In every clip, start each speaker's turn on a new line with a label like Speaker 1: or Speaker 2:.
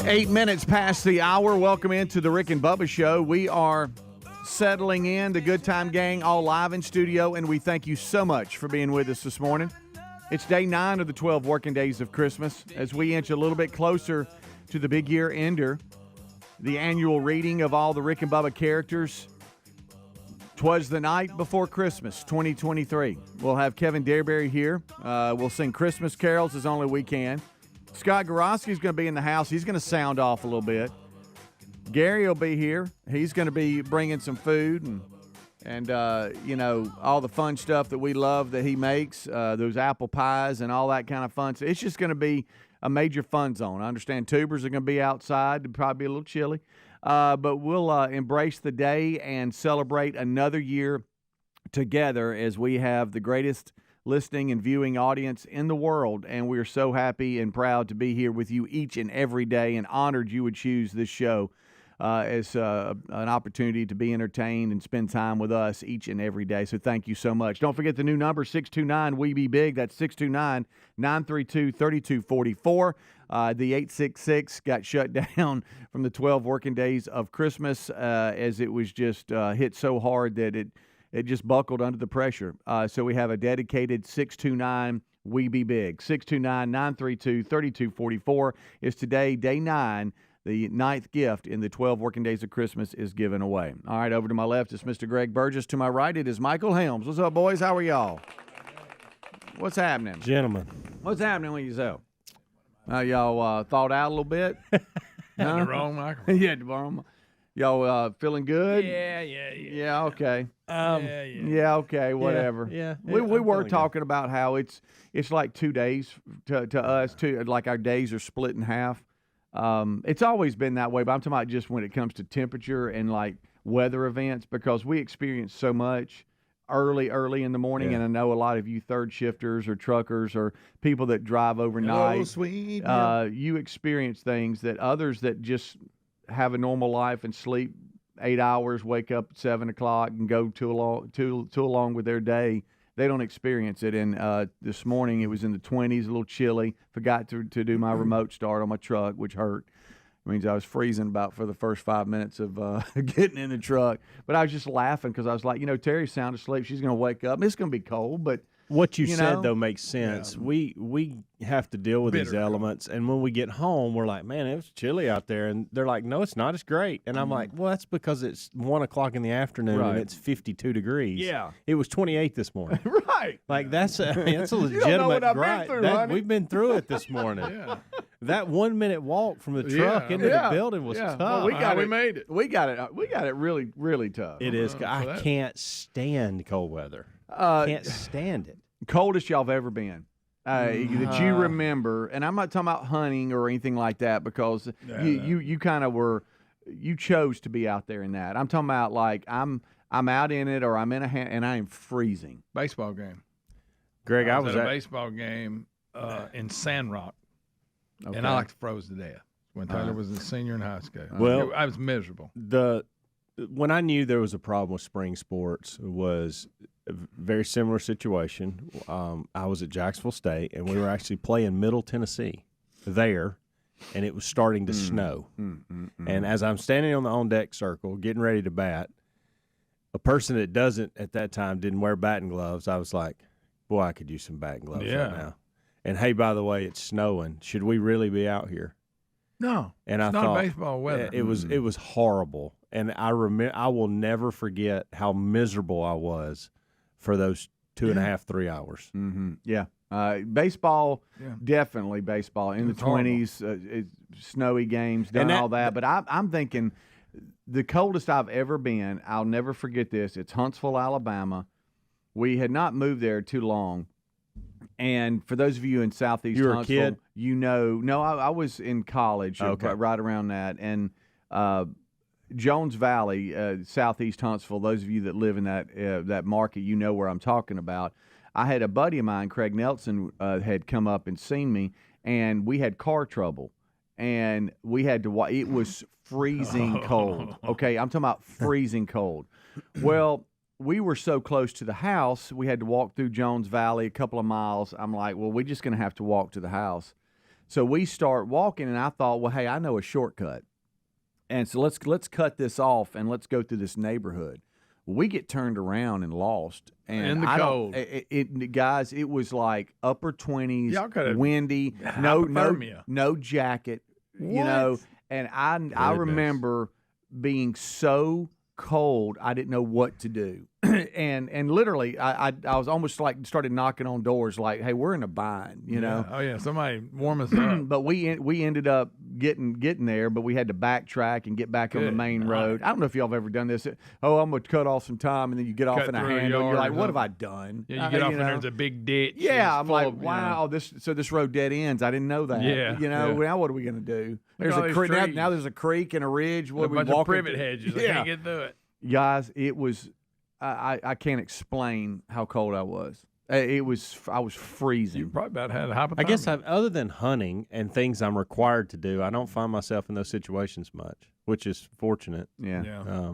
Speaker 1: 8 minutes past the hour. Welcome into the Rick and Bubba Show. We are settling in, the Good Time Gang, all live in studio, and we thank you so much for being with us this morning. It's day 9 of the 12 working days of Christmas as we inch a little bit closer to the big year ender, the annual reading of all the Rick and Bubba characters. 'Twas the night before Christmas, 2023. We'll have Kevin Dareberry here. We'll sing Christmas carols as only we can. Scott Gorosky's going to be in the house. He's going to sound off a little bit. Gary will be here. He's going to be bringing some food and all the fun stuff that we love that he makes, those apple pies and all that kind of fun. So it's just going to be a major fun zone. I understand tubers are going to be outside. It'll probably be a little chilly. But we'll embrace the day and celebrate another year together as we have the greatest listening and viewing audience in the world, and we're so happy and proud to be here with you each and every day and honored you would choose this show as an opportunity to be entertained and spend time with us each and every day. So thank you so much. Don't forget the new number, 629-WE-BE-BIG. That's 629-932-3244. The 866 got shut down from the 12 working days of Christmas as it was just hit so hard that it just buckled under the pressure. So we have a dedicated 629-WE-BE-BIG. 629-932-3244 is today, day 9. The 9th gift in the 12 working days of Christmas is given away. All right, over to my left is Mr. Greg Burgess. To my right, it is Michael Helms. What's up, boys? How are y'all? What's happening?
Speaker 2: Gentlemen.
Speaker 1: What's happening with yourself? Y'all thawed out a little bit?
Speaker 3: Had the wrong microphone.
Speaker 1: You had the wrong. Y'all feeling good?
Speaker 3: Yeah.
Speaker 1: Yeah, okay.
Speaker 3: Yeah,
Speaker 1: okay, whatever.
Speaker 2: Yeah.
Speaker 1: We were talking about how it's like 2 days to us, too. Like our days are split in half. It's always been that way, but I'm talking about just when it comes to temperature and like weather events, because we experience so much early in the morning. Yeah. And I know a lot of you third shifters or truckers or people that drive overnight.
Speaker 3: Oh, sweet.
Speaker 1: You experience things that others that just have a normal life and sleep 8 hours, wake up at 7 o'clock and go too along with their day. They don't experience it. And this morning it was in the 20s, a little chilly. Forgot to do my remote start on my truck, which hurt. It means I was freezing about for the first 5 minutes of getting in the truck. But I was just laughing because I was like, Terry's sound asleep. She's going to wake up. It's going to be cold, but
Speaker 2: what you said, though, makes sense. Yeah. We have to deal with these elements, and when we get home, we're like, man, it was chilly out there. And they're like, no, it's not. It's great. And I'm like, well, that's because it's 1 o'clock in the afternoon, and it's 52 degrees.
Speaker 1: Yeah.
Speaker 2: It was 28 this morning.
Speaker 1: Right.
Speaker 2: Like, that's a legitimate
Speaker 1: you don't know what I've been through, honey.
Speaker 2: We've been through it this morning.
Speaker 3: Yeah.
Speaker 2: That 1 minute walk from the truck into the building was tough.
Speaker 1: Well,
Speaker 3: we made it.
Speaker 1: We got it really, really tough.
Speaker 2: It is. I can't stand cold weather. Can't stand it.
Speaker 1: Coldest y'all have ever been that you remember, and I'm not talking about hunting or anything like that, because you kind of you chose to be out there in that. I'm talking about like I'm out in it, or I'm in and I am freezing.
Speaker 3: Baseball game.
Speaker 2: Greg, I was
Speaker 3: at a baseball game in Sand Rock, and I like froze to death when Taylor was a senior in high school.
Speaker 2: Well,
Speaker 3: I was miserable.
Speaker 2: When I knew there was a problem with spring sports was a very similar situation. I was at Jacksonville State, and we were actually playing Middle Tennessee there, and it was starting to snow. And as I'm standing on the on-deck circle, getting ready to bat, a person that at that time didn't wear batting gloves, I was like, boy, I could use some batting gloves right now. And, hey, by the way, it's snowing. Should we really be out here?
Speaker 3: No,
Speaker 2: and
Speaker 3: it's not baseball weather.
Speaker 2: It was horrible, and I will never forget how miserable I was for those 2.5, 3 hours.
Speaker 1: Mm-hmm. Yeah, baseball, definitely baseball in the 20s, snowy games, all that. But I'm thinking the coldest I've ever been. I'll never forget this. It's Huntsville, Alabama. We had not moved there too long. And for those of you in Southeast
Speaker 2: Huntsville,
Speaker 1: a kid? I was in college, right around that. And Jones Valley, Southeast Huntsville, those of you that live in that market, you know where I'm talking about. I had a buddy of mine, Craig Nelson, had come up and seen me, and we had car trouble. And we had to it was freezing cold. Okay, I'm talking about freezing cold. Well, we were so close to the house, we had to walk through Jones Valley a couple of miles. I'm like, well, we're just going to have to walk to the house. So we start walking, and I thought, well, hey, I know a shortcut. And so let's cut this off and let's go through this neighborhood. We get turned around and lost. And
Speaker 3: in the cold.
Speaker 1: Guys, it was like upper 20s,
Speaker 3: Y'all could've
Speaker 1: windy, no jacket, you know. And I remember being so cold, I didn't know what to do. and literally, I was almost like started knocking on doors like, hey, we're in a bind, you know.
Speaker 3: Oh, yeah, somebody warm us up.
Speaker 1: But we ended up getting there, but we had to backtrack and get back on the main road. I don't know if y'all have ever done this. Oh, I'm going to cut off some time, and then you get off in a handle. You're like, what have I done?
Speaker 3: Yeah, you get off and there's a big ditch.
Speaker 1: Yeah, I'm like, wow, this road dead ends. I didn't know that.
Speaker 3: Yeah.
Speaker 1: You know, now what are we going to do? There's a creek. Now there's a creek and a ridge.
Speaker 3: What, a bunch of privet hedges. I can't get through it.
Speaker 1: Guys, it was I can't explain how cold I was. I was freezing.
Speaker 3: You probably about had a hypothermia.
Speaker 2: I guess other than hunting and things I'm required to do, I don't find myself in those situations much, which is fortunate.
Speaker 1: Yeah.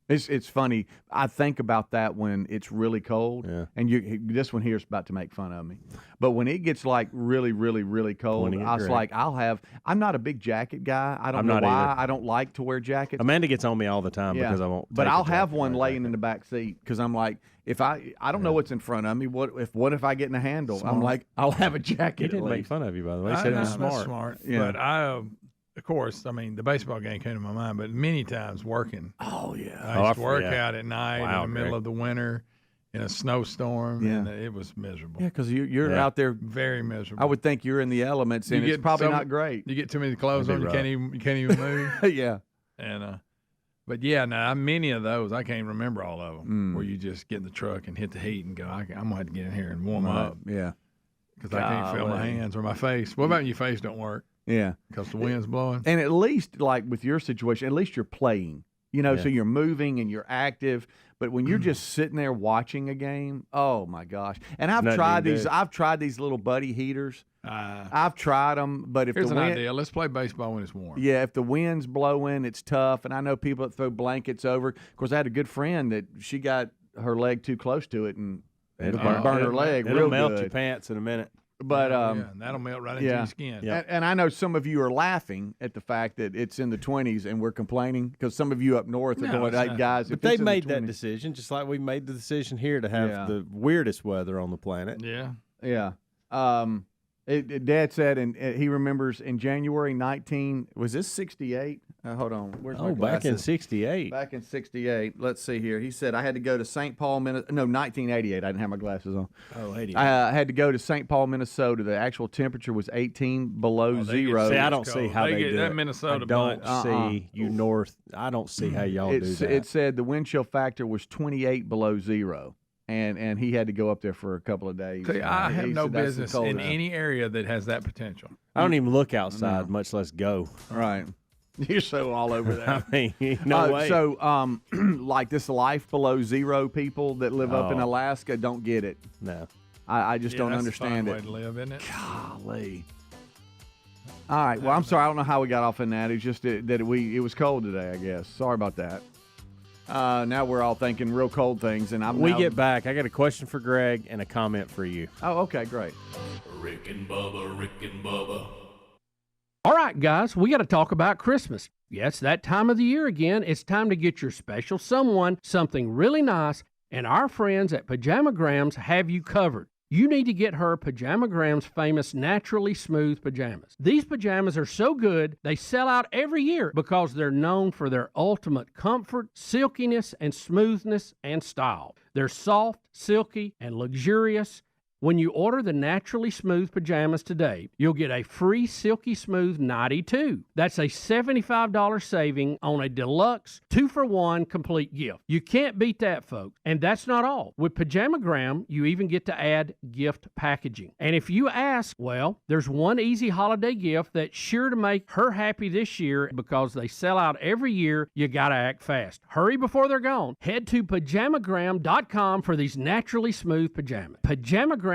Speaker 1: It's funny. I think about that when it's really cold, and this one here is about to make fun of me. But when it gets like really, really, really cold, I was like, I'm not a big jacket guy. I don't know why. I don't like to wear jackets.
Speaker 2: Amanda gets on me all the time because I won't.
Speaker 1: But I'll have one laying in the back seat because I'm like, if I don't know what's in front of me. What if I get in a handle? Smart. I'm like, I'll have a jacket.
Speaker 2: He didn't make fun of you, by the way. He said it was smart.
Speaker 3: That's smart. Yeah. But of course, I mean, the baseball game came to my mind, but many times working.
Speaker 1: Oh, yeah.
Speaker 3: I used to work out at night in the middle of the winter in a snowstorm, and it was miserable.
Speaker 1: Yeah, because you're out there.
Speaker 3: Very miserable.
Speaker 1: I would think you're in the elements, and it's probably not great.
Speaker 3: You get too many clothes on, you can't even move.
Speaker 1: Yeah.
Speaker 3: And but yeah, now many of those, I can't remember all of them, where you just get in the truck and hit the heat and go, I'm going to have to get in here and warm up.
Speaker 1: Yeah.
Speaker 3: Because I can't feel my hands or my face. What about when your face don't work?
Speaker 1: Yeah.
Speaker 3: Because the wind's blowing.
Speaker 1: And at least, like with your situation, at least you're playing, you know, so you're moving and you're active. But when you're just sitting there watching a game, oh my gosh! And I've tried these little buddy heaters. I've tried them, but if
Speaker 3: here's
Speaker 1: the
Speaker 3: an
Speaker 1: wind,
Speaker 3: idea, let's play baseball when it's warm.
Speaker 1: Yeah, if the wind's blowing, it's tough. And I know people that throw blankets over. Of course, I had a good friend that she got her leg too close to it and burned her leg.
Speaker 2: It'll melt your pants in a minute.
Speaker 1: But
Speaker 3: and that'll melt right into your skin.
Speaker 1: Yeah. And I know some of you are laughing at the fact that it's in the 20s and we're complaining because some of you up north are going, hey, guys.
Speaker 2: But they made that decision just like we made the decision here to have the weirdest weather on the planet.
Speaker 3: Yeah.
Speaker 1: Yeah. Dad said, and he remembers in January 68? Hold on. Where's my glasses?
Speaker 2: Back in 68.
Speaker 1: Back in 68. Let's see here. He said, I had to go to St. Paul, Minnesota. No, 1988. I didn't have my glasses on.
Speaker 2: Oh, 88.
Speaker 1: I had to go to St. Paul, Minnesota. The actual temperature was 18 below zero.
Speaker 2: See, I don't see how they do
Speaker 3: that
Speaker 2: it.
Speaker 3: Minnesota
Speaker 2: I don't see you north. I don't see how y'all do that.
Speaker 1: It said the wind chill factor was 28 below zero. And he had to go up there for a couple of days.
Speaker 3: See, I have no business in any area that has that potential.
Speaker 2: I don't even look outside, much less go.
Speaker 1: Right. You're so all over that.
Speaker 2: I mean, no way.
Speaker 1: So, like this life below zero people that live up in Alaska don't get it.
Speaker 2: No.
Speaker 1: I just don't
Speaker 3: that's
Speaker 1: understand
Speaker 3: a
Speaker 1: it.
Speaker 3: fun way to live, isn't it?
Speaker 1: Golly. All right. Well, I'm sorry. I don't know how we got off in that. It's just that it was cold today, I guess. Sorry about that. Now we're all thinking real cold things, and
Speaker 2: get back. I got a question for Greg and a comment for you.
Speaker 1: Oh, okay, great.
Speaker 4: Rick and Bubba.
Speaker 5: All right, guys, we got to talk about Christmas. Yeah, it's that time of the year again. It's time to get your special someone something really nice, and our friends at Pajamagrams have you covered. You need to get her Pajamagram's famous Naturally Smooth pajamas. These pajamas are so good, they sell out every year because they're known for their ultimate comfort, silkiness, and smoothness and style. They're soft, silky, and luxurious. When you order the Naturally Smooth pajamas today, you'll get a free Silky Smooth nightie too. That's a $75 saving on a deluxe 2-for-1 complete gift. You can't beat that, folks. And that's not all. With Pajamagram, you even get to add gift packaging. And if you ask, well, there's one easy holiday gift that's sure to make her happy this year because they sell out every year. You gotta act fast. Hurry before they're gone. Head to Pajamagram.com for these Naturally Smooth pajamas. Pajamagram.com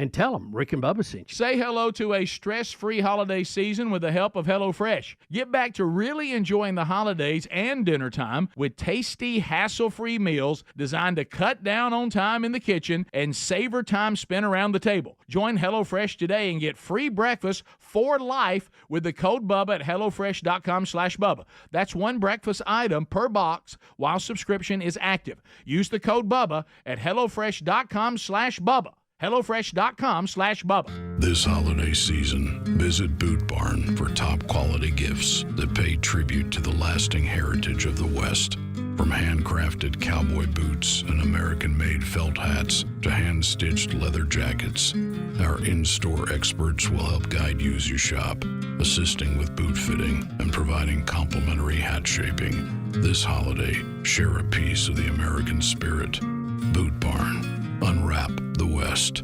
Speaker 5: and tell them Rick and Bubba sent you.
Speaker 3: Say hello to a stress-free holiday season with the help of HelloFresh. Get back to really enjoying the holidays and dinner time with tasty, hassle-free meals designed to cut down on time in the kitchen and savor time spent around the table. Join HelloFresh today and get free breakfast for life with the code Bubba at HelloFresh.com/Bubba. That's one breakfast item per box while subscription is active. Use the code Bubba at HelloFresh.com/Bubba. HelloFresh.com/Bubba.
Speaker 6: This holiday season, visit Boot Barn for top quality gifts that pay tribute to the lasting heritage of the West. From handcrafted cowboy boots and American-made felt hats to hand-stitched leather jackets, our in-store experts will help guide you as you shop, assisting with boot fitting and providing complimentary hat shaping. This holiday, share a piece of the American spirit. Boot Barn. Unwrap the West.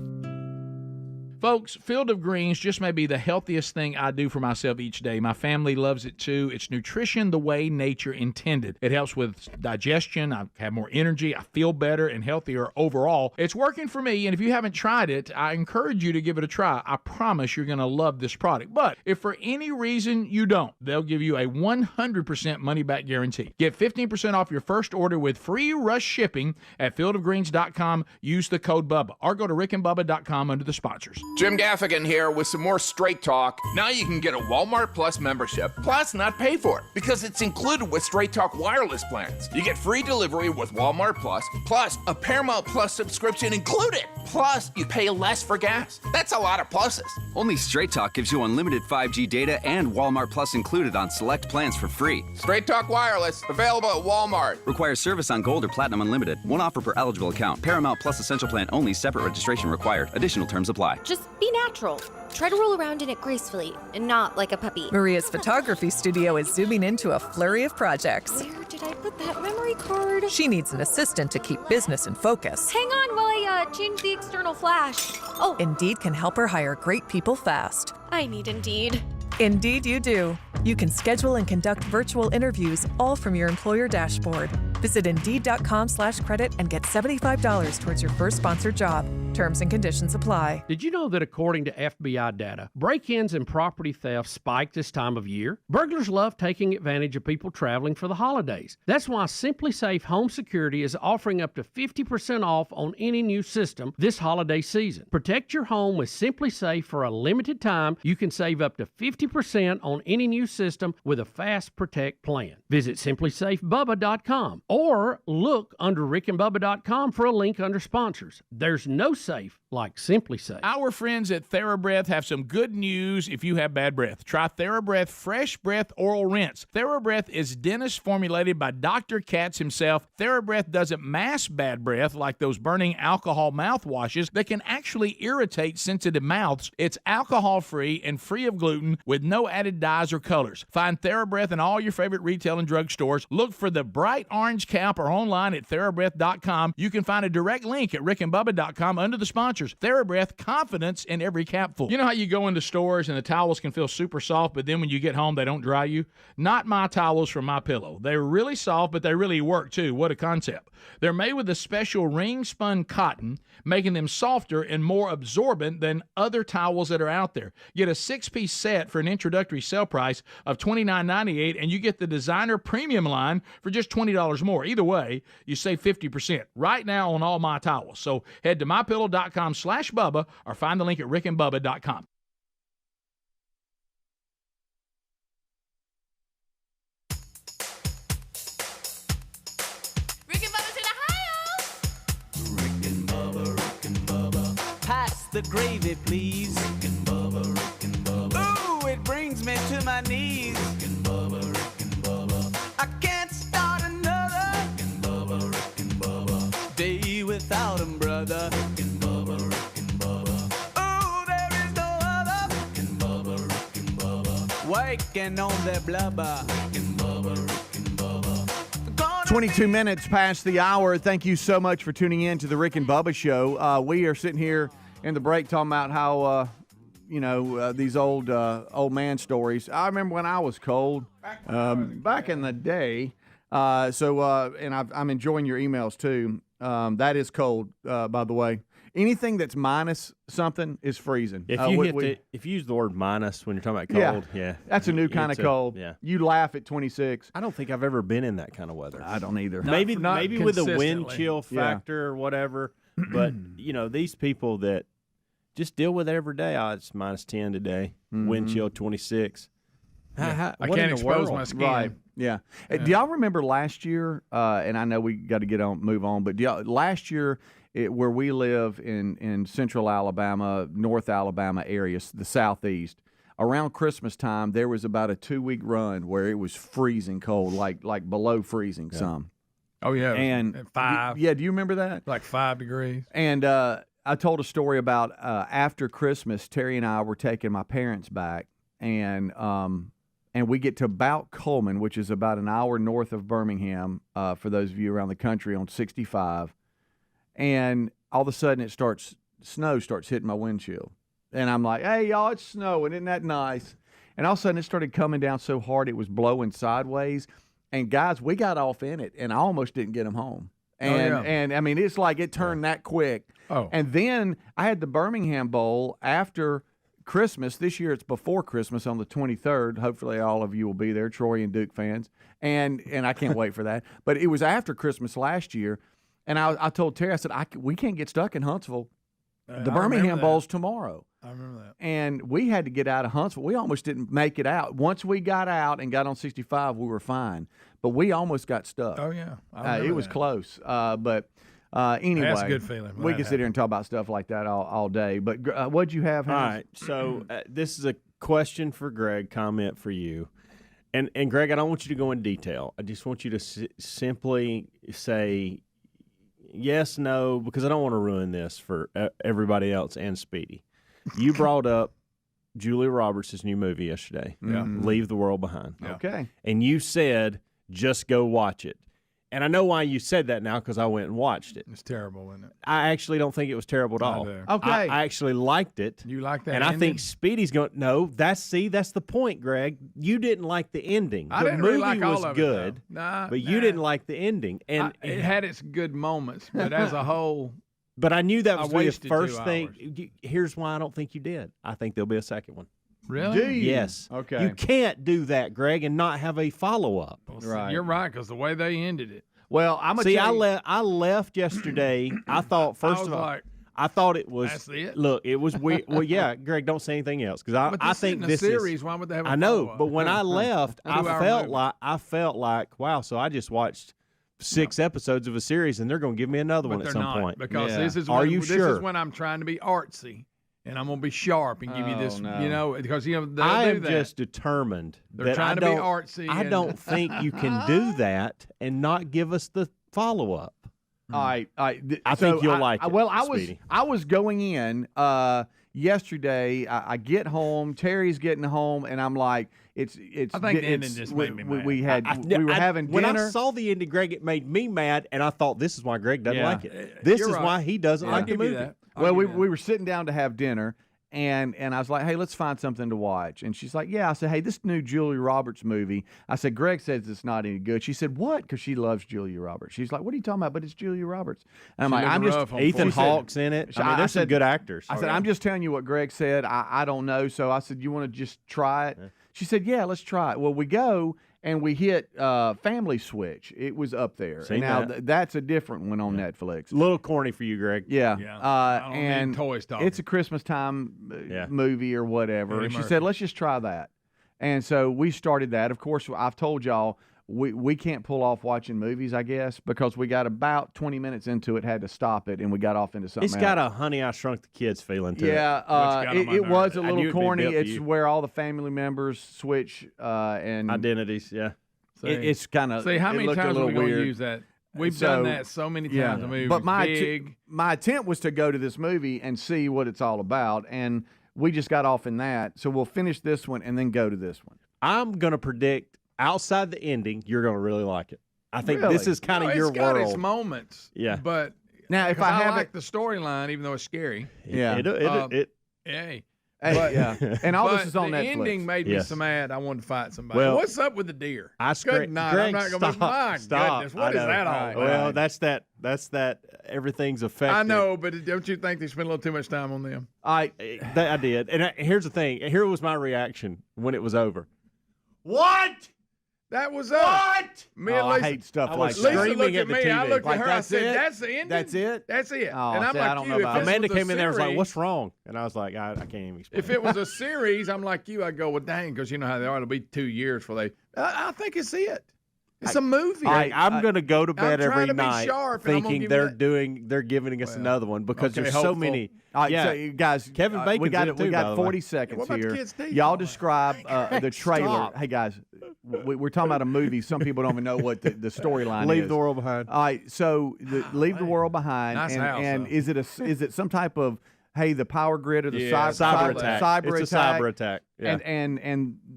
Speaker 3: Folks, Field of Greens just may be the healthiest thing I do for myself each day. My family loves it too. It's nutrition the way nature intended. It helps with digestion. I have more energy. I feel better and healthier overall. It's working for me, and if you haven't tried it, I encourage you to give it a try. I promise you're going to love this product. But if for any reason you don't, they'll give you a 100% money-back guarantee. Get 15% off your first order with free rush shipping at fieldofgreens.com. Use the code Bubba, or go to rickandbubba.com under the sponsors.
Speaker 7: Jim Gaffigan here with some more Straight Talk. Now you can get a Walmart Plus membership, plus not pay for it, because it's included with Straight Talk wireless plans. You get free delivery with Walmart plus a Paramount Plus subscription included. Plus, you pay less for gas. That's a lot of pluses.
Speaker 8: Only Straight Talk gives you unlimited 5G data and Walmart Plus included on select plans for free.
Speaker 7: Straight Talk wireless, available at Walmart.
Speaker 8: Requires service on Gold or Platinum Unlimited. One offer per eligible account. Paramount Plus Essential Plan only. Separate registration required. Additional terms apply.
Speaker 9: Just be natural. Try to roll around in it gracefully and not like a puppy.
Speaker 10: Maria's photography studio is zooming into a flurry of projects.
Speaker 9: Where did I put that memory card?
Speaker 10: She needs an assistant to keep business in focus.
Speaker 9: Hang on while I change the external flash. Oh,
Speaker 10: Indeed can help her hire great people fast.
Speaker 9: I need Indeed.
Speaker 10: Indeed you do. You can schedule and conduct virtual interviews all from your employer dashboard. Visit Indeed.com/credit and get $75 towards your first sponsored job. Terms and conditions apply.
Speaker 5: Did you know that according to FBI data, break-ins and property theft spike this time of year? Burglars love taking advantage of people traveling for the holidays. That's why Simply Safe Home Security is offering up to 50% off on any new system this holiday season. Protect your home with Simply Safe for a limited time. You can save up to 50% on any new system with a Fast Protect plan. Visit simplysafebubba.com or look under rickandbubba.com for a link under sponsors. There's no safe like Simply Safe.
Speaker 3: Our friends at TheraBreath have some good news if you have bad breath. Try TheraBreath Fresh Breath Oral Rinse. TheraBreath is dentist formulated by Dr. Katz himself. TheraBreath doesn't mask bad breath like those burning alcohol mouthwashes that can actually irritate sensitive mouths. It's alcohol-free and free of gluten with no added dyes or colors. Find TheraBreath in all your favorite retail and drug stores. Look for the bright orange cap or online at TheraBreath.com. You can find a direct link at rickandbubba.com under the sponsors. TheraBreath, confidence in every capful. You know how you go into stores and the towels can feel super soft, but then when you get home, they don't dry you? Not my towels from MyPillow. They're really soft, but they really work too. What a concept. They're made with a special ring-spun cotton, making them softer and more absorbent than other towels that are out there. Get a 6-piece set for an introductory sale price of $29.98, and you get the designer premium line for just $20 more. Either way, you save 50% right now on all my towels. So head to mypillow.com/Bubba or find the link at rickandbubba.com.
Speaker 11: The gravy, please. Rick and Bubba. Ooh, it brings me to my knees. Rick and Bubba. I can't start another. Rick and Bubba. Day without him, brother. Rick and Bubba. Ooh, there is no other. Rick and Bubba. Waking on their blubber. Rick and Bubba.
Speaker 1: 22 minutes past the hour. Thank you so much for tuning in to the Rick and Bubba Show. We are sitting here in the break talking about how, these old man stories. I remember when I was cold back in the day. And I'm enjoying your emails too. That is cold, by the way. anything that's minus something is freezing.
Speaker 2: If you use the word minus when you're talking about cold,
Speaker 1: that's a new kind of cold.
Speaker 2: Yeah.
Speaker 1: You laugh at 26.
Speaker 2: I don't think I've ever been in that kind of weather.
Speaker 1: I don't either.
Speaker 2: Maybe with a wind
Speaker 3: consistently.
Speaker 2: chill factor or whatever. But these people that just deal with it every day. Oh, it's minus 10 today. Wind chill 26.
Speaker 3: I can't expose my skin.
Speaker 1: Right. Yeah. Do y'all remember last year? And I know we got to move on, but last year where we live in central Alabama, North Alabama areas, the southeast, around Christmas time, there was about a 2-week run where it was freezing cold, like below freezing some.
Speaker 3: Oh, yeah.
Speaker 1: And
Speaker 3: at 5.
Speaker 1: do you remember that?
Speaker 3: Like 5 degrees.
Speaker 1: And I told a story about after Christmas, Terry and I were taking my parents back, and we get to about Coleman, which is about an hour north of Birmingham, for those of you around the country, on 65. And all of a sudden snow starts hitting my windshield. And I'm like, hey, y'all, it's snowing. Isn't that nice? And all of a sudden it started coming down so hard it was blowing sideways. And, guys, we got off in it, and I almost didn't get them home. And I mean, it's like it turned that quick.
Speaker 3: Oh.
Speaker 1: And then I had the Birmingham Bowl after Christmas. This year it's before Christmas on the 23rd. Hopefully all of you will be there, Troy and Duke fans. And I can't wait for that. But it was after Christmas last year. And I told Terry, I said, we can't get stuck in Huntsville. The Birmingham Bowl's tomorrow.
Speaker 3: I remember that.
Speaker 1: And we had to get out of Huntsville. We almost didn't make it out. Once we got out and got on 65, we were fine. But we almost got stuck.
Speaker 3: Oh, yeah.
Speaker 1: It was close. But anyway.
Speaker 3: That's a good feeling.
Speaker 1: We can sit here and talk about stuff like that all day. But what'd you have, Hans?
Speaker 2: All right. So this is a question for Greg, comment for you. And Greg, I don't want you to go in detail. I just want you to simply say yes, no, because I don't want to ruin this for everybody else and Speedy. You brought up Julia Roberts' new movie yesterday, Leave the World Behind.
Speaker 1: Yeah. Okay.
Speaker 2: And you said, just go watch it. And I know why you said that now because I went and watched it.
Speaker 3: It's terrible, isn't it?
Speaker 2: I actually don't think it was terrible at all.
Speaker 1: Okay.
Speaker 2: I actually liked it.
Speaker 3: You like that
Speaker 2: And
Speaker 3: ending?
Speaker 2: I think Speedy's going, no, that's the point, Greg. You didn't like the ending.
Speaker 3: I
Speaker 2: the
Speaker 3: didn't
Speaker 2: movie
Speaker 3: really like
Speaker 2: was
Speaker 3: all of
Speaker 2: good,
Speaker 3: it, though.
Speaker 2: but you didn't like the ending. And
Speaker 3: it had its good moments, but as a whole...
Speaker 2: But I knew that was the
Speaker 3: wasted
Speaker 2: first
Speaker 3: 2
Speaker 2: thing. Here's why I don't think you did. I think there'll be a second one.
Speaker 3: Really?
Speaker 1: Do you?
Speaker 2: Yes.
Speaker 1: Okay.
Speaker 2: You can't do that, Greg, and not have a follow-up.
Speaker 3: Well, see, you're right, because the way they ended it.
Speaker 1: Well, I'm going to
Speaker 2: tell you. I left yesterday. I thought, first of all, I thought it was.
Speaker 3: That's it?
Speaker 2: Look, it was weird. Well, yeah, Greg, don't say anything else because I think
Speaker 3: this
Speaker 2: this
Speaker 3: is a series. Why would they have a
Speaker 2: I know,
Speaker 3: follow-up?
Speaker 2: but when I left, I felt like wow. So I just watched 6 episodes of a series, and they're going to give me another one at some point.
Speaker 3: Because this is
Speaker 2: Are
Speaker 3: when,
Speaker 2: you
Speaker 3: this
Speaker 2: sure?
Speaker 3: is when I'm trying to be artsy, and I'm going to be sharp and give you this.
Speaker 1: no.
Speaker 3: You know, because they'll
Speaker 2: I
Speaker 3: do
Speaker 2: am
Speaker 3: that.
Speaker 2: just determined
Speaker 3: They're
Speaker 2: that
Speaker 3: trying
Speaker 2: I
Speaker 3: to be
Speaker 2: don't.
Speaker 3: artsy.
Speaker 2: I don't think you can do that and not give us the follow-up.
Speaker 1: I
Speaker 2: think you'll like it,
Speaker 1: Well,
Speaker 2: Speedy.
Speaker 1: I was going in yesterday. I get home. Terry's getting home, and I'm like, it's.
Speaker 3: I think the ending just made me mad.
Speaker 1: We were having
Speaker 2: when
Speaker 1: dinner.
Speaker 2: I saw the ending, Greg, it made me mad, and I thought this is why Greg doesn't like it. This
Speaker 3: You're
Speaker 2: is
Speaker 3: right.
Speaker 2: why he doesn't
Speaker 3: I'll
Speaker 2: like the
Speaker 3: give you
Speaker 2: movie.
Speaker 3: that.
Speaker 1: Well, we were sitting down to have dinner, and I was like, hey, let's find something to watch. And she's like, yeah. I said, hey, this new Julia Roberts movie. I said, Greg says it's not any good. She said, what? Because she loves Julia Roberts. She's like, what are you talking about? But it's Julia Roberts. And I'm like, I'm just
Speaker 2: Ethan Hawke's in it. I mean, there's some good actors.
Speaker 1: I said, I'm just telling you what Greg said. I don't know. So I said, you want to just try it? She said, yeah, let's try it. Well, we go. And we hit Family Switch. It was up there.
Speaker 2: Seen
Speaker 1: now
Speaker 2: that.
Speaker 1: That's a different one on Netflix.
Speaker 2: A little corny for you, Greg.
Speaker 1: Yeah.
Speaker 3: I don't
Speaker 1: and
Speaker 3: need toys talking.
Speaker 1: it's a Christmas time movie or whatever.
Speaker 3: Eddie
Speaker 1: And she
Speaker 3: Murphy.
Speaker 1: said, let's just try that. And so we started that. Of course, I've told y'all we can't pull off watching movies, I guess, because we got about 20 minutes into it, had to stop it, and we got off into something
Speaker 2: It's
Speaker 1: else.
Speaker 2: got a Honey, I Shrunk the Kids feeling to it.
Speaker 1: Yeah, it was a
Speaker 2: I knew
Speaker 1: little
Speaker 2: it'd be
Speaker 1: corny.
Speaker 2: built for
Speaker 1: It's
Speaker 2: you.
Speaker 1: where all the family members switch and
Speaker 2: Identities, yeah.
Speaker 1: it's kind of
Speaker 3: See, how many times are we going to use that? We've done that so many times in movies.
Speaker 1: But my attempt was to go to this movie and see what it's all about, and we just got off in that. So we'll finish this one and then go to this one.
Speaker 2: I'm going to predict outside the ending, you're going to really like it. I think this is kind of your
Speaker 3: it's got
Speaker 2: world.
Speaker 3: its moments.
Speaker 2: Yeah.
Speaker 3: But
Speaker 1: now, if I have
Speaker 3: like the storyline, even though it's scary.
Speaker 1: Yeah.
Speaker 3: Hey,
Speaker 1: Hey, yeah. And all this is on
Speaker 3: the
Speaker 1: Netflix.
Speaker 3: ending made me
Speaker 2: Yes.
Speaker 3: so mad I wanted to fight somebody.
Speaker 2: Well,
Speaker 3: What's up with the deer?
Speaker 2: Greg,
Speaker 3: I'm not going to my goodness. What is that all about?
Speaker 2: Well, that's that. Everything's affected.
Speaker 3: I know, but don't you think they spent a little too much time on them?
Speaker 2: I did. And here's the thing. Here was my reaction when it was over. What?
Speaker 3: That was
Speaker 2: What?
Speaker 3: Me and
Speaker 1: I
Speaker 3: Lisa,
Speaker 1: hate stuff
Speaker 2: I
Speaker 1: like
Speaker 2: was
Speaker 1: that.
Speaker 3: Lisa
Speaker 2: screaming
Speaker 3: looked
Speaker 2: at
Speaker 3: at
Speaker 2: the
Speaker 3: me. I
Speaker 2: TV.
Speaker 3: looked
Speaker 1: Like,
Speaker 3: at her. I
Speaker 1: that's
Speaker 3: said,
Speaker 1: it?
Speaker 3: "That's the ending.
Speaker 1: That's it?
Speaker 3: That's it."
Speaker 1: Oh,
Speaker 3: and I'm
Speaker 1: see, I
Speaker 3: like
Speaker 1: don't
Speaker 3: you.
Speaker 1: know
Speaker 3: If
Speaker 1: about
Speaker 3: this
Speaker 2: Amanda
Speaker 3: was a
Speaker 2: came in there and was like,
Speaker 3: series-
Speaker 2: "What's wrong?" And I was like, "I can't even explain."
Speaker 3: If it was a series, I'm like you. I'd go, well, dang, because you know how they are. It'll be 2 years for they. I think it's it. It's a movie.
Speaker 2: I'm going to go to bed
Speaker 3: trying
Speaker 2: every
Speaker 3: to be
Speaker 2: night
Speaker 3: sharp, and I'm gonna
Speaker 2: thinking
Speaker 3: give
Speaker 2: they're giving us another one because
Speaker 3: okay,
Speaker 2: there's so
Speaker 3: hopeful.
Speaker 2: many.
Speaker 1: All right,
Speaker 2: yeah,
Speaker 1: so guys,
Speaker 2: Kevin Bacon's
Speaker 1: we got
Speaker 2: in it too,
Speaker 1: we
Speaker 2: by
Speaker 1: got
Speaker 2: the way.
Speaker 1: 40 seconds
Speaker 3: What about the
Speaker 1: here.
Speaker 3: kids' teeth?
Speaker 1: Y'all describe the trailer.
Speaker 2: Stop.
Speaker 1: Hey guys, we're talking about a movie. Some people don't even know what the storyline is.
Speaker 2: Leave the world behind.
Speaker 1: All right, so leave the world behind.
Speaker 3: Nice house,
Speaker 1: and
Speaker 3: though.
Speaker 1: is it some type of the power grid or the
Speaker 3: Yeah,
Speaker 2: cyber attack.
Speaker 1: Cyber
Speaker 2: It's
Speaker 1: attack.
Speaker 2: a cyber attack. Yeah.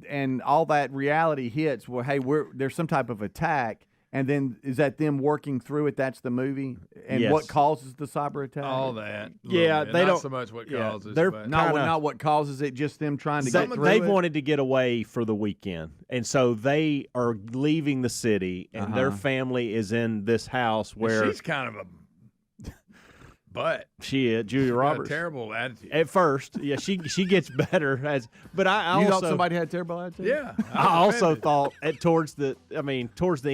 Speaker 1: And all that reality hits. Well, hey, there's some type of attack. And then is that them working through it? That's the movie, and
Speaker 2: Yes.
Speaker 1: what causes the cyber attack?
Speaker 3: all that. a
Speaker 2: Yeah,
Speaker 3: little bit.
Speaker 2: they
Speaker 3: Not
Speaker 2: don't-
Speaker 3: so much what
Speaker 2: yeah,
Speaker 3: causes.
Speaker 2: they're
Speaker 3: but
Speaker 1: not what causes it. Just them trying to get through
Speaker 2: They've
Speaker 1: it.
Speaker 2: wanted to get away for the weekend, and so they are leaving the city, and their family is in this house where
Speaker 3: she's kind of a butt.
Speaker 2: Julia
Speaker 3: Got a
Speaker 2: Roberts.
Speaker 3: terrible attitude.
Speaker 2: At first, yeah, she gets better but I
Speaker 1: You
Speaker 2: also
Speaker 1: thought somebody had terrible attitude?
Speaker 3: Yeah.
Speaker 2: I also thought towards the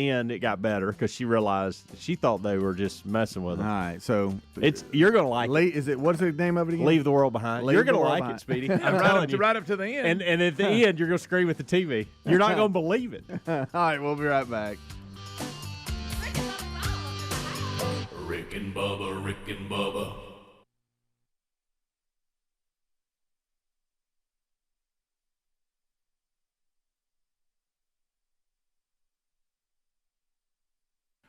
Speaker 2: end it got better because she realized she thought they were just messing with
Speaker 1: All
Speaker 2: them.
Speaker 1: right, so
Speaker 2: You're gonna like it.
Speaker 1: what's the name of it again?
Speaker 2: Leave the world behind.
Speaker 1: Leave
Speaker 2: You're
Speaker 1: the
Speaker 2: gonna
Speaker 1: world
Speaker 2: like
Speaker 1: behind.
Speaker 2: it, Speedy. I'm telling you.
Speaker 3: right up to the end.
Speaker 2: And at the end, you're gonna scream at the TV. You're not gonna believe it.
Speaker 1: All right, we'll be right back.
Speaker 4: Rick and Bubba, Rick and Bubba.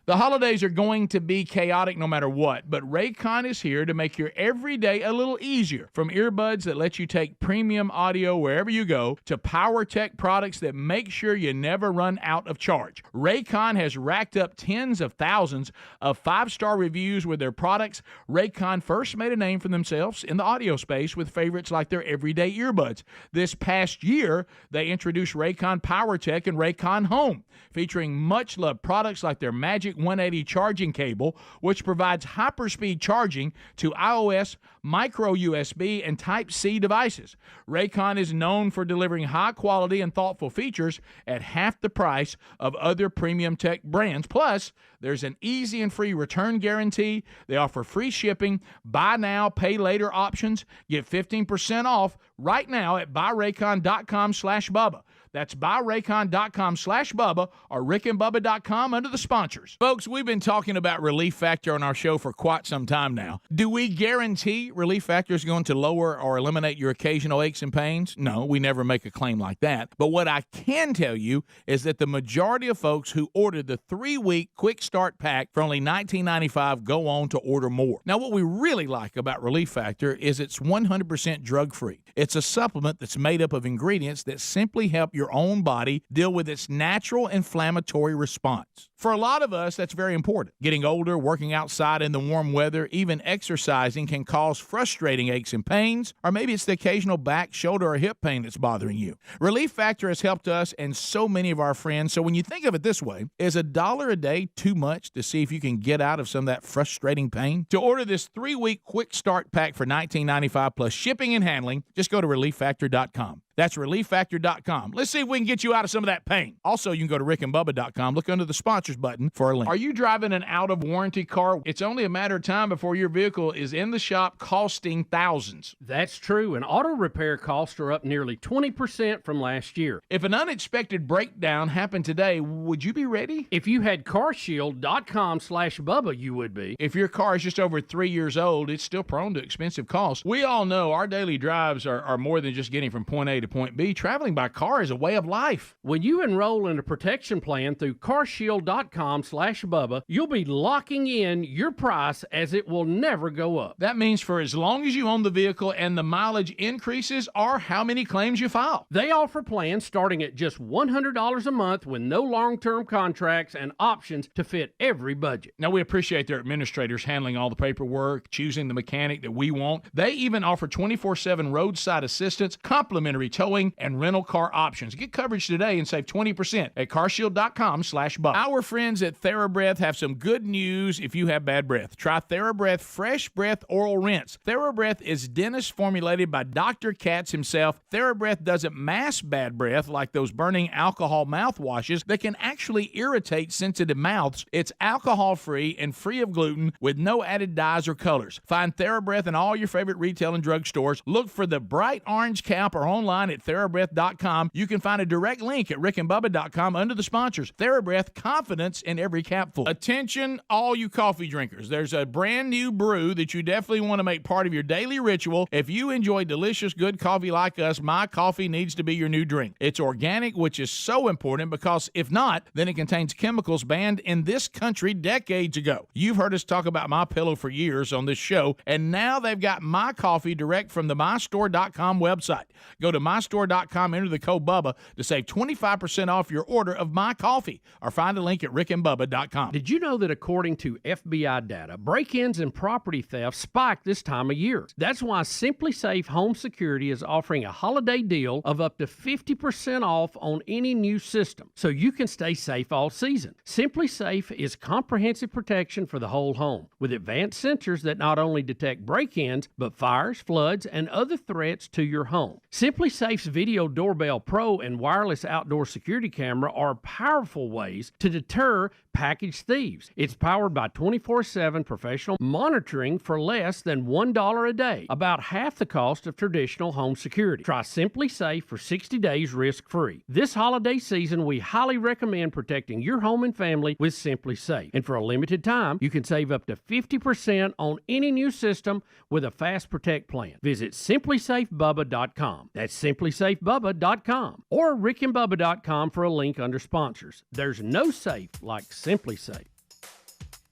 Speaker 3: The holidays are going to be chaotic no matter what, but Raycon is here to make your everyday a little easier. From earbuds that let you take premium audio wherever you go to power tech products that make sure you never run out of charge. Raycon has racked up tens of thousands of 5-star reviews with their products. Raycon first made a name for themselves in the audio space with favorites like their everyday earbuds. This past year, they introduced Raycon PowerTech and Raycon Home, featuring much-loved products like their Magic 180 charging cable, which provides hyperspeed charging to iOS, micro USB, and Type-C devices. Raycon is known for delivering high-quality and thoughtful features at half the price of other premium tech brands. Plus, there's an easy and free return guarantee. They offer free shipping, buy now, pay later options. Get 15% off right now at buyraycon.com/Bubba. That's buyraycon.com/Bubba or rickandbubba.com under the sponsors. Folks, we've been talking about Relief Factor on our show for quite some time now. Do we guarantee Relief Factor is going to lower or eliminate your occasional aches and pains? No, we never make a claim like that. But what I can tell you is that the majority of folks who ordered the 3-week quick start pack for only $19.95 go on to order more. Now, what we really like about Relief Factor is it's 100% drug-free. It's a supplement that's made up of ingredients that simply help your own body deal with its natural inflammatory response. For a lot of us, that's very important. Getting older, working outside in the warm weather, even exercising can cause frustrating aches and pains, or maybe it's the occasional back, shoulder, or hip pain that's bothering you. Relief Factor has helped us and so many of our friends, so when you think of it this way, is $1 a day too much to see if you can get out of some of that frustrating pain? To order this 3-week quick start pack for $19.95 plus shipping and handling, just go to ReliefFactor.com. That's ReliefFactor.com. Let's see if we can get you out of some of that pain. Also, you can go to RickandBubba.com. Look under the sponsors button for a link. Are you driving an out-of-warranty car? It's only a matter of time before your vehicle is in the shop costing thousands.
Speaker 5: That's true, and auto repair costs are up nearly 20% from last year.
Speaker 3: If an unexpected breakdown happened today, would you be ready?
Speaker 5: If you had carshield.com/Bubba, you would be.
Speaker 3: If your car is just over 3 years old, it's still prone to expensive costs. We all know our daily drives are more than just getting from point A to to point B, traveling by car is a way of life.
Speaker 5: When you enroll in a protection plan through carshield.com/Bubba, you'll be locking in your price as it will never go up.
Speaker 3: That means for as long as you own the vehicle and the mileage increases or how many claims you file.
Speaker 5: They offer plans starting at just $100 a month with no long-term contracts and options to fit every budget.
Speaker 3: Now, we appreciate their administrators handling all the paperwork, choosing the mechanic that we want. They even offer 24/7 roadside assistance, complimentary towing, and rental car options. Get coverage today and save 20% at carshield.com/Bubba. Our friends at TheraBreath have some good news if you have bad breath. Try TheraBreath Fresh Breath Oral Rinse. TheraBreath is dentist formulated by Dr. Katz himself. TheraBreath doesn't mask bad breath like those burning alcohol mouthwashes that can actually irritate sensitive mouths. It's alcohol-free and free of gluten with no added dyes or colors. Find TheraBreath in all your favorite retail and drug stores. Look for the bright orange cap or online at TheraBreath.com. You can find a direct link at rickandbubba.com under the sponsors. TheraBreath, confidence in every capful. Attention, all you coffee drinkers. There's a brand new brew that you definitely want to make part of your daily ritual. If you enjoy delicious, good coffee like us, My Coffee needs to be your new drink. It's organic, which is so important because if not, then it contains chemicals banned in this country decades ago. You've heard us talk about My Pillow for years on this show, and now they've got My Coffee direct from the mystore.com website. Go to mystore.com, enter the code Bubba to save 25% off your order of My Coffee, or find a link at rickandbubba.com.
Speaker 5: Did you know that according to FBI data, break-ins and property theft spike this time of year? That's why Simply Safe Home Security is offering a holiday deal of up to 50% off on any new system, so you can stay safe all season. Simply Safe is comprehensive protection for the whole home, with advanced sensors that not only detect break-ins, but fires, floods, and other threats to your home. Simply Safe's Video Doorbell Pro and wireless outdoor security camera are powerful ways to deter package thieves. It's powered by 24/7 professional monitoring for less than $1 a day, about half the cost of traditional home security. Try Simply Safe for 60 days risk-free. This holiday season, we highly recommend protecting your home and family with Simply Safe. And for a limited time, you can save up to 50% on any new system with a Fast Protect plan. Visit simplysafebubba.com. That's simplysafebubba.com or rickandbubba.com for a link under sponsors. There's no safe like Simply Safe.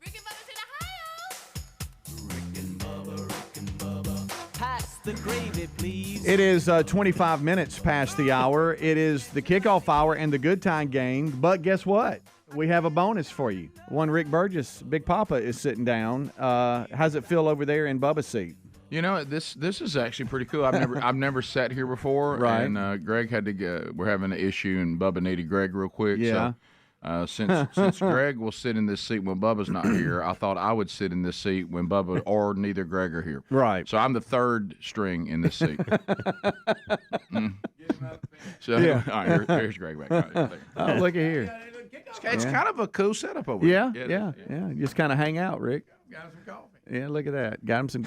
Speaker 11: Rick and Bubba's in Ohio. Rick and Bubba. Pass the gravy, please.
Speaker 1: It is 25 minutes past the hour. It is the kickoff hour and the good time game. But guess what? We have a bonus for you. One Rick Burgess, Big Papa, is sitting down. How's it feel over there in Bubba's seat?
Speaker 12: You know, this is actually pretty cool. I've never sat here before,
Speaker 1: right?
Speaker 12: And Greg had to go. We're having an issue, and Bubba needed Greg real quick.
Speaker 1: Yeah.
Speaker 12: So, since Greg will sit in this seat when Bubba's not here, I thought I would sit in this seat when Bubba or neither Greg are here.
Speaker 1: Right.
Speaker 12: So I'm the third string in this seat. So
Speaker 1: Yeah.
Speaker 12: all right, here's Greg back. All right,
Speaker 1: Oh, look at here.
Speaker 12: it's kind of a cool setup over
Speaker 1: Yeah,
Speaker 12: here.
Speaker 1: yeah. Just kind of hang out, Rick.
Speaker 3: Got some coffee.
Speaker 1: Yeah, look at that. Got him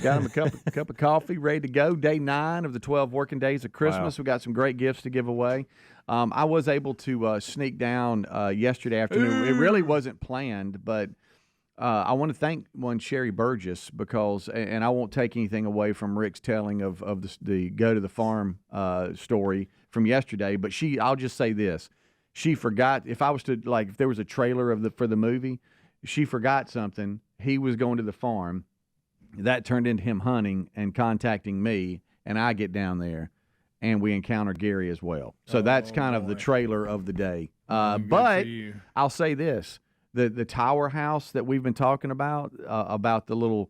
Speaker 1: a cup of coffee, ready to go. Day 9 of the 12 working days of Christmas.
Speaker 2: Wow.
Speaker 1: We got some great gifts to give away. I was able to sneak down yesterday afternoon. It really wasn't planned, but I want to thank one Sherry Burgess because, and I won't take anything away from Rick's telling of the Go to the Farm story from yesterday, but I'll just say this. She forgot, if there was a trailer for the movie, she forgot something. He was going to the farm. That turned into him hunting and contacting me, and I get down there, and we encounter Gary as well. So that's kind of the trailer of the day. But I'll say this. The tower house that we've been talking about the little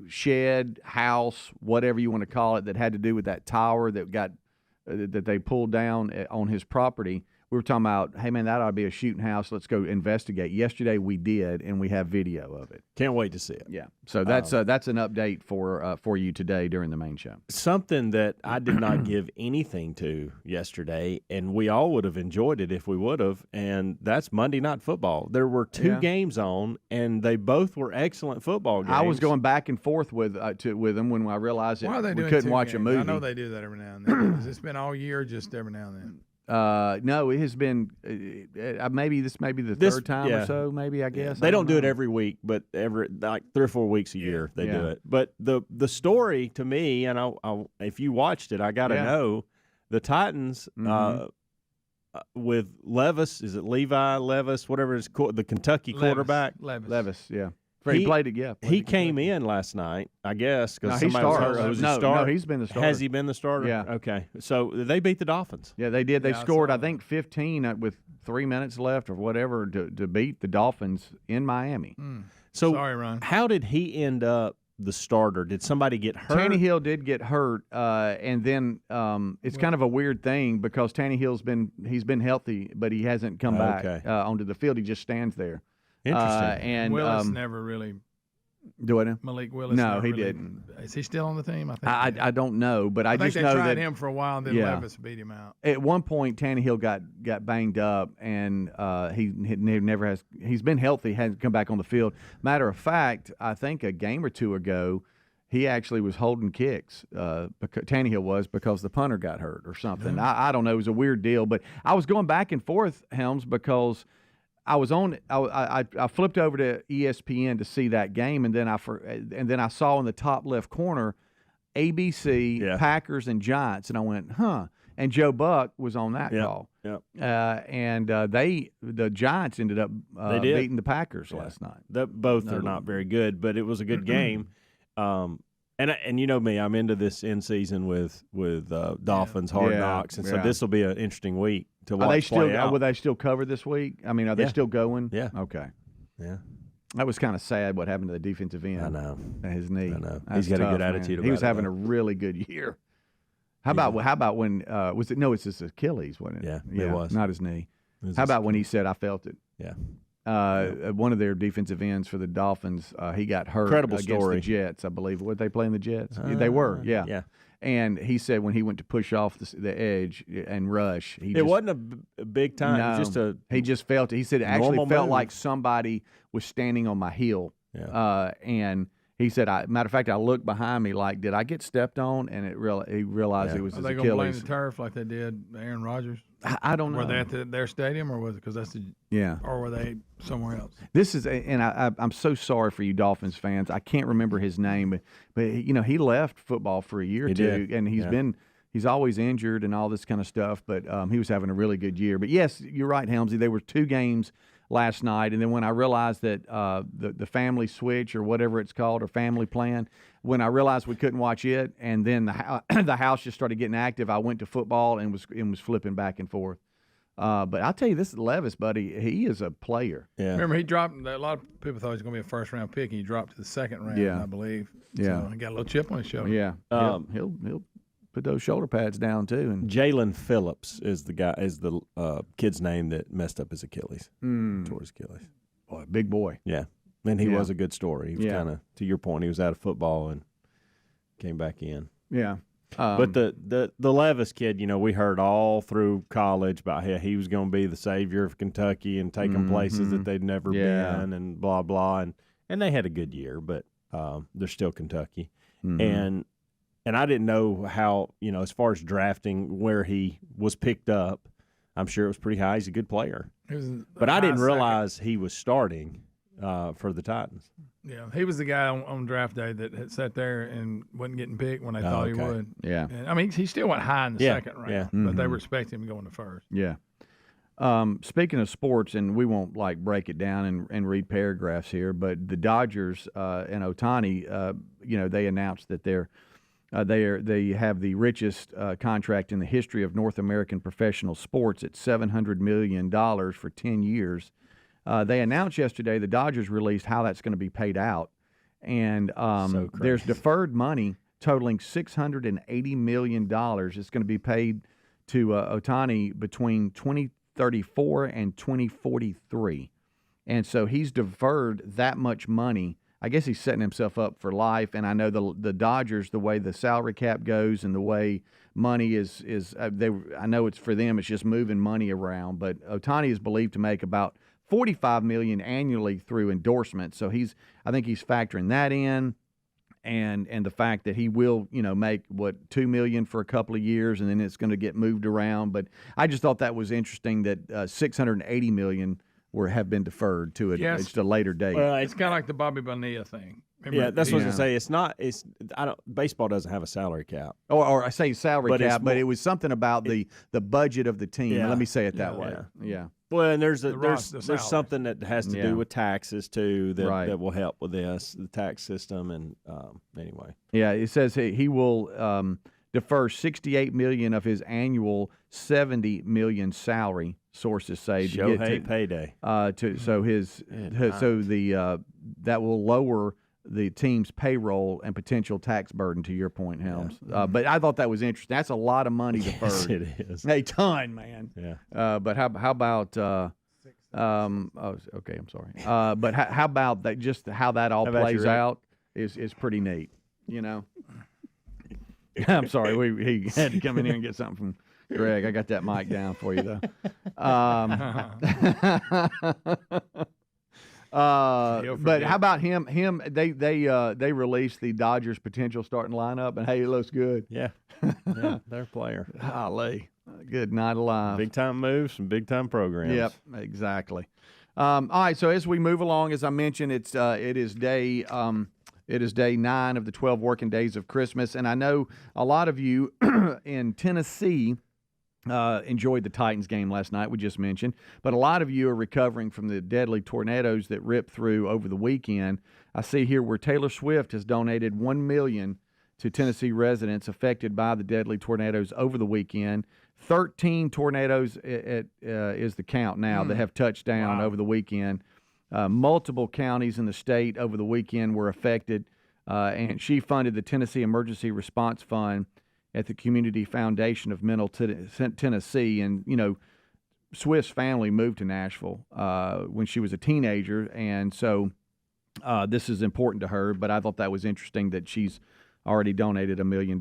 Speaker 1: shed, house, whatever you want to call it, that had to do with that tower that they pulled down on his property. We were talking about, hey, man, that ought to be a shooting house. Let's go investigate. Yesterday we did, and we have video of it.
Speaker 2: Can't wait to see it.
Speaker 1: Yeah. So that's an update for you today during the main show.
Speaker 2: Something that I did not give anything to yesterday, and we all would have enjoyed it if we would have, and that's Monday Night Football. There were two games on, and they both were excellent football games.
Speaker 1: I was going back and forth with them when I realized
Speaker 13: Why are they
Speaker 1: we
Speaker 13: doing
Speaker 1: couldn't
Speaker 13: two
Speaker 1: watch
Speaker 13: games?
Speaker 1: a movie.
Speaker 13: I know they do that every now and then. Has this been all year or just every now and then?
Speaker 1: No, it has been maybe this may be the third time or so. Maybe I guess
Speaker 2: they don't do it every week, but every 3 or 4 weeks a year they do it. But the story to me, and if you watched it, I got to know the Titans with Levis, is it Levi Levis, whatever it is, the Kentucky quarterback?
Speaker 1: Levis, yeah. He played it, yeah.
Speaker 2: He came in last night, I guess, because somebody was hurt.
Speaker 1: No, he's been the starter.
Speaker 2: Has he been the starter?
Speaker 1: Yeah.
Speaker 2: Okay. So they beat the Dolphins.
Speaker 1: Yeah, they did. They scored, I think, 15 with 3 minutes left or whatever to beat the Dolphins in Miami.
Speaker 2: So
Speaker 13: sorry, Ron.
Speaker 2: How did he end up the starter? Did somebody get hurt?
Speaker 1: Tannehill did get hurt, and then it's kind of a weird thing because Tannehill's been healthy, but he hasn't come back onto the field. He just stands there.
Speaker 2: Interesting.
Speaker 1: And
Speaker 13: Willis never really.
Speaker 1: Do it?
Speaker 13: Malik Willis.
Speaker 1: No, he
Speaker 13: really,
Speaker 1: didn't.
Speaker 13: Is he still on the team? I think.
Speaker 1: I don't know, but I just
Speaker 13: think
Speaker 1: know
Speaker 13: they tried
Speaker 1: that
Speaker 13: him for a while, and then Levis beat him out.
Speaker 1: At one point, Tannehill got banged up, and he's been healthy, hasn't come back on the field. Matter of fact, I think a game or two ago, he actually was holding kicks. Tannehill was, because the punter got hurt or something. I don't know. It was a weird deal, but I was going back and forth, Helms, because I was on. I flipped over to ESPN to see that game, and then I saw in the top left corner ABC, Packers, and Giants, and I went, huh. And Joe Buck was on that call.
Speaker 2: Yep.
Speaker 1: And the Giants ended up beating the Packers last night.
Speaker 2: Both are not very good, but it was a good game. And you know me, I'm into this in season with Dolphins Hard Knocks, and so this will be an interesting week to watch play out.
Speaker 1: Will they still cover this week? I mean, are they still going?
Speaker 2: Yeah.
Speaker 1: Okay.
Speaker 2: Yeah.
Speaker 1: That was kind of sad what happened to the defensive end.
Speaker 2: I know.
Speaker 1: His knee.
Speaker 2: I know.
Speaker 1: That's
Speaker 2: He's got
Speaker 1: tough,
Speaker 2: a good attitude about it.
Speaker 1: He was having a really good year. How about when was it? No, it's his Achilles, wasn't it?
Speaker 2: Yeah, it was.
Speaker 1: Not his knee. How about when he said, "I felt it"?
Speaker 2: Yeah.
Speaker 1: One of their defensive ends for the Dolphins, he got hurt against the Jets, I believe. Were they playing the Jets? They were, yeah. And he said when he went to push off the edge and rush,
Speaker 2: it wasn't a big time.
Speaker 1: No,
Speaker 2: it was just
Speaker 1: he just felt it. He said it actually felt
Speaker 2: move.
Speaker 1: like somebody was standing on my heel.
Speaker 2: Yeah.
Speaker 1: And he said, matter of fact, I looked behind me like, did I get stepped on? And he realized it was his Achilles. Are they going to blame
Speaker 13: the turf like they did Aaron Rodgers?
Speaker 1: I don't know.
Speaker 13: Were they at their stadium, or was it because that's the or were they somewhere else?
Speaker 1: This is, and I'm so sorry for you Dolphins fans. I can't remember his name, but he left football for a year or two, and he's always injured and all this kind of stuff. But he was having a really good year. But yes, you're right, Helmsy. There were 2 games last night, and then when I realized that the family switch or whatever it's called, or family plan, when I realized we couldn't watch it, and then the house just started getting active, I went to football and was flipping back and forth. But I'll tell you, this Levis, buddy, he is a player.
Speaker 13: Yeah. Remember, he dropped. A lot of people thought he was going to be a first-round pick, and he dropped to the second round, I believe.
Speaker 1: Yeah,
Speaker 13: so he got a little chip on his shoulder.
Speaker 1: Yeah, he'll put those shoulder pads down too. And
Speaker 2: Jalen Phillips is the kid's name that messed up his Achilles. Tore his Achilles.
Speaker 1: Boy, big boy.
Speaker 2: Yeah. And he was a good story. He was kind of, to your point, he was out of football and came back in.
Speaker 1: Yeah.
Speaker 2: But the Levis kid, we heard all through college about how he was going to be the savior of Kentucky and take them places that they'd never been and blah, blah. And they had a good year, but they're still Kentucky. And I didn't know how, as far as drafting where he was picked up, I'm sure it was pretty high. He's a good player. But I didn't realize he was starting for the Titans.
Speaker 13: Yeah, he was the guy on draft day that had sat there and wasn't getting picked when they thought he would.
Speaker 1: Yeah.
Speaker 13: And, I mean, he still went high in the second round, but they were expecting him to go in the first.
Speaker 1: Yeah. Speaking of sports, and we won't break it down and read paragraphs here, but the Dodgers and Ohtani, they announced that they have the richest contract in the history of North American professional sports at $700 million for 10 years. They announced yesterday, the Dodgers released how that's going to be paid out. And there's deferred money totaling $680 million. It's going to be paid to Ohtani between 2034 and 2043. And so he's deferred that much money. I guess he's setting himself up for life. And I know the Dodgers, the way the salary cap goes and the way money is I know it's for them, it's just moving money around. But Ohtani is believed to make about $45 million annually through endorsements. So I think he's factoring that in, and the fact that he will, make $2 million for a couple of years, and then it's going to get moved around. But I just thought that was interesting that $680 million have been deferred to just a later date.
Speaker 13: Well, it's kind of like the Bobby Bonilla thing.
Speaker 2: Yeah, that's what I was gonna say. It's not. It's baseball doesn't have a salary cap.
Speaker 1: Or I say salary
Speaker 2: But
Speaker 1: cap,
Speaker 2: it's
Speaker 1: but
Speaker 2: more-
Speaker 1: it was something about the budget of the team.
Speaker 2: Yeah.
Speaker 1: Let me say it that
Speaker 2: Yeah.
Speaker 1: way. Yeah.
Speaker 2: Well, and there's
Speaker 13: the salary.
Speaker 2: something that has to
Speaker 1: Yeah.
Speaker 2: do with taxes too that,
Speaker 1: Right.
Speaker 2: that will help with this, the tax system, and anyway.
Speaker 1: Yeah, it says he will defer $68 million of his annual $70 million salary. Sources say to get
Speaker 2: Shohei
Speaker 1: to
Speaker 2: payday.
Speaker 1: That will lower the team's payroll and potential tax burden. To your point, Helms. But I thought that was interesting. That's a lot of money deferred.
Speaker 2: Yes, it is.
Speaker 1: A ton, man.
Speaker 2: Yeah.
Speaker 1: But how about? Okay, I'm sorry. But how about that? Just how that all
Speaker 2: How about
Speaker 1: plays
Speaker 2: you, Rick?
Speaker 1: out is pretty neat. You know. I'm sorry. He had to come in here and get something from Greg. I got that mic down for you though. But how about him? They released the Dodgers potential starting lineup, and hey, it looks good.
Speaker 2: Yeah. Yeah, they're a player.
Speaker 1: Golly, good night alive.
Speaker 2: Big time moves and big time programs.
Speaker 1: Yep, exactly. All right, so as we move along, as I mentioned, it is day 9 of the 12 working days of Christmas, and I know a lot of you in Tennessee enjoyed the Titans game last night, we just mentioned, but a lot of you are recovering from the deadly tornadoes that ripped through over the weekend. I see here where Taylor Swift has donated $1 million to Tennessee residents affected by the deadly tornadoes over the weekend. 13 tornadoes is the count now that have touched down over the weekend. Multiple counties in the state over the weekend were affected, and she funded the Tennessee Emergency Response Fund at the Community Foundation of Middle Tennessee. And, you know, Swift's family moved to Nashville when she was a teenager, and so this is important to her. But I thought that was interesting that she's already donated $1 million.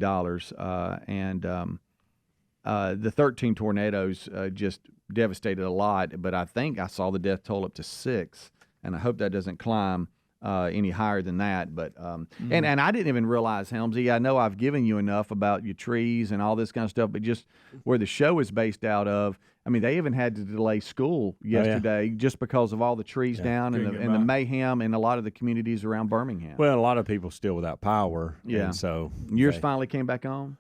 Speaker 1: The 13 tornadoes just devastated a lot, but I think I saw the death toll up to 6, and I hope that doesn't climb any higher than that. But and I didn't even realize, Helmsy, I know I've given you enough about your trees and all this kind of stuff, but just where the show is based out of, I mean, they even had to delay school yesterday just because of all the trees down and the mayhem in a lot of the communities around Birmingham.
Speaker 2: Well, a lot of people still without power.
Speaker 1: Yeah.
Speaker 2: And so
Speaker 1: yours finally came back on?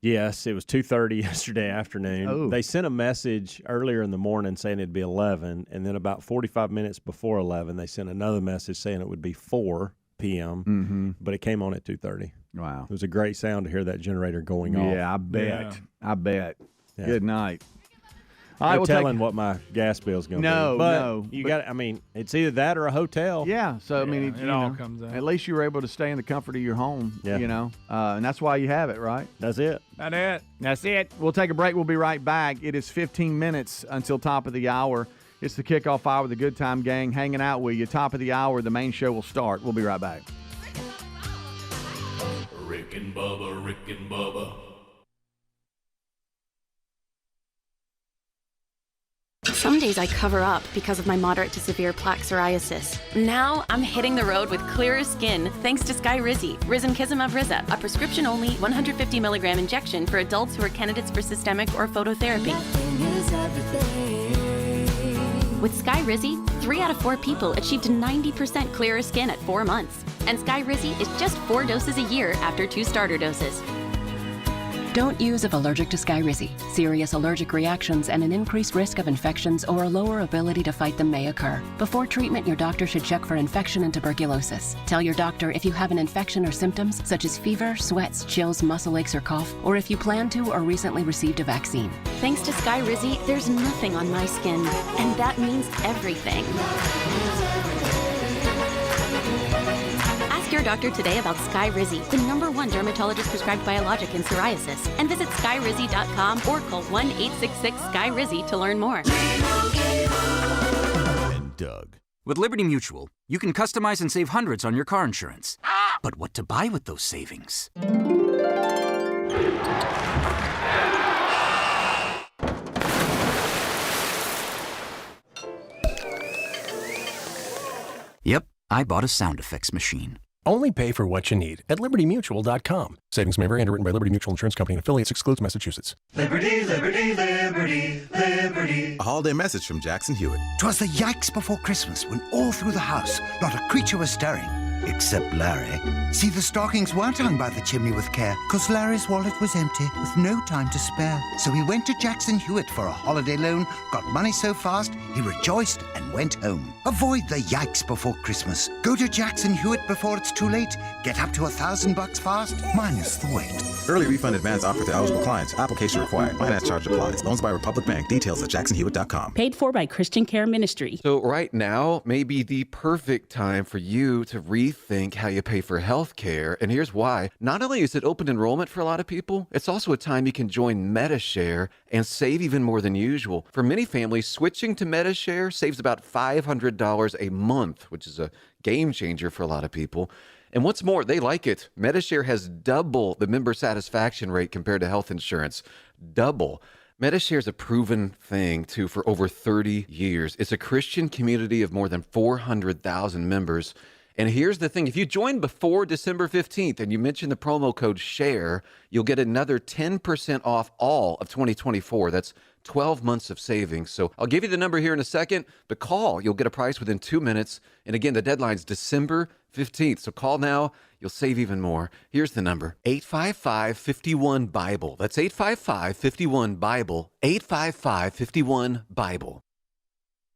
Speaker 2: Yes, it was 2:30 yesterday afternoon.
Speaker 1: Oh.
Speaker 2: They sent a message earlier in the morning saying it'd be 11, and then about 45 minutes before 11, they sent another message saying it would be 4 p.m., but it came on at 2:30.
Speaker 1: Wow.
Speaker 2: It was a great sound to hear that generator going off.
Speaker 1: Yeah, I bet. I bet.
Speaker 2: Yeah.
Speaker 1: Good night.
Speaker 2: All
Speaker 1: right,
Speaker 2: right,
Speaker 1: we'll
Speaker 2: telling what my gas bill's going to
Speaker 1: No,
Speaker 2: be. But
Speaker 1: no,
Speaker 2: you
Speaker 1: but-
Speaker 2: got. I mean, it's either that or a hotel.
Speaker 1: Yeah, so I mean,
Speaker 13: it all comes out.
Speaker 1: At least you were able to stay in the comfort of your home.
Speaker 2: Yeah.
Speaker 1: You know, and that's why you have it, right?
Speaker 2: That's it.
Speaker 1: That's it. We'll take a break. We'll be right back. It is 15 minutes until top of the hour. It's the kickoff hour with the Good Time Gang hanging out with you. Top of the hour, the main show will start. We'll be right back.
Speaker 4: Rick and Bubba, Rick and Bubba.
Speaker 14: Some days I cover up because of my moderate to severe plaque psoriasis. Now I'm hitting the road with clearer skin thanks to Skyrizi, Risankizumab Riza, a prescription-only 150 milligram injection for adults who are candidates for systemic or phototherapy. With Skyrizi, 3 out of 4 people achieved 90% clearer skin at 4 months. And Skyrizi is just 4 doses a year after 2 starter doses.
Speaker 15: Don't use if allergic to Skyrizi. Serious allergic reactions and an increased risk of infections or a lower ability to fight them may occur. Before treatment, your doctor should check for infection and tuberculosis. Tell your doctor if you have an infection or symptoms such as fever, sweats, chills, muscle aches, or cough, or if you plan to or recently received a vaccine.
Speaker 14: Thanks to Skyrizi, there's nothing on my skin, and that means everything. Ask your doctor today about Skyrizi, the #1 dermatologist prescribed biologic in psoriasis, and visit skyrizi.com or call 1-866-SKY-RIZZI to learn more.
Speaker 16: And Doug. With Liberty Mutual, you can customize and save hundreds on your car insurance. But what to buy with those savings? Yep, I bought a sound effects machine.
Speaker 17: Only pay for what you need at LibertyMutual.com. Savings may vary. Underwritten by Liberty Mutual Insurance Company and affiliates. Excludes Massachusetts.
Speaker 18: Liberty, liberty, liberty, liberty.
Speaker 19: A holiday message from Jackson Hewitt.
Speaker 20: 'Twas the yikes before Christmas when all through the house not a creature was stirring.
Speaker 19: Except Larry. See, the stockings weren't hung by the chimney with care, because Larry's wallet was empty, with no time to spare. So he went to Jackson Hewitt for a holiday loan, got money so fast, he rejoiced and went home. Avoid the yikes before Christmas. Go to Jackson Hewitt before it's too late. Get up to $1,000 fast, minus the wait.
Speaker 20: Early refund advance offer to eligible clients. Application required. Finance charge applies. Loans by Republic Bank. Details at jacksonhewitt.com.
Speaker 21: Paid for by Christian Care Ministry.
Speaker 22: So right now may be the perfect time for you to rethink how you pay for health care. And here's why. Not only is it open enrollment for a lot of people, it's also a time you can join MediShare and save even more than usual. For many families, switching to MediShare saves about $500 a month, which is a game changer for a lot of people. And what's more, they like it. MediShare has double the member satisfaction rate compared to health insurance. Double. MediShare is a proven thing, too, for over 30 years. It's a Christian community of more than 400,000 members. And here's the thing. If you join before December 15th and you mention the promo code SHARE, you'll get another 10% off all of 2024. That's 12 months of savings. So I'll give you the number here in a second, but call. You'll get a price within 2 minutes. And again, the deadline's December 15th. So call now. You'll save even more. Here's the number, 855-51-BIBLE. That's 855-51-BIBLE, 855-51-BIBLE.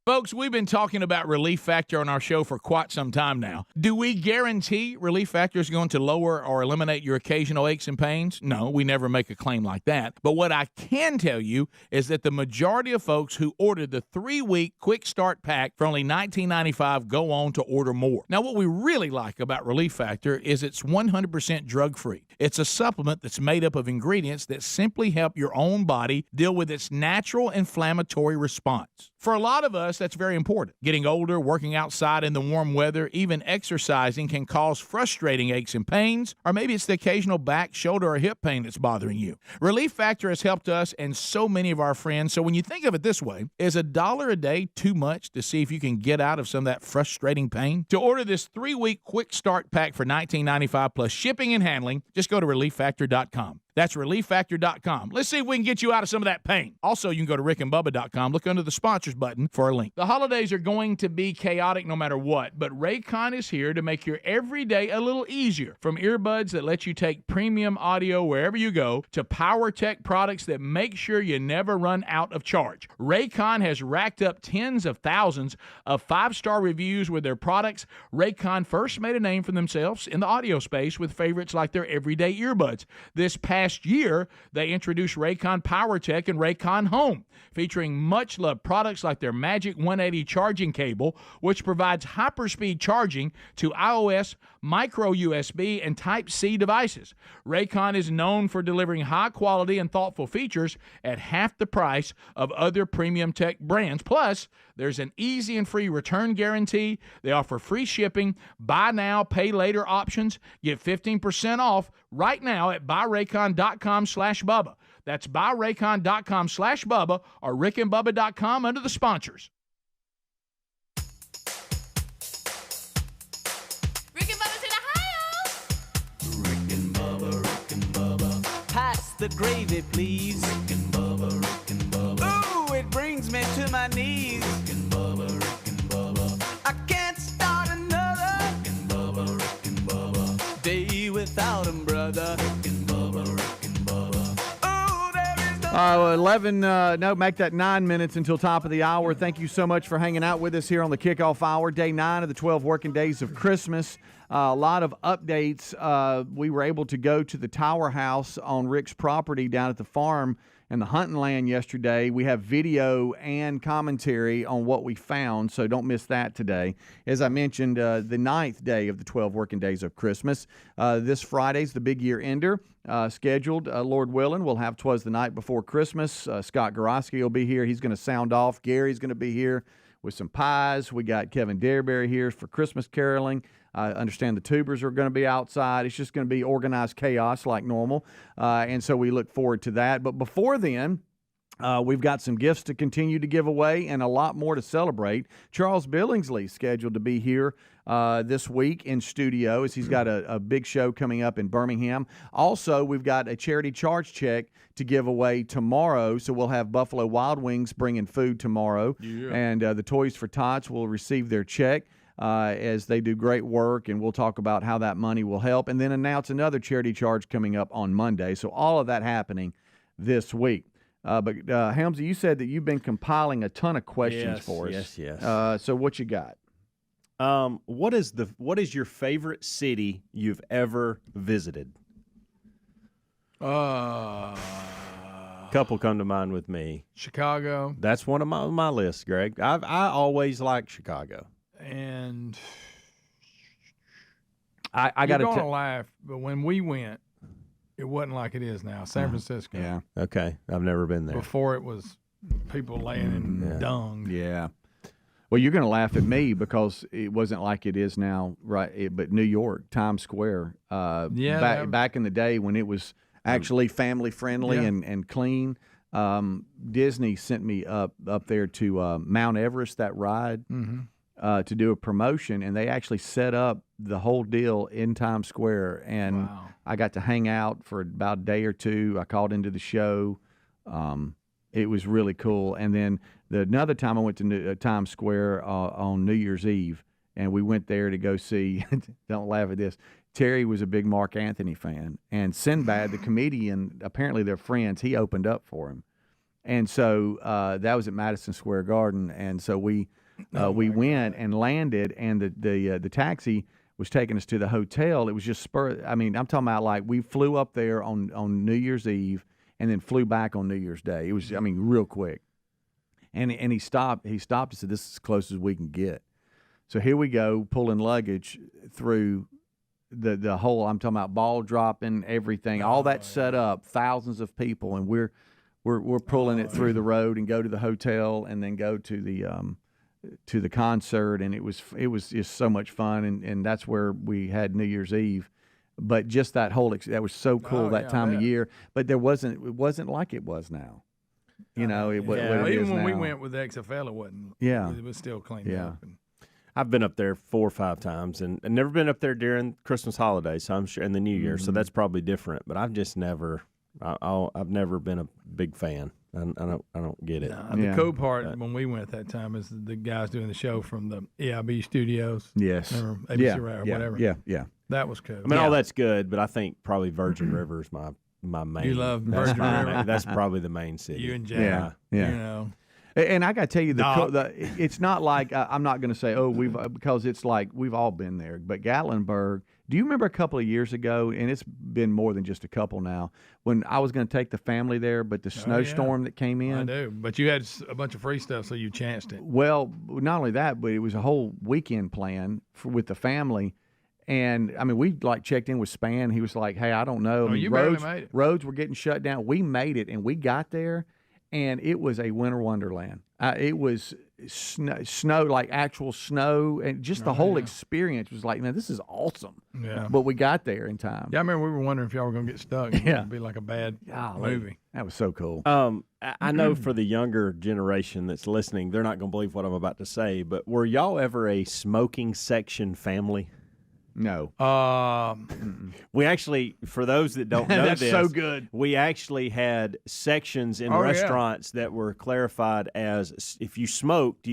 Speaker 3: Folks, we've been talking about Relief Factor on our show for quite some time now. Do we guarantee Relief Factor is going to lower or eliminate your occasional aches and pains? No, we never make a claim like that. But what I can tell you is that the majority of folks who ordered the 3-week Quick Start Pack for only $19.95 go on to order more. Now, what we really like about Relief Factor is it's 100% drug-free. It's a supplement that's made up of ingredients that simply help your own body deal with its natural inflammatory response. For a lot of us, that's very important. Getting older, working outside in the warm weather, even exercising can cause frustrating aches and pains, or maybe it's the occasional back, shoulder, or hip pain that's bothering you. Relief Factor has helped us and so many of our friends, so when you think of it this way, is $1 a day too much to see if you can get out of some of that frustrating pain? To order this 3-week Quick Start Pack for $19.95 plus shipping and handling, just go to ReliefFactor.com. That's ReliefFactor.com. Let's see if we can get you out of some of that pain. Also, you can go to RickandBubba.com. Look under the sponsors button for a link. The holidays are going to be chaotic no matter what, but Raycon is here to make your everyday a little easier. From earbuds that let you take premium audio wherever you go to power tech products that make sure you never run out of charge. Raycon has racked up tens of thousands of 5-star reviews with their products. Raycon first made a name for themselves in the audio space with favorites like their everyday earbuds. This past year, they introduced Raycon PowerTech and Raycon Home, featuring much-loved products like their Magic 180 charging cable, which provides hyperspeed charging to iOS, micro USB, and Type-C devices. Raycon is known for delivering high-quality and thoughtful features at half the price of other premium tech brands. Plus, there's an easy and free return guarantee. They offer free shipping, buy now, pay later options. Get 15% off right now at buyraycon.com/Bubba. That's buyraycon.com/Bubba or rickandbubba.com under the sponsors.
Speaker 11: Rick and Bubba's in Ohio. Rick and Bubba. Pass the gravy, please. Rick and Bubba. Ooh, it brings me to my knees. Rick and Bubba. I can't start another. Rick and Bubba. Day without him, brother. Rick and Bubba. Oh, there is no
Speaker 1: 11, make that 9 minutes until top of the hour. Thank you so much for hanging out with us here on the kickoff hour, day 9 of the 12 working days of Christmas. A lot of updates. We were able to go to the Tower House on Rick's property down at the farm and the hunting land yesterday. We have video and commentary on what we found, so don't miss that today. As I mentioned, the 9th day of the 12 working days of Christmas. This Friday's the big year ender scheduled. Lord willing, we'll have 'Twas the Night Before Christmas. Scott Gorosky will be here. He's going to sound off. Gary's going to be here with some pies. We got Kevin Dareberry here for Christmas caroling. I understand the tubers are going to be outside. It's just going to be organized chaos like normal. And so we look forward to that. But before then, we've got some gifts to continue to give away and a lot more to celebrate. Charles Billingsley scheduled to be here this week in studio as he's got a big show coming up in Birmingham. Also, we've got a charity charge check to give away tomorrow. So we'll have Buffalo Wild Wings bringing food tomorrow. Yeah. And the Toys for Tots will receive their check. as they do great work, and we'll talk about how that money will help, and then announce another charity charge coming up on Monday. So all of that happening this week. But Helmsy, you said that you've been compiling a ton of questions for us.
Speaker 2: Yes.
Speaker 1: So what you got?
Speaker 2: What is your favorite city you've ever visited? Couple come to mind with me.
Speaker 13: Chicago.
Speaker 2: That's one of my lists, Greg. I always like Chicago.
Speaker 13: And
Speaker 1: I got
Speaker 13: to laugh, but when we went, it wasn't like it is now. San Francisco.
Speaker 1: Yeah.
Speaker 2: Okay. I've never been there.
Speaker 13: Before it was people laying in dung.
Speaker 1: Yeah. Well, you're going to laugh at me because it wasn't like it is now, right? But New York, Times Square, back in the day when it was actually family friendly and clean. Disney sent me up there to Mount Everest, that ride, to do a promotion, and they actually set up the whole deal in Times Square, and I got to hang out for about a day or two. I called into the show. It was really cool. And then another time I went to Times Square on New Year's Eve, and we went there to go see, don't laugh at this, Terry was a big Mark Anthony fan, and Sinbad, the comedian, apparently they're friends, he opened up for him. And so that was at Madison Square Garden, and so we went and landed, and the taxi was taking us to the hotel. It was just I'm talking about like we flew up there on New Year's Eve and then flew back on New Year's Day. It was, real quick. And he stopped and said, "This is as close as we can get." So here we go, pulling luggage through the whole, I'm talking about ball dropping, everything, all that set up, thousands of people, and we're pulling it through the road and go to the hotel and then go to the concert, and it was just so much fun, and that's where we had New Year's Eve. But just that whole that was so cool that time of year. But it wasn't like it was now. Even when
Speaker 13: we went with the XFL, it wasn't.
Speaker 1: Yeah,
Speaker 13: it was still cleaned up. And
Speaker 2: I've been up there 4 or 5 times, and I've never been up there during Christmas holidays. So I'm sure, and the New Year, so that's probably different. But I've just never, I've never been a big fan. I don't get it.
Speaker 13: The cool part when we went at that time is the guys doing the show from the EIB studios.
Speaker 1: Yes,
Speaker 13: remember ABC or whatever.
Speaker 1: Yeah.
Speaker 13: That was cool.
Speaker 2: All that's good, but I think probably Virgin River is my main.
Speaker 13: You love Virgin River.
Speaker 2: That's probably the main city.
Speaker 13: You and Jack.
Speaker 1: Yeah. And I got to tell you, it's not like I'm not going to say, because it's like we've all been there. But Gatlinburg, do you remember a couple of years ago, and it's been more than just a couple now, when I was going to take the family there, but the snowstorm that came in?
Speaker 13: I do. But you had a bunch of free stuff, so you chanced it.
Speaker 1: Well, not only that, but it was a whole weekend plan with the family. And, we checked in with Span. He was like, hey, I don't know.
Speaker 13: You barely made it.
Speaker 1: Roads were getting shut down. We made it, and we got there. And it was a winter wonderland. It was snow, like actual snow, and just the whole experience was like, man, this is awesome.
Speaker 13: Yeah.
Speaker 1: But we got there in time.
Speaker 13: Yeah, I remember we were wondering if y'all were going to get stuck. It would be like a bad movie.
Speaker 1: That was so cool.
Speaker 2: I know for the younger generation that's listening, they're not going to believe what I'm about to say, but were y'all ever a smoking section family?
Speaker 1: No.
Speaker 2: We actually, for those that don't know
Speaker 1: That's
Speaker 2: this,
Speaker 1: so good.
Speaker 2: We actually had sections in restaurants that were clarified as if you smoked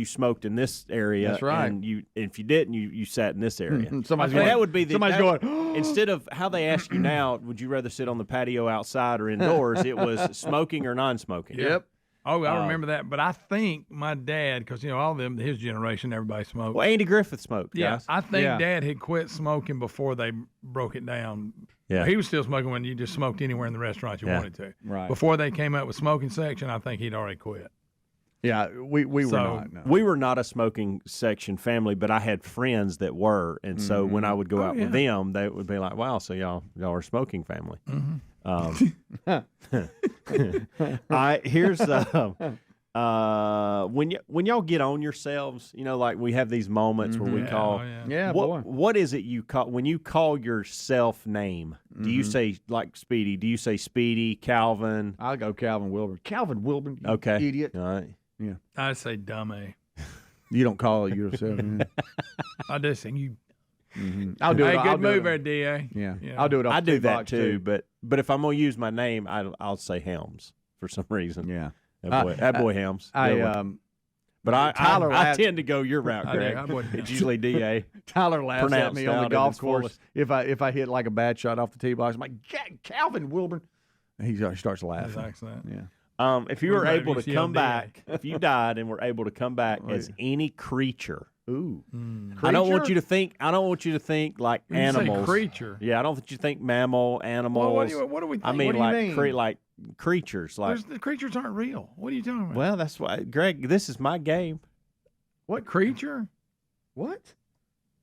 Speaker 2: in this area.
Speaker 1: That's right.
Speaker 2: And if you didn't, you sat in this area.
Speaker 1: Somebody's
Speaker 2: going. Instead of how they ask you now, would you rather sit on the patio outside or indoors? It was smoking or non-smoking.
Speaker 1: Yep.
Speaker 13: Oh, I remember that. But I think my dad, because, all of them, his generation, everybody smoked.
Speaker 2: Well, Andy Griffith smoked,
Speaker 13: Yeah,
Speaker 2: guys.
Speaker 13: I think Dad had quit smoking before they broke it down.
Speaker 2: Yeah.
Speaker 13: He was still smoking when you just smoked anywhere in the restaurant you wanted to.
Speaker 1: Right.
Speaker 13: Before they came up with smoking section, I think he'd already quit.
Speaker 1: Yeah, we were not. No.
Speaker 2: We were not a smoking section family, but I had friends that were, and so when I would go out with them, they would be like, "Wow, so y'all are a smoking family." Here's when y'all get on yourselves, like we have these moments where we call. What is it you call when you call yourself name? Do you say like Speedy? Do you say Speedy, Calvin?
Speaker 1: I'll go Calvin Wilburn. Calvin Wilburn, you
Speaker 2: okay,
Speaker 1: idiot.
Speaker 2: All right.
Speaker 1: Yeah.
Speaker 13: I'd say dumb A.
Speaker 1: You don't call it yourself.
Speaker 13: I just think you.
Speaker 1: I'll do it.
Speaker 13: Hey, good move there, DA.
Speaker 1: Yeah. I'll do it.
Speaker 2: I do that too, but if I'm gonna use my name, I'll say Helms for some reason.
Speaker 1: Yeah.
Speaker 2: That boy Helms.
Speaker 1: But
Speaker 2: But I
Speaker 1: laughs-
Speaker 2: tend to go your route, Greg. It's usually DA.
Speaker 1: Tyler laughs at me on the golf course
Speaker 2: fullest.
Speaker 1: if I hit like a bad shot off the tee box. I'm like, Calvin Wilburn. And he starts laughing. Yeah.
Speaker 2: If you were able to come back, if you died and were able to come back as any creature.
Speaker 1: Ooh.
Speaker 2: I don't want you to think. Like
Speaker 13: When you say
Speaker 2: animals.
Speaker 13: creature.
Speaker 2: Yeah, I don't want you to think mammal, animals.
Speaker 13: What do we think?
Speaker 2: I mean,
Speaker 13: What do you mean?
Speaker 2: like creatures. Like
Speaker 13: The creatures aren't real. What are you talking about?
Speaker 2: well, that's why, Greg. This is my game.
Speaker 13: What creature?
Speaker 1: What?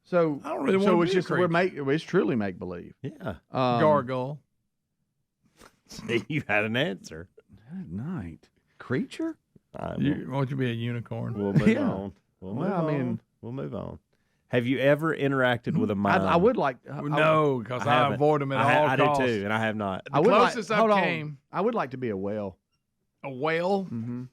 Speaker 1: So
Speaker 13: I don't really
Speaker 1: so
Speaker 13: want
Speaker 1: it's
Speaker 13: to be a
Speaker 1: just it's truly make believe.
Speaker 2: Yeah.
Speaker 13: Gargoyle.
Speaker 2: See, you had an answer.
Speaker 1: Good night. Creature?
Speaker 13: Won't you be a unicorn?
Speaker 2: We'll move
Speaker 1: Yeah.
Speaker 2: on. We'll
Speaker 1: Well,
Speaker 2: move
Speaker 1: I
Speaker 2: on.
Speaker 1: mean-
Speaker 2: We'll move on. Have you ever interacted with a mime?
Speaker 1: I would like.
Speaker 13: No, because I
Speaker 2: haven't.
Speaker 13: avoid them at all
Speaker 2: I
Speaker 13: costs.
Speaker 2: do too, and I have not.
Speaker 13: The closest I came.
Speaker 1: I would like to be a whale.
Speaker 13: A whale?
Speaker 1: Mm-hmm.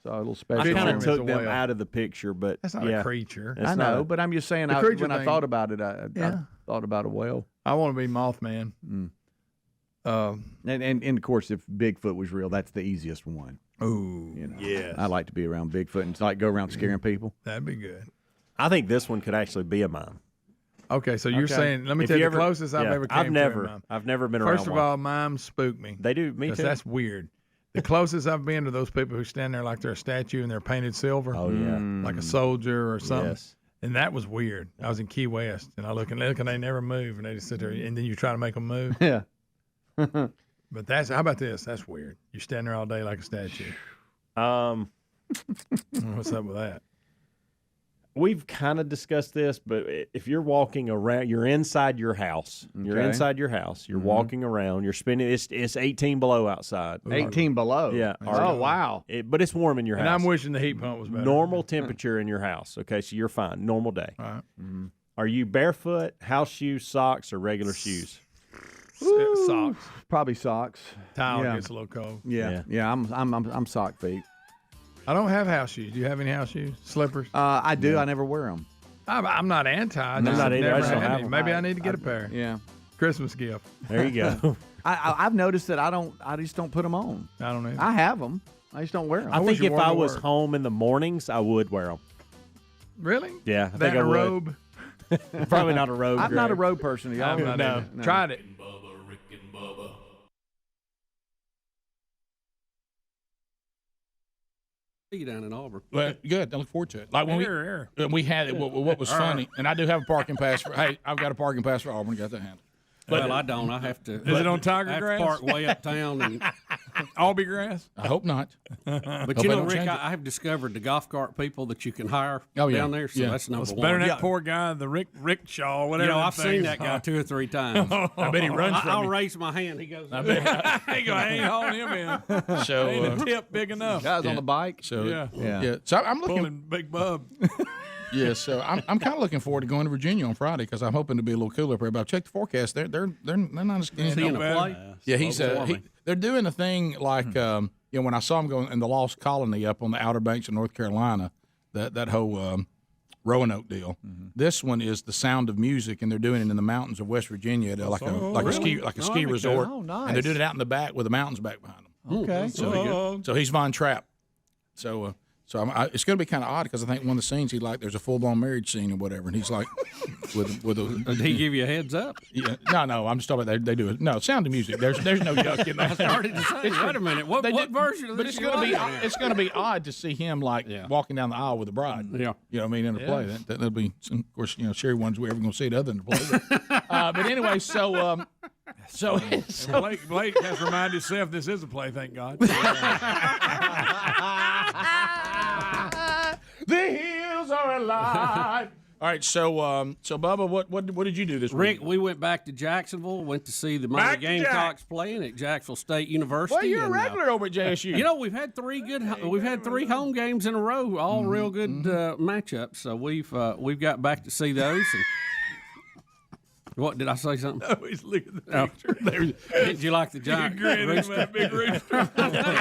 Speaker 1: So a little special.
Speaker 2: I kind of
Speaker 13: it's
Speaker 2: took
Speaker 13: a
Speaker 2: them
Speaker 13: whale.
Speaker 2: out of the picture, but
Speaker 13: That's not
Speaker 2: yeah.
Speaker 13: a creature.
Speaker 2: It's
Speaker 1: I
Speaker 2: not
Speaker 1: know,
Speaker 2: a-
Speaker 1: but I'm just saying.
Speaker 13: The
Speaker 1: When
Speaker 13: creature
Speaker 1: I
Speaker 13: thing.
Speaker 1: thought about it, I
Speaker 13: Yeah.
Speaker 1: thought about a whale.
Speaker 13: I want to be Mothman.
Speaker 1: And of course, if Bigfoot was real, that's the easiest one.
Speaker 13: Ooh,
Speaker 1: You know,
Speaker 2: Yes.
Speaker 1: I like to be around Bigfoot and like go around scaring people.
Speaker 13: that'd be good.
Speaker 2: I think this one could actually be a mime.
Speaker 13: Okay, so you're
Speaker 1: Okay.
Speaker 13: saying, let me
Speaker 2: If
Speaker 13: tell you
Speaker 2: you
Speaker 13: the
Speaker 2: ever-
Speaker 13: closest I've
Speaker 2: yeah,
Speaker 13: ever came
Speaker 2: I've
Speaker 13: to
Speaker 2: never-
Speaker 13: a mime.
Speaker 2: I've never been around
Speaker 13: First of
Speaker 2: one.
Speaker 13: all, mimes spook me.
Speaker 2: They do. Me
Speaker 13: 'Cause
Speaker 2: too.
Speaker 13: that's weird. The closest I've been to those people who stand there like they're a statue and they're painted silver.
Speaker 2: Oh, yeah.
Speaker 13: Like a soldier or something.
Speaker 2: Yes.
Speaker 13: And that was weird. I was in Key West, and I look and they never move, and they just sit there, and then you try to make them move.
Speaker 1: Yeah.
Speaker 13: But how about this? That's weird. You stand there all day like a statue. What's up with that?
Speaker 2: We've kind of discussed this, but if you're walking around, you're inside your house. You're
Speaker 1: Okay.
Speaker 2: inside your house. You're walking around. You're spending. It's 18 below outside.
Speaker 1: 18 below.
Speaker 2: Yeah.
Speaker 1: Oh wow.
Speaker 2: But it's warm in your
Speaker 13: And
Speaker 2: house.
Speaker 13: I'm wishing the heat pump was better.
Speaker 2: Normal temperature in your house. Okay, so you're fine. Normal day.
Speaker 13: All right.
Speaker 2: Are you barefoot, house shoes, socks, or regular shoes?
Speaker 13: Socks.
Speaker 1: Probably socks.
Speaker 13: Towel
Speaker 1: Yeah.
Speaker 13: gets a little cold.
Speaker 1: Yeah. I'm sock feet.
Speaker 13: I don't have house shoes. Do you have any house shoes? Slippers?
Speaker 1: I do. I never wear them.
Speaker 13: I'm not anti.
Speaker 2: I'm not either. I
Speaker 13: Never
Speaker 2: just don't
Speaker 13: had
Speaker 2: have
Speaker 13: any.
Speaker 2: them.
Speaker 13: Maybe I need to get a pair.
Speaker 1: Yeah.
Speaker 13: Christmas gift.
Speaker 2: There you go.
Speaker 1: I've noticed that I just don't put them on.
Speaker 13: I don't either.
Speaker 1: I have them. I just don't wear them.
Speaker 2: I think
Speaker 13: wish you
Speaker 2: if
Speaker 13: wore
Speaker 2: I
Speaker 13: them to
Speaker 2: was
Speaker 13: work.
Speaker 2: home in the mornings, I would wear them.
Speaker 13: Really?
Speaker 2: Yeah, I
Speaker 13: That
Speaker 2: think
Speaker 13: and
Speaker 2: I
Speaker 13: a
Speaker 2: would.
Speaker 13: robe?
Speaker 2: Probably not a robe.
Speaker 1: I'm not a
Speaker 2: Greg.
Speaker 1: road person. Y'all.
Speaker 13: I'm not
Speaker 2: No.
Speaker 13: either. Tried it.
Speaker 4: Bubba, Rick and Bubba.
Speaker 6: You down in Auburn.
Speaker 3: Well, good. I look forward to it. Like when we had it, what was funny, and I do have a parking pass for. Hey, I've got a parking pass for Auburn. Got that handle.
Speaker 6: Well, I don't. I have to.
Speaker 13: Is it on Tiger
Speaker 6: I have
Speaker 13: grass?
Speaker 6: to park way uptown. And,
Speaker 13: Albee grass?
Speaker 3: I hope not.
Speaker 6: but
Speaker 3: Hope
Speaker 6: you
Speaker 3: they
Speaker 6: know,
Speaker 3: don't
Speaker 6: Rick,
Speaker 3: change it.
Speaker 6: I have discovered the golf cart people that you can hire
Speaker 3: Oh, yeah.
Speaker 6: down there. So
Speaker 3: Yeah.
Speaker 6: that's number
Speaker 13: It's
Speaker 6: one.
Speaker 13: better than that poor guy, the rickshaw, whatever.
Speaker 6: You know,
Speaker 13: that
Speaker 6: I've
Speaker 13: thing
Speaker 6: seen
Speaker 13: is
Speaker 6: that guy
Speaker 13: called.
Speaker 6: 2 or 3 times.
Speaker 3: I bet he runs from
Speaker 6: I'll
Speaker 3: you.
Speaker 6: raise my hand. He goes,
Speaker 3: I bet.
Speaker 13: I ain't hauling him in.
Speaker 3: So,
Speaker 13: Ain't a tip big enough.
Speaker 1: Guys on the bike.
Speaker 3: So
Speaker 13: Yeah.
Speaker 3: yeah. So I'm looking.
Speaker 13: Pulling Big Bub.
Speaker 3: Yeah, so I'm kind of looking forward to going to Virginia on Friday because I'm hoping to be a little cooler up there. But I've checked the forecast; they're not as
Speaker 6: Is he in a play?
Speaker 3: Yeah, he's they're doing a thing like when I saw him going in the Lost Colony up on the Outer Banks of North Carolina, that whole Roanoke deal. This one is the Sound of Music, and they're doing it in the mountains of West Virginia at a ski resort.
Speaker 1: Oh, nice.
Speaker 3: And they're doing it out in the back with the mountains back behind them.
Speaker 1: Okay.
Speaker 3: So he's Von Trapp. So it's going to be kind of odd because I think one of the scenes there's a full blown marriage scene or whatever, and he's like with a.
Speaker 6: Did he give you a heads up?
Speaker 3: Yeah, no, I'm just talking about they do it. No, Sound of Music. There's no yuck in that.
Speaker 6: Started to say, wait a minute, what version of
Speaker 3: But
Speaker 6: this?
Speaker 3: it's going to be odd to see him walking down the aisle with a bride.
Speaker 6: Yeah,
Speaker 3: you know what I mean, in a play. That'll be, of course, Sherry one's we ever going to see it other than the play. But anyway, so
Speaker 13: Blake has reminded himself this is a play. Thank God.
Speaker 3: The hills are alive. All right, so Bubba, what did you do this
Speaker 6: Rick,
Speaker 3: week?
Speaker 6: we went back to Jacksonville, went to see the
Speaker 3: Back
Speaker 6: Mighty
Speaker 3: to
Speaker 6: Gamecocks playing at Jacksonville State University.
Speaker 3: Well, you're a
Speaker 6: and,
Speaker 3: regular over at JSU.
Speaker 6: You know, we've had 3 home games in a row, all real good matchups. So we've got back to see those. And, what did I say something?
Speaker 13: No, he's looking at the picture.
Speaker 6: Did you like the giant rooster?
Speaker 13: That big rooster.
Speaker 6: Isn't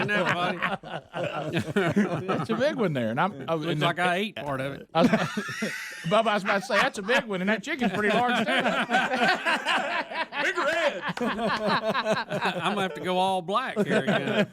Speaker 6: that funny?
Speaker 3: That's a big one there, and
Speaker 6: Looks like I ate part of it.
Speaker 3: Bubba, I was about to say that's a big one, and that chicken's pretty large too.
Speaker 13: Big red.
Speaker 6: I'm gonna have to go all black here again.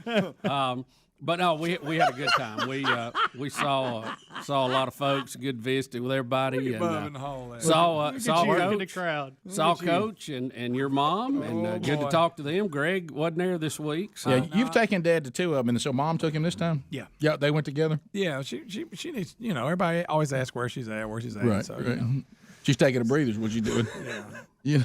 Speaker 6: But no, we had a good time. We saw a lot of folks, good visit with everybody, and
Speaker 13: Bubba in the hall there.
Speaker 6: saw
Speaker 5: Coach,
Speaker 6: the
Speaker 5: crowd.
Speaker 6: Saw Coach and your mom, and good to talk to them. Greg wasn't there this week. So.
Speaker 3: Yeah, you've taken Dad to two of them, and so Mom took him this time.
Speaker 13: Yeah,
Speaker 3: yeah, they went together.
Speaker 13: Yeah, she needs. Everybody always asks where she's at.
Speaker 3: Right,
Speaker 13: So,
Speaker 3: right. She's taking a breather. What you doing?
Speaker 13: Yeah.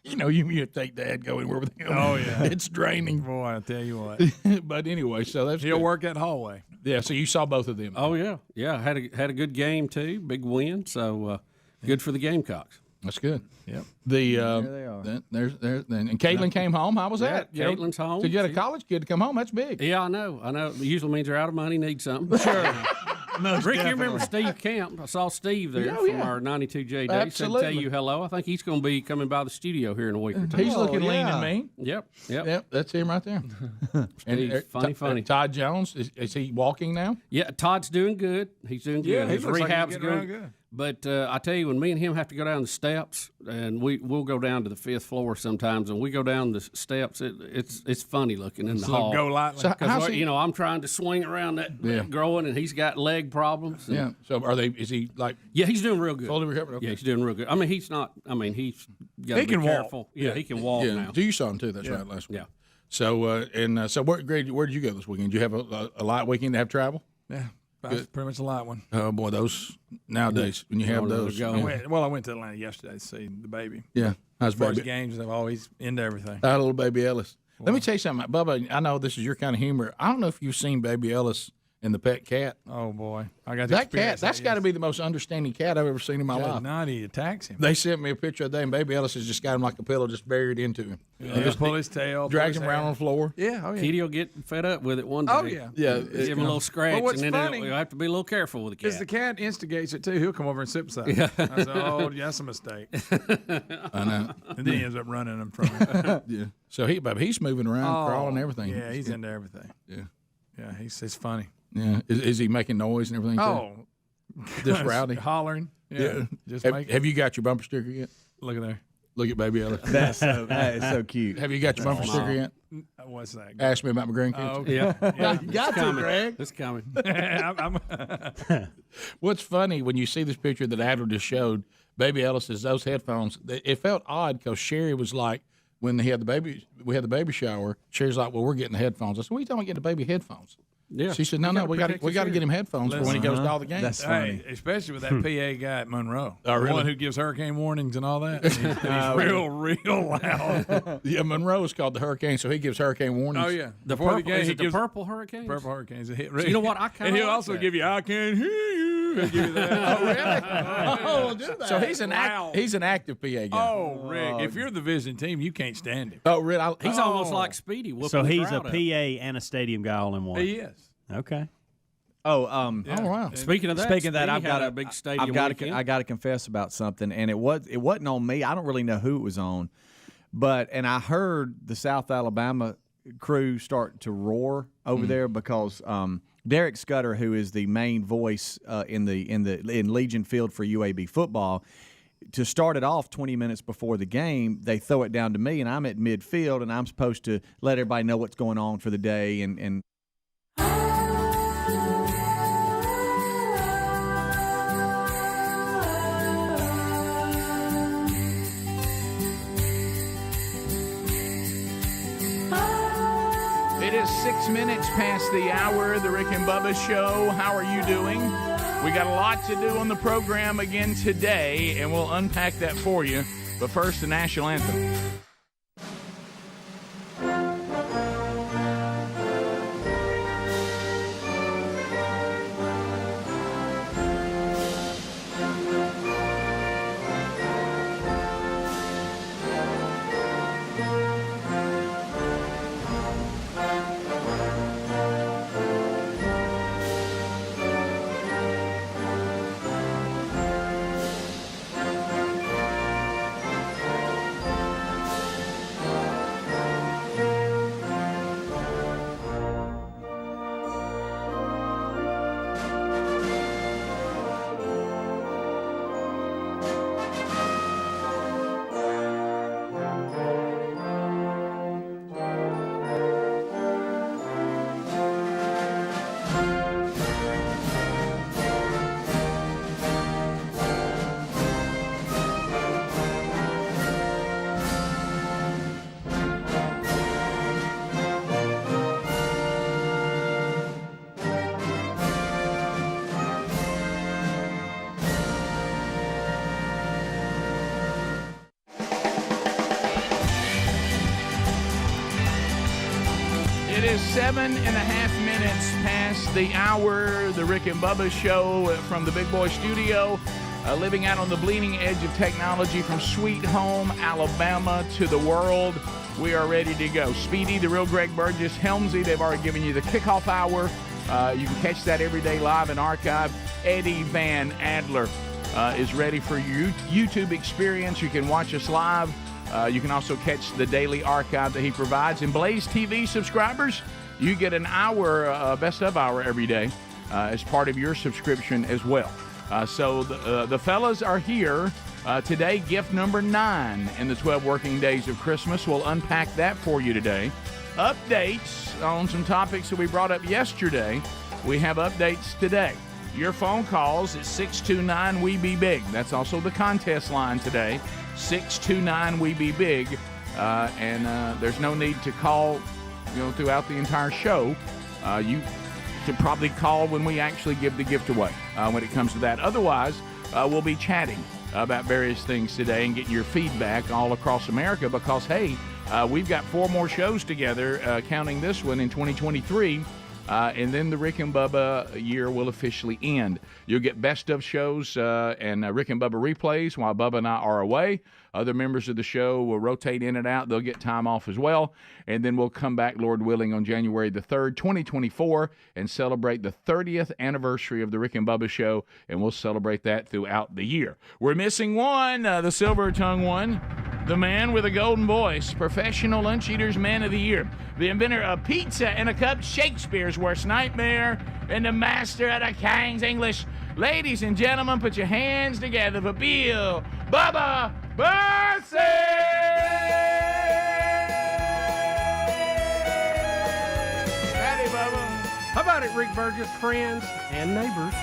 Speaker 3: You take Dad go anywhere with him.
Speaker 13: Oh yeah,
Speaker 3: it's draining.
Speaker 13: Boy, I tell you what.
Speaker 3: But anyway, so that's
Speaker 13: he'll
Speaker 3: good.
Speaker 13: work that hallway.
Speaker 3: Yeah, so you saw both of them.
Speaker 6: Oh yeah. Had a good game too, big win. So good for the Gamecocks.
Speaker 3: That's good.
Speaker 13: Yep.
Speaker 3: There
Speaker 6: they are.
Speaker 3: And Caitlin came home. How was that?
Speaker 6: Caitlin's home.
Speaker 3: So you got a college kid to come home. That's big.
Speaker 6: Yeah, I know. It usually means they're out of money, need something.
Speaker 3: Sure.
Speaker 6: Rick, you remember Steve Camp? I saw Steve there from our 92J Day. Said tell you hello. I think he's going to be coming by the studio here in a week or two.
Speaker 3: He's looking lean and mean.
Speaker 6: Yep.
Speaker 3: That's him right there.
Speaker 6: Steve's funny.
Speaker 3: Todd Jones, is he walking now?
Speaker 6: Yeah, Todd's doing good. He's doing good.
Speaker 13: Yeah,
Speaker 6: His
Speaker 13: he looks like
Speaker 6: rehab's
Speaker 13: he's getting around
Speaker 6: good.
Speaker 13: good.
Speaker 6: But I tell you, when me and him have to go down the steps, and we'll go down to the 5th floor sometimes, and we go down the steps, it's funny looking in the hall.
Speaker 13: Go lightly.
Speaker 3: So how's
Speaker 6: Because I'm trying to swing around that growing, and he's got leg problems.
Speaker 3: Yeah. So is he like?
Speaker 6: Yeah, he's doing real good.
Speaker 3: Fully recovered. Okay.
Speaker 6: Yeah, he's doing real good. I mean, he's not. I mean, he's got to
Speaker 13: He
Speaker 6: be
Speaker 13: can walk.
Speaker 6: careful. Yeah, he can walk now.
Speaker 3: So you saw him too. That's right. Last week.
Speaker 6: Yeah.
Speaker 3: So so where did you go this weekend? Did you have a light weekend to have travel?
Speaker 13: Yeah. That's pretty much a light one.
Speaker 3: Oh boy, those nowadays when you have those.
Speaker 13: I went to Atlanta yesterday to see the baby.
Speaker 3: Yeah, how's
Speaker 13: First
Speaker 3: baby?
Speaker 13: games, I'm always into everything.
Speaker 3: That little baby Ellis. Let me tell you something, Bubba. I know this is your kind of humor. I don't know if you've seen baby Ellis and the pet cat.
Speaker 13: Oh boy, I got
Speaker 3: that cat. That's got to be the most understanding cat I've ever seen in my life.
Speaker 13: Naughty attacks him.
Speaker 3: They sent me a picture of that, and baby Ellis has just got him like a pillow, just buried into him.
Speaker 13: Yeah. Just pull his tail,
Speaker 3: drags him around on the floor.
Speaker 13: Yeah, oh yeah.
Speaker 6: Kitty will get fed up with it one day.
Speaker 13: Oh yeah,
Speaker 6: Give him a little scratch,
Speaker 13: what's
Speaker 6: and then
Speaker 13: funny
Speaker 6: you'll have to be a little careful with the cat.
Speaker 13: Because the cat instigates it too. He'll come over and sit beside
Speaker 6: Yeah.
Speaker 13: him. I said, "Oh, that's a mistake."
Speaker 3: I know.
Speaker 13: And then he ends up running him from him.
Speaker 3: Yeah. So he's moving around, crawling, and everything.
Speaker 13: Yeah, he's into everything. Yeah, it's funny.
Speaker 3: Yeah. Is he making noise and everything?
Speaker 13: Oh,
Speaker 3: just rowdy,
Speaker 13: hollering. Yeah. Just
Speaker 3: have you got your bumper sticker yet?
Speaker 13: Look at there.
Speaker 3: Look at baby Ellis.
Speaker 1: That is so cute.
Speaker 3: Have you got your bumper sticker yet?
Speaker 13: What's that?
Speaker 3: Ask me about my grandkids.
Speaker 13: Oh, okay. Yeah.
Speaker 1: You got to, Greg.
Speaker 6: It's coming.
Speaker 3: What's funny when you see this picture that Adler just showed, baby Ellis is those headphones. It felt odd because Sherry was like, when we had the baby shower, Sherry's like, well, we're getting the headphones. I said, what are you talking about getting the baby headphones?
Speaker 6: Yeah.
Speaker 3: She said, no, we got to get him headphones for when he goes to all the games.
Speaker 1: That's funny.
Speaker 13: Hey, especially with that PA guy at Monroe.
Speaker 3: Oh, really?
Speaker 13: The one who gives hurricane warnings and all that. He's real loud.
Speaker 3: Yeah, Monroe is called the Hurricane, so he gives hurricane warnings.
Speaker 13: Oh, yeah.
Speaker 6: The
Speaker 13: Before
Speaker 6: purple, is it the purple hurricanes?
Speaker 13: Purple hurricanes.
Speaker 6: You know what? I kind
Speaker 13: And
Speaker 6: of
Speaker 13: he'll also give you, I can't hear you. He'll give you that.
Speaker 3: Oh, really? Oh, do that. So he's an active PA guy.
Speaker 13: Oh, Rick, if you're the visiting team, you can't stand him.
Speaker 3: Oh, really?
Speaker 6: He's almost like Speedy.
Speaker 7: So
Speaker 6: the
Speaker 7: he's a
Speaker 6: crowd up.
Speaker 7: PA and a stadium guy all in one.
Speaker 13: He is.
Speaker 7: Okay.
Speaker 1: Oh,
Speaker 3: Oh, wow.
Speaker 6: Speaking of that,
Speaker 1: I've got
Speaker 6: a big stadium.
Speaker 1: I got to confess about something, and it wasn't on me. I don't really know who it was on, and I heard the South Alabama crew start to roar over there because Derek Scudder, who is the main voice in Legion Field for UAB football, to start it off 20 minutes before the game, they throw it down to me, and I'm at midfield, and I'm supposed to let everybody know what's going on for the day, and
Speaker 3: It is 6 minutes past the hour, the Rick and Bubba Show. How are you doing? We got a lot to do on the program again today, and we'll unpack that for you. But first, the national anthem. 7.5 minutes past the hour. The Rick and Bubba Show from the Big Boy Studio. Living out on the bleeding edge of technology from Sweet Home, Alabama to the world. We are ready to go. Speedy, the real Greg Burgess, Helmsy, they've already given you the kickoff hour. You can catch that every day live and archive. Eddie Van Adler is ready for your YouTube experience. You can watch us live. You can also catch the daily archive that he provides. And Blaze TV subscribers, you get an hour, best of hour every day as part of your subscription as well. So the fellas are here. Today, gift number 9 in the 12 working days of Christmas. We'll unpack that for you today. Updates on some topics that we brought up yesterday. We have updates today. Your phone calls at 629-WE-BE-BIG. That's also the contest line today, 629-WE-BE-BIG. And there's no need to call, throughout the entire show. You should probably call when we actually give the gift away when it comes to that. Otherwise, we'll be chatting about various things today and getting your feedback all across America because, hey, we've got 4 more shows together, counting this one in 2023. And then the Rick and Bubba year will officially end. You'll get best of shows and Rick and Bubba replays while Bubba and I are away. Other members of the show will rotate in and out. They'll get time off as well. And then we'll come back, Lord willing, on January the 3rd, 2024, and celebrate the 30th anniversary of the Rick and Bubba show, and we'll celebrate that throughout the year. We're missing one, the silver-tongued one, the man with a golden voice, professional lunch eater's man of the year, the inventor of pizza and a cup, Shakespeare's worst nightmare, and the master of the King's English. Ladies and gentlemen, put your hands together for Bill Bubba Bussey!
Speaker 5: Howdy, Bubba. How about it, Rick Burgess, friends and neighbors?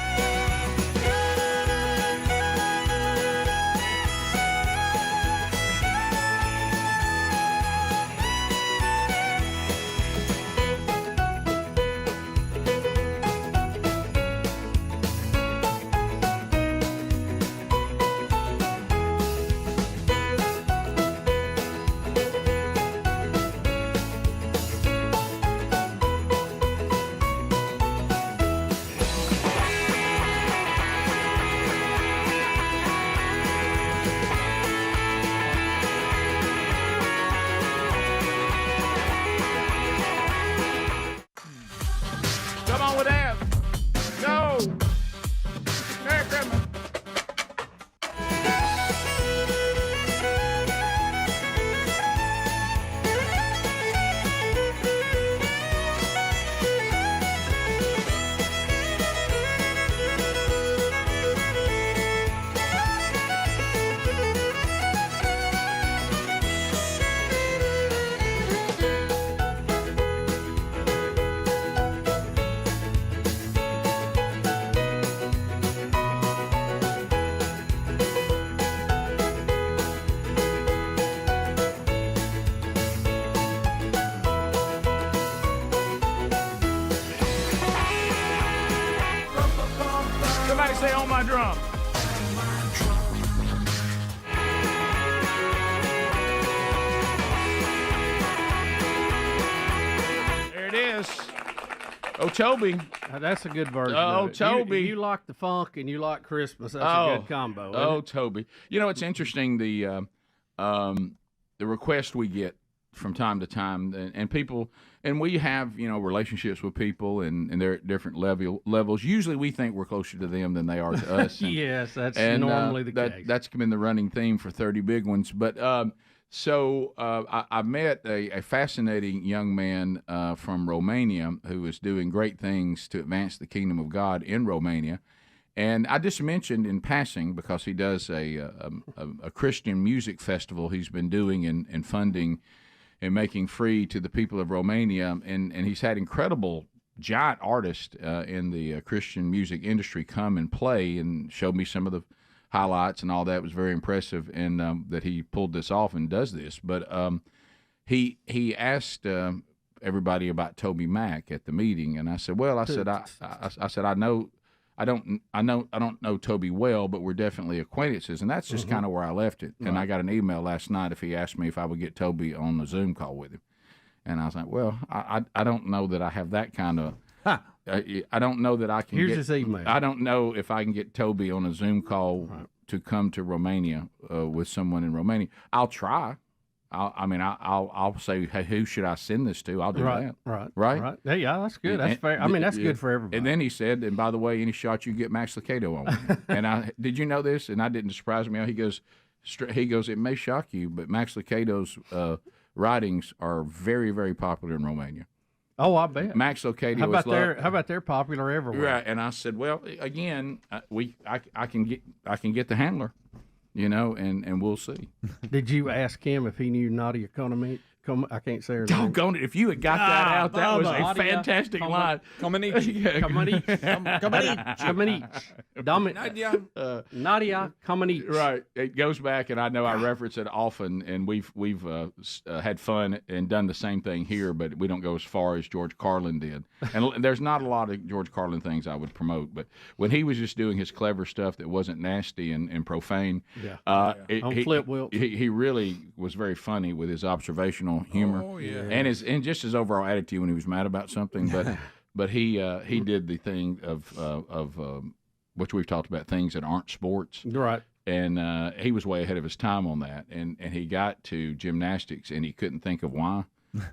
Speaker 3: Say on my drum. There it is. Oh, Toby.
Speaker 5: That's a good version.
Speaker 3: Oh,
Speaker 5: of it.
Speaker 3: Toby.
Speaker 5: You like the funk and you like Christmas. That's a good combo.
Speaker 3: Oh,
Speaker 5: isn't it?
Speaker 3: Toby. It's interesting, the request we get from time to time, and people, and we have, relationships with people, and they're at different levels. Usually we think we're closer to them than they are to us.
Speaker 5: Yes, that's normally the case.
Speaker 3: That's been the running theme for 30 Big Ones. But I met a fascinating young man from Romania who is doing great things to advance the kingdom of God in Romania. And I just mentioned in passing, because he does a Christian music festival he's been doing and funding and making free to the people of Romania. And he's had incredible giant artists in the Christian music industry come and play and show me some of the highlights and all that. It was very impressive, and that he pulled this off and does this. But he asked everybody about Toby Mac at the meeting, and I said, well, I said I don't know Toby well, but we're definitely acquaintances, and that's just kind of where I left it. And I got an email last night if he asked me if I would get Toby on the Zoom call with him.
Speaker 12: And I was like, well, I don't know that I have that kind of. I don't know that I can.
Speaker 5: Here's his email.
Speaker 12: I don't know if I can get Toby on a Zoom call to come to Romania with someone in Romania. I'll try. I'll say, hey, who should I send this to? I'll do that.
Speaker 5: Right. Yeah, that's good. That's fair. I mean, that's good for everybody.
Speaker 12: And then he said, and by the way, any shot you get Max Lucado on. And did you know this? And I didn't surprise me. He goes, it may shock you, but Max Lucado's writings are very, very popular in Romania.
Speaker 5: Oh, I bet.
Speaker 12: Max Lucado.
Speaker 5: How about they're popular everywhere?
Speaker 12: Right. And I said, well, again, I can get the handler. And we'll see.
Speaker 5: Did you ask him if he knew Nadia Comaneci? I can't say her name.
Speaker 12: Doggone it. If you had got that out, that was a fantastic line.
Speaker 5: Comaneci. Nadia Comaneci.
Speaker 12: Right. It goes back, and I know I reference it often, and we've had fun and done the same thing here, but we don't go as far as George Carlin did. And there's not a lot of George Carlin things I would promote, but when he was just doing his clever stuff that wasn't nasty and profane,
Speaker 5: on Flip Wilson.
Speaker 12: He really was very funny with his observational humor, and just his overall attitude when he was mad about something. But he did the thing of which we've talked about, things that aren't sports,
Speaker 5: right?
Speaker 12: And he was way ahead of his time on that. And he got to gymnastics, and he couldn't think of why.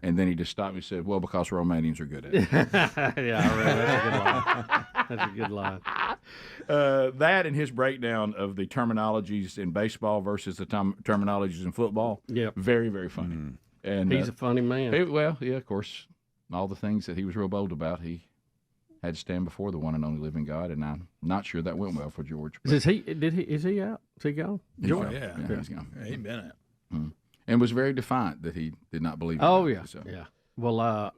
Speaker 12: And then he just stopped and said, "Well, because Romanians are good at it."
Speaker 5: Yeah, I read that's a good line.
Speaker 12: That and his breakdown of the terminologies in baseball versus the terminologies in football.
Speaker 5: Yeah,
Speaker 12: very, very funny. And
Speaker 5: he's a funny man.
Speaker 12: Of course, all the things that he was real bold about, he had to stand before the one and only living God, and I'm not sure that went well for George.
Speaker 5: Is he out? Is he gone?
Speaker 12: He's gone. He's gone.
Speaker 13: Yeah, he's been out.
Speaker 12: And was very defiant that he did not believe.
Speaker 5: Yeah. Well,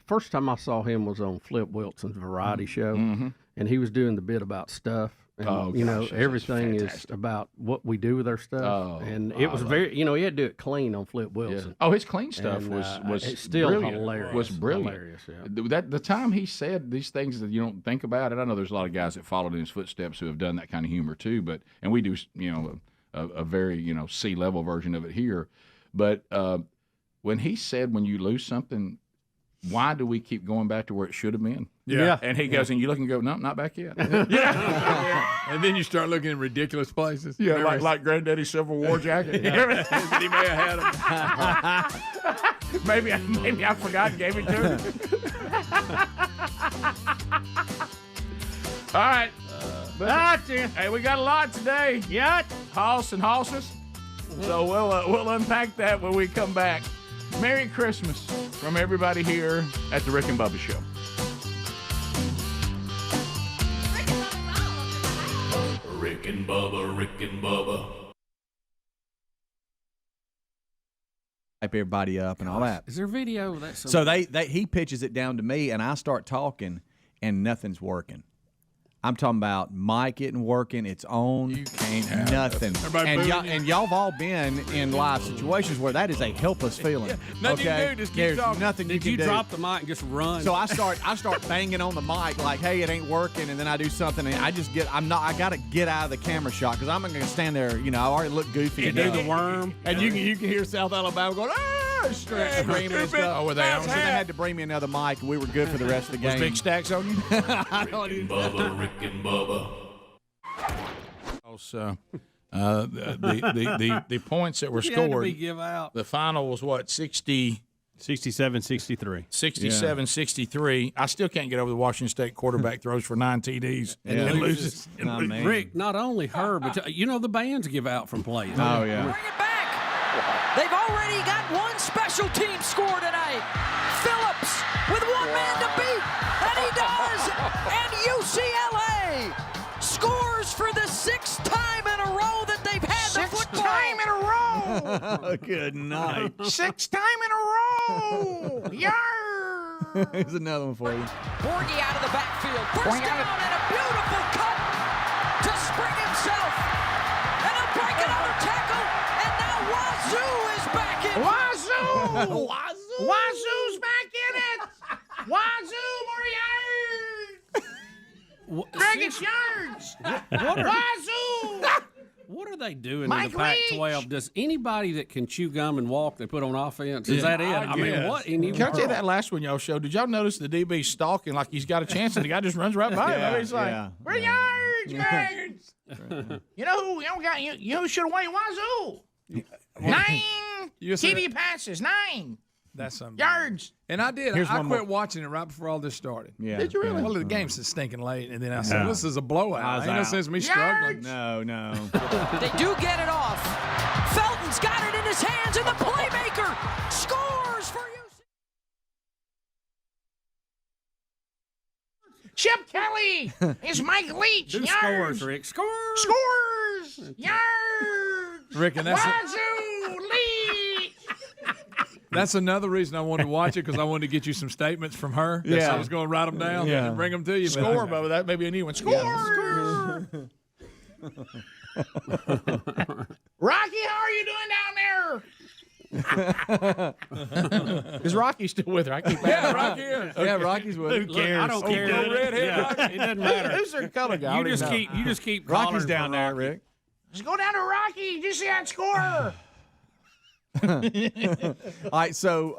Speaker 5: first time I saw him was on Flip Wilson's variety show, and he was doing the bit about stuff. And, everything is about what we do with our stuff. It was very, he had to do it clean on Flip Wilson.
Speaker 12: Yeah. Oh, his clean stuff was
Speaker 5: it's still
Speaker 12: brilliant.
Speaker 5: hilarious.
Speaker 12: Was brilliant.
Speaker 5: Hilarious, yeah.
Speaker 12: The time he said these things that you don't think about it. I know there's a lot of guys that followed in his footsteps who have done that kind of humor too. And we do, a very C-level version of it here. But when he said, when you lose something, why do we keep going back to where it should have been?
Speaker 13: Yeah.
Speaker 12: And he goes, and you look and go, no, not back yet.
Speaker 13: And then you start looking in ridiculous places.
Speaker 12: Yeah, like Granddaddy's Civil War jacket.
Speaker 13: That he may have had him.
Speaker 12: maybe I forgot and gave it to him. All right. Hey, we got a lot today.
Speaker 5: Yeah.
Speaker 12: Hoss and hosses. So we'll unpack that when we come back. Merry Christmas from everybody here at the Rick and Bubba Show.
Speaker 4: Rick and Bubba, Rick and Bubba.
Speaker 1: Hype everybody up and all that.
Speaker 6: Is there video of that?
Speaker 1: So he pitches it down to me, and I start talking, and nothing's working. I'm talking about mic isn't working. It's on.
Speaker 12: You can't have
Speaker 1: nothing. And y'all have all been in live situations where that is a helpless feeling.
Speaker 13: Nothing you can do. Just keep
Speaker 1: There's
Speaker 13: talking.
Speaker 1: nothing you
Speaker 6: Did
Speaker 1: can
Speaker 6: you
Speaker 1: do.
Speaker 6: drop the mic and just run?
Speaker 1: So I start banging on the mic like, hey, it ain't working, and then I do something, and I gotta get out of the camera shot because I'm not gonna stand there. I already look goofy.
Speaker 6: You do the worm,
Speaker 1: and you can hear South Alabama going, screaming and stuff.
Speaker 12: Oh, were they on?
Speaker 1: So they had to bring me another mic, and we were good for the rest of the game.
Speaker 12: Was Big Stacks on you?
Speaker 4: Rick and Bubba, Rick and Bubba.
Speaker 12: The points that were scored.
Speaker 6: Give out.
Speaker 12: The final was what, 67-63. 67-63. I still can't get over the Washington State quarterback throws for 9 TDs and loses.
Speaker 6: Rick, not only her, but the bands give out from playing.
Speaker 1: Oh yeah.
Speaker 8: Bring it back. They've already got one special team score tonight. Phillips with one man to beat, and he does. And UCLA scores for the 6th time in a row that they've had the football.
Speaker 12: 6th time in a row.
Speaker 1: Good night.
Speaker 12: 6th time in a row. Yarr.
Speaker 1: Here's another one for you.
Speaker 8: Borgie out of the backfield. First down and a beautiful cut to Spring himself. And he'll break another tackle. And now Wazoo is back in.
Speaker 12: Wazoo. Wazoo's back in it. Wazoo, more yards. Greg, it's yards. Wazoo.
Speaker 6: What are they doing
Speaker 3: Mike
Speaker 6: in the Pac-12? Does anybody that can chew gum and walk they put on offense? Is that it? I mean, what in the
Speaker 3: Can I tell you
Speaker 6: world?
Speaker 3: that last one y'all showed? Did y'all notice the DB stalking like he's got a chance and the guy just runs right by him? He's like, "We're yards." You know who should have won? Wazoo. 9 TD passes. 9.
Speaker 13: That's something.
Speaker 3: Yards.
Speaker 13: And I did.
Speaker 1: Here's
Speaker 13: I
Speaker 1: one
Speaker 13: quit
Speaker 1: more.
Speaker 13: watching it right before all this started.
Speaker 1: Yeah.
Speaker 3: Did you really?
Speaker 13: Well, the game's just stinking late, and then I said, "This is a blowout." Ain't no sense me struggling.
Speaker 1: No.
Speaker 8: They do get it off. Felton's got it in his hands, and the playmaker scores for UC.
Speaker 3: Chip Kelly. It's Mike Leach.
Speaker 6: Who
Speaker 3: Yards.
Speaker 6: scores, Rick? Scores.
Speaker 3: Scores. Yards.
Speaker 13: Rick, and that's
Speaker 3: Wazoo. Leach.
Speaker 13: That's another reason I wanted to watch it, because I wanted to get you some statements from her.
Speaker 1: Yeah.
Speaker 13: So I was going to write them down and bring them to you.
Speaker 3: Score, Bubba. That may be a new one. Score. Rocky, how are you doing down there? Is Rocky still with her? I keep
Speaker 13: Rocky is.
Speaker 1: Yeah, Rocky's with
Speaker 6: Who cares? I don't care. It doesn't matter.
Speaker 3: Who's their color guy?
Speaker 6: You just keep.
Speaker 1: Rocky's
Speaker 6: calling
Speaker 1: down
Speaker 6: for
Speaker 1: there,
Speaker 6: Rocky.
Speaker 1: Rick.
Speaker 3: Just go down to Rocky. Did you see that score?
Speaker 1: All right, so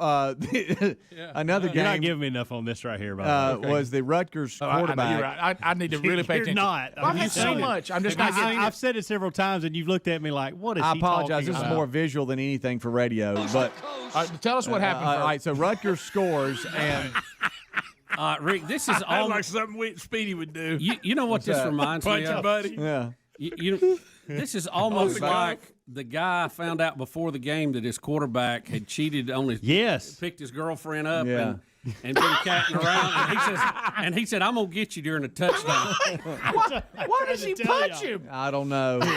Speaker 1: another
Speaker 7: You're not
Speaker 1: game
Speaker 7: giving me enough on this right here, by the way.
Speaker 1: was the Rutgers
Speaker 3: I know,
Speaker 1: quarterback.
Speaker 3: you're right. I need to really pay
Speaker 7: You're
Speaker 3: attention.
Speaker 7: not.
Speaker 3: Well, I've had so much. I'm just not getting
Speaker 7: I've said it several times, and you've looked at me like, "What is
Speaker 1: I
Speaker 7: he
Speaker 1: apologize.
Speaker 7: talking
Speaker 1: This is
Speaker 7: about?"
Speaker 1: more visual than anything for radio. But
Speaker 3: tell us what happened.
Speaker 1: all right, so Rutgers scores, and
Speaker 6: Rick, this is all
Speaker 13: like something Speedy would do.
Speaker 6: You know what this reminds me
Speaker 13: Punch your
Speaker 6: of?
Speaker 13: buddy.
Speaker 1: yeah.
Speaker 6: This is almost like the guy found out before the game that his quarterback had cheated on his picked his girlfriend up and been catting around, and he said, "I'm gonna get you during a touchdown."
Speaker 3: Why does he punch him?
Speaker 1: I don't know.
Speaker 6: Rick,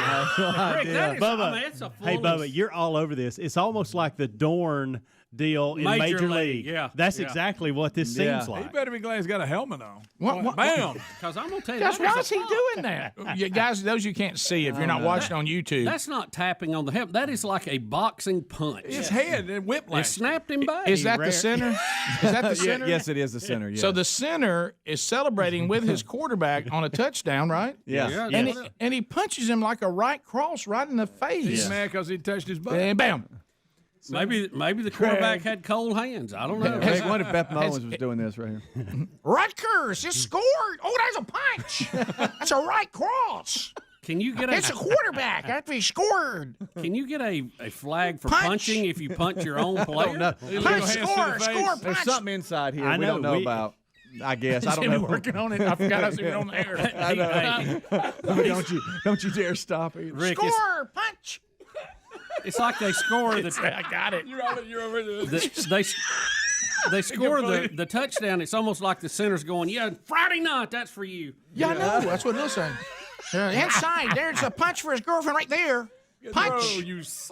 Speaker 6: that is,
Speaker 7: Bubba,
Speaker 6: I mean, it's a
Speaker 7: hey,
Speaker 6: foolish-
Speaker 7: Bubba, you're all over this. It's almost like the Dorn deal in Major League.
Speaker 6: Yeah,
Speaker 7: That's exactly what this seems
Speaker 13: He
Speaker 7: like.
Speaker 13: better be glad he's got a helmet on.
Speaker 3: What?
Speaker 13: Bam!
Speaker 6: Because I'm gonna tell you,
Speaker 3: Guys,
Speaker 6: that
Speaker 3: why
Speaker 6: is
Speaker 3: is he doing that? You guys, those you can't see if you're not watching on YouTube.
Speaker 6: That's not tapping on the helmet. That is like a boxing punch.
Speaker 13: His head and
Speaker 6: It
Speaker 13: whiplash.
Speaker 6: snapped him back.
Speaker 3: Is that the center? Is that the center?
Speaker 1: Yes, it is the center. Yes.
Speaker 3: So the center is celebrating with his quarterback on a touchdown, right?
Speaker 1: Yeah.
Speaker 3: And he punches him like a right cross right in the face.
Speaker 13: He's mad because he touched his butt.
Speaker 3: And bam.
Speaker 6: Maybe the quarterback had cold hands. I don't know.
Speaker 1: Hey, what if Beth Mullins was doing this right here?
Speaker 3: Rutgers just scored. Oh, that's a punch. That's a right cross.
Speaker 6: Can you get
Speaker 3: It's a quarterback after he scored.
Speaker 6: Can you get a flag for
Speaker 3: Punch.
Speaker 6: punching if you punch your own player?
Speaker 1: No.
Speaker 3: Punch, score,
Speaker 1: There's
Speaker 3: punch.
Speaker 1: something inside here
Speaker 7: I
Speaker 1: we
Speaker 7: know,
Speaker 1: don't know
Speaker 7: we-
Speaker 1: about. I guess I
Speaker 3: He's
Speaker 1: don't
Speaker 3: gonna be
Speaker 1: know.
Speaker 3: working on it. I forgot I was even on the air.
Speaker 1: I know. Don't you dare stop it.
Speaker 6: Rick,
Speaker 3: Score, punch.
Speaker 6: it's like they score
Speaker 3: I got it.
Speaker 13: You're over there.
Speaker 6: they score the touchdown. It's almost like the center's going, "Yeah, Friday night, that's for you."
Speaker 3: Yeah, I know. That's what it looks like. Inside, there's a punch for his girlfriend right there. Punch.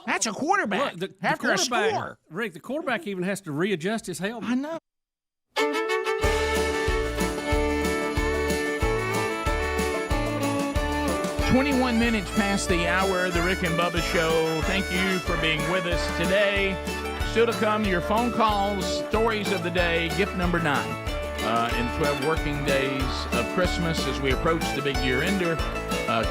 Speaker 3: That's a quarterback.
Speaker 6: Look,
Speaker 3: after a
Speaker 6: quarterback,
Speaker 3: score.
Speaker 6: Rick, the quarterback even has to readjust his helmet.
Speaker 3: I know. "21 minutes past the hour, the Rick and Bubba Show. Thank you for being with us today. Still to come, your phone calls, stories of the day, gift number 9. In 12 working days of Christmas as we approach the big year-ender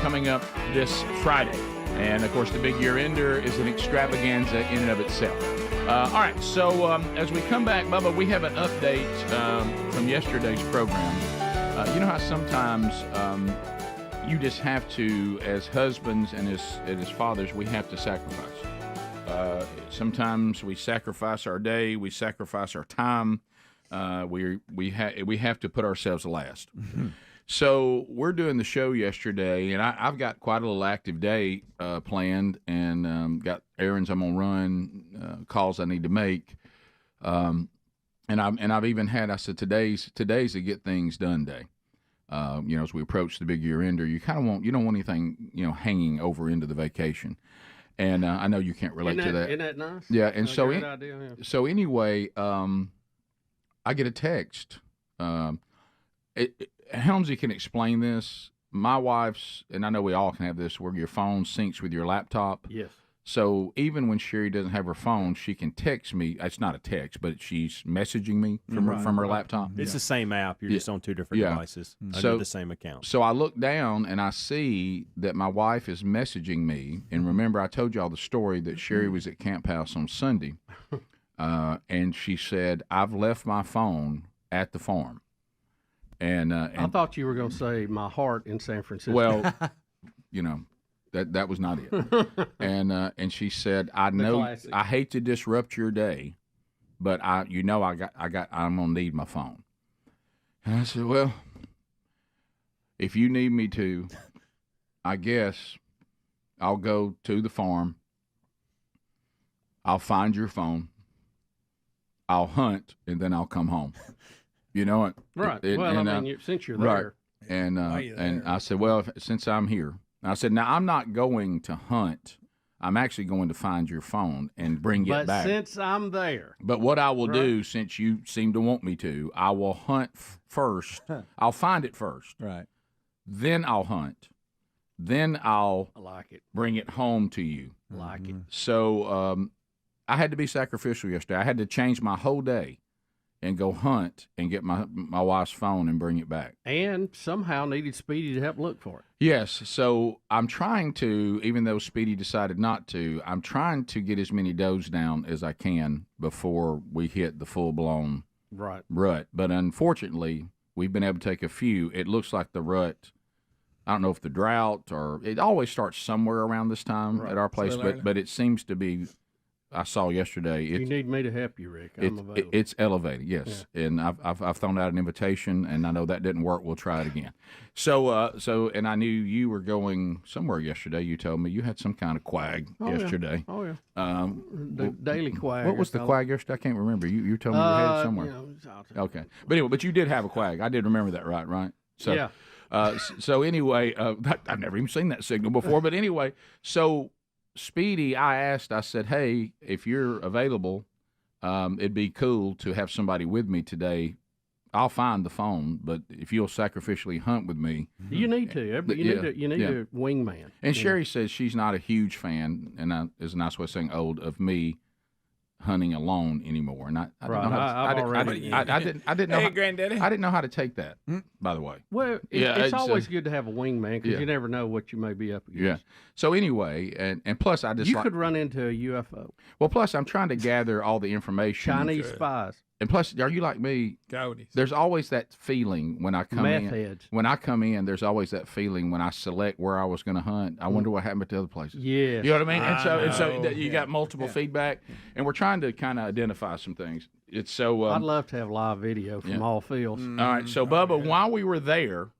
Speaker 3: coming up this Friday. And, of course, the big year-ender is an extravaganza in and of itself. All right, so as we come back, Bubba, we have an update from yesterday's program. You know how sometimes you just have to, as husbands and as fathers, we have to sacrifice. Sometimes we sacrifice our day, we sacrifice our time. We have to put ourselves last. Mm-hmm. So we're doing the show yesterday, and I've got quite a little active day planned, and got errands I'm gonna run, calls I need to make, and I've even had. I said today's a get things done day. As we approach the big year ender, you don't want anything hanging over into the vacation. And I know you can't relate to that.
Speaker 6: Isn't that nice?
Speaker 1: Yeah, and
Speaker 6: So
Speaker 1: anyway, I get a text. Helmsy can explain this. My wife's, and I know we all can have this, where your phone syncs with your laptop.
Speaker 6: Yes.
Speaker 12: So even when Sherry doesn't have her phone, she can text me. It's not a text, but she's messaging me from her laptop.
Speaker 2: It's the same app. You're just on two different devices under the same account.
Speaker 12: So I look down and I see that my wife is messaging me. And remember, I told y'all the story that Sherry was at Camp House on Sunday. And she said, I've left my phone at the farm. And
Speaker 5: I thought you were going to say my heart in San Francisco.
Speaker 12: Well, you know, that was not it. And she said, I know I hate to disrupt your day, but I'm gonna need my phone. And I said, well, if you need me to, I guess I'll go to the farm. I'll find your phone. I'll hunt, and then I'll come home. You know it,
Speaker 5: right? Since you're
Speaker 12: right.
Speaker 5: there,
Speaker 12: and I said, well, since I'm here. I said, now, I'm not going to hunt. I'm actually going to find your phone and bring it back.
Speaker 5: But since I'm there.
Speaker 12: But what I will do, since you seem to want me to, I will hunt first. I'll find it first.
Speaker 1: Right.
Speaker 12: Then I'll hunt. Then I'll bring it home to you.
Speaker 5: Like it.
Speaker 12: So I had to be sacrificial yesterday. I had to change my whole day and go hunt and get my wife's phone and bring it back.
Speaker 5: And somehow needed Speedy to help look for it.
Speaker 12: Yes. So I'm trying to, even though Speedy decided not to, I'm trying to get as many does down as I can before we hit the full-blown rut. But unfortunately, we've been able to take a few. It looks like the rut, I don't know if the drought or it always starts somewhere around this time at our place, but it seems to be. I saw yesterday.
Speaker 5: You need me to help you, Rick. I'm available.
Speaker 12: It's elevated, yes. Yeah. And I've thrown out an invitation, and I know that didn't work. We'll try it again. So and I knew you were going somewhere yesterday. You told me you had some kind of quag yesterday.
Speaker 5: Oh yeah. The daily quag.
Speaker 12: What was the quag yesterday? I can't remember. You told me you had it somewhere. Okay, but anyway, but you did have a quag. I did remember that, right? So,
Speaker 5: yeah.
Speaker 12: So anyway, I've never even seen that signal before. But anyway, so. Speedy, I said, hey, if you're available, it'd be cool to have somebody with me today. I'll find the phone, but if you'll sacrificially hunt with me.
Speaker 5: You need to. You need a wingman.
Speaker 12: And Sherry says she's not a huge fan, and is a nice way of saying old, of me hunting alone anymore. And I didn't know.
Speaker 13: Hey, Granddaddy.
Speaker 12: I didn't know how to take that, by the way.
Speaker 5: Well, it's always good to have a wingman because you never know what you may be up against.
Speaker 12: Yeah. So anyway, and plus I just
Speaker 5: you could run into a UFO.
Speaker 12: Well, plus I'm trying to gather all the information.
Speaker 5: Chinese spies.
Speaker 12: And plus, are you like me?
Speaker 13: Coyotes.
Speaker 12: There's always that feeling when I come in.
Speaker 5: Heads.
Speaker 12: When I come in, there's always that feeling when I select where I was going to hunt. I wonder what happened to other places.
Speaker 5: Yeah.
Speaker 12: You know what I mean? And so you got multiple feedback, and we're trying to kind of identify some things. It's so.
Speaker 5: I'd love to have live video from all fields.
Speaker 12: All right. So, Bubba, while we were there,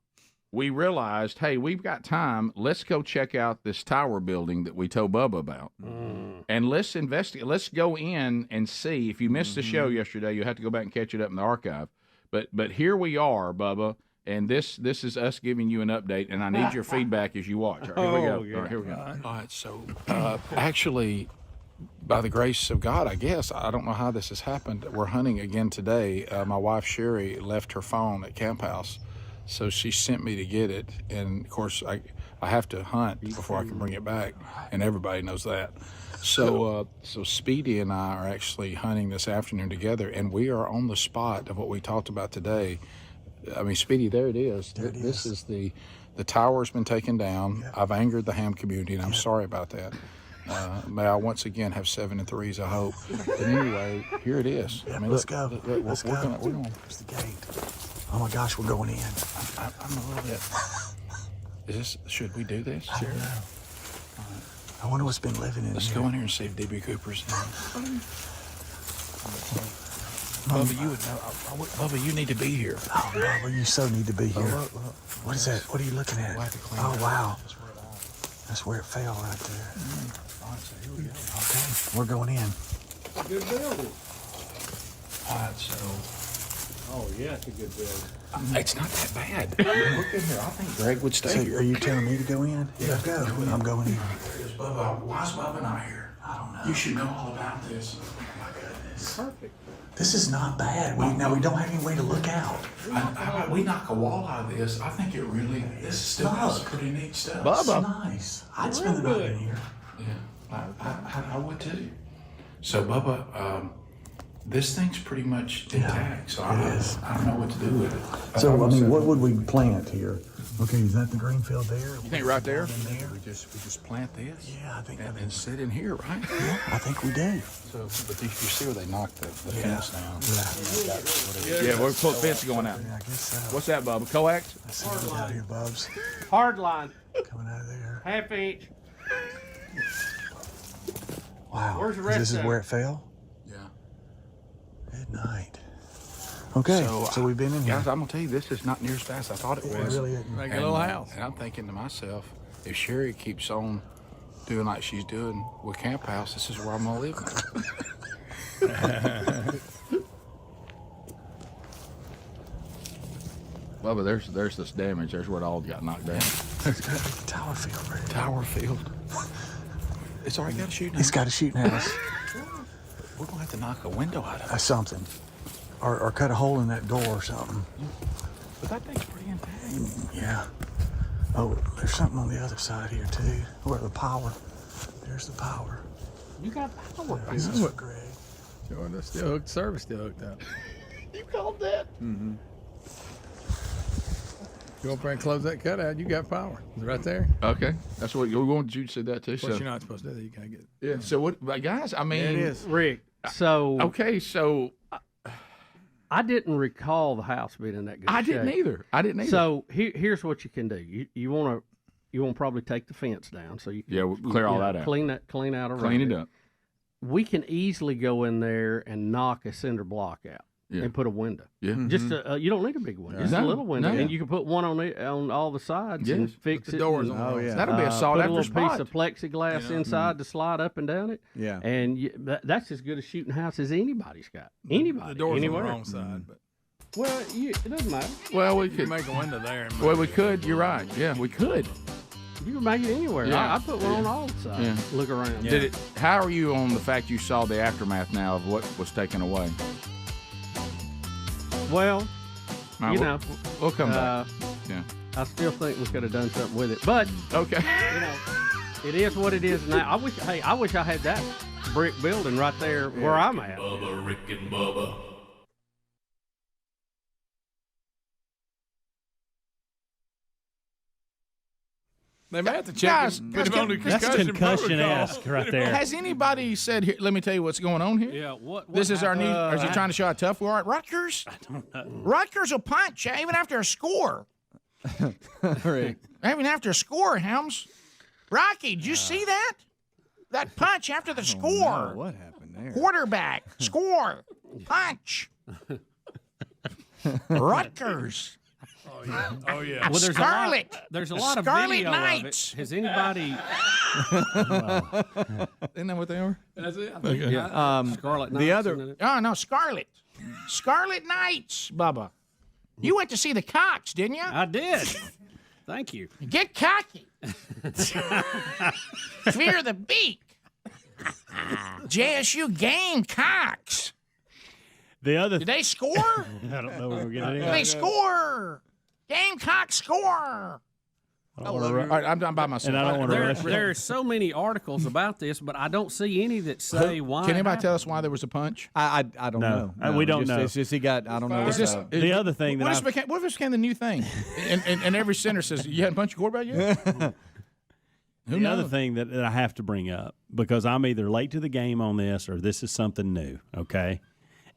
Speaker 12: we realized, hey, we've got time. Let's go check out this tower building that we told Bubba about. And let's investigate. Let's go in and see. If you missed the show yesterday, you'll have to go back and catch it up in the archive. But here we are, Bubba, and this is us giving you an update, and I need your feedback as you watch. All right, here we go.
Speaker 5: Yeah.
Speaker 12: All right, here we go. All right, so actually, by the grace of God, I guess, I don't know how this has happened. We're hunting again today. My wife, Sherry, left her phone at Camp House. So she sent me to get it, and of course I have to hunt before I can bring it back, and everybody knows that. So Speedy and I are actually hunting this afternoon together, and we are on the spot of what we talked about today. I mean, Speedy, there it is. This is the tower's been taken down. Yep. I've angered the ham community, and I'm sorry about that. May I once again have 7 and 3s, I hope. But anyway, here it is.
Speaker 9: Yep,
Speaker 12: I mean,
Speaker 9: let's go.
Speaker 12: Let's go.
Speaker 9: There's the gate. Oh my gosh, we're going in.
Speaker 12: I'm a little bit. Should we do this?
Speaker 9: Sure. I wonder what's been living in
Speaker 12: Let's
Speaker 9: here.
Speaker 12: go in here and see if D.B. Cooper's in. Bubba, you would know. Bubba, you need to be here.
Speaker 9: Oh, Bubba, you so need to be here. What is that? What are you looking at? Oh, wow. That's where it fell right there.
Speaker 12: All right, so here we go.
Speaker 9: Okay, we're going in.
Speaker 5: Good building.
Speaker 12: All right, so.
Speaker 5: Oh, yeah, it's a good building.
Speaker 12: It's not that bad. Look in here. I think Greg would stay here.
Speaker 9: Are you telling me to go in? Yeah, go. I'm going in.
Speaker 12: There's Bubba. Why is Bubba not here?
Speaker 9: I don't know.
Speaker 12: You should know all about this. Oh, my goodness.
Speaker 5: Perfect.
Speaker 9: This is not bad. We don't have any way to look out.
Speaker 12: How about we knock a wall out of this? I think this still has some pretty neat stuff.
Speaker 9: Bubba. It's nice. I'd spend the night in here.
Speaker 12: Yeah. I would too. So, Bubba, this thing's pretty much intact, so I don't know what to do with it.
Speaker 9: So, I mean, what would we plant here? Okay, is that the green field there?
Speaker 12: You think right there? We just plant this?
Speaker 9: Yeah, I think
Speaker 12: and sit in here, right?
Speaker 9: Yeah, I think we do.
Speaker 12: So, but you see where they knocked the fence down?
Speaker 3: Yeah, we're put fence going out.
Speaker 9: Yeah, I guess so.
Speaker 3: What's that, Bubba? Coax?
Speaker 9: Let's see what we got here, Bubs.
Speaker 5: Hard line.
Speaker 9: Coming out of there.
Speaker 5: Half inch.
Speaker 9: Wow.
Speaker 5: Where's the rest
Speaker 9: This is
Speaker 5: of
Speaker 9: where
Speaker 5: it?
Speaker 9: it fell?
Speaker 12: Yeah.
Speaker 9: Good night. Okay, so we've been in here.
Speaker 12: Guys, I'm going to tell you, this is not near as fast as I thought it was.
Speaker 9: It really isn't.
Speaker 13: Like a little house.
Speaker 12: And I'm thinking to myself, if Sherry keeps on doing like she's doing with Camp House, this is where I'm going to live. Bubba, there's this damage. There's where it all got knocked down.
Speaker 9: There's got to be Tower Field right there.
Speaker 12: Tower Field. It's already got a shooting house.
Speaker 9: It's got a shooting house.
Speaker 12: We're going to have to knock a window out of it.
Speaker 9: Something. Or cut a hole in that door or something.
Speaker 12: But that thing's pretty intact.
Speaker 9: Yeah. Oh, there's something on the other side here, too. Where the power. There's the power.
Speaker 5: You got power.
Speaker 9: This is what Greg.
Speaker 13: Sure, that's still hooked. Service still hooked up.
Speaker 3: You called that?
Speaker 13: Mm-hmm. Go up there and close that cutout. You got power. It's right there.
Speaker 12: Okay, that's what we wanted you to say that too.
Speaker 13: Of course,
Speaker 12: So
Speaker 13: you're not supposed to do that. You gotta get.
Speaker 12: yeah. So what, guys? I mean,
Speaker 13: Yeah, it is.
Speaker 5: Rick, so
Speaker 12: Okay, so
Speaker 5: I didn't recall the house being in that good
Speaker 12: I
Speaker 5: shape.
Speaker 12: didn't either. I didn't either.
Speaker 5: So here's what you can do. You want to probably take the fence down so you can
Speaker 12: we'll clear all that out.
Speaker 5: Clean out around
Speaker 12: Clean it up.
Speaker 5: We can easily go in there and knock a cinder block out and put a window.
Speaker 12: Yeah.
Speaker 5: Just you don't need a big window. Just a
Speaker 12: No,
Speaker 5: little window,
Speaker 12: no.
Speaker 5: and you can put one on all the sides and fix
Speaker 13: the
Speaker 5: it.
Speaker 13: doors
Speaker 5: and,
Speaker 13: on.
Speaker 1: Oh, yeah.
Speaker 12: That'll be a solid
Speaker 5: put a
Speaker 12: after
Speaker 5: little
Speaker 12: spot.
Speaker 5: piece of plexiglass inside to slide up and down it.
Speaker 1: Yeah.
Speaker 5: And that's as good a shooting house as anybody's got. Anybody,
Speaker 13: The door's
Speaker 5: anywhere.
Speaker 13: on the wrong side, but
Speaker 5: Well, it doesn't matter.
Speaker 12: Well, we
Speaker 13: you
Speaker 12: could
Speaker 13: can make a window there. And
Speaker 12: Well, we could. You're right. Yeah, we could.
Speaker 5: You can make it anywhere.
Speaker 12: Yeah.
Speaker 5: I put one on all sides.
Speaker 12: Yeah.
Speaker 5: Look around.
Speaker 12: Did it? How are you on the fact you saw the aftermath now of what was taken away?
Speaker 5: Well,
Speaker 12: All right,
Speaker 5: you
Speaker 12: we'll-
Speaker 5: know,
Speaker 12: we'll come back. Yeah.
Speaker 5: I still think we could have done something with it, but
Speaker 12: Okay.
Speaker 5: you know, it is what it is now. I wish I had that brick building right there where I'm at.
Speaker 4: Bubba, Rick and Bubba.
Speaker 13: they may have to check
Speaker 12: Guys,
Speaker 13: it. Put him on the
Speaker 7: That's concussion-esque right there.
Speaker 12: Has anybody said here? Let me tell you what's going on here.
Speaker 6: Yeah, what
Speaker 12: This is our new.
Speaker 6: happened?
Speaker 12: Is he trying to show how tough we are at Rutgers? I don't know. Rutgers will punch even after a score.
Speaker 1: Rick.
Speaker 12: Even after a score, Helms. Rocky, did you see that? That punch after the score.
Speaker 1: What happened there?
Speaker 12: Quarterback, score, punch. Rutgers.
Speaker 13: Oh yeah.
Speaker 6: Well,
Speaker 12: Scarlet.
Speaker 6: There's a lot of
Speaker 12: Scarlet
Speaker 6: video
Speaker 12: Knights.
Speaker 6: of it. Has anybody?
Speaker 12: Isn't that what they are?
Speaker 13: That's it.
Speaker 5: Yeah.
Speaker 6: Scarlet
Speaker 1: the
Speaker 6: Knights
Speaker 1: other-
Speaker 6: in it.
Speaker 12: Oh, no, Scarlet. Scarlet Knights, Bubba. You went to see the Cox, didn't you?
Speaker 6: I did. Thank you.
Speaker 12: Get cocky. Fear the beak. JSU game Cox.
Speaker 7: The other
Speaker 12: Did they score?
Speaker 7: I don't know where we're getting
Speaker 12: They score. Gamecock score. All right, I'm by myself.
Speaker 7: And I don't want to rush it.
Speaker 6: There are so many articles about this, but I don't see any that say why.
Speaker 12: Can anybody
Speaker 6: it
Speaker 12: tell us why there was a punch?
Speaker 1: I don't
Speaker 7: No.
Speaker 1: know.
Speaker 7: We don't
Speaker 1: Just-
Speaker 7: know.
Speaker 1: It's just he got, I don't know.
Speaker 12: Is this,
Speaker 7: The other thing
Speaker 12: what
Speaker 7: that
Speaker 12: if this became the new thing? And every center says, you hadn't punched your quarterback yet? Who
Speaker 7: the other
Speaker 12: knows?
Speaker 7: thing that I have to bring up, because I'm either late to the game on this or this is something new, okay?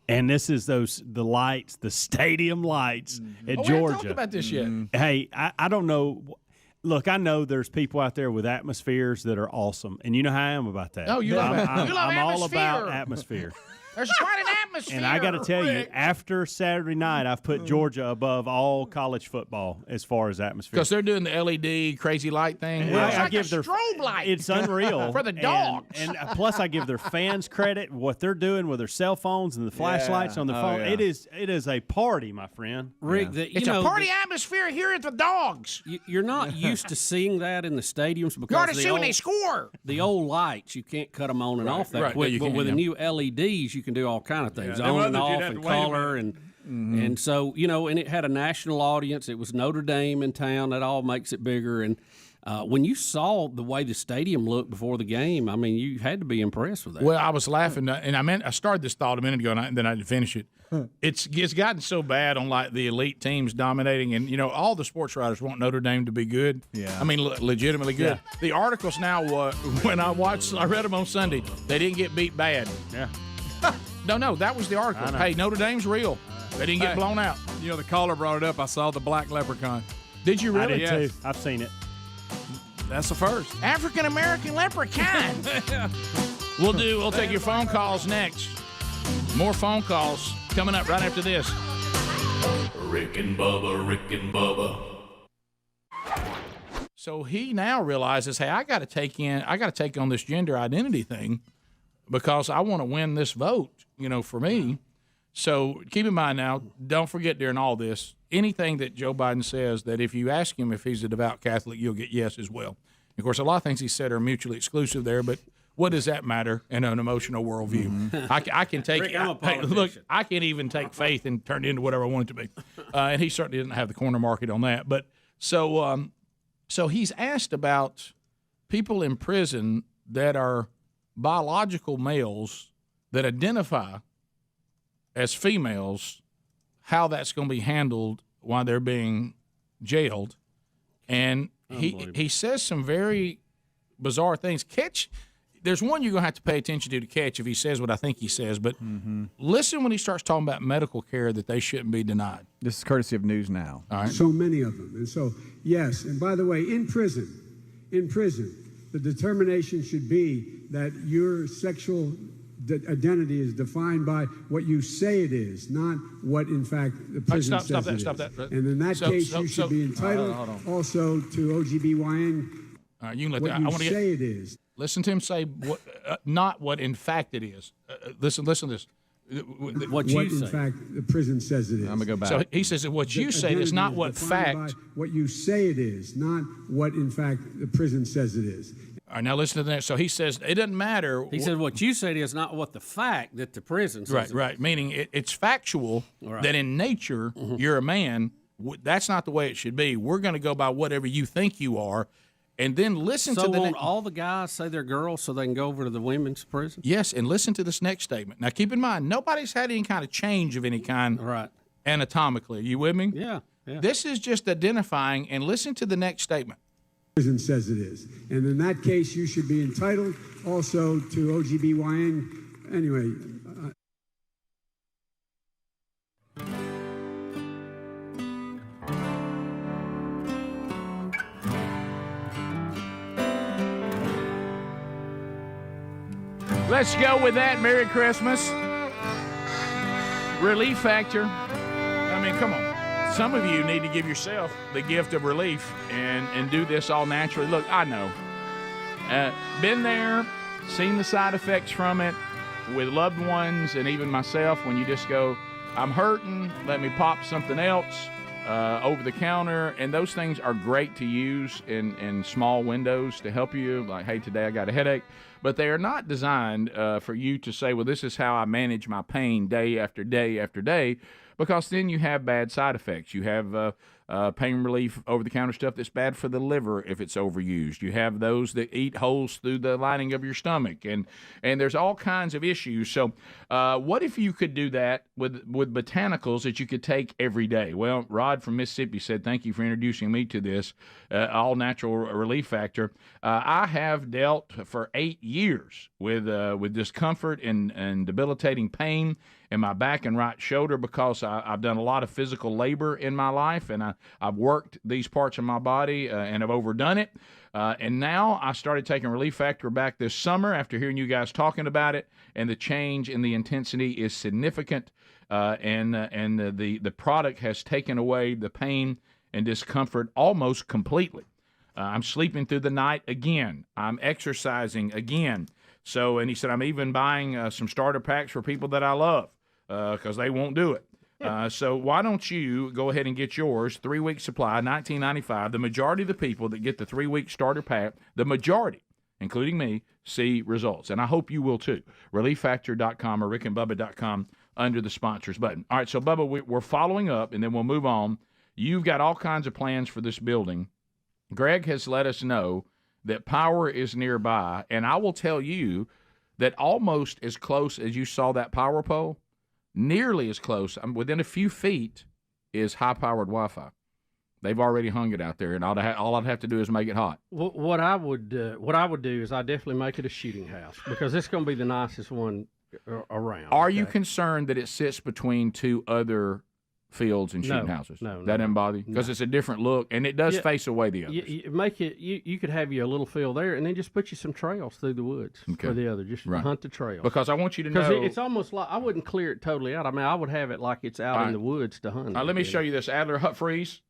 Speaker 7: And this is the lights, the stadium lights at
Speaker 12: Oh, we
Speaker 7: Georgia.
Speaker 12: haven't talked about this yet.
Speaker 7: Hey, I don't know. Look, I know there's people out there with atmospheres that are awesome, and you know how I am about that.
Speaker 12: Oh, you love it.
Speaker 7: I'm
Speaker 12: You love
Speaker 7: all about
Speaker 12: atmosphere.
Speaker 7: atmosphere.
Speaker 12: There's quite an atmosphere.
Speaker 7: And I got to tell you,
Speaker 12: Rick.
Speaker 7: after Saturday night, I've put Georgia above all college football as far as atmosphere.
Speaker 12: Because they're doing the LED crazy light thing.
Speaker 7: Yeah,
Speaker 12: It's
Speaker 7: I
Speaker 12: like
Speaker 7: give
Speaker 12: a
Speaker 7: their
Speaker 12: strobe light.
Speaker 7: It's unreal
Speaker 12: For the dogs.
Speaker 7: And plus, I give their fans credit what they're doing with their cell phones and the flashlights on their phone.
Speaker 1: yeah.
Speaker 7: It is a party, my friend.
Speaker 6: Rick,
Speaker 12: It's a party atmosphere here at the dogs.
Speaker 6: You're not used to seeing that in the stadiums
Speaker 12: You ought to
Speaker 6: because
Speaker 12: see when they score.
Speaker 6: the old lights, you can't cut them on and off that
Speaker 12: right.
Speaker 6: quick.
Speaker 12: Yeah, you
Speaker 6: but
Speaker 12: can,
Speaker 6: with the
Speaker 12: yeah.
Speaker 6: new LEDs, you can do all kind of things,
Speaker 13: Yeah,
Speaker 6: on and
Speaker 13: others, you'd
Speaker 6: off
Speaker 13: have
Speaker 6: and
Speaker 13: to wait a
Speaker 6: color and so and it had a national audience. It was Notre Dame in town. That all makes it bigger. And When you saw the way the stadium looked before the game, I mean, you had to be impressed with that.
Speaker 3: Well, I was laughing, and I started this thought a minute ago, and then I didn't finish it. It's gotten so bad on like the elite teams dominating, and all the sports writers want Notre Dame to be good.
Speaker 1: Yeah,
Speaker 3: I mean legitimately good.
Speaker 1: Yeah.
Speaker 3: The articles now, when I read them on Sunday, they didn't get beat bad.
Speaker 1: Yeah.
Speaker 3: No, that was the article. Hey, Notre Dame's real. They didn't get blown out.
Speaker 10: The caller brought it up. I saw the black leprechaun.
Speaker 3: Did you really?
Speaker 7: I did too. I've seen it.
Speaker 10: That's the first.
Speaker 3: African American leprechaun. We'll take your phone calls next. More phone calls coming up right after this.
Speaker 4: Rick and Bubba, Rick and Bubba.
Speaker 3: So he now realizes, hey, I got to take on this gender identity thing because I want to win this vote, for me. So keep in mind now, don't forget during all this, anything that Joe Biden says, that if you ask him if he's a devout Catholic, you'll get yes as well. Of course, a lot of things he said are mutually exclusive there, but what does that matter in an emotional worldview?
Speaker 6: Mm-hmm.
Speaker 3: I can take
Speaker 6: Rick, I'm a politician.
Speaker 3: look, I can't even take faith and turn it into whatever I want it to be. And he certainly didn't have the corner market on that. But so he's asked about people in prison that are biological males that identify as females, how that's going to be handled while they're being jailed. And he says some very bizarre things. There's one you're going to have to pay attention to catch if he says what I think he says, but listen when he starts talking about medical care that they shouldn't be denied.
Speaker 1: This is courtesy of News Now.
Speaker 3: All right.
Speaker 15: So many of them. And so, yes, and by the way, in prison, the determination should be that your sexual identity is defined by what you say it is, not what, in fact, the prison says it is.
Speaker 3: Stop that.
Speaker 15: And in that case, you should be entitled also to OGBYN
Speaker 3: you can let
Speaker 15: what
Speaker 3: that.
Speaker 15: you
Speaker 3: I want to
Speaker 15: say it is.
Speaker 3: Listen to him say not what in fact it is. Listen to this.
Speaker 15: What in fact the prison says it is.
Speaker 1: I'm going to go back.
Speaker 3: So he says that what you say is not what fact.
Speaker 15: What you say it is, not what in fact the prison says it is.
Speaker 3: All right, now listen to the next. So he says it doesn't matter.
Speaker 6: He said what you said is not what the fact that the prison says.
Speaker 3: Right. Meaning it's factual that in nature you're a man. That's not the way it should be. We're going to go by whatever you think you are. And then listen to the.
Speaker 6: So won't all the guys say they're girls so they can go over to the women's prison?
Speaker 3: Yes, and listen to this next statement. Now, keep in mind, nobody's had any kind of change of any kind anatomically. You with me?
Speaker 6: Yeah.
Speaker 3: This is just identifying, and listen to the next statement.
Speaker 15: Prison says it is. And in that case, you should be entitled also to OGBYN. Anyway.
Speaker 3: Let's go with that. Merry Christmas. Relief factor. I mean, come on. Some of you need to give yourself the gift of relief and do this all naturally. Look, I know. Been there, seen the side effects from it with loved ones and even myself when you just go, I'm hurting, let me pop something else over the counter. And those things are great to use in small windows to help you. Like, hey, today I got a headache. But they are not designed for you to say, well, this is how I manage my pain day after day after day, because then you have bad side effects. You have pain relief over-the-counter stuff that's bad for the liver if it's overused. You have those that eat holes through the lining of your stomach, and there's all kinds of issues. So what if you could do that with botanicals that you could take every day? Well, Rod from Mississippi said, thank you for introducing me to this all-natural relief factor. I have dealt for 8 years with discomfort and debilitating pain in my back and right shoulder because I've done a lot of physical labor in my life, and I've worked these parts of my body and have overdone it. And now I started taking Relief Factor back this summer after hearing you guys talking about it, and the change in the intensity is significant, and the product has taken away the pain and discomfort almost completely. I'm sleeping through the night again. I'm exercising again. So, and he said, I'm even buying some starter packs for people that I love because they won't do it. So why don't you go ahead and get yours, 3-week supply, $19.95. The majority of the people that get the 3-week starter pack, the majority, including me, see results. And I hope you will too. ReliefFactor.com or rickandbubba.com under the sponsors button. All right, so Bubba, we're following up, and then we'll move on. You've got all kinds of plans for this building. Greg has let us know that power is nearby, and I will tell you that almost as close as you saw that power pole, nearly as close, within a few feet, is high-powered Wi-Fi. They've already hung it out there, and all I'd have to do is make it hot.
Speaker 5: What I would do is I definitely make it a shooting house because it's going to be the nicest one around.
Speaker 3: Are you concerned that it sits between two other fields and shooting houses?
Speaker 5: No.
Speaker 3: That doesn't bother you? Because it's a different look, and it does face away the others.
Speaker 5: You make it. You could have you a little field there, and then just put you some trails through the woods for the other. Just hunt the trails.
Speaker 3: Because I want you to know,
Speaker 5: because it's almost like I wouldn't clear it totally out. I mean, I would have it like it's out in the woods to hunt.
Speaker 3: Let me show you this Adler hut freeze.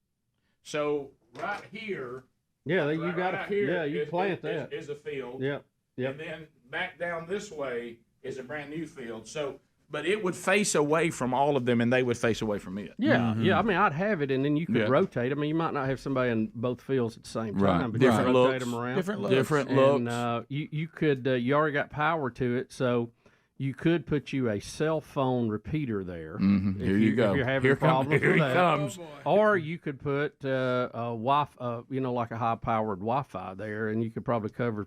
Speaker 3: So right here.
Speaker 5: Yeah, you got to. Yeah, you plant that.
Speaker 3: Is a field.
Speaker 5: Yep.
Speaker 3: And then back down this way is a brand new field. So, but it would face away from all of them, and they would face away from it.
Speaker 5: Yeah, yeah. I mean, I'd have it, and then you could rotate. I mean, you might not have somebody in both fields at the same time, but
Speaker 3: different
Speaker 5: you
Speaker 3: looks,
Speaker 5: rotate them around.
Speaker 3: Different looks.
Speaker 5: And you could. You already got power to it, so you could put you a cell phone repeater there.
Speaker 3: Here you go.
Speaker 5: If you're having problems with that.
Speaker 3: Here he comes.
Speaker 5: Or you could put a Wi-Fi, like a high-powered Wi-Fi there, and you could probably cover,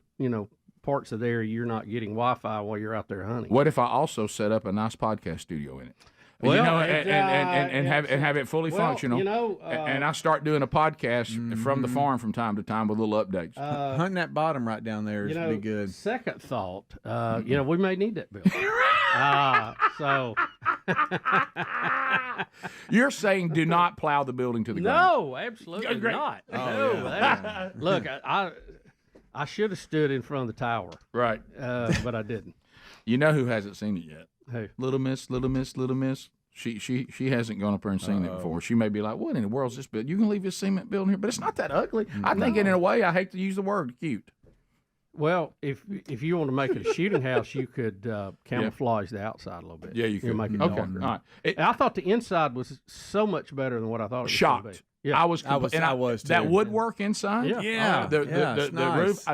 Speaker 5: parts of there you're not getting Wi-Fi while you're out there hunting.
Speaker 3: What if I also set up a nice podcast studio in it?
Speaker 5: Well,
Speaker 3: and have it fully functional. And I start doing a podcast from the farm from time to time with little updates.
Speaker 1: Hunting that bottom right down there would be good.
Speaker 5: Second thought, we may need that building. So
Speaker 3: you're saying do not plow the building to the ground?
Speaker 5: No, absolutely not. Look, I should have stood in front of the tower,
Speaker 3: right?
Speaker 5: But I didn't.
Speaker 3: You know who hasn't seen it yet?
Speaker 5: Hey,
Speaker 3: Little Miss. She hasn't gone up there and seen it before. She may be like, "What in the world is this building? You can leave this cement building here, but it's not that ugly." I think in a way, I hate to use the word cute.
Speaker 5: Well, if you want to make it a shooting house, you could camouflage the outside a little bit.
Speaker 3: Yeah, you could
Speaker 5: make it
Speaker 3: okay.
Speaker 5: darker.
Speaker 3: All right.
Speaker 5: I thought the inside was so much better than what I thought it was
Speaker 3: Shocked.
Speaker 5: going to be. Yeah,
Speaker 3: I was too. That woodwork inside.
Speaker 5: Yeah.
Speaker 3: The
Speaker 1: nice.
Speaker 3: roof.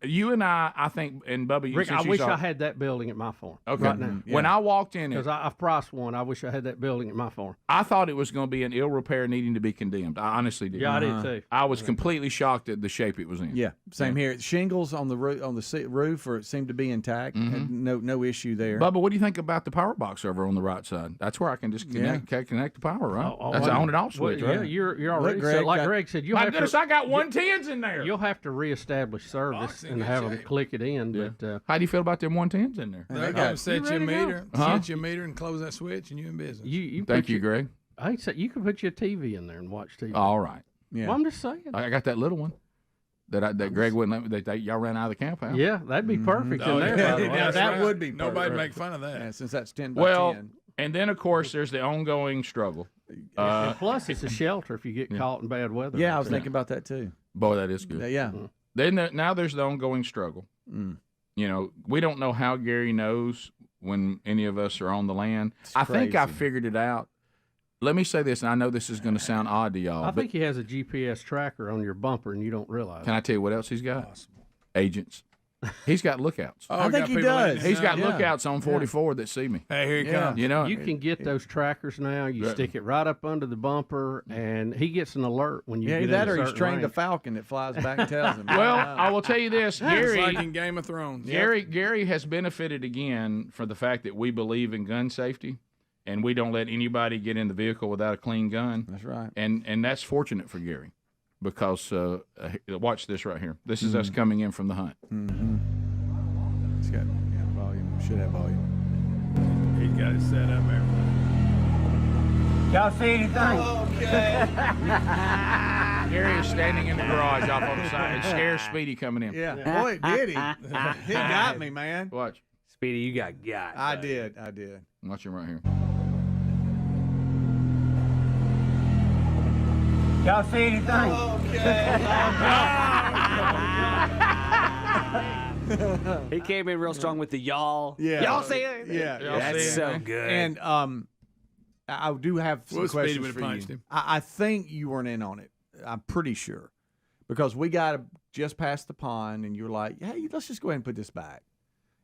Speaker 3: You and I think, and Bubba,
Speaker 5: Rick, I wish I had that building at my farm.
Speaker 3: Okay.
Speaker 5: Right now.
Speaker 3: When I walked in,
Speaker 5: because I've priced one, I wish I had that building at my farm.
Speaker 3: I thought it was going to be an ill repair needing to be condemned. I honestly did.
Speaker 5: Yeah, I did too.
Speaker 3: I was completely shocked at the shape it was in.
Speaker 1: Yeah, same here. Shingles on the roof, or it seemed to be intact. No issue there.
Speaker 3: Bubba, what do you think about the power box over on the right side? That's where I can just connect the power, right? That's an on and off switch, right?
Speaker 5: Yeah, you're already
Speaker 1: Greg,
Speaker 5: like Greg said.
Speaker 3: My goodness, I got 110s in there.
Speaker 5: You'll have to reestablish service and have them click it in.
Speaker 3: Yeah.
Speaker 5: But
Speaker 3: how do you feel about them 110s in there?
Speaker 13: They're going to set your meter, and close that switch, and you're in business.
Speaker 3: Thank you, Greg.
Speaker 5: I said you can put your TV in there and watch TV.
Speaker 3: All right.
Speaker 1: Yeah.
Speaker 5: Well, I'm just saying.
Speaker 3: I got that little one that Greg wouldn't let me. Y'all ran out of the camp house.
Speaker 5: Yeah, that'd be perfect in there. By the way.
Speaker 1: Yeah, that would be.
Speaker 13: Nobody make fun of that.
Speaker 1: Yeah, since that's 10 by 10.
Speaker 3: And then of course there's the ongoing struggle.
Speaker 5: Plus, it's a shelter if you get caught in bad weather.
Speaker 1: Yeah, I was thinking about that too.
Speaker 3: Boy, that is good.
Speaker 1: Yeah.
Speaker 3: Then now there's the ongoing struggle. We don't know how Gary knows when any of us are on the land. I think I figured it out. Let me say this, and I know this is going to sound odd to y'all.
Speaker 5: I think he has a GPS tracker on your bumper, and you don't realize.
Speaker 3: Can I tell you what else he's got? Agents. He's got lookouts.
Speaker 1: I think he does.
Speaker 3: He's got lookouts on 44 that see me.
Speaker 13: Hey, here he comes.
Speaker 5: You can get those trackers now. You stick it right up under the bumper, and he gets an alert when you get
Speaker 1: that,
Speaker 5: in a
Speaker 1: or he's
Speaker 5: certain
Speaker 1: trained a
Speaker 5: range.
Speaker 1: falcon that flies back and tells him.
Speaker 3: Well, I will tell you this, Gary.
Speaker 13: It's like in Game of Thrones.
Speaker 3: Gary has benefited again for the fact that we believe in gun safety, and we don't let anybody get in the vehicle without a clean gun.
Speaker 1: That's right.
Speaker 3: And that's fortunate for Gary, because watch this right here. This is us coming in from the hunt.
Speaker 1: It's got volume. Should have volume.
Speaker 13: He's got it set up everything.
Speaker 14: Y'all see anything?
Speaker 3: Okay. Gary is standing in the garage off on the side and scares Speedy coming in.
Speaker 1: Yeah. Boy, did he. He got me, man.
Speaker 3: Watch.
Speaker 14: Speedy, you got.
Speaker 1: I did.
Speaker 3: Watch him right here.
Speaker 14: Y'all see anything? He came in real strong with the y'all.
Speaker 1: Yeah.
Speaker 14: Y'all see it?
Speaker 1: Yeah.
Speaker 14: That's so good.
Speaker 1: And I do have some questions for you. I think you weren't in on it. I'm pretty sure. Because we got just past the pond, and you're like, hey, let's just go ahead and put this back.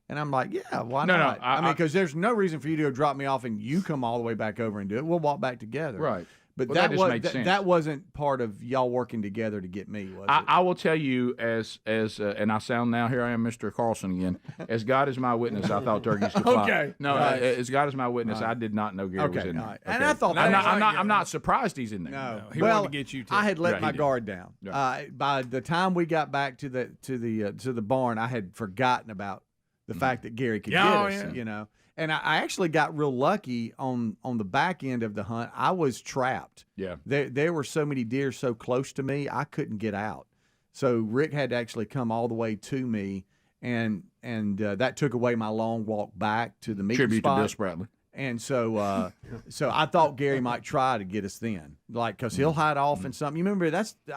Speaker 1: And I'm like, yeah, why not?
Speaker 3: No,
Speaker 1: I mean, because there's no reason for you to go drop me off and you come all the way back over and do it. We'll walk back together.
Speaker 3: Right.
Speaker 1: But
Speaker 12: Well, that just made sense.
Speaker 1: that wasn't part of y'all working together to get me, was it?
Speaker 12: I will tell you, and I sound now, here I am, Mr. Carlson again. As God is my witness, I thought turkeys could fly.
Speaker 1: Okay.
Speaker 12: No,
Speaker 1: Right.
Speaker 12: as God is my witness, I did not know Gary was in there.
Speaker 1: Right. And I thought
Speaker 12: I'm not surprised he's in there.
Speaker 1: No,
Speaker 12: He
Speaker 1: well,
Speaker 12: wanted to get you.
Speaker 1: I had let my
Speaker 12: he did.
Speaker 1: guard down.
Speaker 12: Yeah.
Speaker 1: By the time we got back to the barn, I had forgotten about the fact that Gary could get us.
Speaker 12: yeah.
Speaker 1: You know, and I actually got real lucky on the back end of the hunt. I was trapped.
Speaker 12: Yeah.
Speaker 1: There were so many deer so close to me, I couldn't get out. So Rick had to actually come all the way to me, and that took away my long walk back to the meeting
Speaker 12: Tribute
Speaker 1: spot.
Speaker 12: to Bill Spratley.
Speaker 1: And so, so I thought Gary might try to get us then, like, because he'll hide off in something. You remember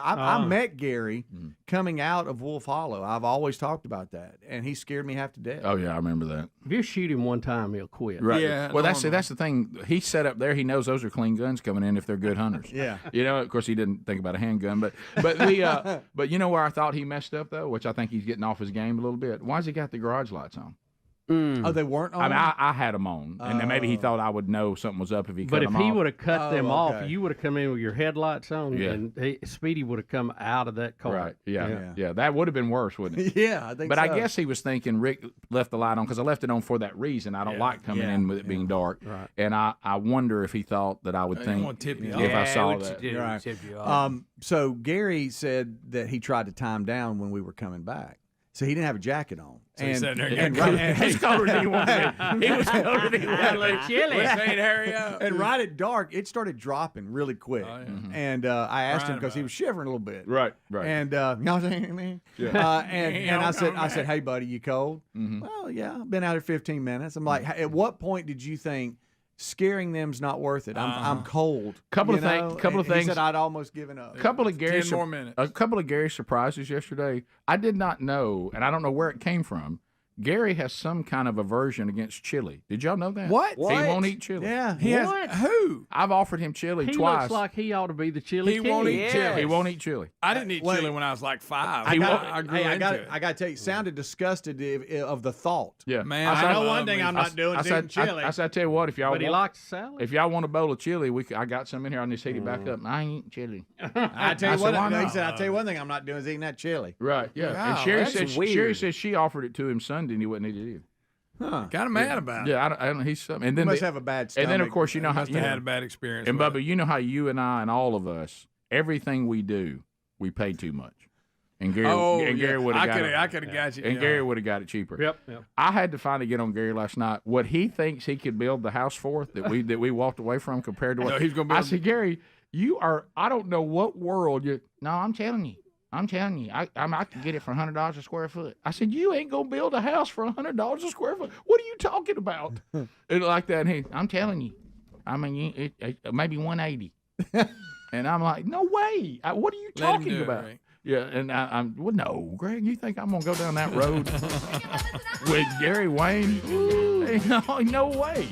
Speaker 1: I met Gary coming out of Wolf Hollow. I've always talked about that, and he scared me half to death.
Speaker 12: Oh yeah, I remember that.
Speaker 5: If you shoot him one time, he'll quit.
Speaker 12: Right.
Speaker 1: Yeah,
Speaker 12: Well, that's the thing. He set up there. He knows those are clean guns coming in if they're good hunters.
Speaker 1: Yeah.
Speaker 12: You know, of course, he didn't think about a handgun, but you know where I thought he messed up though, which I think he's getting off his game a little bit. Why's he got the garage lights on?
Speaker 1: Oh, they weren't on?
Speaker 12: I mean, I had them on, and then maybe he thought I would know something was up if he cut
Speaker 5: But if
Speaker 12: them
Speaker 5: he
Speaker 12: off.
Speaker 5: would have cut them off,
Speaker 1: okay.
Speaker 5: you would have come in with your headlights on,
Speaker 12: Yeah.
Speaker 5: and Speedy would have come out of that car.
Speaker 12: Right. Yeah. That would have been worse, wouldn't it?
Speaker 1: Yeah, I think
Speaker 12: But
Speaker 1: so.
Speaker 12: I guess he was thinking Rick left the light on because I left it on for that reason. I don't like coming in with it being dark.
Speaker 5: Right.
Speaker 12: And I wonder if he thought that I would think
Speaker 13: wanna tip you
Speaker 12: if I
Speaker 13: off.
Speaker 12: saw
Speaker 14: Yeah,
Speaker 12: that.
Speaker 14: it
Speaker 1: Right.
Speaker 14: tip you off.
Speaker 1: So Gary said that he tried to time down when we were coming back. So he didn't have a jacket on.
Speaker 13: So he sat there and
Speaker 1: and,
Speaker 13: got
Speaker 1: right,
Speaker 12: He was colder than he wanted to be. He was colder than he wanted to be.
Speaker 14: Chilly.
Speaker 13: We're saying hurry up.
Speaker 1: and right at dark, it started dropping really quick.
Speaker 13: Oh, yeah.
Speaker 1: And I asked him
Speaker 13: Crying
Speaker 1: because he
Speaker 13: about
Speaker 1: was shivering a little bit.
Speaker 12: Right.
Speaker 1: And y'all saying me?
Speaker 12: Yeah.
Speaker 1: And I said, hey buddy, you cold? Well, yeah, I've been out here 15 minutes. I'm like, at what point did you think scaring them's not worth it? I'm cold.
Speaker 12: Couple
Speaker 1: you
Speaker 12: of
Speaker 1: know?
Speaker 12: things. Couple of
Speaker 1: And
Speaker 12: things.
Speaker 1: He said I'd almost given up.
Speaker 12: A couple of Gary
Speaker 13: 10 more minutes.
Speaker 12: A couple of Gary surprises yesterday. I did not know, and I don't know where it came from. Gary has some kind of aversion against chili. Did y'all know that?
Speaker 1: What?
Speaker 12: He won't eat chili.
Speaker 1: Yeah.
Speaker 13: He has who?
Speaker 12: I've offered him chili
Speaker 5: He
Speaker 12: twice.
Speaker 5: looks like he ought to be the chili
Speaker 13: He
Speaker 5: king.
Speaker 13: won't eat chili.
Speaker 12: He won't eat chili.
Speaker 13: I didn't eat
Speaker 1: Wait.
Speaker 13: chili when I was like 5.
Speaker 1: I
Speaker 13: grew
Speaker 1: got
Speaker 13: into it.
Speaker 1: I got to tell you, sounded disgusted of the thought.
Speaker 12: Yeah,
Speaker 13: Man,
Speaker 1: I know
Speaker 13: love
Speaker 1: one thing
Speaker 13: me.
Speaker 1: I'm not doing is eating chili.
Speaker 12: I said, I tell you what, if y'all
Speaker 5: But he
Speaker 12: want,
Speaker 5: likes salad.
Speaker 12: if y'all want a bowl of chili, I got some in here. I just heat it back up. I ain't eating chili.
Speaker 1: I tell you
Speaker 12: said,
Speaker 1: what,
Speaker 12: why
Speaker 1: he
Speaker 12: not?
Speaker 1: said, I tell you one thing I'm not doing is eating that chili.
Speaker 12: Right. Yeah.
Speaker 13: Wow,
Speaker 12: and Sherry
Speaker 14: that's
Speaker 12: said
Speaker 14: weird.
Speaker 12: she offered it to him Sunday, and he wouldn't eat it either.
Speaker 1: Huh.
Speaker 13: Kind of mad about it.
Speaker 12: Yeah, I don't. He's something. And
Speaker 1: You
Speaker 12: then
Speaker 1: must
Speaker 12: the-
Speaker 1: have a bad
Speaker 12: And
Speaker 1: stomach.
Speaker 12: then of course you know how
Speaker 13: Must
Speaker 12: you
Speaker 13: have
Speaker 12: know,
Speaker 13: had a bad experience.
Speaker 12: and
Speaker 13: with
Speaker 12: Bubba, you know how you and I and all of us, everything we do, we pay too much. And Gary, Gary would have got it.
Speaker 13: I could have got you.
Speaker 12: And
Speaker 13: yeah.
Speaker 12: Gary would have got it cheaper.
Speaker 5: Yep.
Speaker 12: I had to finally get on Gary last night. What he thinks he could build the house for that we walked away from compared to what
Speaker 13: No, he's gonna
Speaker 12: I
Speaker 13: build-
Speaker 12: said, Gary, you are. I don't know what world you. No, I'm telling you. I can get it for $100 a square foot. I said, you ain't gonna build a house for $100 a square foot. What are you talking about? And like that. And I'm telling you. I mean, maybe 180. And I'm like, no way. What are you
Speaker 13: Let him
Speaker 12: talking
Speaker 13: do it,
Speaker 12: about?
Speaker 13: Rick.
Speaker 12: Yeah, and I'm well, no, Greg. You think I'm gonna go down that road with Gary Wayne? No way.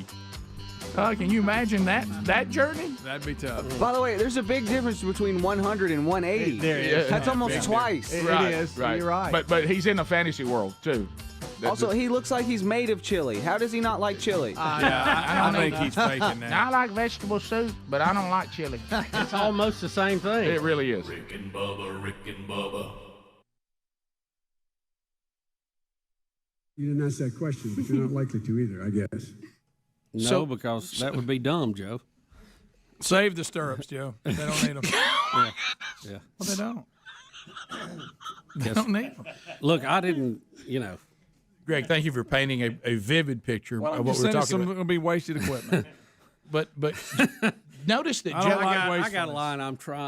Speaker 12: Can you imagine that journey?
Speaker 13: That'd be tough.
Speaker 14: By the way, there's a big difference between 100 and 180.
Speaker 1: There is.
Speaker 14: That's almost twice.
Speaker 1: It is.
Speaker 12: Right.
Speaker 1: You're right.
Speaker 12: But he's in a fantasy world too.
Speaker 14: Also, he looks like he's made of chili. How does he not like chili?
Speaker 13: I don't think he's faking that.
Speaker 12: I like vegetable soup, but I don't like chili.
Speaker 5: It's almost the same thing.
Speaker 12: It really is.
Speaker 4: Rick and Bubba.
Speaker 15: You didn't ask that question, but you're not likely to either, I guess.
Speaker 6: No, because that would be dumb, Joe.
Speaker 13: Save the stirrups, Joe. They don't need them.
Speaker 6: Yeah.
Speaker 13: Well, they don't. They don't need them.
Speaker 6: Look, I didn't,
Speaker 3: Greg, thank you for painting a vivid picture
Speaker 13: Well,
Speaker 3: of
Speaker 13: I'm
Speaker 3: what
Speaker 13: just
Speaker 3: we're
Speaker 13: saying
Speaker 3: talking
Speaker 13: some
Speaker 3: about.
Speaker 13: going to be wasted equipment.
Speaker 3: But notice that
Speaker 13: I
Speaker 3: Joe.
Speaker 13: don't like
Speaker 6: I got a
Speaker 13: wastefulness.
Speaker 6: line.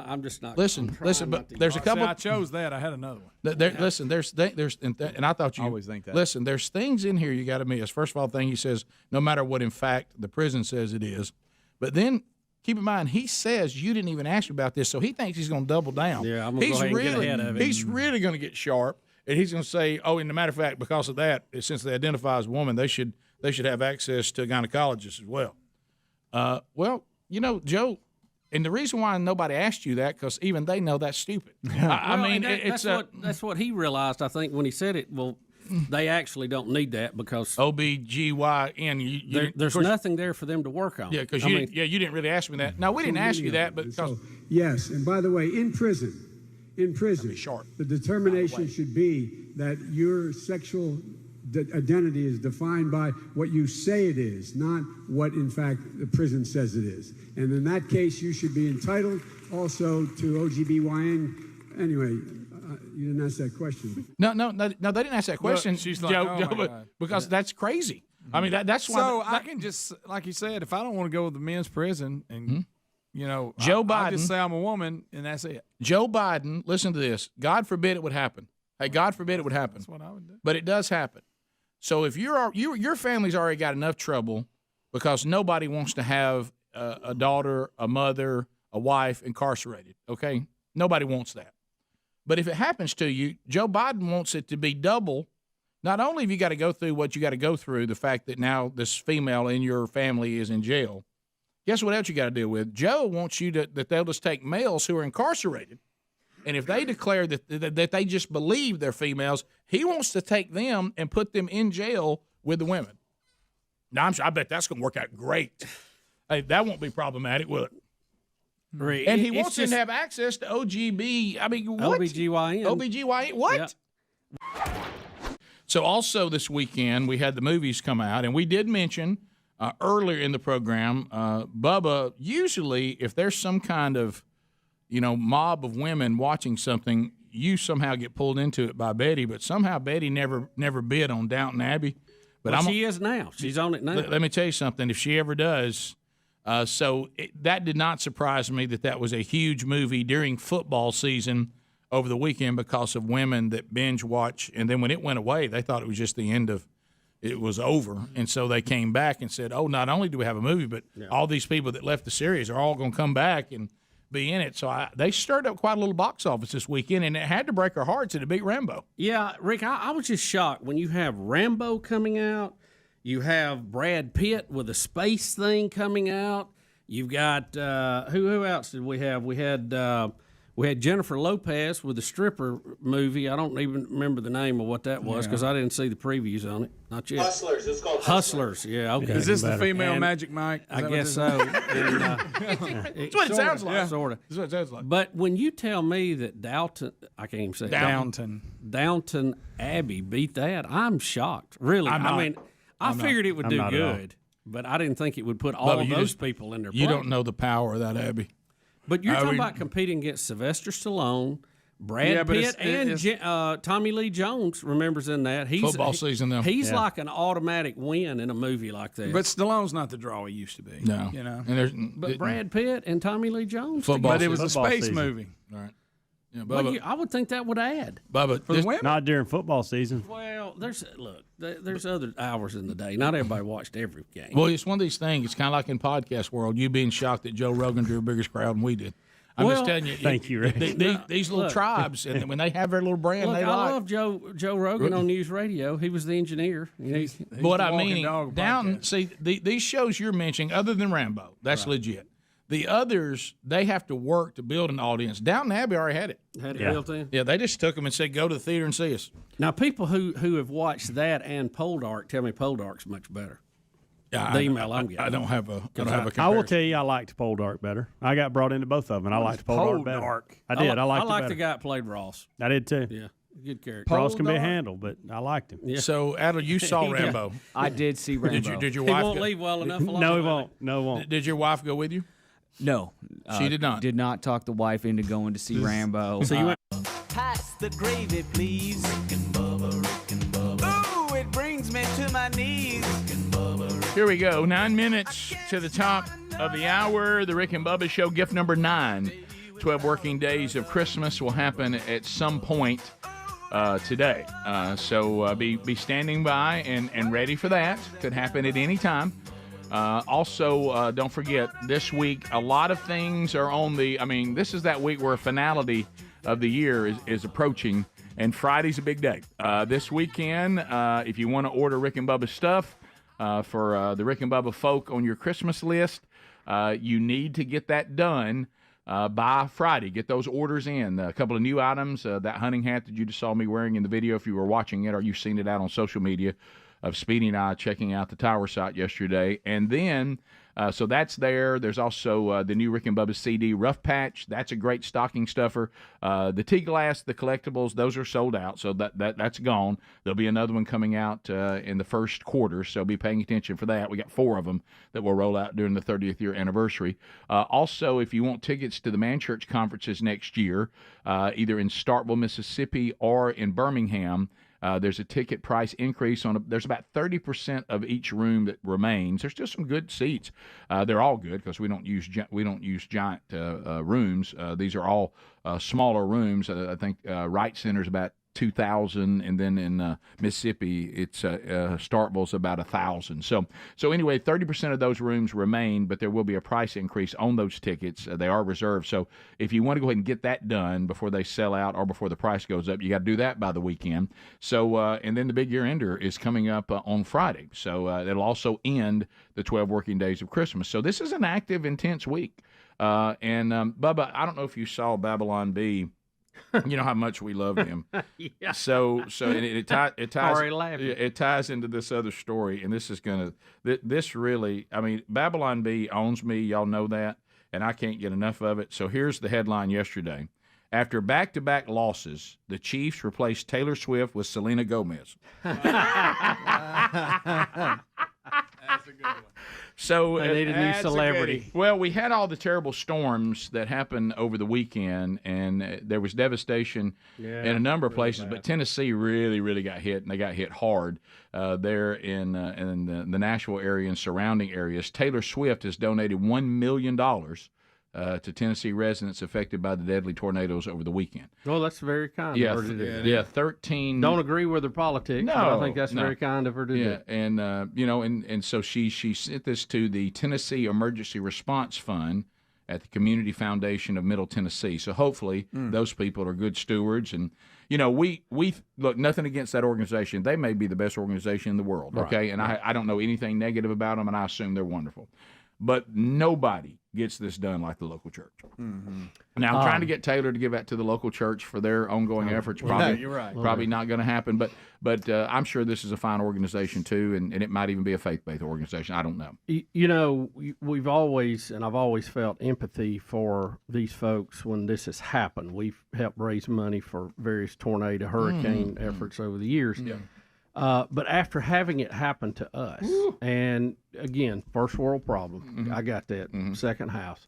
Speaker 6: I'm just not.
Speaker 3: Listen, but there's a
Speaker 13: See,
Speaker 3: couple.
Speaker 13: I chose that. I had another one.
Speaker 3: Listen, there's and I thought you
Speaker 1: I always think that.
Speaker 3: Listen, there's things in here you got to miss. First of all, thing he says, no matter what in fact the prison says it is, but then keep in mind he says you didn't even ask about this, so he thinks he's going to double down.
Speaker 6: Yeah, I'm going to go ahead and get ahead of it.
Speaker 3: He's really going to get sharp, and he's going to say, oh, and a matter of fact, because of that, since they identify as a woman, they should have access to a gynecologist as well. Well, Joe. And the reason why nobody asked you that, because even they know that's stupid. I mean,
Speaker 6: that's what he realized. I think when he said it. Well, they actually don't need that because
Speaker 3: OBGYN.
Speaker 6: There's nothing there for them to work on.
Speaker 3: Yeah, because you didn't really ask me that. No, we didn't ask you that, but because
Speaker 15: yes, and by the way, in prison, the determination should be that your sexual identity is defined by what you say it is, not what, in fact, the prison says it is. And in that case, you should be entitled also to OGBYN. Anyway, you didn't ask that question.
Speaker 3: No, they didn't ask that question.
Speaker 10: She's like,
Speaker 3: Joe,
Speaker 10: oh my God.
Speaker 3: because that's crazy. I mean, that's why.
Speaker 10: So I can just, like you said, if I don't want to go with the men's prison, and
Speaker 3: Joe Biden,
Speaker 10: I just say I'm a woman, and that's it.
Speaker 3: Joe Biden, listen to this. God forbid it would happen. Hey, God forbid it would happen.
Speaker 10: That's what I would do.
Speaker 3: But it does happen. So if your family's already got enough trouble because nobody wants to have a daughter, a mother, a wife incarcerated. Okay, nobody wants that. But if it happens to you, Joe Biden wants it to be double. Not only have you got to go through what you got to go through, the fact that now this female in your family is in jail. Guess what else you got to deal with? Joe wants you that they'll just take males who are incarcerated, and if they declare that they just believe they're females, he wants to take them and put them in jail with the women. Now, I bet that's going to work out great. Hey, that won't be problematic, will it?
Speaker 6: Right.
Speaker 3: And he wants them to have access to OGB. I mean, what?
Speaker 6: OBGYN.
Speaker 3: OBGYN. What?
Speaker 6: Yep.
Speaker 3: So also this weekend, we had the movies come out, and we did mention earlier in the program, Bubba, usually if there's some kind of, mob of women watching something, you somehow get pulled into it by Betty, but somehow Betty never bid on Downton Abbey. But
Speaker 6: she is now. She's on it now.
Speaker 3: Let me tell you something. If she ever does, that did not surprise me that was a huge movie during football season over the weekend because of women that binge watch. And then when it went away, they thought it was just the end of it was over. And so they came back and said, oh, not only do we have a movie, but all these people that left the series are all going to come back and be in it. So they stirred up quite a little box office this weekend, and it had to break our hearts to beat Rambo.
Speaker 6: Yeah, Rick, I was just shocked when you have Rambo coming out. You have Brad Pitt with a space thing coming out. You've got who else did we have? We had Jennifer Lopez with the stripper movie. I don't even remember the name of what that was because I didn't see the previews on it. Not yet.
Speaker 18: Hustlers. It's called
Speaker 6: Hustlers. Yeah, okay.
Speaker 10: Is this the female Magic Mike?
Speaker 6: I guess so.
Speaker 3: That's what it sounds like.
Speaker 6: Sort of.
Speaker 3: That's what it sounds like.
Speaker 6: But when you tell me that I can't even say Downton Abbey beat that, I'm shocked. Really. I figured it would do good, but I didn't think it would put all of those people in their place.
Speaker 3: You don't know the power of that Abbey.
Speaker 6: But you're talking about competing against Sylvester Stallone, Brad Pitt, and Tommy Lee Jones. Remembers in that
Speaker 3: football season though.
Speaker 6: He's like an automatic win in a movie like that.
Speaker 10: But Stallone's not the draw he used to be.
Speaker 3: No,
Speaker 6: But Brad Pitt and Tommy Lee Jones.
Speaker 10: But it was a space movie.
Speaker 3: All right. Yeah,
Speaker 6: Bubba, I would think that would add.
Speaker 3: Bubba,
Speaker 10: for the women?
Speaker 7: Not during football season.
Speaker 6: Well, there's other hours in the day. Not everybody watched every game.
Speaker 3: Well, it's one of these things. It's kind of like in podcast world. You being shocked that Joe Rogan drew a bigger crowd than we did. I'm just telling you.
Speaker 7: Thank you, Rick.
Speaker 3: These little tribes, and when they have their little brand,
Speaker 6: I love Joe Rogan on News Radio. He was the engineer.
Speaker 3: What I mean, Downton. See, these shows you're mentioning, other than Rambo, that's legit. The others, they have to work to build an audience. Downton Abbey already had it.
Speaker 6: Built in?
Speaker 3: Yeah, they just took them and said, go to the theater and see us.
Speaker 6: Now, people who have watched that and Poldark tell me Poldark's much better.
Speaker 3: Yeah,
Speaker 6: the email I'm getting.
Speaker 3: I don't have a comparison.
Speaker 7: I will tell you, I liked Poldark better. I got brought into both of them, and I liked Poldark better. I did. I liked
Speaker 6: the guy that played Ross.
Speaker 7: I did too.
Speaker 6: Yeah, good character.
Speaker 7: Ross can be handled, but I liked him.
Speaker 3: Yeah. So, Adel, you saw Rambo.
Speaker 14: I did see Rambo.
Speaker 3: Did your wife?
Speaker 6: He won't leave well enough alone.
Speaker 7: No, he won't. No, he won't.
Speaker 3: Did your wife go with you?
Speaker 14: No,
Speaker 3: she did not.
Speaker 14: Did not talk the wife into going to see Rambo.
Speaker 6: So you went.
Speaker 11: Pass the gravy, please. Rick and Bubba. Ooh, it brings me to my knees.
Speaker 3: Here we go. 9 minutes to the top of the hour. The Rick and Bubba Show, gift number 9. 12 working days of Christmas will happen at some point today. So be standing by and ready for that. Could happen at any time. Also, don't forget, this week, a lot of things are on this is that week where finality of the year is approaching, and Friday's a big day. This weekend, if you want to order Rick and Bubba stuff for the Rick and Bubba folk on your Christmas list, you need to get that done
Speaker 12: by Friday. Get those orders in. A couple of new items, that hunting hat that you just saw me wearing in the video, if you were watching it or you've seen it out on social media, of Speedy and I checking out the tower site yesterday. And then, so that's there. There's also the new Rick and Bubba CD Rough Patch. That's a great stocking stuffer. The tea glass, the collectibles, those are sold out, so that's gone. There'll be another one coming out in the first quarter, so be paying attention for that. We got 4 of them that will roll out during the 30th year anniversary. Also, if you want tickets to the Man Church conferences next year, either in Starkville, Mississippi, or in Birmingham, there's a ticket price increase there's about 30% of each room that remains. There's still some good seats. They're all good because we don't use giant rooms. These are all smaller rooms. I think Wright Center's about 2,000, and then in Mississippi, it's Starkville's about 1,000. So anyway, 30% of those rooms remain, but there will be a price increase on those tickets. They are reserved. So if you want to go ahead and get that done before they sell out or before the price goes up, you got to do that by the weekend. So and then the big year ender is coming up on Friday. So it'll also end the 12 working days of Christmas. So this is an active, intense week. And Bubba, I don't know if you saw Babylon Bee. You know how much we loved him.
Speaker 5: Yeah.
Speaker 12: So it ties into this other story, and this is this really. I mean, Babylon Bee owns me. Y'all know that, and I can't get enough of it. So here's the headline yesterday: after back-to-back losses, the Chiefs replaced Taylor Swift with Selena Gomez.
Speaker 10: That's a good one.
Speaker 12: So
Speaker 5: they need a new celebrity.
Speaker 12: Well, we had all the terrible storms that happened over the weekend, and there was devastation in a number of places. But Tennessee really, really got hit, and they got hit hard there in the Nashville area and surrounding areas. Taylor Swift has donated $1 million to Tennessee residents affected by the deadly tornadoes over the weekend.
Speaker 5: Well, that's very kind of her to do.
Speaker 12: Yeah, 13.
Speaker 5: Don't agree with her politics, but I think that's very kind of her to do.
Speaker 12: Yeah, and and so she sent this to the Tennessee Emergency Response Fund at the Community Foundation of Middle Tennessee. So hopefully those people are good stewards. And we look, nothing against that organization. They may be the best organization in the world.
Speaker 5: Right.
Speaker 12: Okay, and I don't know anything negative about them, and I assume they're wonderful. But nobody gets this done like the local church. Mm-hmm. Now, I'm trying to get Taylor to give that to the local church for their ongoing efforts. Probably,
Speaker 10: you're right.
Speaker 12: Probably not going to happen. But I'm sure this is a fine organization too, and it might even be a faith-based organization. I don't know.
Speaker 5: We've always, and I've always felt empathy for these folks when this has happened. We've helped raise money for various tornado, hurricane efforts over the years. Yeah. But after having it happen to us, and again, first world problem, I got that, second house,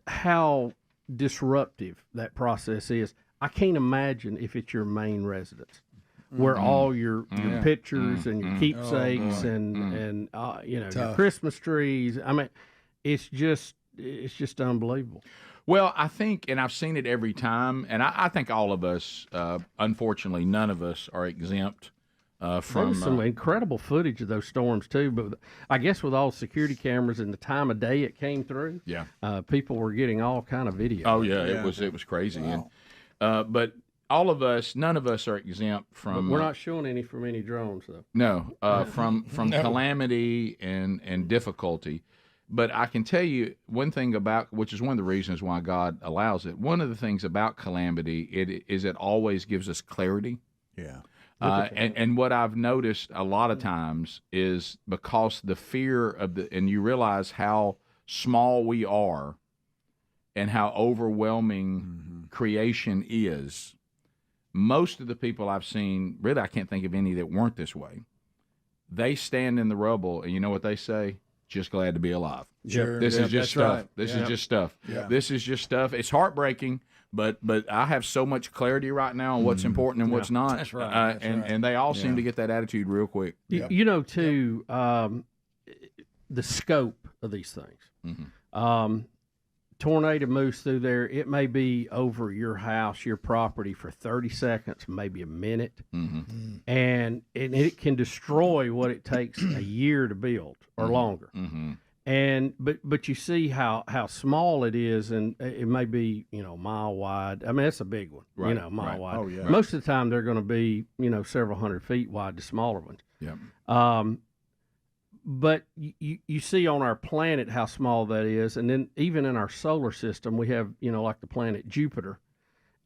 Speaker 5: how disruptive that process is. I can't imagine if it's your main residence, where all your pictures and your keepsakes and your Christmas trees. I mean, it's just unbelievable.
Speaker 12: Well, I think, and I've seen it every time, and I think all of us, unfortunately, none of us are exempt from.
Speaker 5: There was some incredible footage of those storms too, but I guess with all security cameras and the time of day it came through, people were getting all kind of video.
Speaker 12: Oh yeah, it was crazy, wow. But all of us, none of us are exempt from.
Speaker 5: But we're not showing any from any drones though.
Speaker 12: No, from calamity and difficulty. But I can tell you one thing about, which is one of the reasons why God allows it. One of the things about calamity it always gives us clarity.
Speaker 10: Yeah.
Speaker 12: And what I've noticed a lot of times is because the fear of and you realize how small we are and how overwhelming creation is. Most of the people I've seen, really I can't think of any that weren't this way. They stand in the rubble and you know what they say? Just glad to be alive.
Speaker 10: Sure.
Speaker 12: This is just stuff.
Speaker 10: Right.
Speaker 12: This is just stuff. Yeah. This is just stuff. It's heartbreaking, but I have so much clarity right now on what's important and what's not.
Speaker 10: That's right.
Speaker 12: And they all seem to get that attitude real quick.
Speaker 5: Too, the scope of these things. Mm-hmm. Tornado moves through there. It may be over your house, your property for 30 seconds, maybe a minute. Mm-hmm. And it can destroy what it takes a year to build or longer. Mm-hmm. And but you see how small it is, and it may be mile wide. I mean, it's a big one,
Speaker 12: right.
Speaker 5: Mile wide.
Speaker 12: Oh, yeah.
Speaker 5: Most of the time they're going to be several hundred feet wide, the smaller ones.
Speaker 12: Yeah.
Speaker 5: But you see on our planet how small that is, and then even in our solar system, we have, like the planet Jupiter,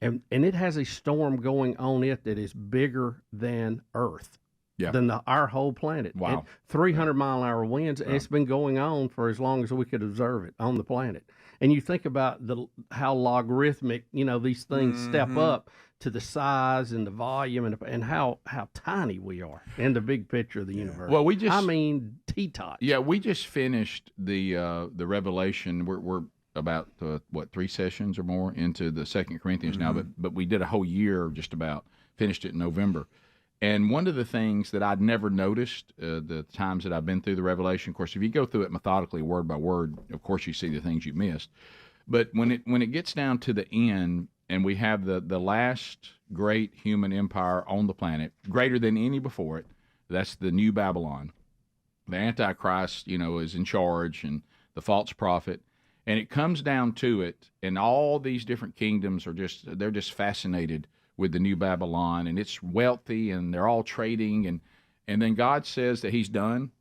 Speaker 5: and it has a storm going on it that is bigger than Earth, than our whole planet.
Speaker 12: Wow.
Speaker 5: And 300-mile-an-hour winds, and it's been going on for as long as we could observe it on the planet. And you think about how logarithmic, these things step up to the size and the volume and how tiny we are in the big picture of the universe.
Speaker 12: Well,
Speaker 5: teetots.
Speaker 12: Yeah, we just finished the Revelation. We're about 3 sessions or more into the 2 Corinthians now, but we did a whole year just about, finished it in November. And one of the things that I'd never noticed the times that I've been through the Revelation, of course, if you go through it methodically, word by word, of course you see the things you missed. But when it gets down to the end, and we have the last great human empire on the planet, greater than any before it, that's the New Babylon. The Antichrist, is in charge, and the false prophet. And it comes down to it, and all these different kingdoms they're just fascinated with the New Babylon, and it's wealthy, and they're all trading, and then God says that he's done,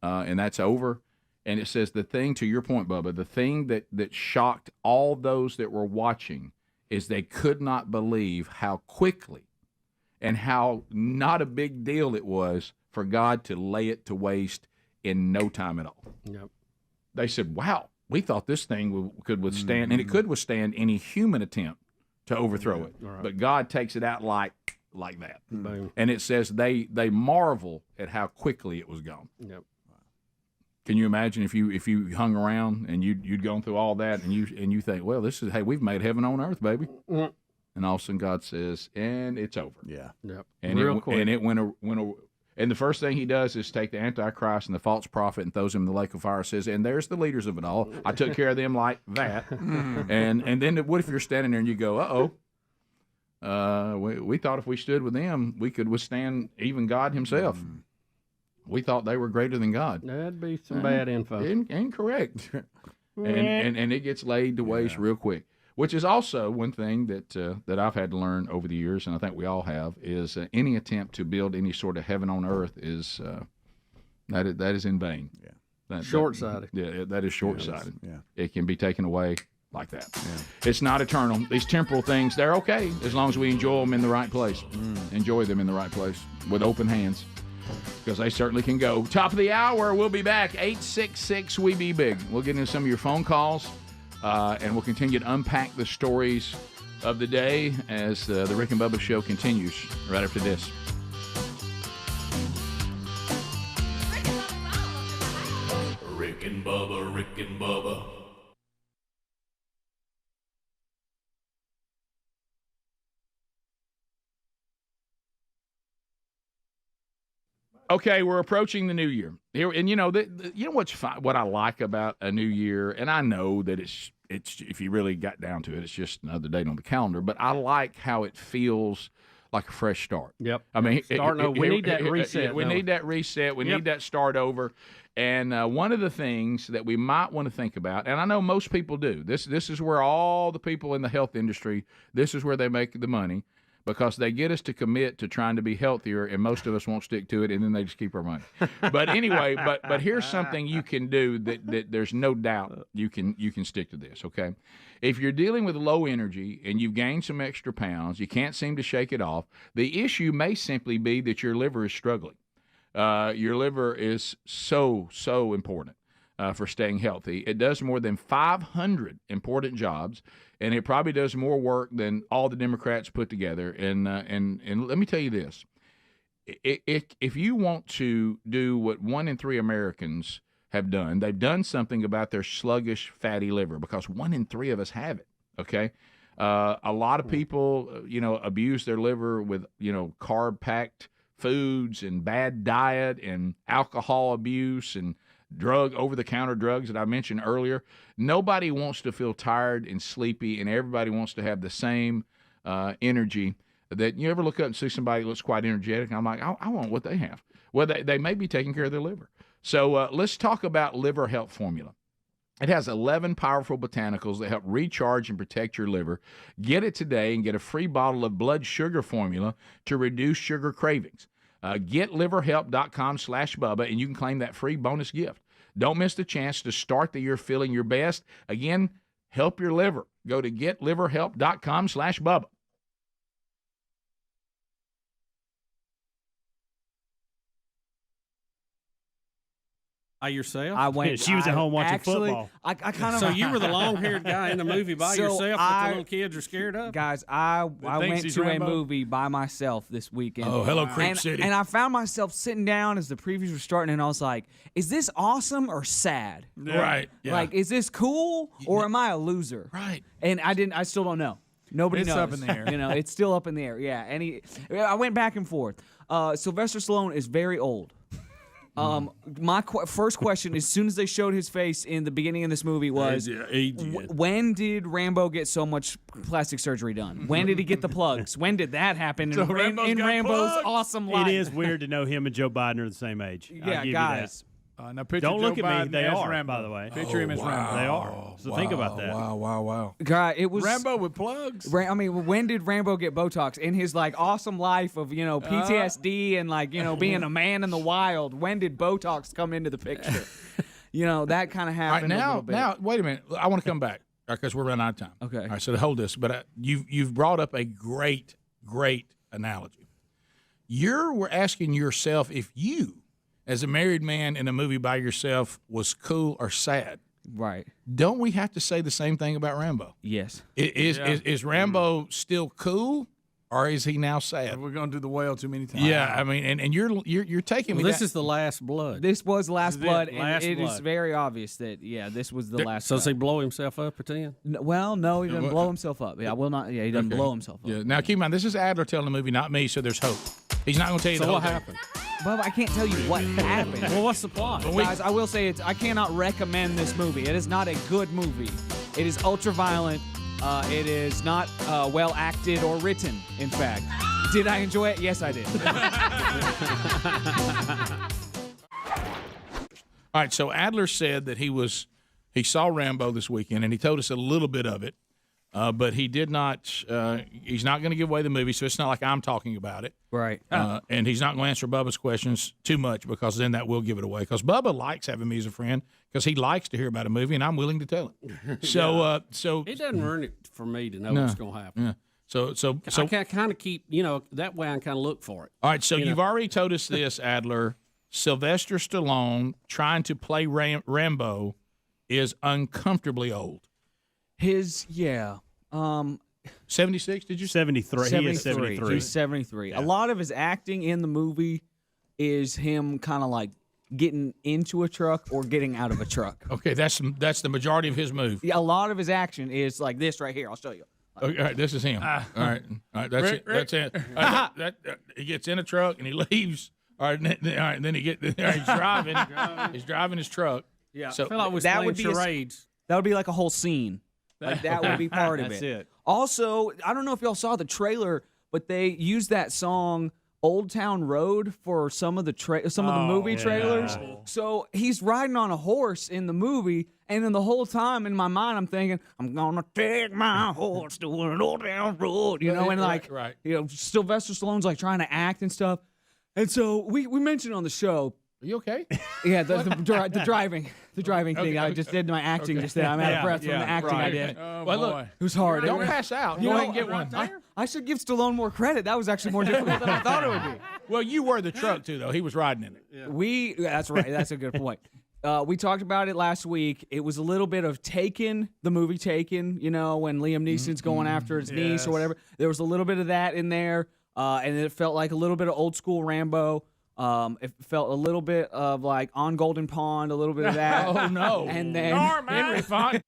Speaker 12: and that's over. And it says the thing, to your point, Bubba, the thing that shocked all those that were watching is they could not believe how quickly and how not a big deal it was for God to lay it to waste in no time at all.
Speaker 5: Yep.
Speaker 12: They said, wow, we thought this thing could withstand, and it could withstand any human attempt to overthrow it.
Speaker 5: Right.
Speaker 12: But God takes it out like that.
Speaker 5: Boom.
Speaker 12: And it says they marvel at how quickly it was gone.
Speaker 5: Yep.
Speaker 12: Can you imagine if you hung around and you'd gone through all that and you think, well, we've made heaven on earth, baby.
Speaker 5: Mm.
Speaker 12: And all of a sudden God says, and it's over.
Speaker 2: Yeah.
Speaker 5: Yep.
Speaker 12: And
Speaker 5: Real quick.
Speaker 12: And it went and the first thing he does is take the Antichrist and the false prophet and throws him in the lake of fire. Says, and there's the leaders of it all. I took care of them like that. and then what if you're standing there and you go, we thought if we stood with them, we could withstand even God himself. We thought they were greater than God.
Speaker 5: That'd be some bad info.
Speaker 12: Incorrect. and it gets laid to waste real quick. Which is also one thing that I've had to learn over the years, and I think we all have, is any attempt to build any sort of heaven on earth is that is in vain. Yeah,
Speaker 5: short-sighted.
Speaker 12: That is short-sighted.
Speaker 2: Yeah,
Speaker 12: it can be taken away like that. Yeah. It's not eternal. These temporal things, they're okay as long as we enjoy them in the right place. Enjoy them in the right place with open hands, because they certainly can go. Top of the hour, we'll be back. 866-WE-BE-BIG. We'll get into some of your phone calls. And we'll continue to unpack the stories of the day as the Rick and Bubba show continues right after this.
Speaker 4: Rick and Bubba, Rick and Bubba.
Speaker 12: Okay, we're approaching the new year here, and you know what I like about a new year, and I know that it's if you really got down to it, it's just another date on the calendar. But I like how it feels like a fresh start.
Speaker 5: Yep.
Speaker 12: I mean,
Speaker 5: we need that reset.
Speaker 12: We need that reset. We need that start over. And one of the things that we might want to think about, and I know most people do, this is where all the people in the health industry, this is where they make the money. Because they get us to commit to trying to be healthier, and most of us won't stick to it, and then they just keep our money. But anyway, but here's something you can do that there's no doubt you can stick to this. Okay, if you're dealing with low energy and you've gained some extra pounds, you can't seem to shake it off. The issue may simply be that your liver is struggling. Your liver is so important for staying healthy. It does more than 500 important jobs. And it probably does more work than all the Democrats put together. And let me tell you this: if you want to do what 1 in 3 Americans have done, they've done something about their sluggish, fatty liver. Because 1 in 3 of us have it. Okay, a lot of people, abuse their liver with carb-packed foods and bad diet and alcohol abuse and over-the-counter drugs that I mentioned earlier. Nobody wants to feel tired and sleepy, and everybody wants to have the same energy. That you ever look up and see somebody who looks quite energetic, and I'm like, I want what they have. Well, they may be taking care of their liver. So let's talk about Liver Health Formula. It has 11 powerful botanicals that help recharge and protect your liver. Get it today and get a free bottle of blood sugar formula to reduce sugar cravings.
Speaker 3: GetLiverHelp.com/Bubba, and you can claim that free bonus gift. Don't miss the chance to start the year feeling your best. Again, help your liver. Go to GetLiverHelp.com/Bubba.
Speaker 6: By yourself?
Speaker 16: I went.
Speaker 7: She was at home watching football.
Speaker 16: I kind of.
Speaker 6: So you were the long-haired guy in the movie by yourself that the little kids are scared of?
Speaker 16: Guys, I went to a movie by myself this weekend.
Speaker 3: Oh, hello, Creep City.
Speaker 16: And I found myself sitting down as the previews were starting, and I was like, "Is this awesome or sad?
Speaker 3: Right. Yeah.
Speaker 16: Like, is this cool or am I a loser?"
Speaker 3: Right.
Speaker 16: And I still don't know. Nobody knows.
Speaker 10: It's up in the air.
Speaker 16: You know, it's still up in the air. Yeah. And I went back and forth. Sylvester Stallone is very old. My first question, as soon as they showed his face in the beginning of this movie, was when did Rambo get so much plastic surgery done? When did he get the plugs? When did that happen in Rambo's awesome life?
Speaker 7: It is weird to know him and Joe Biden are the same age.
Speaker 16: Yeah,
Speaker 7: I'll give you
Speaker 16: guys.
Speaker 10: Now picture
Speaker 7: Don't
Speaker 10: Joe
Speaker 7: look at
Speaker 10: Biden
Speaker 7: me. They
Speaker 10: as
Speaker 7: are,
Speaker 10: Rambo.
Speaker 7: by the way.
Speaker 10: Picture him as Rambo.
Speaker 7: They are. So think about that.
Speaker 10: Wow.
Speaker 16: God, it was
Speaker 10: Rambo with plugs.
Speaker 16: I mean, when did Rambo get Botox in his like awesome life of PTSD and like being a man in the wild? When did Botox come into the picture? That kind of happened.
Speaker 3: All right,
Speaker 16: a little bit.
Speaker 3: now, wait a minute. I want to come back because we're running out of time.
Speaker 16: Okay.
Speaker 3: All right, so to hold this, but you've brought up a great analogy. We're asking yourself if you, as a married man in a movie by yourself, was cool or sad.
Speaker 16: Right.
Speaker 3: Don't we have to say the same thing about Rambo?
Speaker 16: Yes.
Speaker 3: Is Rambo still cool, or is he now sad?
Speaker 10: We're going to do the whale too many times.
Speaker 3: Yeah, I mean, and you're taking me.
Speaker 6: This is the last blood.
Speaker 16: This was Last Blood, and
Speaker 6: Last
Speaker 16: it
Speaker 6: Blood.
Speaker 16: is very obvious that this was the last.
Speaker 6: So does
Speaker 16: blood.
Speaker 6: he blow himself up at the end?
Speaker 16: No, he doesn't blow himself up. Yeah, will not. Yeah, he doesn't blow himself up.
Speaker 3: Yeah. Now keep in mind, this is Adler telling the movie, not me. So there's hope. He's not going to tell you
Speaker 6: So
Speaker 3: the
Speaker 6: what
Speaker 3: whole
Speaker 6: happened?
Speaker 16: Bubba, I can't tell you what happened.
Speaker 6: Well, what's the plot?
Speaker 16: Guys, I will say I cannot recommend this movie. It is not a good movie. It is ultra violent. It is not well acted or written, in fact. Did I enjoy it? Yes, I did.
Speaker 3: All right, so Adler said that he saw Rambo this weekend, and he told us a little bit of it, but he did not. He's not going to give away the movie, so it's not like I'm talking about it.
Speaker 16: Right.
Speaker 3: And he's not going to answer Bubba's questions too much because then that will give it away. Because Bubba likes having me as a friend because he likes to hear about a movie, and I'm willing to tell him. So,
Speaker 6: it doesn't ruin it for me to know what's going to happen.
Speaker 3: Yeah. So
Speaker 6: I can kind of keep, that way I can kind of look for it.
Speaker 3: All right, so you've already told us this, Adler. Sylvester Stallone trying to play Rambo is uncomfortably old. 76, did you?
Speaker 7: 73.
Speaker 16: 73.
Speaker 7: He is 73.
Speaker 16: He's 73.
Speaker 7: Yeah.
Speaker 16: A lot of his acting in the movie is him kind of like getting into a truck or getting out of a truck.
Speaker 3: Okay, that's the majority of his move.
Speaker 16: Yeah, a lot of his action is like this right here. I'll show you.
Speaker 3: Okay, all right, this is him. All right, that's it. That's it. He gets in a truck and he leaves. All right, then he's driving. He's driving his truck.
Speaker 16: Yeah,
Speaker 3: so
Speaker 6: I feel like we're
Speaker 16: that
Speaker 6: playing
Speaker 16: would be
Speaker 6: charades.
Speaker 16: That would be like a whole scene. Like that would be part of
Speaker 7: That's
Speaker 16: it.
Speaker 7: it.
Speaker 16: Also, I don't know if y'all saw the trailer, but they used that song "Old Town Road" for some of the movie trailers. So he's riding on a horse in the movie, and then the whole time in my mind I'm thinking, "I'm gonna take my horse to an old town road," and like, Sylvester Stallone's like trying to act and stuff. And so we mentioned on the show.
Speaker 3: Are you okay?
Speaker 16: Yeah, the driving thing. I just did my acting just then. I'm out of breath from the acting I did.
Speaker 10: Oh,
Speaker 3: Well, look,
Speaker 10: boy.
Speaker 16: It was hard.
Speaker 3: don't pass out. Go ahead and get one.
Speaker 16: I should give Stallone more credit. That was actually more difficult than I thought it would be.
Speaker 3: Well, you were the truck too, though. He was riding in it.
Speaker 16: That's right. That's a good point. We talked about it last week. It was a little bit of Taken, the movie Taken, when Liam Neeson's going after his niece or whatever. There was a little bit of that in there, and it felt like a little bit of old school Rambo. It felt a little bit of like On Golden Pond, a little bit of that.
Speaker 3: Oh, no.
Speaker 16: And then
Speaker 3: Henry Fonda.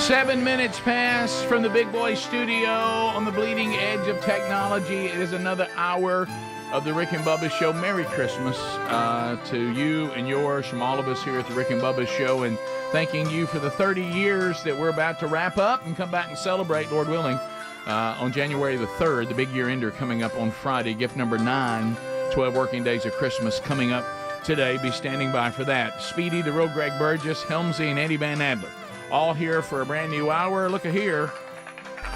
Speaker 3: 7 minutes past from the Big Boy Studio on the bleeding edge of technology. It is another hour of the Rick and Bubba Show. Merry Christmas to you and yours from all of us here at the Rick and Bubba Show, and thanking you for the 30 years that we're about to wrap up and come back and celebrate, Lord willing, on January the 3rd, the big year ender coming up on Friday. Gift number 9, 12 working days of Christmas coming up today. Be standing by for that. Speedy, the real Greg Burgess, Helmsy, and Eddie Van Adler. All here for a brand new hour. Look at here.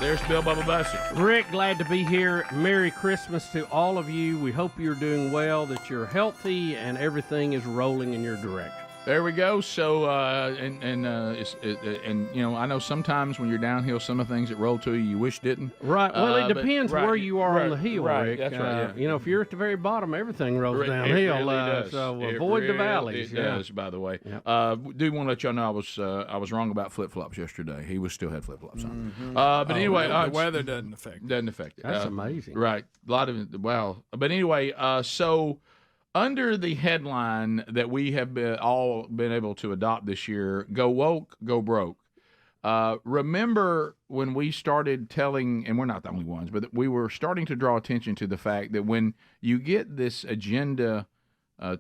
Speaker 3: There's Bill Bubba Bussey.
Speaker 5: Rick, glad to be here. Merry Christmas to all of you. We hope you're doing well, that you're healthy, and everything is rolling in your direction.
Speaker 3: There we go. So, and you know, I know sometimes when you're downhill, some of the things that roll to you, you wish didn't.
Speaker 5: Right. Well, it depends where you are on the hill,
Speaker 3: right,
Speaker 5: Rick.
Speaker 3: That's right. Yeah.
Speaker 5: You know, if you're at the very bottom, everything rolls downhill.
Speaker 3: It really does.
Speaker 5: So avoid the valleys.
Speaker 3: It does, by the way. Yep. Do want to let y'all know I was wrong about flip flops yesterday. He still had flip flops on.
Speaker 13: Mm-hmm.
Speaker 3: But anyway,
Speaker 13: the weather doesn't affect
Speaker 3: it.
Speaker 5: That's amazing.
Speaker 3: Right. A lot of wow. But anyway, so. Under the headline that we have all been able to adopt this year, go woke, go broke. Remember when we started telling, and we're not the only ones, but we were starting to draw attention to the fact that when you get this agenda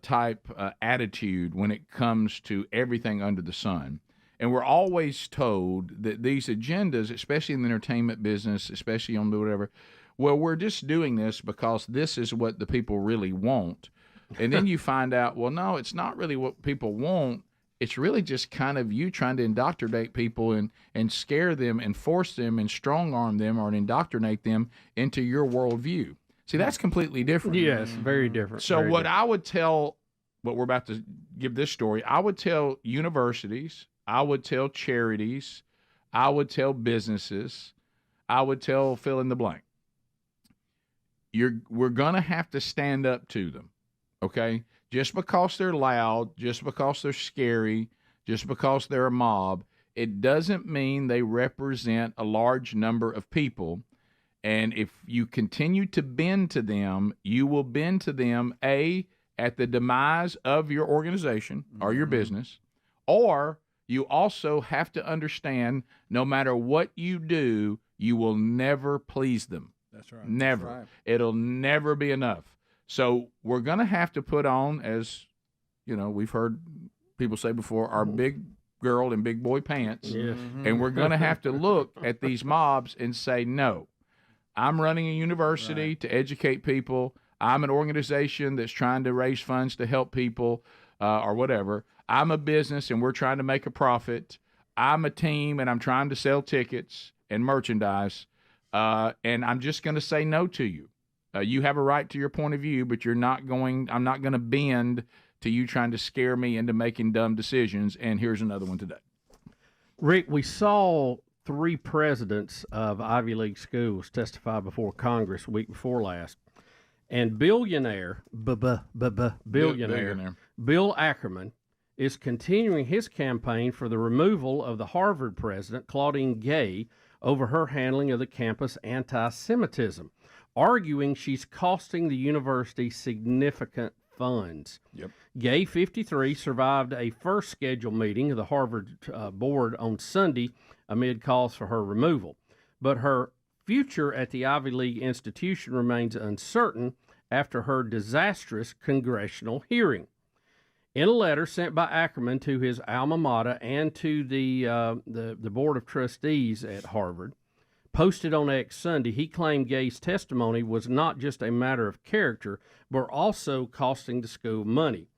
Speaker 3: type attitude when it comes to everything under the sun, and we're always told that these agendas, especially in the entertainment business, especially on whatever, well, we're just doing this because this is what the people really want. And then you find out, well, no, it's not really what people want. It's really just kind of you trying to indoctrinate people and scare them and force them and strong-arm them or indoctrinate them into your worldview. See, that's completely different.
Speaker 5: Yes, very different.
Speaker 3: So
Speaker 5: very
Speaker 3: what
Speaker 5: different.
Speaker 3: I would tell, what we're about to give this story, I would tell universities, I would tell charities, I would tell businesses, I would tell fill in the blank. We're going to have to stand up to them. Okay, just because they're loud, just because they're scary, just because they're a mob, it doesn't mean they represent a large number of people. And if you continue to bend to them, you will bend to them, A, at the demise of your organization or your business, or you also have to understand no matter what you do, you will never please them.
Speaker 13: That's right.
Speaker 3: Never.
Speaker 13: That's right.
Speaker 3: It'll never be enough. So we're going to have to put on, as you know, we've heard people say before, our big girl in big boy pants.
Speaker 5: Yes.
Speaker 3: And we're going to have to look at these mobs and say, no, I'm running a university to educate people. I'm an organization that's trying to raise funds to help people or whatever. I'm a business and we're trying to make a profit. I'm a team and I'm trying to sell tickets and merchandise. And I'm just going to say no to you. You have a right to your point of view, but I'm not going to bend to you trying to scare me into making dumb decisions. And here's another one today.
Speaker 5: Rick, we saw 3 presidents of Ivy League schools testify before Congress week before last. And billionaire Bill Ackerman is continuing his campaign for the removal of the Harvard president, Claudine Gay, over her handling of the campus anti-Semitism, arguing she's costing the university significant funds.
Speaker 3: Yep.
Speaker 5: Gay, 53, survived a first scheduled meeting of the Harvard board on Sunday amid calls for her removal. But her future at the Ivy League institution remains uncertain after her disastrous congressional hearing. In a letter sent by Ackerman to his alma mater and to the board of trustees at Harvard, posted on X Sunday, he claimed Gay's testimony was not just a matter of character, but also costing the school money.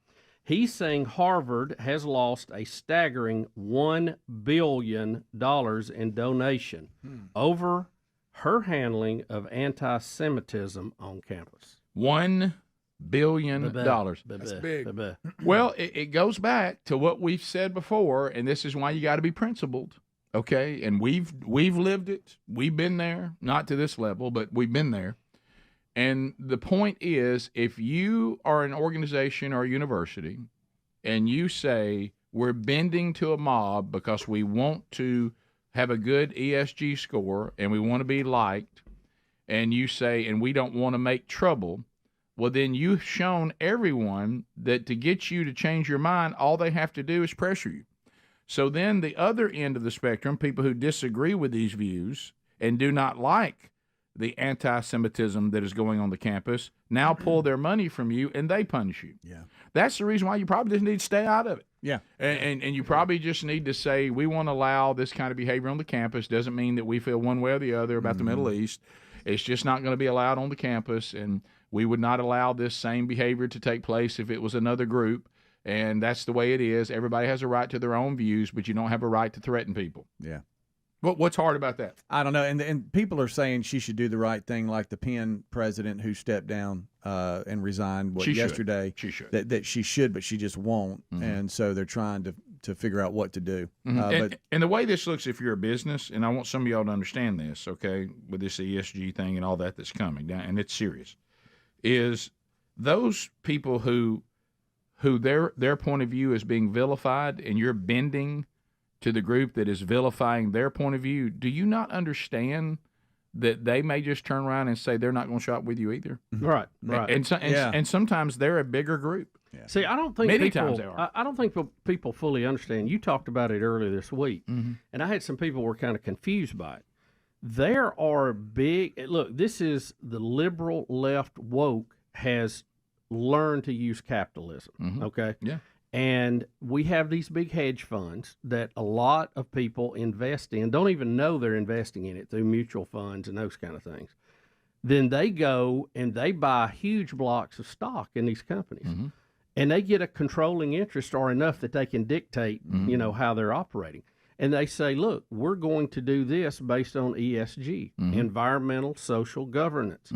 Speaker 5: He's saying Harvard has lost a staggering $1 billion in donation over her handling of anti-Semitism on campus.
Speaker 3: $1 billion.
Speaker 13: That's big.
Speaker 3: Well, it goes back to what we've said before, and this is why you got to be principled. Okay, and we've lived it. We've been there, not to this level, but we've been there. And the point is, if you are an organization or a university and you say we're bending to a mob because we want to have a good ESG score and we want to be liked, and you say, and we don't want to make trouble, well, then you've shown everyone that to get you to change your mind, all they have to do is pressure you. So then the other end of the spectrum, people who disagree with these views and do not like the anti-Semitism that is going on the campus, now pull their money from you and they punish you.
Speaker 1: Yeah.
Speaker 3: That's the reason why you probably just need to stay out of it.
Speaker 1: Yeah.
Speaker 3: And you probably just need to say, we want to allow this kind of behavior on the campus. Doesn't mean that we feel one way or the other about the Middle East. It's just not going to be allowed on the campus, and we would not allow this same behavior to take place if it was another group. And that's the way it is. Everybody has a right to their own views, but you don't have a right to threaten people.
Speaker 1: Yeah.
Speaker 3: What's hard about that?
Speaker 1: I don't know. And people are saying she should do the right thing, like the Penn president who stepped down and resigned yesterday.
Speaker 3: She should.
Speaker 1: That she should, but she just won't. And so they're trying to figure out what to do.
Speaker 3: And the way this looks, if you're a business, and I want some of y'all to understand this, okay, with this ESG thing and all that's coming down, and it's serious, is those people who their point of view is being vilified, and you're bending to the group that is vilifying their point of view, do you not understand that they may just turn around and say they're not going to shop with you either?
Speaker 5: Right.
Speaker 3: And sometimes they're a bigger group.
Speaker 1: Yeah.
Speaker 5: See, I don't think
Speaker 3: many
Speaker 5: people,
Speaker 3: times they are.
Speaker 5: I don't think people fully understand. You talked about it earlier this week, and I had some people were kind of confused by it. There are look, this is the liberal left woke has learned to use capitalism, okay?
Speaker 3: Yeah.
Speaker 5: And we have these big hedge funds that a lot of people invest in, don't even know they're investing in it through mutual funds and those kind of things. Then they go and they buy huge blocks of stock in these companies. And they get a controlling interest or enough that they can dictate, how they're operating. And they say, look, we're going to do this based on ESG, environmental, social governance.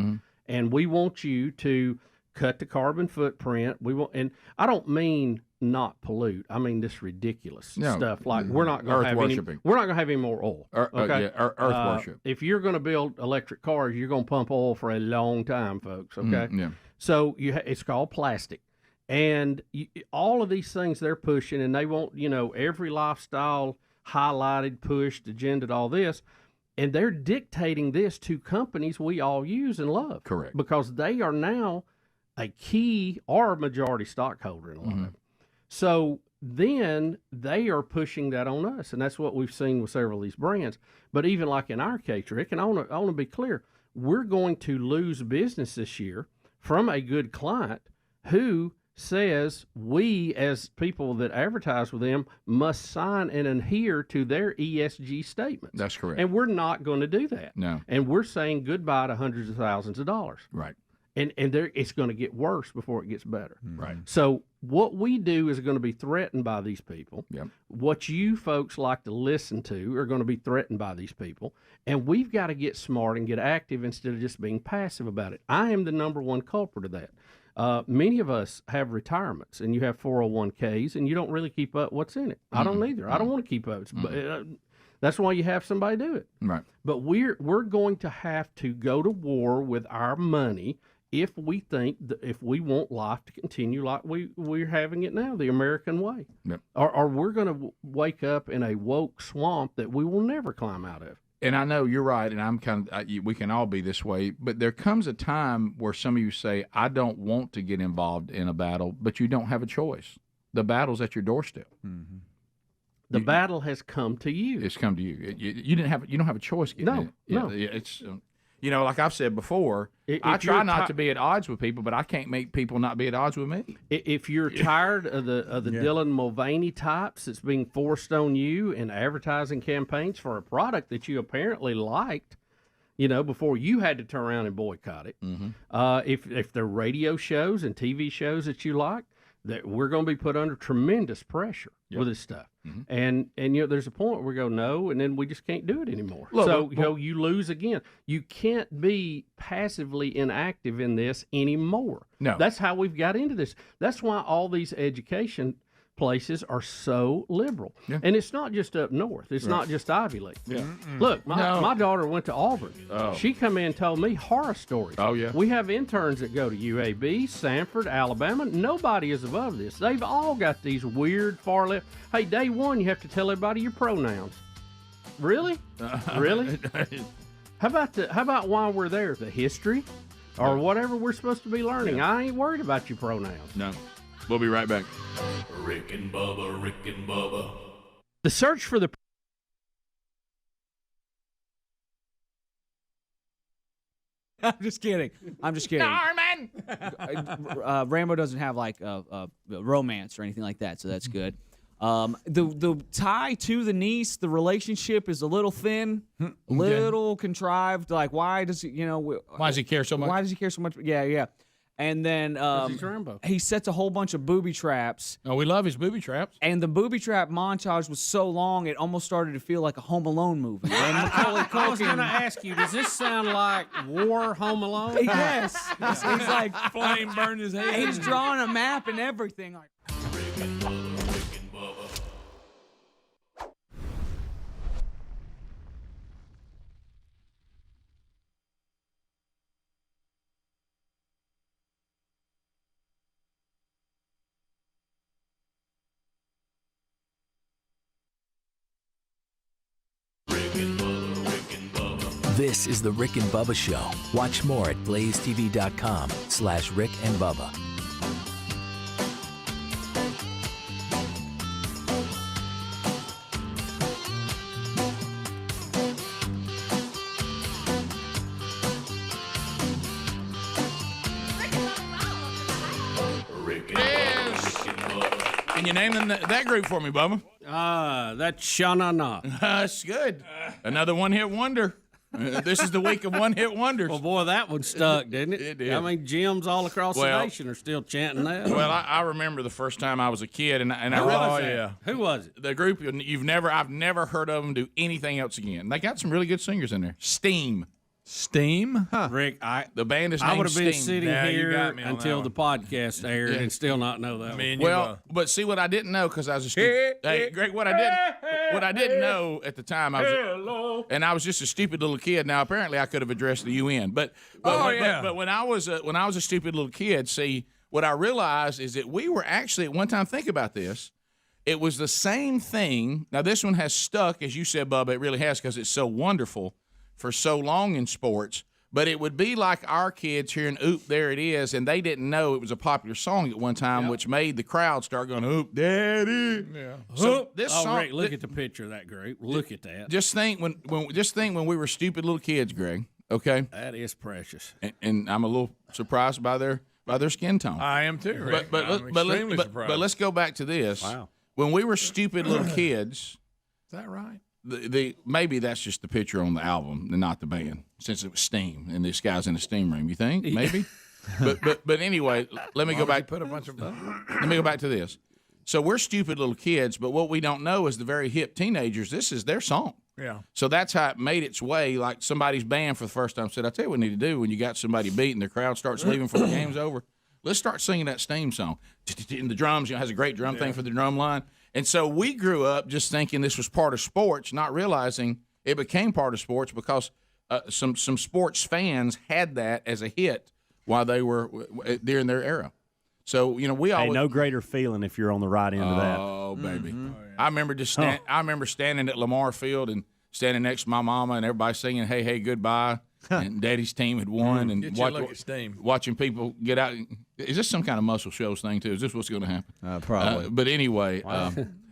Speaker 5: And we want you to cut the carbon footprint. And I don't mean not pollute. I mean this ridiculous stuff. Like we're not going to have any more oil. Okay?
Speaker 3: Earth worship.
Speaker 5: If you're going to build electric cars, you're going to pump oil for a long time, folks. Okay. So it's called plastic, and all of these things they're pushing, and they want every lifestyle highlighted, pushed, agendaed, all this. And they're dictating this to companies we all use and love.
Speaker 3: Correct.
Speaker 5: Because they are now a key or majority stockholder in a lot of it. So then they are pushing that on us, and that's what we've seen with several of these brands. But even like in our case, Rick, and I want to be clear, we're going to lose business this year from a good client who says we, as people that advertise with them, must sign and adhere to their ESG statements.
Speaker 3: That's correct.
Speaker 5: And we're not going to do that.
Speaker 3: No.
Speaker 5: And we're saying goodbye to hundreds of thousands of dollars.
Speaker 3: Right.
Speaker 5: And it's going to get worse before it gets better.
Speaker 3: Right.
Speaker 5: So what we do is going to be threatened by these people.
Speaker 3: Yep.
Speaker 5: What you folks like to listen to are going to be threatened by these people. And we've got to get smart and get active instead of just being passive about it. I am the number one culprit of that. Many of us have retirements, and you have 401ks, and you don't really keep up what's in it. I don't either. I don't want to keep up. That's why you have somebody do it.
Speaker 3: Right.
Speaker 5: But we're going to have to go to war with our money if we think that if we want life to continue like we're having it now, the American way.
Speaker 3: Yep.
Speaker 5: Or we're going to wake up in a woke swamp that we will never climb out of.
Speaker 3: And I know you're right, and I'm kind of we can all be this way, but there comes a time where some of you say, I don't want to get involved in a battle, but you don't have a choice. The battle's at your doorstep.
Speaker 5: The battle has come to you.
Speaker 3: It's come to you. You don't have a choice.
Speaker 5: No.
Speaker 3: It's like I've said before, I try not to be at odds with people, but I can't make people not be at odds with me.
Speaker 5: If you're tired of the Dylan Mulvaney types that's being forced on you in advertising campaigns for a product that you apparently liked, before you had to turn around and boycott it. If there are radio shows and TV shows that you like, that we're going to be put under tremendous pressure with this stuff. And there's a point where we go, no, and then we just can't do it anymore. You lose again. You can't be passively inactive in this anymore.
Speaker 3: No.
Speaker 5: That's how we've got into this. That's why all these education places are so liberal.
Speaker 3: Yeah.
Speaker 5: And it's not just up north. It's not just Ivy League.
Speaker 3: Yeah.
Speaker 5: Look, my daughter went to Auburn.
Speaker 3: Oh.
Speaker 5: She come in and told me horror stories.
Speaker 3: Oh, yeah.
Speaker 5: We have interns that go to UAB, Sanford, Alabama. Nobody is above this. They've all got these weird far left. Hey, day one, you have to tell everybody your pronouns. Really? Really? How about while we're there, the history or whatever we're supposed to be learning? I ain't worried about your pronouns.
Speaker 3: No. We'll be right back.
Speaker 4: Rick and Bubba, Rick and Bubba.
Speaker 5: The search for the
Speaker 16: I'm just kidding.
Speaker 3: Norman!
Speaker 16: Rambo doesn't have like a romance or anything like that, so that's good. The tie to the niece, the relationship is a little thin, a little contrived. Like, why does he,
Speaker 3: why does he care so much?
Speaker 16: Why does he care so much? Yeah. And then he sets a whole bunch of booby traps.
Speaker 3: Oh, we love his booby traps.
Speaker 16: And the booby trap montage was so long, it almost started to feel like a Home Alone movie. And Macaulay
Speaker 6: I was going to
Speaker 16: Culkin,
Speaker 6: ask you, does this sound like War Home Alone?
Speaker 16: yes, he's like
Speaker 10: Flame burned his head.
Speaker 16: he's drawing a map and everything. Like,
Speaker 17: This is the Rick and Bubba Show. Watch more at blazetv.com/Rick and Bubba.
Speaker 3: Can you name that group for me, Bubba?
Speaker 6: That's Sha-Na-Na.
Speaker 3: That's good. Another one-hit wonder. This is the week of one-hit wonders.
Speaker 6: Well, boy, that one stuck, didn't it?
Speaker 3: It did.
Speaker 6: I mean, gyms all across the nation are still chanting that.
Speaker 3: Well, I remember the first time I was a kid, and I realized that.
Speaker 6: Who was it?
Speaker 3: The group I've never heard of them do anything else again. They got some really good singers in there. Steam.
Speaker 10: Steam? Huh.
Speaker 6: Rick,
Speaker 3: the band is named
Speaker 6: I would have been
Speaker 3: Steam.
Speaker 6: sitting here until the podcast aired
Speaker 3: Yeah.
Speaker 6: and still not know that.
Speaker 3: Well, but see what I didn't know because I was a stupid. Hey, Greg, what I didn't know at the time, I was just a stupid little kid. Now apparently I could have addressed the UN, but when I was a stupid little kid, see what I realized is that we were actually at one time. Think about this. It was the same thing. Now this one has stuck, as you said, Bubba. It really has because it's so wonderful for so long in sports. But it would be like our kids hearing "Oop, there it is," and they didn't know it was a popular song at one time, which made the crowd start going, "Oop, Daddy."
Speaker 6: Yeah.
Speaker 3: So this song,
Speaker 6: Rick, look at the picture of that group. Look at that.
Speaker 3: Just think when we were stupid little kids, Greg. Okay,
Speaker 6: that is precious.
Speaker 3: And I'm a little surprised by their skin tone.
Speaker 10: I am too, Rick.
Speaker 3: But let's go back to this.
Speaker 6: Wow.
Speaker 3: When we were stupid little kids,
Speaker 10: Is that right?
Speaker 3: Maybe that's just the picture on the album and not the band, since it was Steam and this guy's in a steam room. You think maybe? but anyway, let me go back.
Speaker 10: Put a bunch of.
Speaker 3: Let me go back to this. So we're stupid little kids, but what we don't know is the very hip teenagers. This is their song.
Speaker 10: Yeah.
Speaker 3: So that's how it made its way. Like somebody's band for the first time said, "I tell you what we need to do when you got somebody beat and the crowd starts leaving before the game's over. Let's start singing that Steam song." And the drums, has a great drum thing for the drum line. And so we grew up just thinking this was part of sports, not realizing it became part of sports because some sports fans had that as a hit while they were during their era. So we always
Speaker 7: no greater feeling if you're on the right end of that.
Speaker 3: Oh baby, I remember I remember standing at Lamar Field and standing next to my mama and everybody singing "Hey Hey Goodbye." And Daddy's team had won, and watching people get out. Is this some kind of muscle shows thing too? Is this what's going to happen?
Speaker 1: Probably.
Speaker 3: But anyway,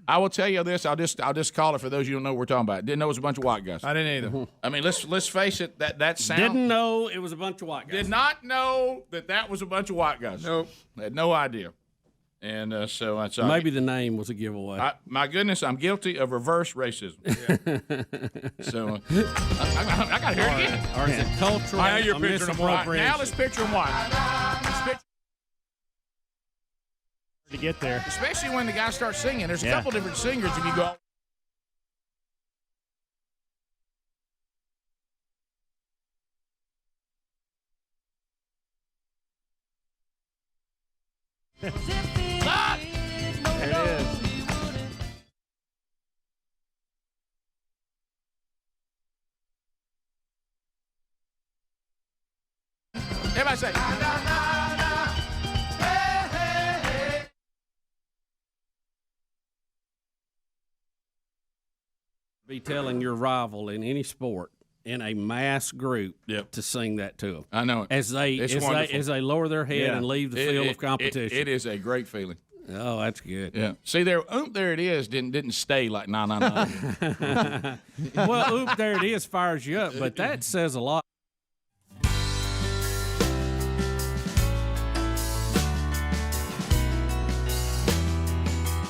Speaker 3: I will tell you this. I'll just call it for those of you who don't know what we're talking about. Didn't know it was a bunch of white guys.
Speaker 10: I didn't either.
Speaker 3: I mean, let's face it. That sound.
Speaker 6: Didn't know it was a bunch of white guys.
Speaker 3: Did not know that was a bunch of white guys.
Speaker 10: Nope.
Speaker 3: Had no idea. And so that's
Speaker 6: maybe the name was a giveaway.
Speaker 3: My goodness, I'm guilty of reverse racism. So I got to hear it again.
Speaker 6: Or is it cultural?
Speaker 3: Now you're picturing them white. Now let's picture them white.
Speaker 7: To get there,
Speaker 3: especially when the guy starts singing. There's a couple different singers if you go.
Speaker 1: There it is.
Speaker 3: Everybody say.
Speaker 6: Be telling your rival in any sport in a mass group to sing that to them.
Speaker 3: I know it.
Speaker 6: As they lower their head and leave the field of competition.
Speaker 3: It is a great feeling.
Speaker 6: Oh, that's good.
Speaker 3: Yeah. See there, there it is. Didn't stay like 999.
Speaker 6: Well, there it is fires you up, but that says a lot.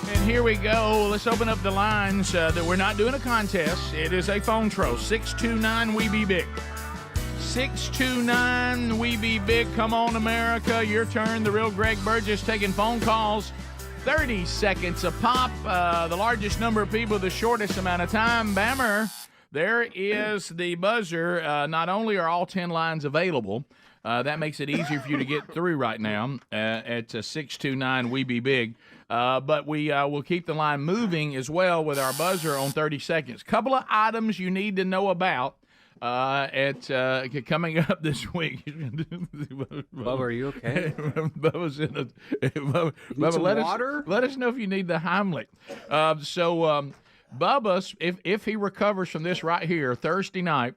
Speaker 3: And here we go. Let's open up the lines. That we're not doing a contest. It is a phone troll. 629 We Be Big. 629 We Be Big. Come on, America. Your turn. The real Greg Burgess taking phone calls. 30 seconds a pop. The largest number of people, the shortest amount of time. Bammer, there is the buzzer. Not only are all 10 lines available, that makes it easier for you to get through right now at 629 We Be Big. But we will keep the line moving as well with our buzzer on 30 seconds. Couple of items you need to know about coming up this week.
Speaker 16: Bubba, are you okay?
Speaker 3: Bubba's in a. Bubba, let us know if you need the Heimlich. Bubba, if he recovers from this right here Thursday night,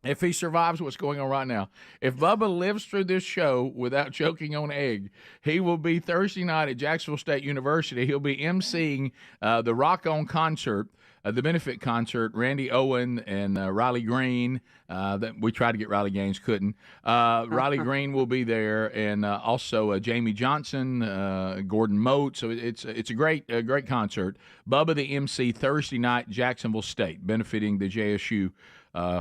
Speaker 3: if he survives what's going on right now, if Bubba lives through this show without choking on egg, he will be Thursday night at Jacksonville State University. He'll be emceeing the Rock On concert, the benefit concert. Randy Owen and Riley Green. That we tried to get Riley Gaines, couldn't. Riley Green will be there, and also Jamie Johnson, Gordon Moat. So it's a great concert. Bubba the MC Thursday night, Jacksonville State, benefiting the JSU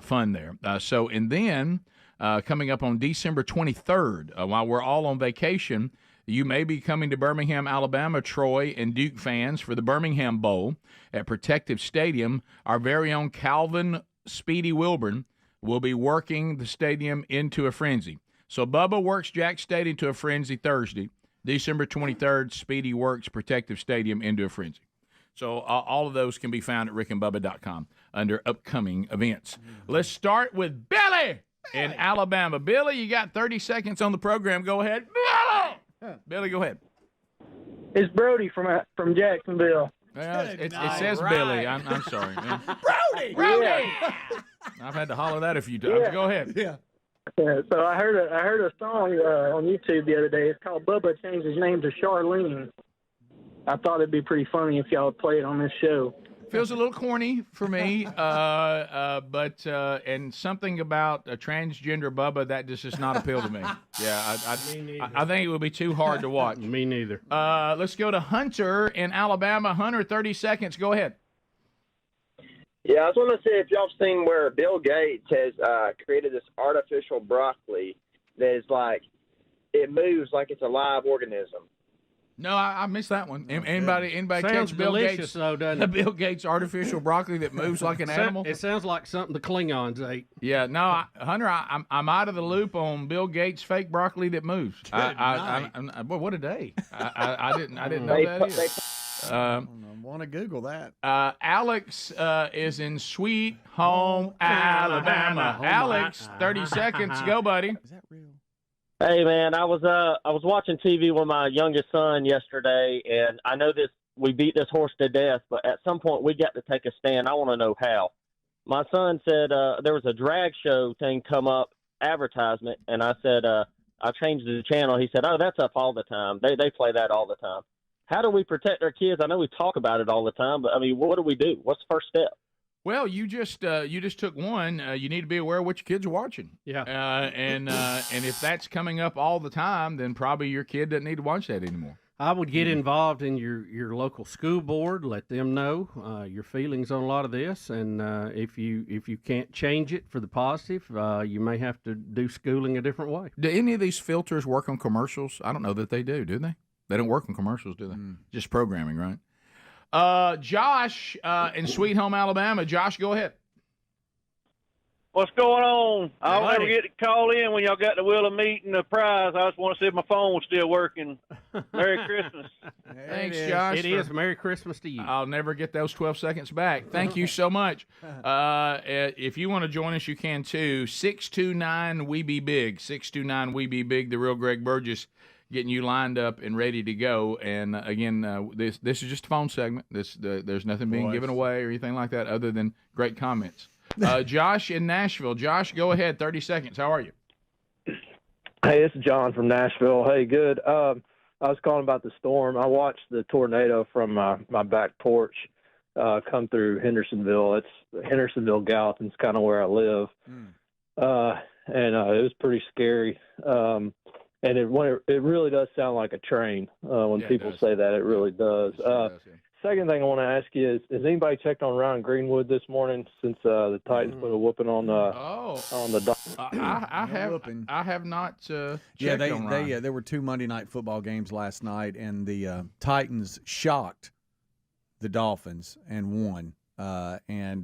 Speaker 3: fund there. And then coming up on December 23rd, while we're all on vacation, you may be coming to Birmingham, Alabama, Troy and Duke fans, for the Birmingham Bowl at Protective Stadium. Our very own Calvin Speedy Wilburn will be working the stadium into a frenzy. So Bubba works Jack State into a frenzy Thursday. December 23rd, Speedy works Protective Stadium into a frenzy. So all of those can be found at rickandbubba.com under upcoming events. Let's start with Billy in Alabama. Billy, you got 30 seconds on the program. Go ahead. Billy, go ahead.
Speaker 19: It's Brody from Jacksonville.
Speaker 3: Well, it says right. Billy. I'm sorry. Man.
Speaker 19: Brody!
Speaker 3: Yeah. I've had to holler that a few times.
Speaker 19: Yeah.
Speaker 3: Go ahead.
Speaker 19: Yeah. So I heard a song on YouTube the other day. It's called Bubba Changed His Name to Charlene. I thought it'd be pretty funny if y'all would play it on this show.
Speaker 3: Feels a little corny for me, but and something about a transgender Bubba that just does not appeal to me. Yeah, I think it would be too hard to watch.
Speaker 5: Me neither.
Speaker 3: Let's go to Hunter in Alabama. Hunter, 30 seconds. Go ahead.
Speaker 20: Yeah, I was going to say if y'all have seen where Bill Gates has created this artificial broccoli that is like, it moves like it's a live organism.
Speaker 3: No, I missed that one. Anybody
Speaker 5: sounds
Speaker 3: catch Bill
Speaker 5: delicious,
Speaker 3: Gates?
Speaker 5: though, doesn't it?
Speaker 3: Bill Gates artificial broccoli that moves like an animal.
Speaker 5: It sounds like something the Klingons ate.
Speaker 3: Yeah, no, Hunter, I'm out of the loop on Bill Gates fake broccoli that moves. Boy, what a day! I didn't know that either.
Speaker 1: I want to Google that.
Speaker 3: Alex is in Sweet Home, Alabama. Alex, 30 seconds. Go, buddy.
Speaker 1: Is that real?
Speaker 23: Hey man, I was watching TV with my youngest son yesterday, and I know we beat this horse to death, but at some point we got to take a stand. I want to know how. My son said there was a drag show thing come up, advertisement, and I said I changed the channel. He said, "Oh, that's up all the time. They play that all the time." How do we protect our kids? I know we talk about it all the time, but I mean, what do we do? What's the first step?
Speaker 3: Well, you just took one. You need to be aware of what your kids are watching.
Speaker 5: Yeah.
Speaker 3: And if that's coming up all the time, then probably your kid doesn't need to watch that anymore.
Speaker 5: I would get involved in your local school board. Let them know your feelings on a lot of this, and if you can't change it for the positive, you may have to do schooling a different way.
Speaker 3: Do any of these filters work on commercials? I don't know that they do they? They don't work on commercials, do they? Just programming, right? Josh in Sweet Home, Alabama. Josh, go ahead.
Speaker 24: What's going on? I don't ever get to call in when y'all got the wheel of meat and the prize. I just want to see if my phone was still working. Merry Christmas.
Speaker 3: Thanks, Josh.
Speaker 5: It is. Merry Christmas to you.
Speaker 3: I'll never get those 12 seconds back. Thank you so much. If you want to join us, you can too. 629 We Be Big. 629 We Be Big. The real Greg Burgess getting you lined up and ready to go. And again, this is just a phone segment. There's nothing being given away or anything like that other than great comments. Josh in Nashville. Josh, go ahead. 30 seconds. How are you?
Speaker 24: Hey, it's John from Nashville. Hey, good.
Speaker 8: I was calling about the storm. I watched the tornado from my back porch come through Hendersonville. It's Hendersonville, Gallatin's kind of where I live. And it was pretty scary. And it really does sound like a train when people say that. It really does. Second thing I want to ask you is, has anybody checked on Ryan Greenwood this morning since the Titans put a whooping on the
Speaker 3: I have not checked on Ryan.
Speaker 1: There were 2 Monday Night Football games last night, and the Titans shocked the Dolphins and won. I think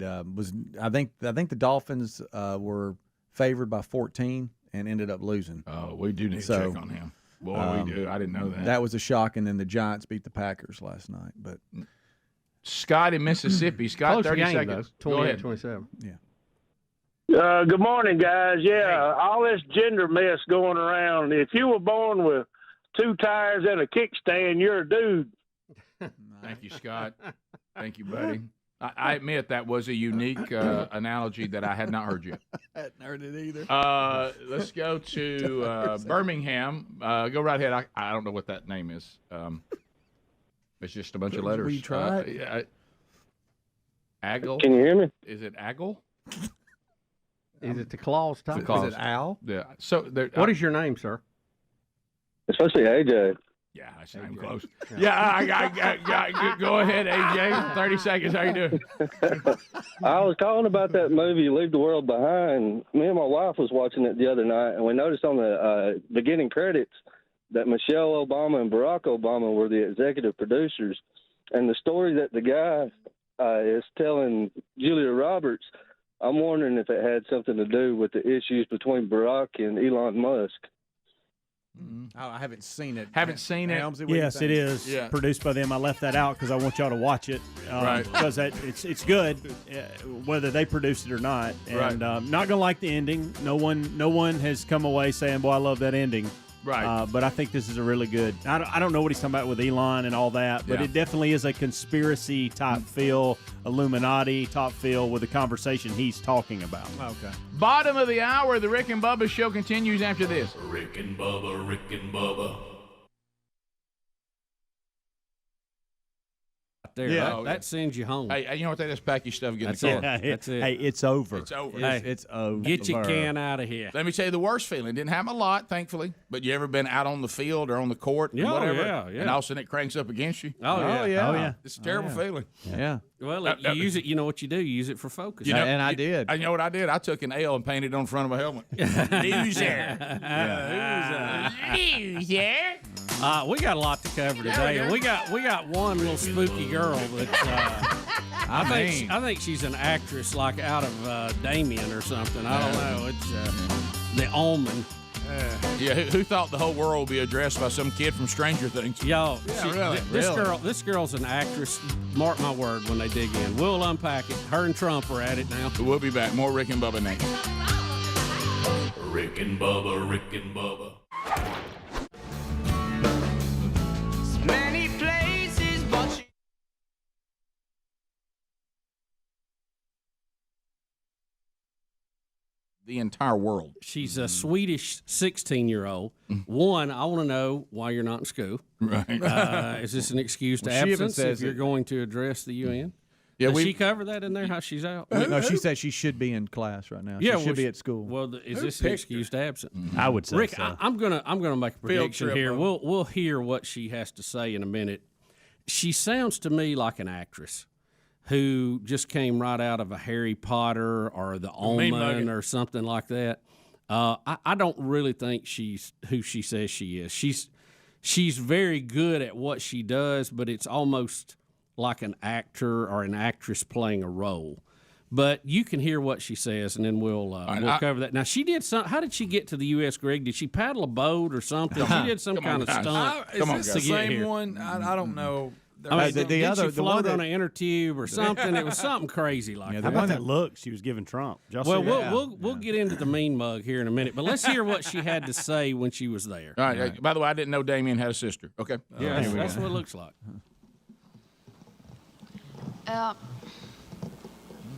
Speaker 1: the Dolphins were favored by 14 and ended up losing.
Speaker 12: Oh, we do need to check on him. Boy, we do. I didn't know that.
Speaker 1: That was a shock, and then the Giants beat the Packers last night. But
Speaker 3: Scott in Mississippi. Scott, 30 seconds.
Speaker 5: 28-27.
Speaker 1: Yeah.
Speaker 9: Good morning, guys. All this gender mess going around. If you were born with 2 tires and a kickstand, you're a dude.
Speaker 3: Thank you, Scott. Thank you, buddy. I admit that was a unique analogy that I had not heard yet.
Speaker 1: I hadn't heard it either.
Speaker 3: Let's go to Birmingham. Go right ahead. I don't know what that name is. It's just a bunch of letters.
Speaker 1: Will you try it?
Speaker 3: Yeah, Aggle.
Speaker 9: Can you hear me?
Speaker 3: Is it Aggle?
Speaker 5: Is it the claws type?
Speaker 1: Is it Al?
Speaker 3: Yeah. So
Speaker 5: what is your name, sir?
Speaker 9: It's supposed to be AJ.
Speaker 3: Yeah, I see him close. Yeah, I go ahead, AJ. 30 seconds. How you doing?
Speaker 9: I was calling about that movie, Leave the World Behind. Me and my wife was watching it the other night, and we noticed on the beginning credits that Michelle Obama and Barack Obama were the executive producers. And the story that the guy is telling Julia Roberts, I'm wondering if it had something to do with the issues between Barack and Elon Musk.
Speaker 1: I haven't seen it.
Speaker 3: Haven't seen it?
Speaker 1: Helmsy, what do you
Speaker 7: Yes,
Speaker 1: think?
Speaker 7: it is produced by them. I left that out because I want y'all to watch it.
Speaker 3: Right.
Speaker 7: Because it's good, whether they produced it or not. And not gonna like the ending. No one has come away saying, "Boy, I love that ending."
Speaker 3: Right.
Speaker 7: But I think this is a really good. I don't know what he's talking about with Elon and all that, but it definitely is a conspiracy type feel, Illuminati type feel with the conversation he's talking about.
Speaker 1: Okay.
Speaker 3: Bottom of the hour. The Rick and Bubba show continues after this.
Speaker 4: Rick and Bubba, Rick and Bubba.
Speaker 6: There, that sends you home.
Speaker 3: Hey, you know what? They just pack your stuff, get
Speaker 6: That's
Speaker 3: in the car.
Speaker 6: it. That's it.
Speaker 7: Hey, it's over.
Speaker 3: It's over.
Speaker 6: Hey,
Speaker 1: It's over.
Speaker 6: get your can out of here.
Speaker 3: Let me tell you the worst feeling. Didn't happen a lot, thankfully. But you ever been out on the field or on the court or whatever?
Speaker 6: Yeah.
Speaker 3: And all of a sudden it cranks up against you?
Speaker 6: Oh, yeah.
Speaker 3: It's a terrible feeling.
Speaker 1: Yeah.
Speaker 6: Well, you use it. You know what you do? You use it for focus.
Speaker 1: And I did.
Speaker 3: You know what I did? I took an L and painted it on the front of my helmet. Loser. Loser.
Speaker 6: We got a lot to cover today.
Speaker 3: Yeah.
Speaker 6: We got one little spooky girl that I think she's an actress like out of Damien or something. I don't know. It's The Omen.
Speaker 3: Who thought the whole world would be addressed by some kid from Stranger Things?
Speaker 6: Yo,
Speaker 3: really?
Speaker 6: This girl's an actress. Mark my word when they dig in. We'll unpack it. Her and Trump are at it now.
Speaker 3: We'll be back. More Rick and Bubba next.
Speaker 4: Rick and Bubba, Rick and Bubba.
Speaker 11: Many places, but
Speaker 3: The entire world.
Speaker 6: She's a Swedish 16-year-old. One, I want to know why you're not in school.
Speaker 3: Right.
Speaker 6: Is this an excuse to
Speaker 1: Well, she even
Speaker 6: absence
Speaker 1: says
Speaker 6: if you're
Speaker 1: it.
Speaker 6: going to address the UN?
Speaker 3: Yeah,
Speaker 6: Does she cover that in there, how she's out?
Speaker 1: No, she said she should be in class right now.
Speaker 6: Yeah,
Speaker 1: she should be at school.
Speaker 6: Well, is this an excuse to absent?
Speaker 7: I would say
Speaker 6: Rick,
Speaker 7: so.
Speaker 6: I'm gonna make a prediction
Speaker 3: trip,
Speaker 6: here.
Speaker 3: huh?
Speaker 6: We'll hear what she has to say in a minute. She sounds to me like an actress who just came right out of a Harry Potter or The Omen or something like that. I don't really think she's who she says she is. She's very good at what she does, but it's almost like an actor or an actress playing a role. But you can hear what she says, and then we'll cover that. Now, she did some. How did she get to the U.S., Greg? Did she paddle a boat or something? She did some kind of stunt.
Speaker 10: Is this the same one? I don't know.
Speaker 6: I mean, did she float
Speaker 1: one that,
Speaker 6: on an inner tube or something? It was something crazy like that.
Speaker 7: How about that look she was giving Trump?
Speaker 6: Well, we'll get into the mean mug here in a minute, but let's hear what she had to say when she was there.
Speaker 3: All right. By the way, I didn't know Damien had a sister. Okay.
Speaker 6: Yeah, that's what it looks like.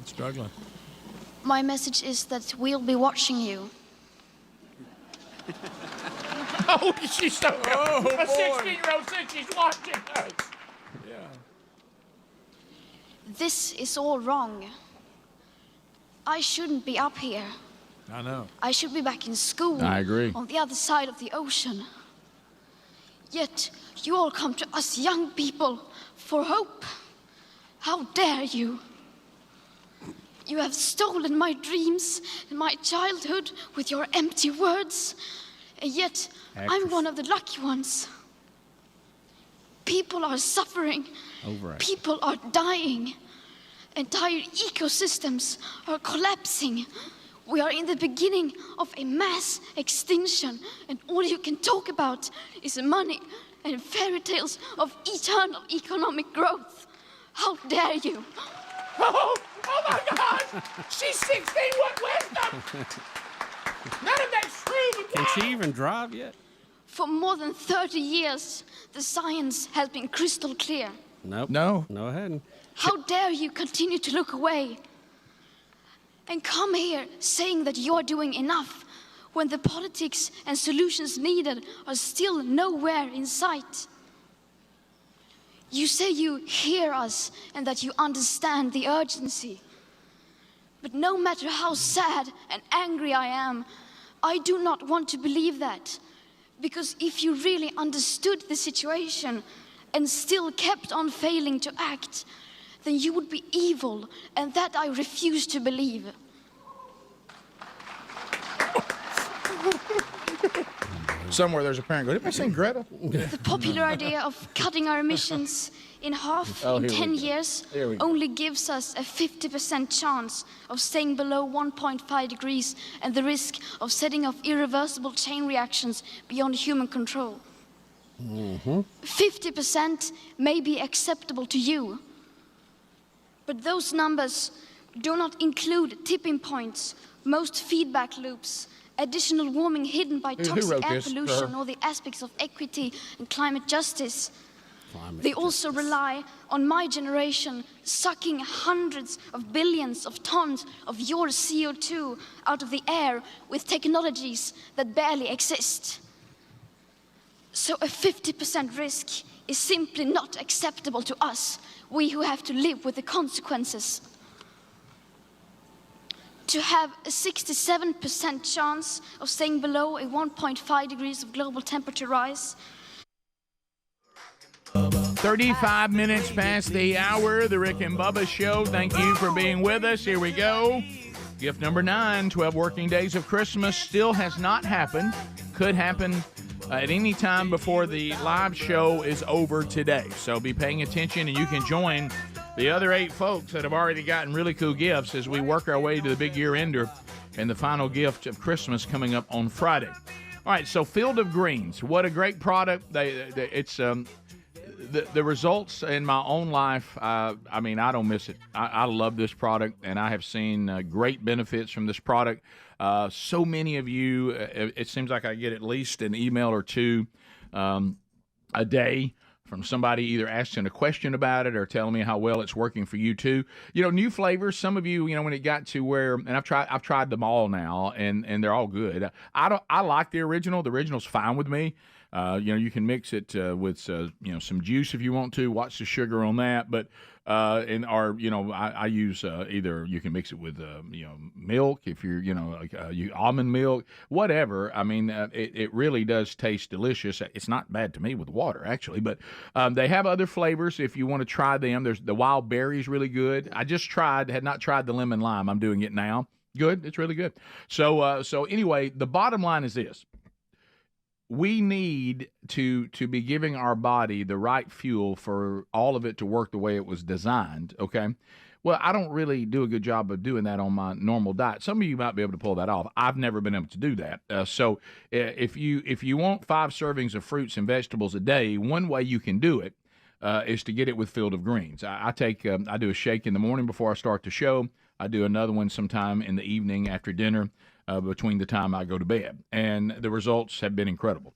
Speaker 10: Struggling.
Speaker 21: My message is that we'll be watching you.
Speaker 3: Oh, she's so good. A 16-year-old said she's watching us.
Speaker 15: This is all wrong. I shouldn't be up here.
Speaker 10: I know.
Speaker 15: I should be back in school.
Speaker 12: I agree.
Speaker 15: On the other side of the ocean. Yet you all come to us young people for hope. How dare you? You have stolen my dreams and my childhood with your empty words. And yet I'm one of the lucky ones. People are suffering. People are dying. Entire ecosystems are collapsing. We are in the beginning of a mass extinction, and all you can talk about is money and fairy tales of eternal economic growth. How dare you?
Speaker 3: Oh my God! She's 16. What wisdom? None of that's true.
Speaker 6: Can she even drive yet?
Speaker 15: For more than 30 years, the science has been crystal clear.
Speaker 6: Nope.
Speaker 12: No.
Speaker 6: No, it hadn't.
Speaker 15: How dare you continue to look away and come here saying that you're doing enough when the politics and solutions needed are still nowhere in sight? You say you hear us and that you understand the urgency. But no matter how sad and angry I am, I do not want to believe that. Because if you really understood the situation and still kept on failing to act, then you would be evil, and that I refuse to believe.
Speaker 12: Somewhere there's a parent going, did I sing Greta?
Speaker 15: The popular idea of cutting our emissions in half in 10 years only gives us a 50% chance of staying below 1.5 degrees and the risk of setting off irreversible chain reactions beyond human control. 50% may be acceptable to you, but those numbers do not include tipping points, most feedback loops, additional warming hidden by toxic air pollution, or the aspects of equity and climate justice. They also rely on my generation sucking hundreds of billions of tons of your CO2 out of the air with technologies that barely exist. So a 50% risk is simply not acceptable to us, we who have to live with the consequences. To have a 67% chance of staying below a 1.5 degrees of global temperature rise.
Speaker 3: 35 minutes past the hour, the Rick and Bubba Show. Thank you for being with us. Here we go. Gift number 9, 12 working days of Christmas. Still has not happened. Could happen at any time before the live show is over today. So be paying attention, and you can join the other 8 folks that have already gotten really cool gifts as we work our way to the big year-ender and the final gift of Christmas coming up on Friday. All right, so Field of Greens, what a great product. It's the results in my own life, I mean, I don't miss it. I love this product, and I have seen great benefits from this product. So many of you, it seems like I get at least an email or 2 a day from somebody either asking a question about it or telling me how well it's working for you too. You know, new flavors. Some of you, when it got to where, and I've tried them all now, and they're all good. I like the original. The original's fine with me. You can mix it with some juice if you want to. Watch the sugar on that, but I use either you can mix it with milk if you're almond milk, whatever. I mean, it really does taste delicious. It's not bad to me with water actually, but they have other flavors if you want to try them. There's the wild berries, really good. I just had not tried the lemon lime. I'm doing it now. Good, it's really good. So anyway, the bottom line is this. We need to be giving our body the right fuel for all of it to work the way it was designed, okay? Well, I don't really do a good job of doing that on my normal diet. Some of you might be able to pull that off. I've never been able to do that. So if you want 5 servings of fruits and vegetables a day, one way you can do it is to get it with Field of Greens. I do a shake in the morning before I start the show. I do another one sometime in the evening after dinner. Between the time I go to bed. And the results have been incredible.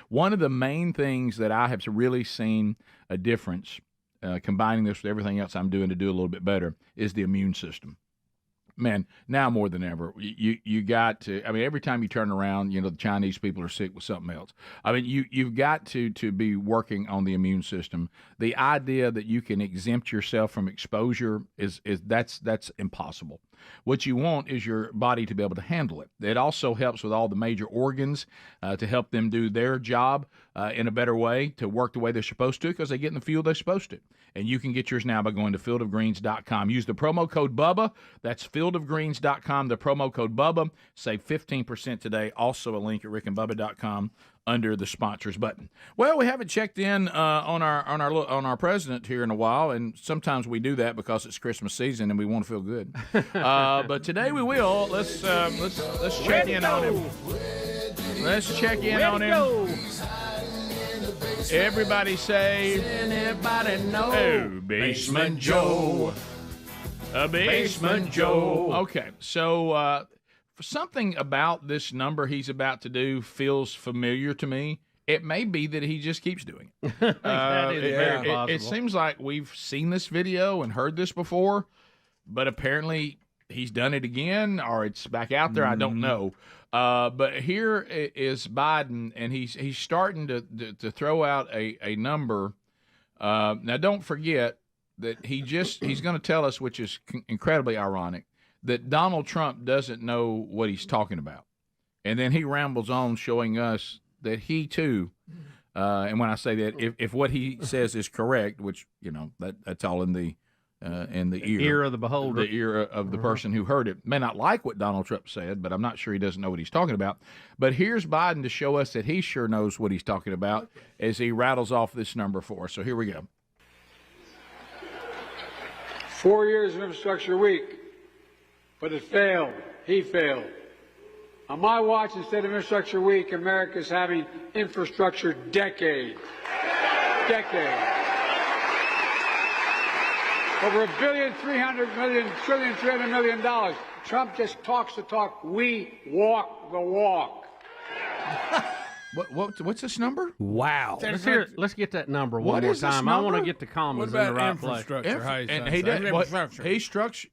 Speaker 3: One of the main things that I have really seen a difference, combining this with everything else I'm doing to do a little bit better, is the immune system.
Speaker 12: man, now more than ever, you got to. I mean, every time you turn around, the Chinese people are sick with something else. I mean, you've got to be working on the immune system. The idea that you can exempt yourself from exposure is that's impossible. What you want is your body to be able to handle it. It also helps with all the major organs to help them do their job in a better way, to work the way they're supposed to, because they get in the field they're supposed to. And you can get yours now by going to fieldofgreens.com. Use the promo code Bubba. That's fieldofgreens.com, the promo code Bubba. Save 15% today. Also a link at rickandbubba.com under the sponsors button. Well, we haven't checked in on our president here in a while, and sometimes we do that because it's Christmas season and we want to feel good. But today we will. Let's check in on him. Let's check in on him. Everybody say,
Speaker 5: anybody know?
Speaker 12: Oh, Basement Joe. A Basement Joe. Okay, so something about this number he's about to do feels familiar to me. It may be that he just keeps doing it.
Speaker 5: That is very possible.
Speaker 12: It seems like we've seen this video and heard this before, but apparently he's done it again, or it's back out there. I don't know. But here is Biden, and he's starting to throw out a number. Now, don't forget that he's going to tell us, which is incredibly ironic, that Donald Trump doesn't know what he's talking about. And then he rambles on showing us that he, too, and when I say that, if what he says is correct, which, that's all in the ear
Speaker 5: of the beholder,
Speaker 12: the ear of the person who heard it. May not like what Donald Trump said, but I'm not sure he doesn't know what he's talking about. But here's Biden to show us that he sure knows what he's talking about as he rattles off this number for us. So here we go.
Speaker 14: 4 years of infrastructure week, but it failed. He failed. On my watch, instead of infrastructure week, America's having infrastructure decade. Over $1.3 billion. Trump just talks the talk. We walk the walk.
Speaker 12: What's this number?
Speaker 5: Wow. Let's get that number
Speaker 12: What
Speaker 5: one more
Speaker 12: is this
Speaker 5: time. I want to
Speaker 12: number?
Speaker 5: get the commas
Speaker 10: What
Speaker 5: in the
Speaker 10: about
Speaker 5: right place.
Speaker 10: infrastructure? How you
Speaker 12: And
Speaker 10: say
Speaker 12: he
Speaker 10: it?
Speaker 12: does.
Speaker 10: Infrastructure.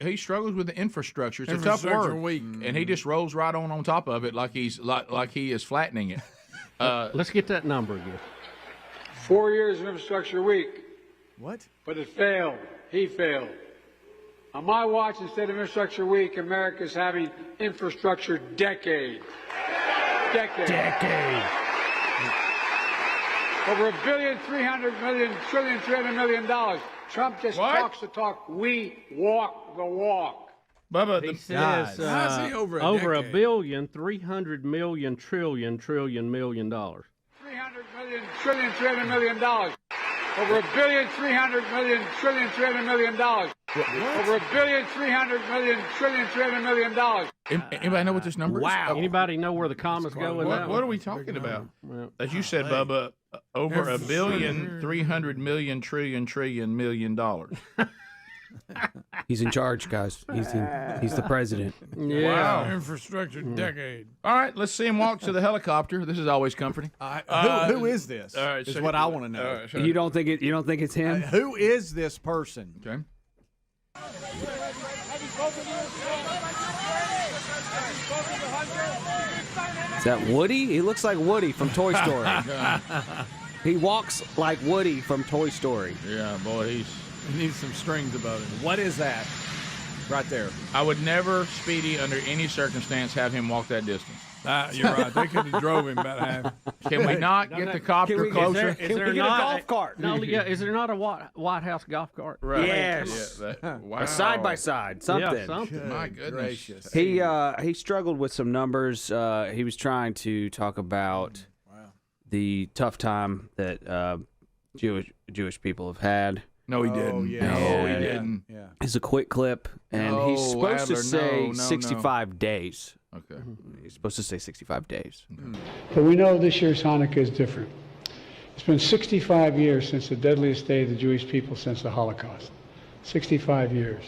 Speaker 12: He struggles with the infrastructure. It's a tough
Speaker 10: Infrastructure
Speaker 12: word,
Speaker 10: week.
Speaker 12: and he just rolls right on top of it like he is flattening it.
Speaker 5: Let's get that number again.
Speaker 14: 4 years of infrastructure week.
Speaker 1: What?
Speaker 14: But it failed. He failed. On my watch, instead of infrastructure week, America's having infrastructure decade. Over $1.3 billion. Trump just talks the talk. We walk the walk.
Speaker 12: Bubba,
Speaker 5: He says
Speaker 10: How's he over a
Speaker 5: over
Speaker 10: decade?
Speaker 5: $1 billion, 300 million, trillion million dollars.
Speaker 14: 300 million. Over $1.3 billion. Over $1.3 billion.
Speaker 12: Anybody know what this number is?
Speaker 5: Wow. Anybody know where the commas go in that
Speaker 12: What are
Speaker 5: one?
Speaker 12: we talking about?
Speaker 5: Well,
Speaker 12: As you said, Bubba, over $1.3 billion.
Speaker 18: He's in charge, guys. He's the president.
Speaker 5: Yeah.
Speaker 12: Wow.
Speaker 10: Infrastructure decade.
Speaker 12: All right, let's see him walk to the helicopter. This is always comforting.
Speaker 1: Who is this?
Speaker 12: All right,
Speaker 1: is
Speaker 12: so-
Speaker 1: what I want to know.
Speaker 12: all right, so-
Speaker 18: You don't think it's him?
Speaker 1: Who is this person?
Speaker 12: Okay.
Speaker 18: Is that Woody? He looks like Woody from Toy Story. He walks like Woody from Toy Story.
Speaker 12: Yeah, boy,
Speaker 10: He needs some strings about it.
Speaker 1: What is that? Right there.
Speaker 12: I would never, Speedy, under any circumstance, have him walk that distance.
Speaker 10: You're right. They could have drove him about half.
Speaker 12: Can we not get the copter closer?
Speaker 5: Is there
Speaker 18: get a
Speaker 5: not
Speaker 18: golf cart?
Speaker 5: No, yeah, is there not a White House golf cart?
Speaker 12: Right.
Speaker 18: Yes.
Speaker 12: Wow.
Speaker 18: A side by side, something.
Speaker 5: Yeah, something.
Speaker 12: My goodness.
Speaker 1: Gracious.
Speaker 18: He struggled with some numbers. He was trying to talk about the tough time that Jewish people have had.
Speaker 12: No, he didn't.
Speaker 1: yeah.
Speaker 12: No, he
Speaker 18: And
Speaker 12: didn't.
Speaker 1: Yeah.
Speaker 18: It's a quick clip, and
Speaker 12: No,
Speaker 18: he's supposed to
Speaker 12: Adler,
Speaker 18: say
Speaker 12: no.
Speaker 18: 65 days.
Speaker 12: Okay.
Speaker 18: He's supposed to say 65 days.
Speaker 14: But we know this year's Hanukkah is different. It's been 65 years since the deadliest day of the Jewish people since the Holocaust. 65 years.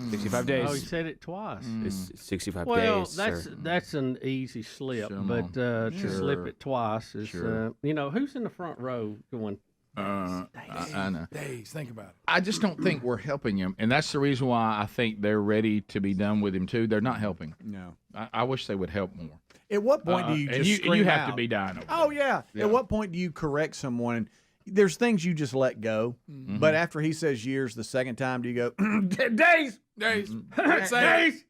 Speaker 18: 65 days.
Speaker 5: Oh, he said it twice.
Speaker 18: It's 65
Speaker 5: Well,
Speaker 18: days.
Speaker 5: that's an easy slip,
Speaker 12: Shimon.
Speaker 5: but to
Speaker 12: Sure.
Speaker 5: slip it twice is,
Speaker 12: Sure.
Speaker 5: who's in the front row going,
Speaker 12: I know.
Speaker 10: Days, think about it.
Speaker 12: I just don't think we're helping him, and that's the reason why I think they're ready to be done with him too. They're not helping.
Speaker 1: No.
Speaker 12: I wish they would help more.
Speaker 1: At what point do you
Speaker 12: and
Speaker 1: just
Speaker 12: you have
Speaker 1: out?
Speaker 12: to be dying over
Speaker 1: Oh yeah.
Speaker 12: Yeah.
Speaker 1: At what point do you correct someone? There's things you just let go, but after he says years the second time, do you go days?
Speaker 10: Days.
Speaker 1: Days.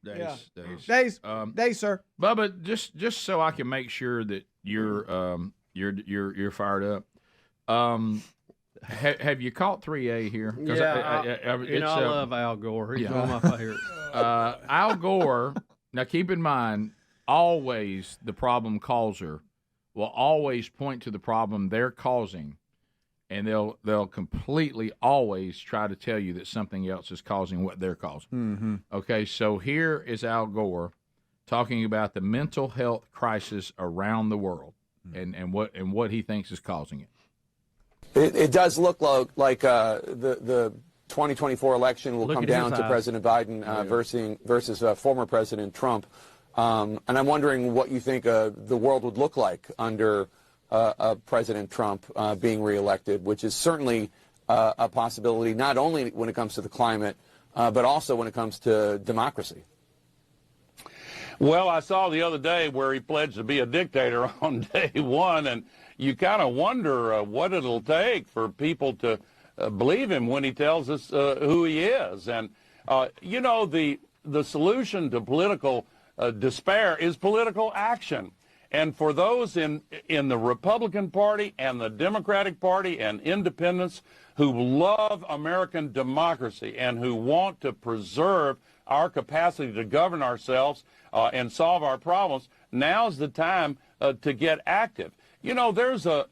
Speaker 12: Days.
Speaker 1: Days. Days, sir.
Speaker 12: Bubba, just so I can make sure that you're fired up. Have you caught 3A here?
Speaker 5: I love Al Gore. He's one of my favorites.
Speaker 12: Al Gore. Now, keep in mind, always the problem causer will always point to the problem they're causing, and they'll completely always try to tell you that something else is causing what they're causing.
Speaker 1: Mm-hmm.
Speaker 12: Okay, so here is Al Gore talking about the mental health crisis around the world and what he thinks is causing it.
Speaker 2: It does look like the 2024 election will come down to President Biden versus former President Trump. And I'm wondering what you think the world would look like under President Trump being reelected, which is certainly a possibility, not only when it comes to the climate, but also when it comes to democracy.
Speaker 13: Well, I saw the other day where he pledged to be a dictator on day one, and you kind of wonder what it'll take for people to believe him when he tells us who he is. And, you know, the solution to political despair is political action. And for those in the Republican Party and the Democratic Party and independents who love American democracy and who want to preserve our capacity to govern ourselves and solve our problems, now's the time to get active. You know, there's a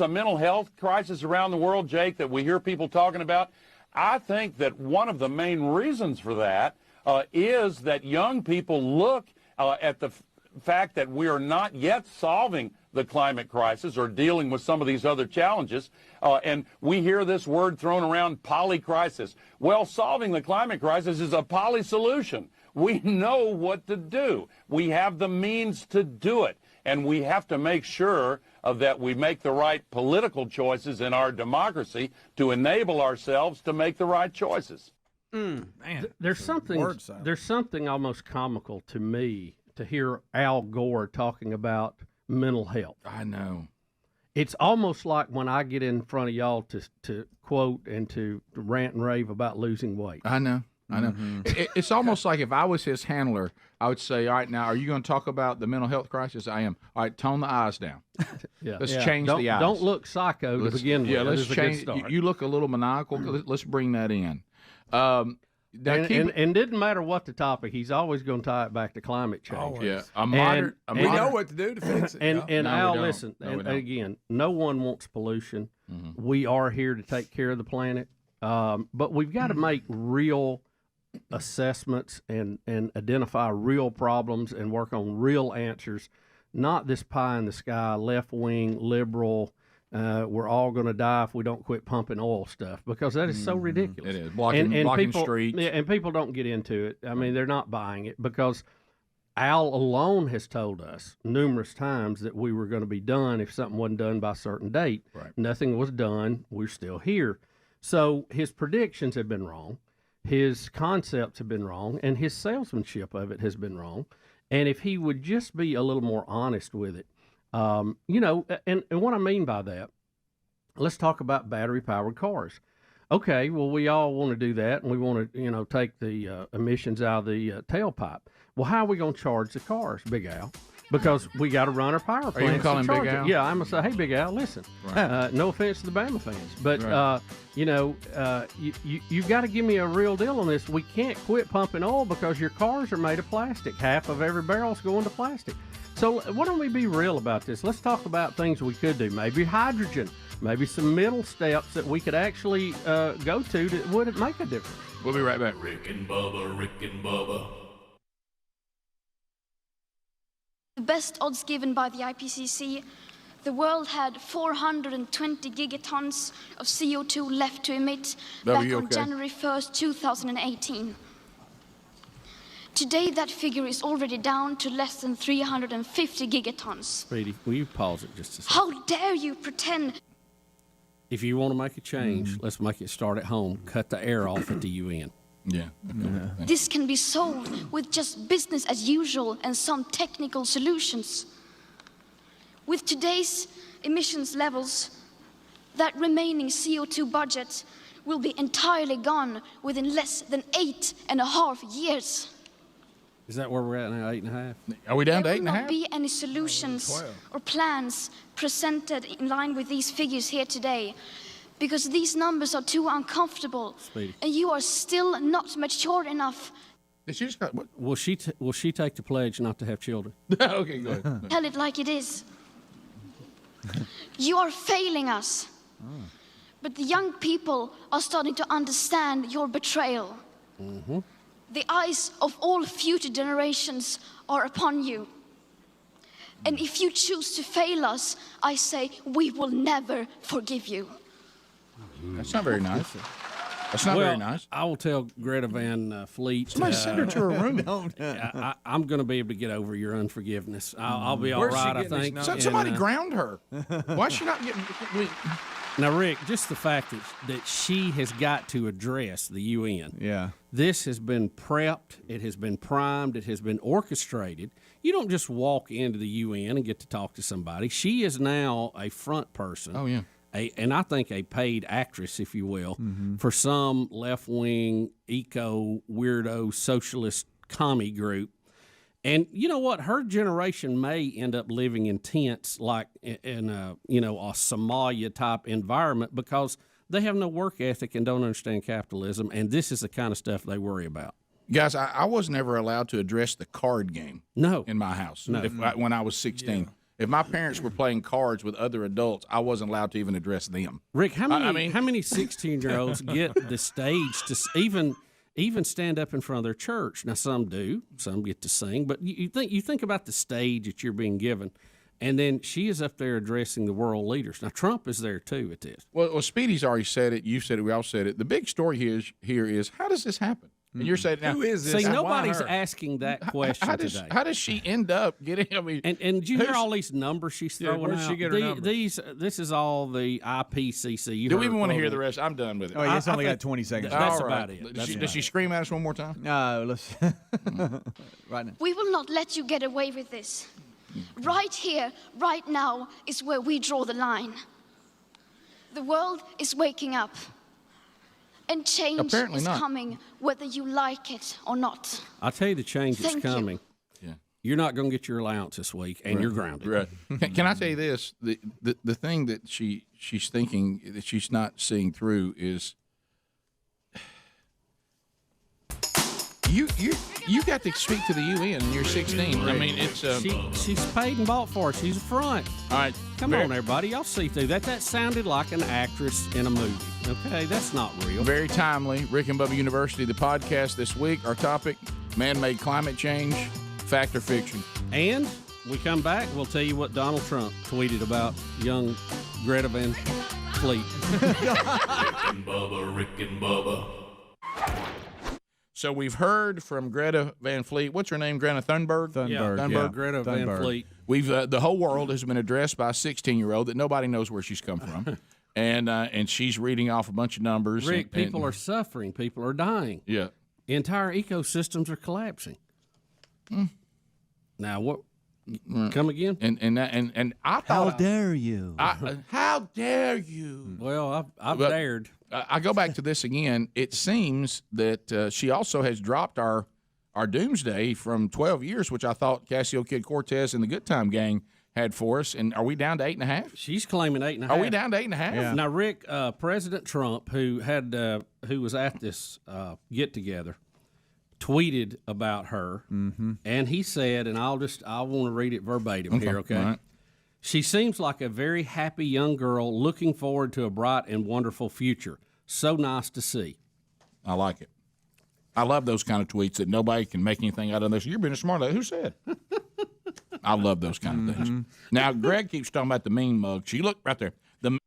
Speaker 13: mental health crisis around the world, Jake, that we hear people talking about. I think that one of the main reasons for that is that young people look at the fact that we are not yet solving the climate crisis or dealing with some of these other challenges, and we hear this word thrown around, polycrisis. Well, solving the climate crisis is a poly solution. We know what to do. We have the means to do it, and we have to make sure that we make the right political choices in our democracy to enable ourselves to make the right choices.
Speaker 5: Man, there's something almost comical to me to hear Al Gore talking about mental health.
Speaker 12: I know.
Speaker 5: It's almost like when I get in front of y'all to quote and to rant and rave about losing weight.
Speaker 12: I know. It's almost like if I was his handler, I would say, all right, now, are you going to talk about the mental health crisis? I am. All right, tone the eyes down. Let's change the eyes.
Speaker 5: Don't look psycho to begin with.
Speaker 12: Yeah, let's change. You look a little maniacal. Let's bring that in.
Speaker 5: And didn't matter what the topic, he's always going to tie it back to climate change.
Speaker 12: Always.
Speaker 10: We know what to do to fix it.
Speaker 5: And Al, listen, and again, no one wants pollution. Mm-hmm. We are here to take care of the planet, but we've got to make real assessments and identify real problems and work on real answers, not this pie in the sky, left-wing, liberal, we're all going to die if we don't quit pumping oil stuff, because that is so ridiculous.
Speaker 12: It is. Blocking
Speaker 5: people,
Speaker 12: streets.
Speaker 5: Yeah, and people don't get into it. I mean, they're not buying it because Al alone has told us numerous times that we were going to be done if something wasn't done by a certain date.
Speaker 12: Right.
Speaker 5: Nothing was done. We're still here. So his predictions have been wrong. His concepts have been wrong, and his salesmanship of it has been wrong. And if he would just be a little more honest with it, you know, and what I mean by that, let's talk about battery-powered cars. Okay, well, we all want to do that, and we want to, you know, take the emissions out of the tailpipe. Well, how are we going to charge the cars, Big Al? Because we got to run our power plants.
Speaker 12: Are you going to call him Big Al?
Speaker 5: Yeah, I'm going to say, hey, Big Al, listen. Right. No offense to the Bama fans, but, right. You know, you've got to give me a real deal on this. We can't quit pumping oil because your cars are made of plastic. Half of every barrel's going to plastic. So why don't we be real about this? Let's talk about things we could do. Maybe hydrogen. Maybe some middle steps that we could actually go to that would make a difference.
Speaker 12: We'll be right back.
Speaker 4: Rick and Bubba.
Speaker 15: The best odds given by the IPCC, the world had 420 gigatons of CO2 left to emit back on January 1st, 2018. Today, that figure is already down to less than 350 gigatons.
Speaker 5: Speedy, will you pause it just a second?
Speaker 15: How dare you pretend?
Speaker 6: If you want to make a change, let's make it start at home. Cut the air off at the UN.
Speaker 12: Yeah.
Speaker 15: This can be solved with just business as usual and some technical solutions. With today's emissions levels, that remaining CO2 budget will be entirely gone within less than 8.5 years.
Speaker 6: Is that where we're at now, 8.5?
Speaker 12: Are we down to
Speaker 15: There will
Speaker 12: 8.5?
Speaker 15: not be any solutions or plans presented in line with these figures here today, because these numbers are too uncomfortable,
Speaker 6: Speedy.
Speaker 15: and you are still not mature enough.
Speaker 6: Will she take the pledge not to have children?
Speaker 12: Okay, go ahead.
Speaker 15: Tell it like it is. You are failing us. But the young people are starting to understand your betrayal.
Speaker 6: Mm-hmm.
Speaker 15: The eyes of all future generations are upon you. And if you choose to fail us, I say we will never forgive you.
Speaker 12: That's not very nice. That's not very nice.
Speaker 6: I will tell Greta Van Fleet.
Speaker 12: Somebody send her to her room.
Speaker 6: I'm going to be able to get over your unforgiveness. I'll be all right, I think.
Speaker 12: Somebody ground her. Why is she not getting...
Speaker 6: Now, Rick, just the fact that she has got to address the UN.
Speaker 1: Yeah.
Speaker 6: This has been prepped. It has been primed. It has been orchestrated. You don't just walk into the UN and get to talk to somebody. She is now a front person.
Speaker 12: Oh, yeah.
Speaker 6: And I think a paid actress, if you will, for some left-wing, eco-weirdo, socialist commie group. And you know what? Her generation may end up living in tents like in a Somalia-type environment because they have no work ethic and don't understand capitalism, and this is the kind of stuff they worry about.
Speaker 12: Guys, I was never allowed to address the card game in my house when I was 16. Yeah. If my parents were playing cards with other adults, I wasn't allowed to even address them.
Speaker 6: Rick, how many 16-year-olds get the stage to even stand up in front of their church? Now, some do. Some get to sing. But you think about the stage that you're being given, and then she is up there addressing the world leaders. Now, Trump is there, too, at this.
Speaker 12: Well, Speedy's already said it. You said it. We all said it. The big story here is how does this happen? And you're saying now,
Speaker 10: who is this?
Speaker 6: See, nobody's asking that question today.
Speaker 12: How does she end up getting? I mean,
Speaker 6: and did you hear all these numbers she's throwing
Speaker 10: where'd
Speaker 6: out?
Speaker 10: she get her numbers?
Speaker 6: This is is the IPCC.
Speaker 12: Do we even want to hear the rest? I'm done with it.
Speaker 1: Oh, yeah, it's only got 20 seconds.
Speaker 6: That's about it.
Speaker 12: Does she scream at us one more time?
Speaker 1: No, let's right now.
Speaker 15: We will not let you get away with this. Right here, right now, is where we draw the line. The world is waking up. And change
Speaker 12: Apparently
Speaker 15: is
Speaker 12: not.
Speaker 15: coming, whether you like it or not.
Speaker 6: I'll tell you the change that's
Speaker 15: Thank you.
Speaker 6: coming.
Speaker 12: Yeah.
Speaker 6: You're not going to get your allowance this week, and you're grounded.
Speaker 12: Right. Can I tell you this? The thing that she's thinking that she's not seeing through is you got to speak to the UN and you're 16. I mean, it's
Speaker 6: she's paid and bought for it. She's a front.
Speaker 12: All right.
Speaker 6: Come on, everybody. Y'all see through that. That sounded like an actress in a movie. Okay, that's not real.
Speaker 12: Very timely. Rick and Bubba University, the podcast this week. Our topic, man-made climate change, fact or fiction.
Speaker 6: And we come back, we'll tell you what Donald Trump tweeted about young Greta Van Fleet.
Speaker 4: Rick and Bubba.
Speaker 12: So we've heard from Greta Van Fleet. What's her name? Greta Thunberg?
Speaker 6: Thunberg. Greta Van Fleet.
Speaker 12: We've the whole world has been addressed by a 16-year-old that nobody knows where she's come from. And she's reading off a bunch of numbers.
Speaker 6: Rick, people are suffering. People are dying.
Speaker 12: Yeah.
Speaker 6: Entire ecosystems are collapsing. Now, what? Come again?
Speaker 12: And I thought.
Speaker 1: How dare you?
Speaker 12: How dare you?
Speaker 6: Well, I've dared.
Speaker 12: I go back to this again. It seems that she also has dropped our doomsday from 12 years, which I thought Cassio Kid Cortez and the Good Time Gang had for us. And are we down to 8.5?
Speaker 6: She's claiming 8.5.
Speaker 12: Are we down to 8.5?
Speaker 1: Yeah.
Speaker 6: Now, Rick, President Trump, who was at this get together, tweeted about her, and he said, and I want to read it verbatim here, okay?
Speaker 12: All right.
Speaker 6: She seems like a very happy young girl looking forward to a bright and wonderful future. So nice to see.
Speaker 12: I like it. I love those kind of tweets that nobody can make anything out of this. You're being a smart aleck. Who said? I love those kind of things. Now, Greg keeps talking about the mean mug. She looked right there. The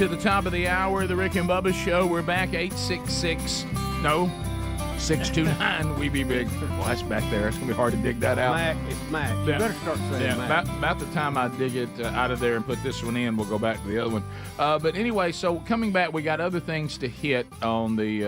Speaker 3: to the top of the hour, the Rick and Bubba Show. We're back 629 We Be Big. Well, that's back there. It's going to be hard to dig that out.
Speaker 5: Mac, it's Mac. You better start saying Mac.
Speaker 3: About the time I dig it out of there and put this one in, we'll go back to the other one. But anyway, so coming back, we got other things to hit on the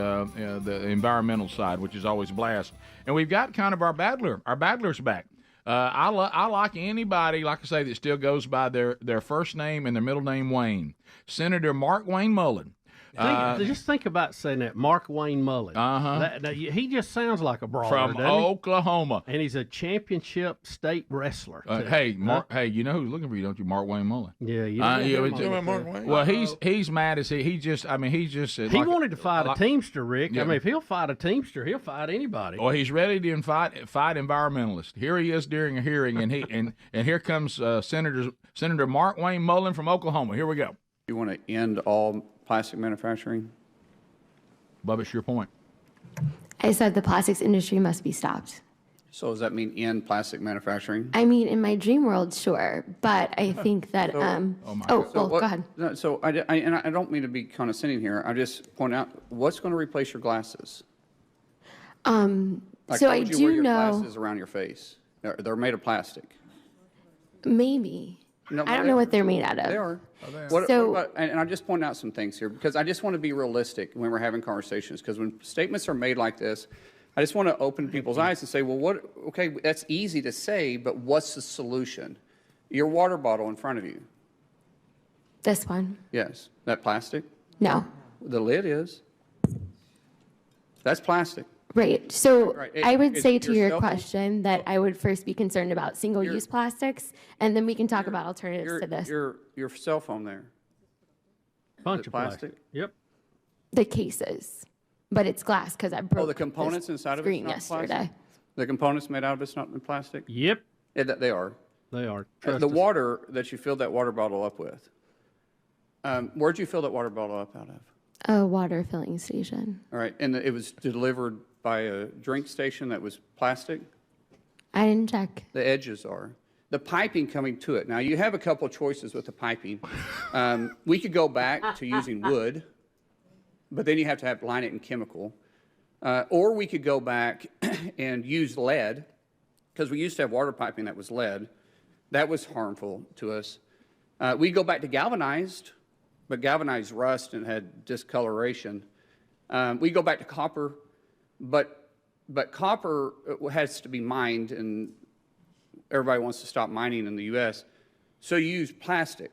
Speaker 3: environmental side, which is always a blast. And we've got kind of our battler. Our battler's back. I like anybody, like I say, that still goes by their first name and their middle name Wayne. Senator Mark Wayne Mullen.
Speaker 5: Just think about saying that, Mark Wayne Mullen. He just sounds like a brawler
Speaker 3: from Oklahoma,
Speaker 5: and he's a championship state wrestler.
Speaker 3: Hey, Mark. Hey, you know who's looking for you, don't you, Mark Wayne Mullen?
Speaker 5: Yeah, you
Speaker 3: know
Speaker 10: Mark Wayne.
Speaker 3: Well, he's mad as he just. I mean, he's just.
Speaker 5: He wanted to fight a Teamster, Rick. Yeah. I mean, if he'll fight a Teamster, he'll fight anybody.
Speaker 3: Well, he's ready to fight environmentalists. Here he is during a hearing, and here comes Senator Mark Wayne Mullen from Oklahoma. Here we go.
Speaker 16: You want to end all plastic manufacturing?
Speaker 3: Bubba, it's your point.
Speaker 17: I said the plastics industry must be stopped.
Speaker 16: So does that mean end plastic manufacturing?
Speaker 17: I mean, in my dream world, sure, but I think that. Go ahead.
Speaker 16: No, so I don't mean to be condescending here. I just point out what's going to replace your glasses.
Speaker 17: So I do
Speaker 16: wear your
Speaker 17: know
Speaker 16: glasses around your face. They're made of plastic.
Speaker 17: Maybe.
Speaker 16: No,
Speaker 17: I don't know what they're made out of.
Speaker 16: They are. What about, and I'm just pointing out some things here because I just want to be realistic when we're having conversations, because when statements are made like this, I just want to open people's eyes and say, well, okay, that's easy to say, but what's the solution? Your water bottle in front of you.
Speaker 17: This one.
Speaker 16: Yes. That plastic?
Speaker 17: No.
Speaker 16: The lid is. That's plastic.
Speaker 17: Right. So
Speaker 16: Right.
Speaker 17: I would say to your
Speaker 16: cell phone-
Speaker 17: question that I would first be concerned about single-use plastics, and then we can talk about alternatives to this.
Speaker 16: Your cell phone there.
Speaker 5: Bunch of
Speaker 16: plastic.
Speaker 5: Yep.
Speaker 17: The cases, but it's glass because I broke.
Speaker 16: The components inside of it's
Speaker 17: screen
Speaker 16: not
Speaker 17: yesterday.
Speaker 16: plastic. The components made out of it's not in plastic.
Speaker 5: Yep.
Speaker 16: They are.
Speaker 5: They are.
Speaker 16: The
Speaker 5: Trust us.
Speaker 16: water that you filled that water bottle up with. Where'd you fill that water bottle up out of?
Speaker 17: A water filling station.
Speaker 16: All right, and it was delivered by a drink station that was plastic?
Speaker 17: I didn't check.
Speaker 16: The edges are. The piping coming to it. Now, you have a couple of choices with the piping. We could go back to using wood, but then you have to line it in chemical. Or we could go back and use lead, because we used to have water piping that was lead. That was harmful to us. We go back to galvanized, but galvanized rust and had discoloration. We go back to copper. But copper has to be mined, and everybody wants to stop mining in the U.S. So you use plastic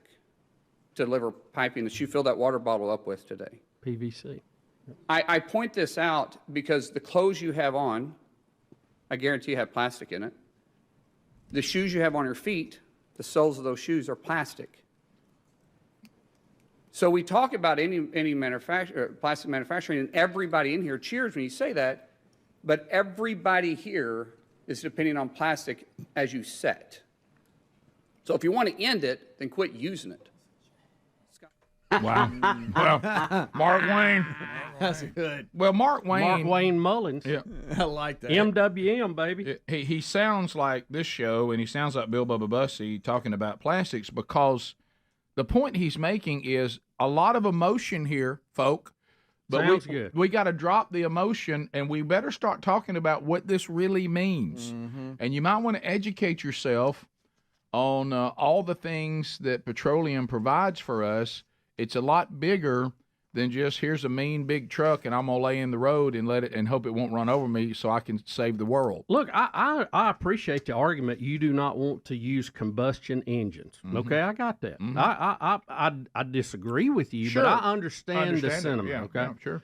Speaker 16: to deliver piping that you fill that water bottle up with today.
Speaker 5: PVC.
Speaker 16: I point this out because the clothes you have on, I guarantee have plastic in it. The shoes you have on your feet, the soles of those shoes are plastic. So we talk about any plastic manufacturing, and everybody in here cheers when you say that, but everybody here is depending on plastic as you set. So if you want to end it, then quit using it.
Speaker 3: Wow. Well, Mark Wayne.
Speaker 10: That's good.
Speaker 3: Well, Mark Wayne
Speaker 5: Mullins.
Speaker 3: Yeah.
Speaker 10: I like that.
Speaker 5: MWM, baby.
Speaker 3: He sounds like this show, and he sounds like Bill Bubba Bussy talking about plastics, because the point he's making is a lot of emotion here, folk. But
Speaker 5: Sounds good.
Speaker 3: We got to drop the emotion, and we better start talking about what this really means.
Speaker 10: Mm-hmm.
Speaker 3: And you might want to educate yourself on all the things that petroleum provides for us. It's a lot bigger than just here's a mean big truck and I'm gonna lay in the road and let it and hope it won't run over me so I can save the world.
Speaker 5: Look, I appreciate the argument. You do not want to use combustion engines.
Speaker 3: Mm-hmm.
Speaker 5: Okay, I got that.
Speaker 3: Mhm.
Speaker 5: I disagree with you,
Speaker 3: Sure.
Speaker 5: but I understand the
Speaker 3: it.
Speaker 5: sentiment.
Speaker 3: Yeah,
Speaker 5: okay,
Speaker 3: yeah, sure.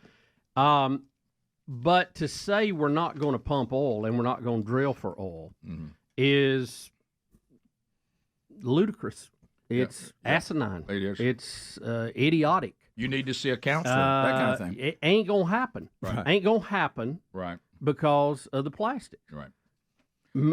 Speaker 5: But to say we're not going to pump oil and we're not going to drill for oil
Speaker 3: Mhm.
Speaker 5: is ludicrous. It's
Speaker 3: Yeah.
Speaker 5: asinine.
Speaker 3: It is.
Speaker 5: It's idiotic.
Speaker 3: You need to see a counselor, that kind of thing.
Speaker 5: It ain't gonna happen.
Speaker 3: Right.
Speaker 5: Ain't gonna happen.
Speaker 3: Right.
Speaker 5: Because of the plastic.
Speaker 3: Right.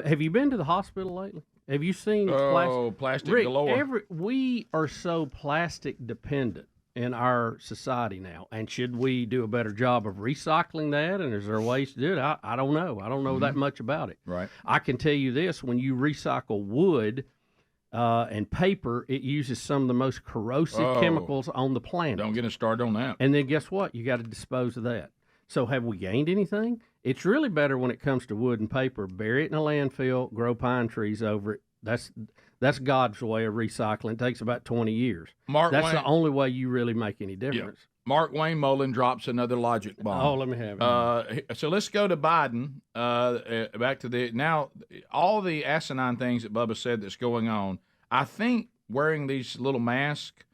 Speaker 5: Have you been to the hospital lately? Have you seen
Speaker 3: plastic
Speaker 5: Rick,
Speaker 3: galore.
Speaker 5: we are so plastic dependent in our society now, and should we do a better job of recycling that? And is there ways to do it? I don't know. I don't know that much about it.
Speaker 3: Right.
Speaker 5: I can tell you this: when you recycle wood, and paper, it uses some of the most corrosive chemicals on the planet.
Speaker 12: Don't get us started on that.
Speaker 5: And then guess what? You got to dispose of that. So have we gained anything? It's really better when it comes to wood and paper. Bury it in a landfill, grow pine trees over it. That's God's way of recycling. It takes about 20 years. That's the only way you really make any difference.
Speaker 12: Yeah. Mark Wayne Mullen drops another logic bomb.
Speaker 5: Oh, let me have it.
Speaker 12: So let's go to Biden. Back to now, all the asinine things that Bubba said that's going on. I think wearing these little masks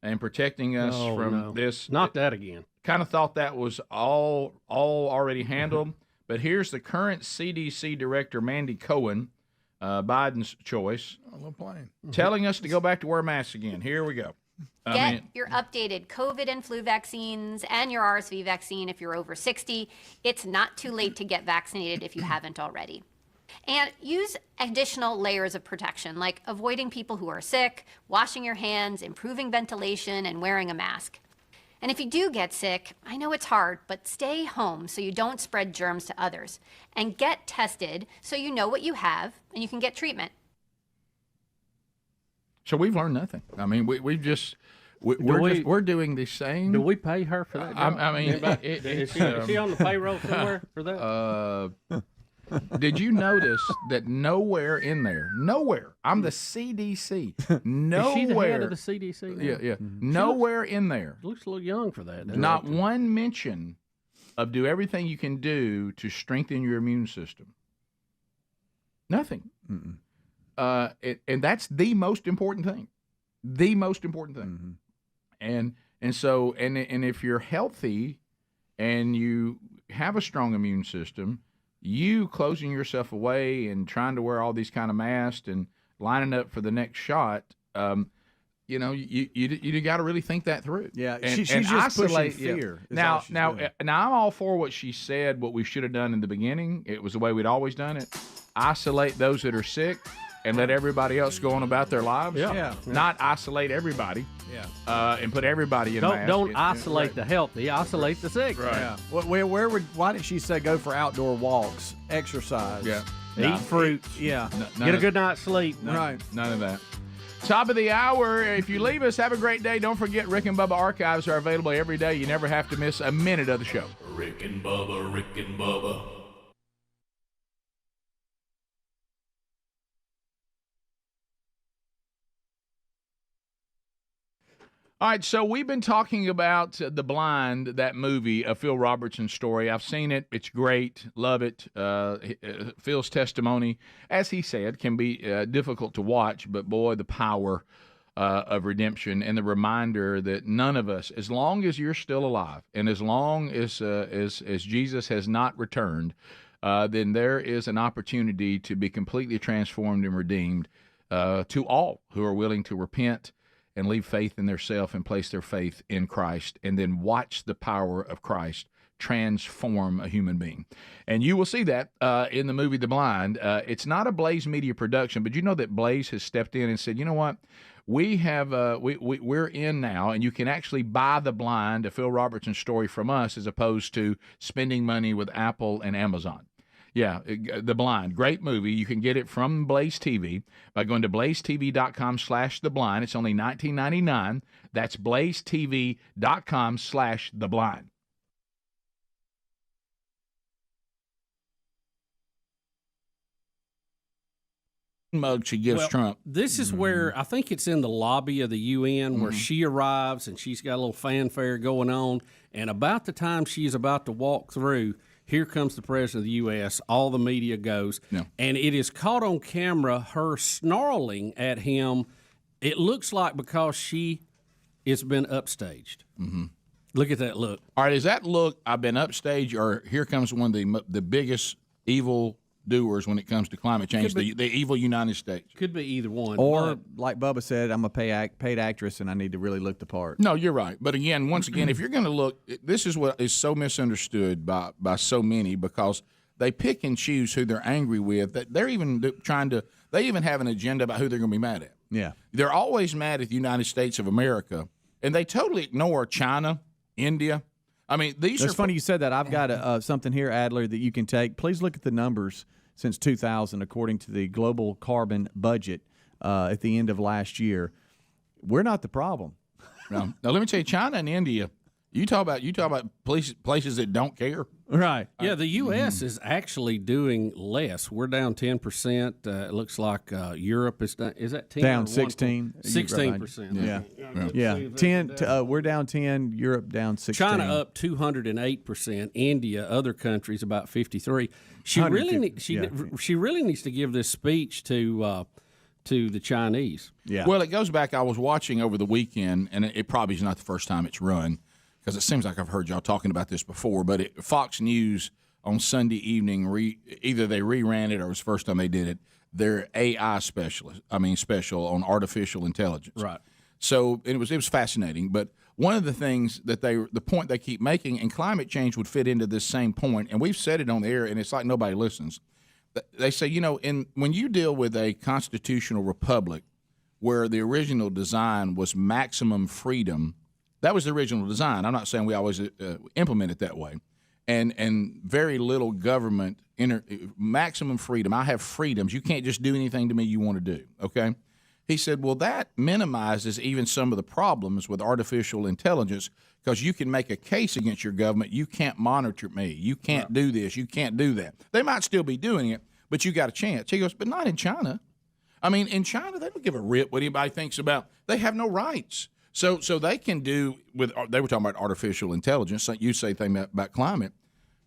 Speaker 12: and protecting us from this.
Speaker 5: Not that again.
Speaker 12: Kind of thought that was all already handled. But here's the current CDC director, Mandy Cohen, Biden's choice, telling us to go back to wear masks again. Here we go.
Speaker 19: Get your updated COVID and flu vaccines and your RSV vaccine if you're over 60. It's not too late to get vaccinated if you haven't already. And use additional layers of protection, like avoiding people who are sick, washing your hands, improving ventilation, and wearing a mask. And if you do get sick, I know it's hard, but stay home so you don't spread germs to others. And get tested so you know what you have and you can get treatment.
Speaker 12: So we've learned nothing. I mean, we're doing the same.
Speaker 5: Do we pay her for that?
Speaker 12: I mean,
Speaker 5: is she on the payroll somewhere for that?
Speaker 12: Did you notice that nowhere in there, I'm the CDC, nowhere.
Speaker 5: Is she the head of the CDC now?
Speaker 12: Yeah. Nowhere in there.
Speaker 5: Looks a little young for that.
Speaker 12: Not one mention of do everything you can do to strengthen your immune system. Nothing. And that's the most important thing. The most important thing. And so if you're healthy and you have a strong immune system, you closing yourself away and trying to wear all these kind of masks and lining up for the next shot, you got to really think that through.
Speaker 1: Yeah,
Speaker 12: and
Speaker 1: she's just
Speaker 12: isolate
Speaker 1: pushing fear.
Speaker 12: Now I'm all for what she said. What we should have done in the beginning, it was the way we'd always done it. Isolate those that are sick and let everybody else go on about their lives.
Speaker 5: Yeah.
Speaker 12: Not isolate everybody.
Speaker 1: Yeah.
Speaker 12: And put everybody in a mask.
Speaker 5: Don't isolate the healthy. Isolate the sick.
Speaker 12: Right.
Speaker 1: Yeah. Why did she say go for outdoor walks, exercise?
Speaker 12: Yeah.
Speaker 5: Eat fruits.
Speaker 1: Yeah.
Speaker 5: Get a good night's sleep.
Speaker 1: Right.
Speaker 12: None of that. Top of the hour. If you leave us, have a great day. Don't forget Rick and Bubba archives are available every day. You never have to miss a minute of the show.
Speaker 4: Rick and Bubba, Rick and Bubba.
Speaker 12: All right, so we've been talking about The Blind, that movie, a Phil Robertson story. I've seen it. It's great. Love it. Phil's testimony, as he said, can be difficult to watch, but boy, the power of redemption and the reminder that none of us, as long as you're still alive and as long as Jesus has not returned, then there is an opportunity to be completely transformed and redeemed to all who are willing to repent and leave faith in theirself and place their faith in Christ, and then watch the power of Christ transform a human being. And you will see that in the movie The Blind. It's not a Blaze Media production, but you know that Blaze has stepped in and said, you know what? We have we're in now, and you can actually buy The Blind, a Phil Robertson story, from us, as opposed to spending money with Apple and Amazon. Yeah, The Blind, great movie. You can get it from Blaze TV by going to blazetv.com/theblind. It's only $19.99. That's blazetv.com/theblind. Mug she gives Trump.
Speaker 6: This is where I think it's in the lobby of the UN where she arrives and she's got a little fanfare going on. And about the time she's about to walk through, here comes the president of the U.S. All the media goes.
Speaker 12: Yeah.
Speaker 6: And it is caught on camera, her snarling at him. It looks like because she has been upstaged.
Speaker 12: Mm-hmm.
Speaker 6: Look at that look.
Speaker 12: All right, is that look, I've been upstaged, or here comes one of the biggest evil doers when it comes to climate change, the evil United States?
Speaker 6: Could be either one.
Speaker 1: Or, like Bubba said, I'm a paid actress and I need to really look the part.
Speaker 12: No, you're right. But again, once again, if you're going to look, this is what is so misunderstood by so many, because they pick and choose who they're angry with. That they're even they even have an agenda about who they're going to be mad at.
Speaker 1: Yeah.
Speaker 12: They're always mad at the United States of America, and they totally ignore China, India. I mean,
Speaker 1: It's funny you said that. I've got something here, Adler, that you can take. Please look at the numbers since 2000, according to the Global Carbon Budget. at the end of last year. We're not the problem.
Speaker 12: Now let me tell you, China and India. You talk about places that don't care.
Speaker 1: Right.
Speaker 6: Yeah, the U.S. is actually doing less. We're down 10%. It looks like Europe is down. Is that 10?
Speaker 1: Down 16.
Speaker 6: 16%.
Speaker 1: Yeah. 10. We're down 10. Europe down 16.
Speaker 6: China up 208%. India, other countries about 53. She really needs to give this speech to the Chinese.
Speaker 1: Yeah.
Speaker 12: Well, it goes back. I was watching over the weekend, and it probably is not the first time it's run, because it seems like I've heard y'all talking about this before. But Fox News on Sunday evening, either they reran it or it was the first time they did it. Their AI special on artificial intelligence.
Speaker 6: Right.
Speaker 12: So it was fascinating. But one of the things that the point they keep making, and climate change would fit into this same point, and we've said it on the air, and it's like nobody listens. They say, when you deal with a constitutional republic where the original design was maximum freedom, that was the original design. I'm not saying we always implement it that way. And very little government, maximum freedom. I have freedoms. You can't just do anything to me you want to do, okay? He said, well, that minimizes even some of the problems with artificial intelligence, because you can make a case against your government. You can't monitor me. You can't do this. You can't do that. They might still be doing it, but you got a chance. He goes, but not in China. I mean, in China, they don't give a rip what anybody thinks about. They have no rights. So they can do with. They were talking about artificial intelligence. Like you say thing about climate.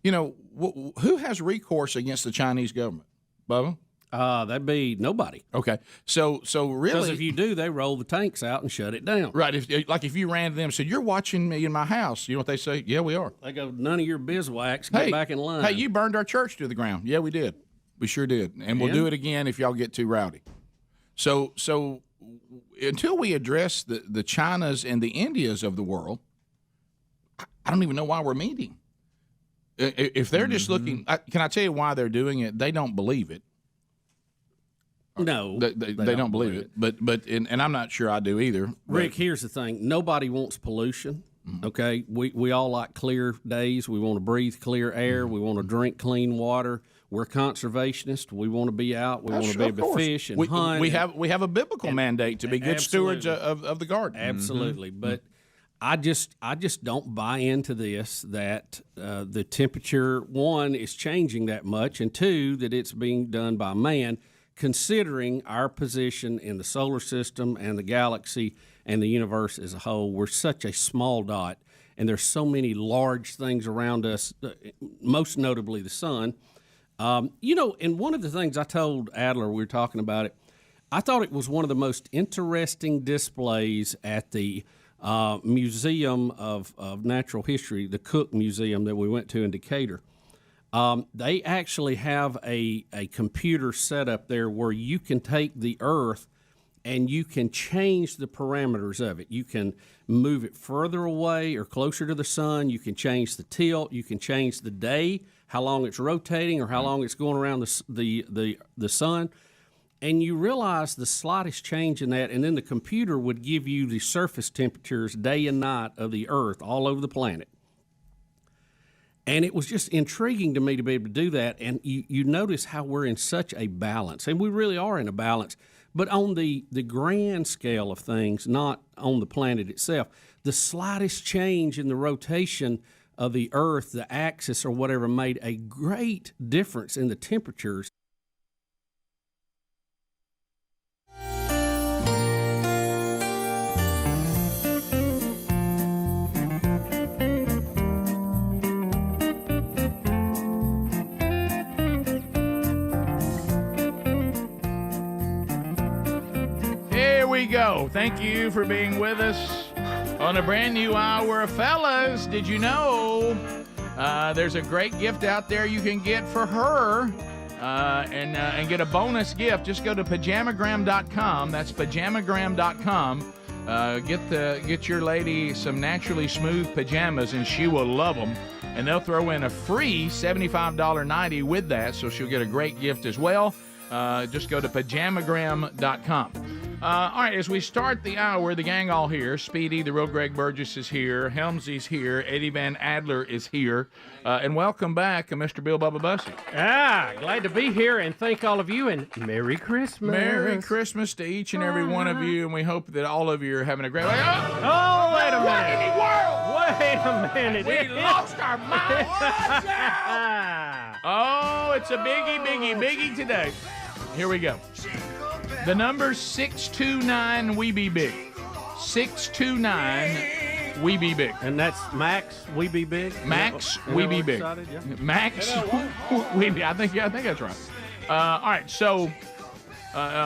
Speaker 12: Who has recourse against the Chinese government, Bubba?
Speaker 6: That'd be nobody.
Speaker 12: Okay, so really,
Speaker 6: because if you do, they roll the tanks out and shut it down.
Speaker 12: Right. If you ran to them and said, "You're watching me in my house," you know what they say? Yeah, we are.
Speaker 6: They go, "None of your bizwax. Get back in line."
Speaker 12: Hey, you burned our church to the ground. Yeah, we did. We sure did, and we'll do it again if y'all get too rowdy. So until we address the Chinas and the Indias of the world, I don't even know why we're meeting. If they're just looking, can I tell you why they're doing it? They don't believe it.
Speaker 6: No,
Speaker 12: they don't believe it. But I'm not sure I do either.
Speaker 6: Rick, here's the thing: nobody wants pollution. Mm-hmm. Okay, we all like clear days. We want to breathe clear air. Mm-hmm. We want to drink clean water. We're conservationists. We want to be out. We want to be able to fish and hunt.
Speaker 12: We have a biblical mandate to be good stewards of the garden.
Speaker 6: Absolutely, but I just don't buy into this that the temperature, one, is changing that much, and two, that it's being done by man, considering our position in the solar system and the galaxy and the universe as a whole. We're such a small dot, and there's so many large things around us, most notably the sun. And one of the things I told Adler, we were talking about it, I thought it was one of the most interesting displays at the Museum of Natural History, the Cook Museum that we went to in Decatur. They actually have a computer set up there where you can take the Earth and you can change the parameters of it. You can move it further away or closer to the sun. You can change the tilt. You can change the day, how long it's rotating or how long it's going around the sun. And you realize the slightest change in that, and then the computer would give you the surface temperatures day and night of the Earth all over the planet. And it was just intriguing to me to be able to do that. And you notice how we're in such a balance, and we really are in a balance. But on the grand scale of things, not on the planet itself, the slightest change in the rotation of the Earth, the axis or whatever, made a great difference in the temperatures.
Speaker 3: We go. Thank you for being with us on a brand new hour. Fellas, did you know there's a great gift out there you can get for her and get a bonus gift? Just go to pajamagram.com. That's pajamagram.com. Get your lady some naturally smooth pajamas, and she will love them. And they'll throw in a free $75 nightie with that, so she'll get a great gift as well. Just go to pajamagram.com. All right, as we start the hour, the gang all here. Speedy, the real Greg Burgess is here. Helmsy's here. Eddie Van Adler is here. And welcome back, Mr. Bill Bubba Bussey.
Speaker 5: Glad to be here, and thank all of you, and Merry Christmas.
Speaker 3: Merry Christmas to each and every one of you, and we hope that all of you are having a great...
Speaker 5: Oh, wait a minute.
Speaker 3: What in the world?
Speaker 5: Wait a minute.
Speaker 3: We lost our mind. Oh, it's a biggie today. Here we go. The number's 629 We Be Big. 629 We Be Big.
Speaker 5: And that's Max We Be Big?
Speaker 3: Max We Be Big.
Speaker 5: Yeah.
Speaker 3: Max We Be. I think that's right. All right, so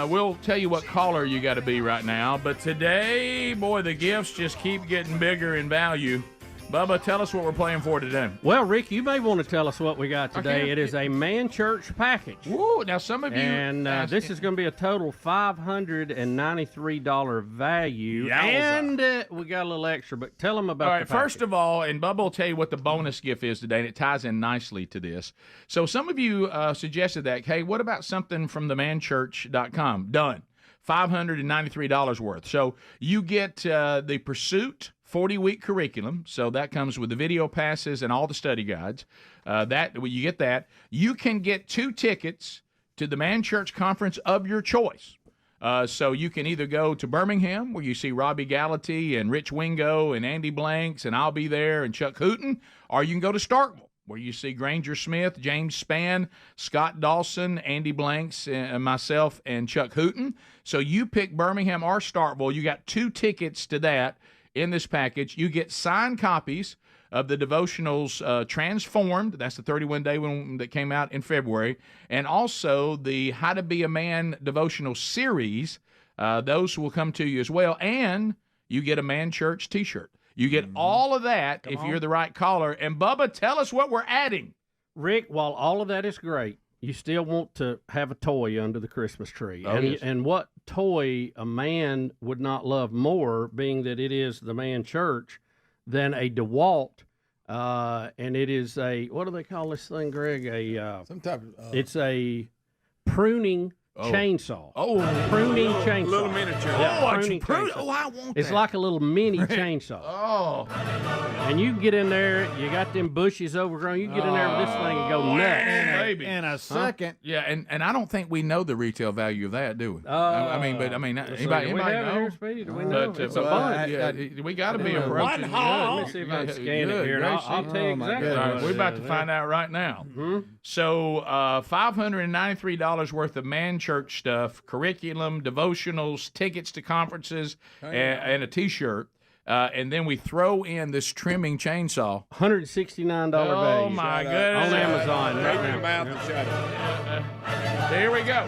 Speaker 3: we'll tell you what caller you got to be right now. But today, boy, the gifts just keep getting bigger in value. Bubba, tell us what we're playing for today.
Speaker 5: Well, Rick, you may want to tell us what we got today.
Speaker 3: Okay.
Speaker 5: It is a man church package.
Speaker 3: Woo! Now some of you,
Speaker 5: and this is going to be a total $593 value.
Speaker 3: Yowza.
Speaker 5: And we got a little extra, but tell them about.
Speaker 3: All right, first of all, and Bubba will tell you what the bonus gift is today, and it ties in nicely to this. So some of you suggested that, hey, what about something from themanchurch.com? Done. $593 worth. So you get the Pursuit 40-week curriculum, so that comes with the video passes and all the study guides. You get that. You can get 2 tickets to the Man Church Conference of your choice. So you can either go to Birmingham, where you see Robbie Gallaty and Rich Wingo and Andy Blanks, and I'll be there, and Chuck Hooten, or you can go to Starkville, where you see Granger Smith, James Spann, Scott Dawson, Andy Blanks, and myself, and Chuck Hooten. So you pick Birmingham or Starkville. You got 2 tickets to that in this package. You get signed copies of the devotionals Transformed. That's the 31-day one that came out in February. And also the How to Be a Man devotional series. Those will come to you as well. And you get a Man Church t-shirt. You get all of that if you're the right caller. And Bubba, tell us what we're adding.
Speaker 5: Rick, while all of that is great, you still want to have a toy under the Christmas tree.
Speaker 3: Oh, yes.
Speaker 5: And what toy a man would not love more, being that it is the Man Church, than a DeWalt, and it is a, what do they call this thing, Greg?
Speaker 10: Some type of...
Speaker 5: it's a pruning chainsaw.
Speaker 3: Oh,
Speaker 5: pruning chainsaw.
Speaker 10: Little miniature.
Speaker 5: Yeah,
Speaker 3: pruning
Speaker 5: chainsaw.
Speaker 3: Oh, I want that.
Speaker 5: It's like a little mini chainsaw.
Speaker 3: Oh.
Speaker 5: And you get in there, you got them bushes overgrown, you get in there with this thing and go nuts.
Speaker 3: Baby.
Speaker 10: In a second.
Speaker 3: Yeah, and I don't think we know the retail value of that, do we? Anybody
Speaker 5: do we have it
Speaker 3: know?
Speaker 5: here, Speedy? Do we know?
Speaker 3: But,
Speaker 5: it's a bunch.
Speaker 3: We got to be approaching.
Speaker 5: Let me see if I can scan it here, and I'll tell you exactly.
Speaker 3: All right, we're about to find out right now. So $593 worth of Man Church stuff, curriculum, devotionals, tickets to conferences, and a T-shirt. And then we throw in this trimming chainsaw.
Speaker 5: $169 value.
Speaker 3: Oh, my goodness.
Speaker 5: On Amazon.
Speaker 3: Here we go.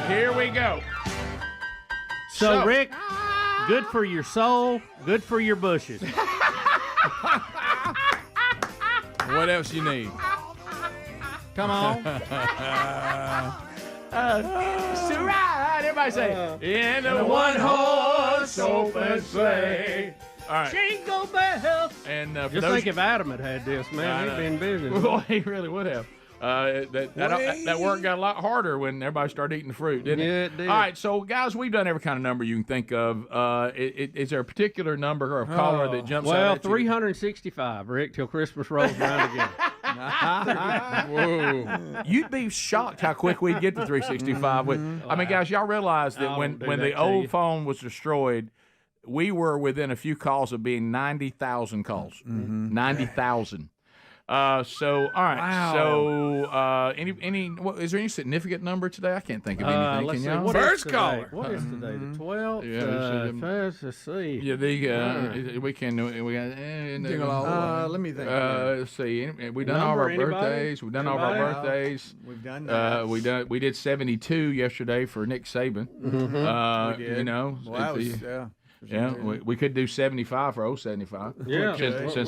Speaker 3: Here we go.
Speaker 5: So, Rick, good for your soul, good for your bushes.
Speaker 10: What else you need? Come on.
Speaker 3: Surride. Everybody say, in the one-horse open sleigh. All right.
Speaker 5: Jingle bells.
Speaker 3: And
Speaker 5: just think if Adam had this, man, he'd been busy.
Speaker 3: Well, he really would have. That work got a lot harder when everybody started eating the fruit, didn't it?
Speaker 5: Yeah, it did.
Speaker 3: All right, so guys, we've done every kind of number you can think of. Is there a particular number or a caller that jumps out at you?
Speaker 5: 365, Rick, till Christmas rolls around again.
Speaker 3: Whoa. You'd be shocked how quick we'd get to 365. I mean, guys, y'all realize that when the old phone was destroyed, we were within a few calls of being 90,000 calls. 90,000. All right.
Speaker 10: Wow.
Speaker 3: So, is there any significant number today? I can't think of anything.
Speaker 5: Let's
Speaker 3: Can
Speaker 5: see,
Speaker 3: y'all?
Speaker 5: what
Speaker 10: First
Speaker 5: is
Speaker 10: caller.
Speaker 5: today? What is today? The 12th? Let's see.
Speaker 3: Yeah, we can.
Speaker 10: Let me think.
Speaker 3: Let's see. We've done all of our birthdays. We've done all of our birthdays.
Speaker 10: We've done that.
Speaker 3: We did 72 yesterday for Nick Saban.
Speaker 10: We did.
Speaker 3: You know.
Speaker 10: Well, that was,
Speaker 12: Yeah, we could do 75 for 075.
Speaker 5: Yeah, let's do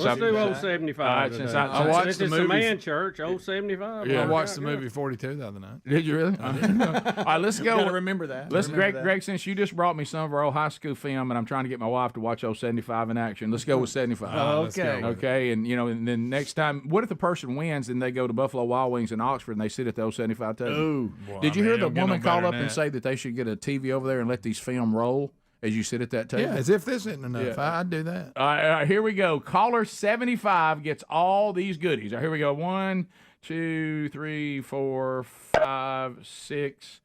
Speaker 5: 075.
Speaker 12: Since
Speaker 5: I
Speaker 12: watched
Speaker 5: the movie. Man Church, 075.
Speaker 12: Yeah.
Speaker 10: I watched the movie 42 the other night.
Speaker 12: Did you really? All right, let's go.
Speaker 1: Gotta remember that.
Speaker 12: Greg, since you just brought me some of our old high school film, and I'm trying to get my wife to watch 075 in action, let's go with 75.
Speaker 1: Okay.
Speaker 12: Okay, and and then next time, what if the person wins and they go to Buffalo Wild Wings in Oxford and they sit at the 075 table?
Speaker 10: Ooh.
Speaker 12: Did you hear the woman call up and say that they should get a TV over there and let these film roll as you sit at that table?
Speaker 10: Yeah, as if this isn't enough.
Speaker 12: Yeah.
Speaker 10: I'd do that.
Speaker 12: All right, here we go. Caller 75 gets all these goodies. All right, here we go. 1, 2, 3, 4, 5, 6,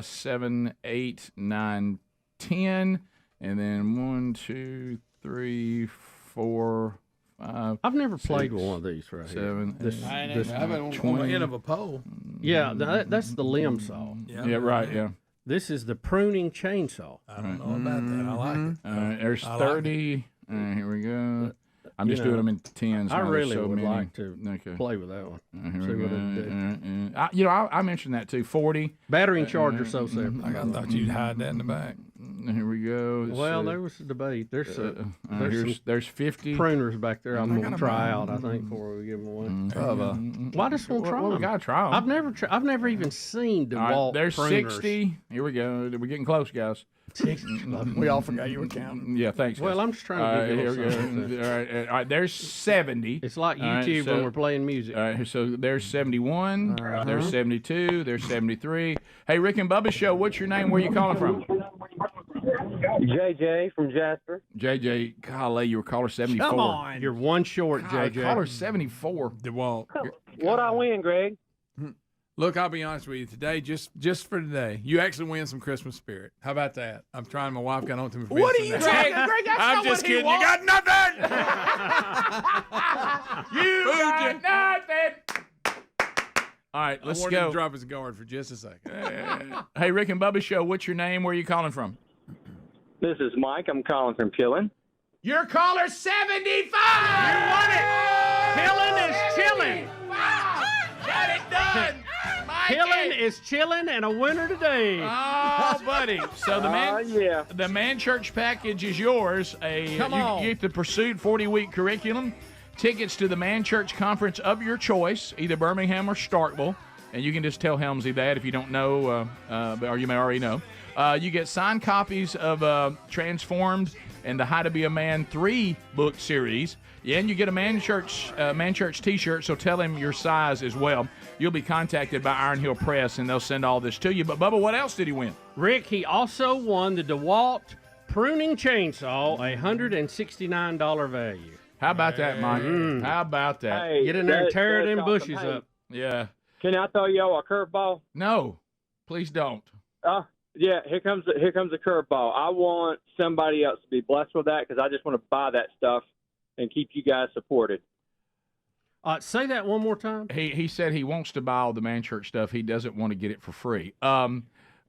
Speaker 12: 7, 8, 9, 10, and then 1, 2, 3, 4, 5.
Speaker 5: I've never played one of these right
Speaker 12: 7,
Speaker 5: here.
Speaker 10: I haven't on the end of a pole.
Speaker 5: Yeah, that's the limb saw.
Speaker 12: Yeah, right. Yeah.
Speaker 5: This is the pruning chainsaw.
Speaker 10: I don't know about that. I like it.
Speaker 12: All right, there's 30. Here we go. I'm just doing them in tens.
Speaker 5: I
Speaker 12: now.
Speaker 5: really
Speaker 12: There's so
Speaker 5: would
Speaker 12: many.
Speaker 5: like to play with that one.
Speaker 12: Here
Speaker 5: See
Speaker 12: we
Speaker 5: what
Speaker 12: go.
Speaker 5: it do.
Speaker 12: I mentioned that too. 40.
Speaker 5: Battery and charger, so separate.
Speaker 10: I thought you'd hide that in the back.
Speaker 12: Here we go.
Speaker 5: Well, there was a debate. There's
Speaker 12: there's 50
Speaker 5: pruners back there. I'm gonna try out. I think before we give them away. Well, I just want to try
Speaker 12: Well, we
Speaker 5: them.
Speaker 12: gotta try them.
Speaker 5: I've never even seen DeWalt
Speaker 12: All right, there's
Speaker 5: pruners.
Speaker 12: 60. Here we go. We're getting close, guys.
Speaker 1: We all forgot you were counting.
Speaker 12: Yeah, thanks.
Speaker 5: Well,
Speaker 12: guys.
Speaker 5: I'm just trying to give you a little something.
Speaker 12: All right, there's 70.
Speaker 5: It's like
Speaker 12: All right,
Speaker 5: YouTube
Speaker 12: so-
Speaker 5: when we're playing music.
Speaker 12: All right, so there's 71, there's 72, there's 73. Hey, Rick and Bubba Show, what's your name? Where you calling from?
Speaker 20: JJ from Jasper.
Speaker 12: JJ, golly, you were caller 74.
Speaker 1: Come on.
Speaker 5: You're one short,
Speaker 12: God,
Speaker 5: JJ.
Speaker 12: caller 74.
Speaker 10: DeWalt.
Speaker 20: What I win, Greg?
Speaker 10: Look, I'll be honest with you. Today, just for today, you actually win some Christmas spirit. How about that? I'm trying. My wife got on to me for
Speaker 12: What are you
Speaker 10: mentioning
Speaker 12: talking
Speaker 10: that.
Speaker 12: Greg, that's
Speaker 10: I'm
Speaker 12: not
Speaker 10: just
Speaker 12: what he
Speaker 10: kidding.
Speaker 12: wants.
Speaker 10: You got nothing.
Speaker 12: You
Speaker 10: Food
Speaker 12: got nothing. All right, let's
Speaker 10: I wanted
Speaker 12: go.
Speaker 10: to drop his guard for just a second.
Speaker 12: Hey, Rick and Bubba Show, what's your name? Where are you calling from?
Speaker 20: This is Mike. I'm calling from Killen.
Speaker 12: Your caller 75. You won it.
Speaker 5: Killing is chilling.
Speaker 12: Got it done.
Speaker 5: Killing is chilling and a winner today.
Speaker 12: Oh, buddy. So
Speaker 20: yeah.
Speaker 12: the Man Church package is yours.
Speaker 1: Come on.
Speaker 12: You get the Pursuit 40-week curriculum, tickets to the Man Church conference of your choice, either Birmingham or Starkville. And you can just tell Helmsy that if you don't know, or you may already know. You get signed copies of Transformed and the How to Be a Man 3 book series. Yeah, and you get a Man Church T-shirt, so tell him your size as well. You'll be contacted by Iron Hill Press, and they'll send all this to you. But, Bubba, what else did he win?
Speaker 5: Rick, he also won the DeWalt pruning chainsaw, a $169 value.
Speaker 12: How about that, Mike? How about that?
Speaker 20: Hey,
Speaker 5: Get in there and
Speaker 20: that-
Speaker 5: tear
Speaker 20: that's
Speaker 5: them
Speaker 20: awesome.
Speaker 5: bushes
Speaker 20: Hey,
Speaker 5: up.
Speaker 12: Yeah.
Speaker 20: Can I throw y'all a curveball?
Speaker 12: No, please don't.
Speaker 20: Yeah, here comes a curveball. I want somebody else to be blessed with that because I just want to buy that stuff and keep you guys supported.
Speaker 5: Say that one more time.
Speaker 12: He said he wants to buy all the Man Church stuff. He doesn't want to get it for free.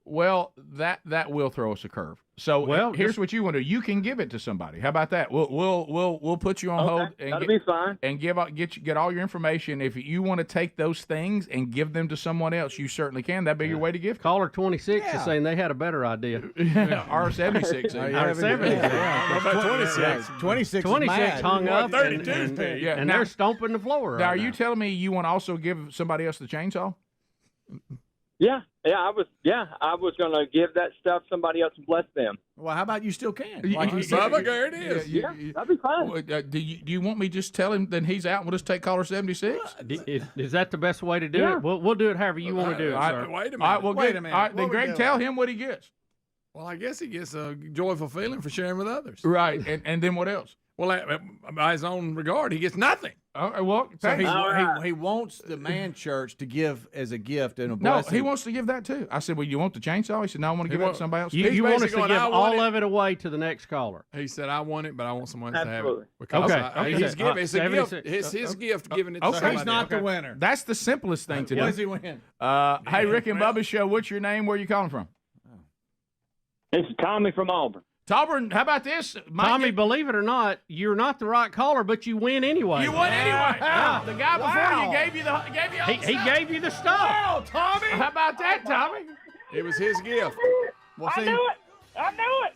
Speaker 12: Well, that will throw us a curve. So here's what you want to do. You can give it to somebody. How about that? We'll put you on hold and
Speaker 20: that'll be fine.
Speaker 12: And get all your information. If you want to take those things and give them to someone else, you certainly can. That'd be your way to give.
Speaker 5: Caller 26 is saying they had a better idea.
Speaker 12: R76.
Speaker 5: R76.
Speaker 1: 26
Speaker 5: hung up
Speaker 12: 32.
Speaker 5: And they're stomping the floor.
Speaker 12: Now,
Speaker 5: right
Speaker 12: are you telling me you want to also give somebody else the chainsaw?
Speaker 20: Yeah, I was going to give that stuff somebody else and bless them.
Speaker 1: Well, how about you still can?
Speaker 12: Like you said,
Speaker 10: Bubba, there it is.
Speaker 20: Yeah, that'd be fine.
Speaker 12: Do you want me just tell him then he's out and we'll just take caller 76?
Speaker 5: Is that the best way to do it? We'll do it however you want to do it, sir.
Speaker 10: Wait a minute.
Speaker 12: All right, well,
Speaker 1: Wait
Speaker 12: good.
Speaker 1: a minute.
Speaker 12: All right, then
Speaker 1: What we
Speaker 12: Greg,
Speaker 1: doing?
Speaker 12: tell him what he gets.
Speaker 10: Well, I guess he gets a joyful feeling for sharing with others.
Speaker 12: Right, and then what else?
Speaker 10: Well, by his own regard, he gets nothing.
Speaker 12: Well,
Speaker 1: So
Speaker 12: thanks.
Speaker 1: he wants the Man Church to give as a gift and a
Speaker 12: No,
Speaker 1: blessing.
Speaker 12: he wants to give that too. I said, well, you want the chainsaw? He said, no, I want to give it to somebody else.
Speaker 5: You want us to
Speaker 10: basically
Speaker 5: give
Speaker 10: going, "I want
Speaker 5: all
Speaker 10: it."
Speaker 5: of it away to the next caller.
Speaker 10: He said, I want it, but I want someone else to have
Speaker 20: Absolutely.
Speaker 10: it. Because
Speaker 5: Okay.
Speaker 10: his gift, it's a
Speaker 5: 76.
Speaker 10: gift. It's his gift giving it to
Speaker 12: Okay.
Speaker 10: somebody.
Speaker 1: He's not
Speaker 10: else.
Speaker 1: the winner.
Speaker 12: That's the simplest thing to
Speaker 1: What
Speaker 12: do.
Speaker 1: does he win?
Speaker 12: Hey, Rick and Bubba Show, what's your name? Where are you calling from?
Speaker 20: It's Tommy from Auburn.
Speaker 12: Tauburn, how about this?
Speaker 5: Tommy, believe it or not, you're not the right caller, but you win anyway.
Speaker 12: You won anyway.
Speaker 5: Yeah.
Speaker 12: The guy before you gave you all the
Speaker 5: He
Speaker 12: stuff.
Speaker 5: gave you the stuff.
Speaker 12: Wow, Tommy. How about that, Tommy?
Speaker 10: It was his gift.
Speaker 1: Well,
Speaker 20: I knew it.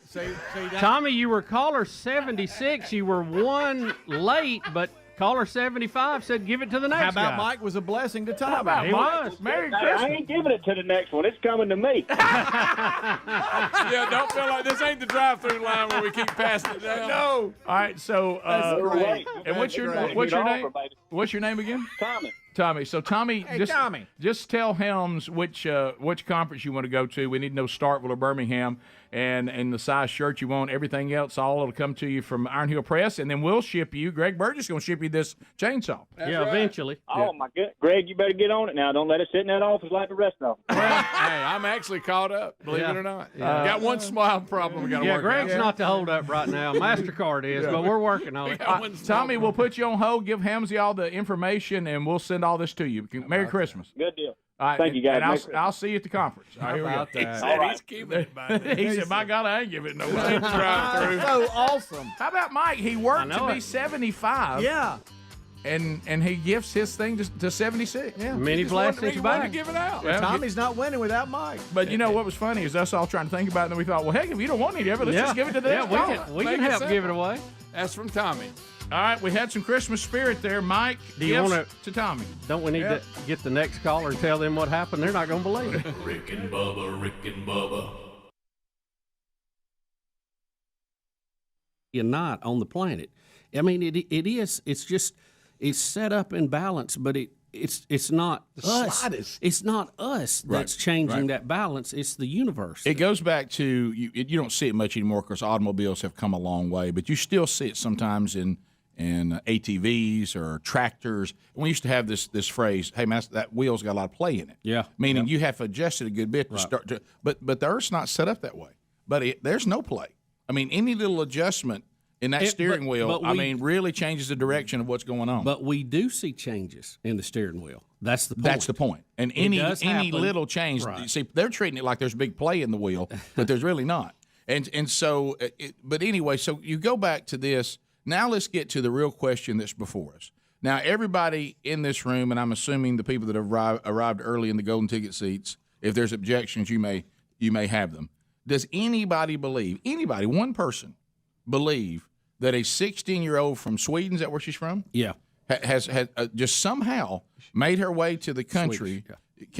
Speaker 5: Tommy, you were caller 76. You were one late, but caller 75 said give it to the next
Speaker 1: How about
Speaker 5: guy.
Speaker 1: Mike was a blessing to Tommy?
Speaker 5: How about
Speaker 1: He
Speaker 5: Mike?
Speaker 1: was.
Speaker 5: Merry
Speaker 20: Hey,
Speaker 5: Christmas.
Speaker 20: I ain't giving it to the next one. It's coming to me.
Speaker 10: Yeah, don't feel like this ain't the drive-through line where we keep passing it down.
Speaker 1: No.
Speaker 3: All right, so
Speaker 10: That's great.
Speaker 3: and what's your
Speaker 10: That's
Speaker 3: what's your
Speaker 10: great.
Speaker 3: name? What's your name again?
Speaker 20: Tommy.
Speaker 3: Tommy. So Tommy,
Speaker 1: Hey,
Speaker 3: just
Speaker 1: Tommy.
Speaker 3: just tell Helms which conference you want to go to. We need to know Starkville or Birmingham, and the size shirt you want. Everything else, all it'll come to you from Iron Hill Press, and then we'll ship you. Greg Burgess is going to ship you this chainsaw.
Speaker 5: Eventually.
Speaker 20: Oh, my God. Greg, you better get on it now. Don't let it sit in that office like the rest of them.
Speaker 10: Hey, I'm actually caught up, believe it or not. Got one smile problem we got to work
Speaker 5: Greg's
Speaker 10: out.
Speaker 5: not the holdup right now. MasterCard is, but we're working on it.
Speaker 3: Tommy, we'll put you on hold. Give Helmsy all the information, and we'll send all this to you. Merry Christmas.
Speaker 20: Good deal.
Speaker 3: All right,
Speaker 20: Thank you, guys.
Speaker 3: And
Speaker 20: Merry
Speaker 3: I'll see you at the conference. All right, here we go.
Speaker 10: He said he's keeping it by me.
Speaker 3: He said, "My God, I ain't giving it no money." Drive-through.
Speaker 1: So awesome.
Speaker 3: How about Mike? He worked
Speaker 5: I know
Speaker 3: to be
Speaker 5: it.
Speaker 3: 75.
Speaker 1: Yeah.
Speaker 3: And he gifts his thing to 76.
Speaker 1: Yeah.
Speaker 5: Many blessings
Speaker 10: He wanted
Speaker 5: back.
Speaker 10: to give it out.
Speaker 3: Well,
Speaker 1: Tommy's not winning without Mike.
Speaker 3: But you know what was funny is us all trying to think about it, and then we thought, well, heck, if you don't want any of it, let's just give it to the next caller.
Speaker 5: we
Speaker 10: Make
Speaker 5: can
Speaker 10: it
Speaker 5: help
Speaker 10: simple.
Speaker 5: give it away.
Speaker 10: That's from Tommy.
Speaker 3: All right, we had some Christmas spirit there. Mike,
Speaker 5: Do you
Speaker 3: gifts
Speaker 5: wanna-
Speaker 3: to Tommy.
Speaker 5: Don't we need to get the next caller and tell them what happened? They're not going to believe it.
Speaker 4: Rick and Bubba, Rick and Bubba.
Speaker 6: You're not on the planet. I mean, it is. It's just it's set up in balance, but it's not us.
Speaker 1: slightest.
Speaker 6: It's not us that's changing that balance. It's the universe.
Speaker 3: It goes back to you don't see it much anymore because automobiles have come a long way, but you still see it sometimes in ATVs or tractors. We used to have this phrase, "Hey man, that wheel's got a lot of play in it."
Speaker 6: Yeah,
Speaker 3: meaning you have to adjust it a good bit to start to. But the Earth's not set up that way. But there's no play. I mean, any little adjustment in that steering wheel, really changes the direction of what's going on.
Speaker 6: But we do see changes in the steering wheel. That's the point.
Speaker 3: That's the point. And any little change, see, they're treating it like there's big play in the wheel, but there's really not. And so, but anyway, so you go back to this. Now let's get to the real question that's before us. Now, everybody in this room, and I'm assuming the people that have arrived early in the golden ticket seats, if there's objections, you may have them. Does anybody believe, one person, believe that a 16-year-old from Sweden, is that where she's from?
Speaker 6: Yeah.
Speaker 3: Has just somehow made her way to the country,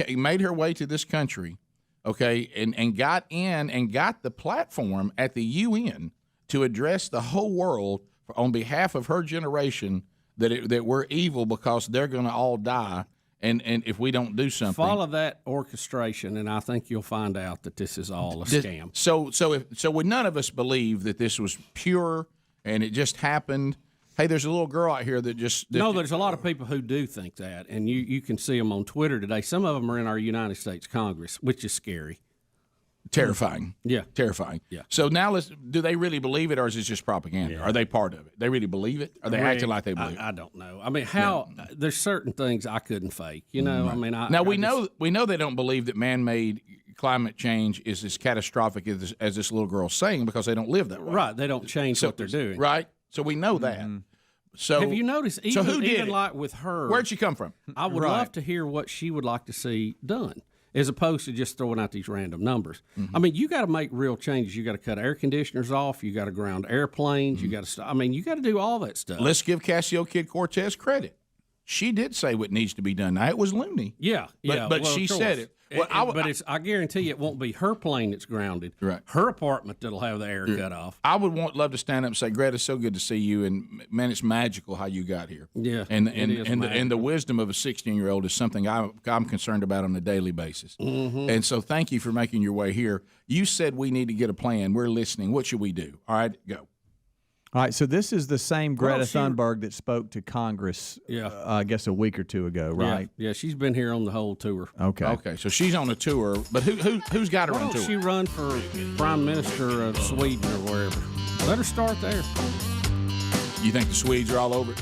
Speaker 3: made her way to this country, okay, and got in and got the platform at the UN to address the whole world on behalf of her generation that we're evil because they're going to all die, and if we don't do something.
Speaker 6: Follow that orchestration, and I think you'll find out that this is all a scam.
Speaker 3: So would none of us believe that this was pure and it just happened? Hey, there's a little girl out here that just...
Speaker 6: No, there's a lot of people who do think that, and you can see them on Twitter today. Some of them are in our United States Congress, which is scary.
Speaker 3: Terrifying.
Speaker 6: Yeah.
Speaker 3: Terrifying.
Speaker 6: Yeah.
Speaker 3: So now do they really believe it, or is it just propaganda? Yeah. Are they part of it? They really believe it? Are they acting like they believe it?
Speaker 6: I don't know. I mean, there's certain things I couldn't fake, you know?
Speaker 3: Right.
Speaker 6: I mean,
Speaker 3: we know they don't believe that man-made climate change is as catastrophic as this little girl's saying because they don't live that way.
Speaker 6: Right. They don't change what they're doing.
Speaker 3: Right. So we know that. So
Speaker 6: have you noticed? Even,
Speaker 3: who did
Speaker 6: even
Speaker 3: it?
Speaker 6: like with her,
Speaker 3: Where'd she come from?
Speaker 6: I would love to hear what she would like to see done, as opposed to just throwing out these random numbers. I mean, you got to make real changes. You got to cut air conditioners off. You got to ground airplanes. You got to stop. I mean, you got to do all that stuff.
Speaker 3: Let's give Cassio Kid Cortez credit. She did say what needs to be done. Now, it was loony.
Speaker 6: Yeah,
Speaker 3: but she said it. Well,
Speaker 6: I guarantee you it won't be her plane that's grounded.
Speaker 3: Right.
Speaker 6: Her apartment that'll have the air cut off.
Speaker 3: I would love to stand up and say, Greta, it's so good to see you, and man, it's magical how you got here.
Speaker 6: Yeah,
Speaker 3: and the wisdom of a 16-year-old is something I'm concerned about on a daily basis.
Speaker 6: Mm-hmm.
Speaker 3: And so, thank you for making your way here. You said we need to get a plan. We're listening. What should we do? All right, go.
Speaker 1: All right, so this is the same Greta Thunberg that spoke to Congress, I guess, a week or two ago, right?
Speaker 6: Yeah, she's been here on the whole tour.
Speaker 3: Okay, so she's on a tour, but who's got her on tour?
Speaker 6: She run for Prime Minister of Sweden or wherever. Let her start there.
Speaker 3: You think the Swedes are all over it?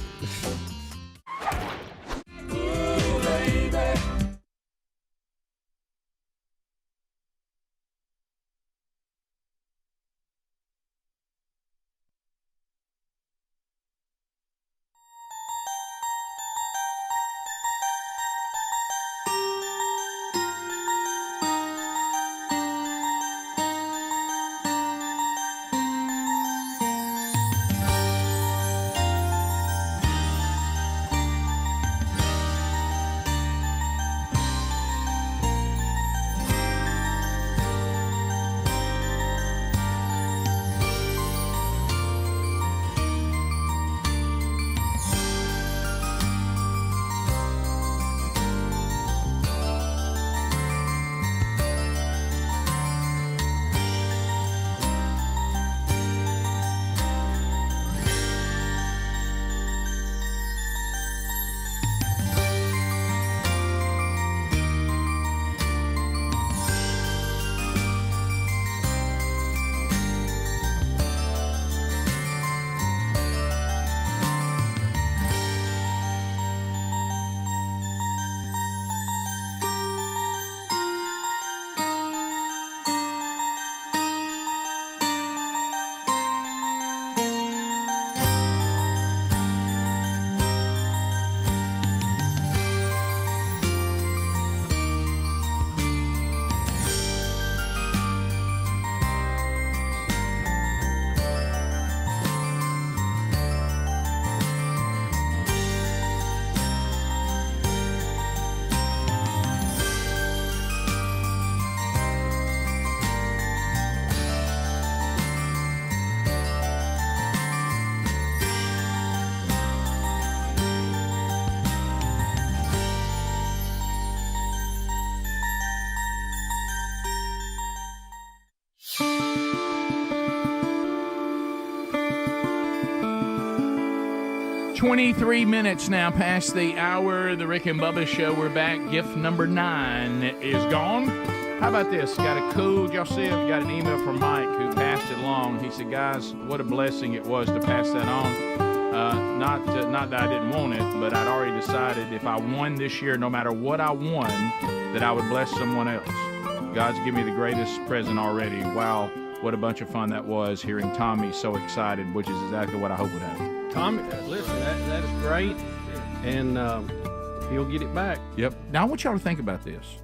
Speaker 3: 23 minutes now past the hour. The Rick and Bubba Show. We're back. Gift number 9 is gone. How about this? Got a cool, y'all see it? Got an email from Mike who passed it along. He said, guys, what a blessing it was to pass that on. Not that I didn't want it, but I'd already decided if I won this year, no matter what I won, that I would bless someone else. God's given me the greatest present already. Wow, what a bunch of fun that was, hearing Tommy so excited, which is exactly what I hope would happen.
Speaker 5: Tommy, listen, that is great, and he'll get it back.
Speaker 3: Yep. Now, I want y'all to think about this.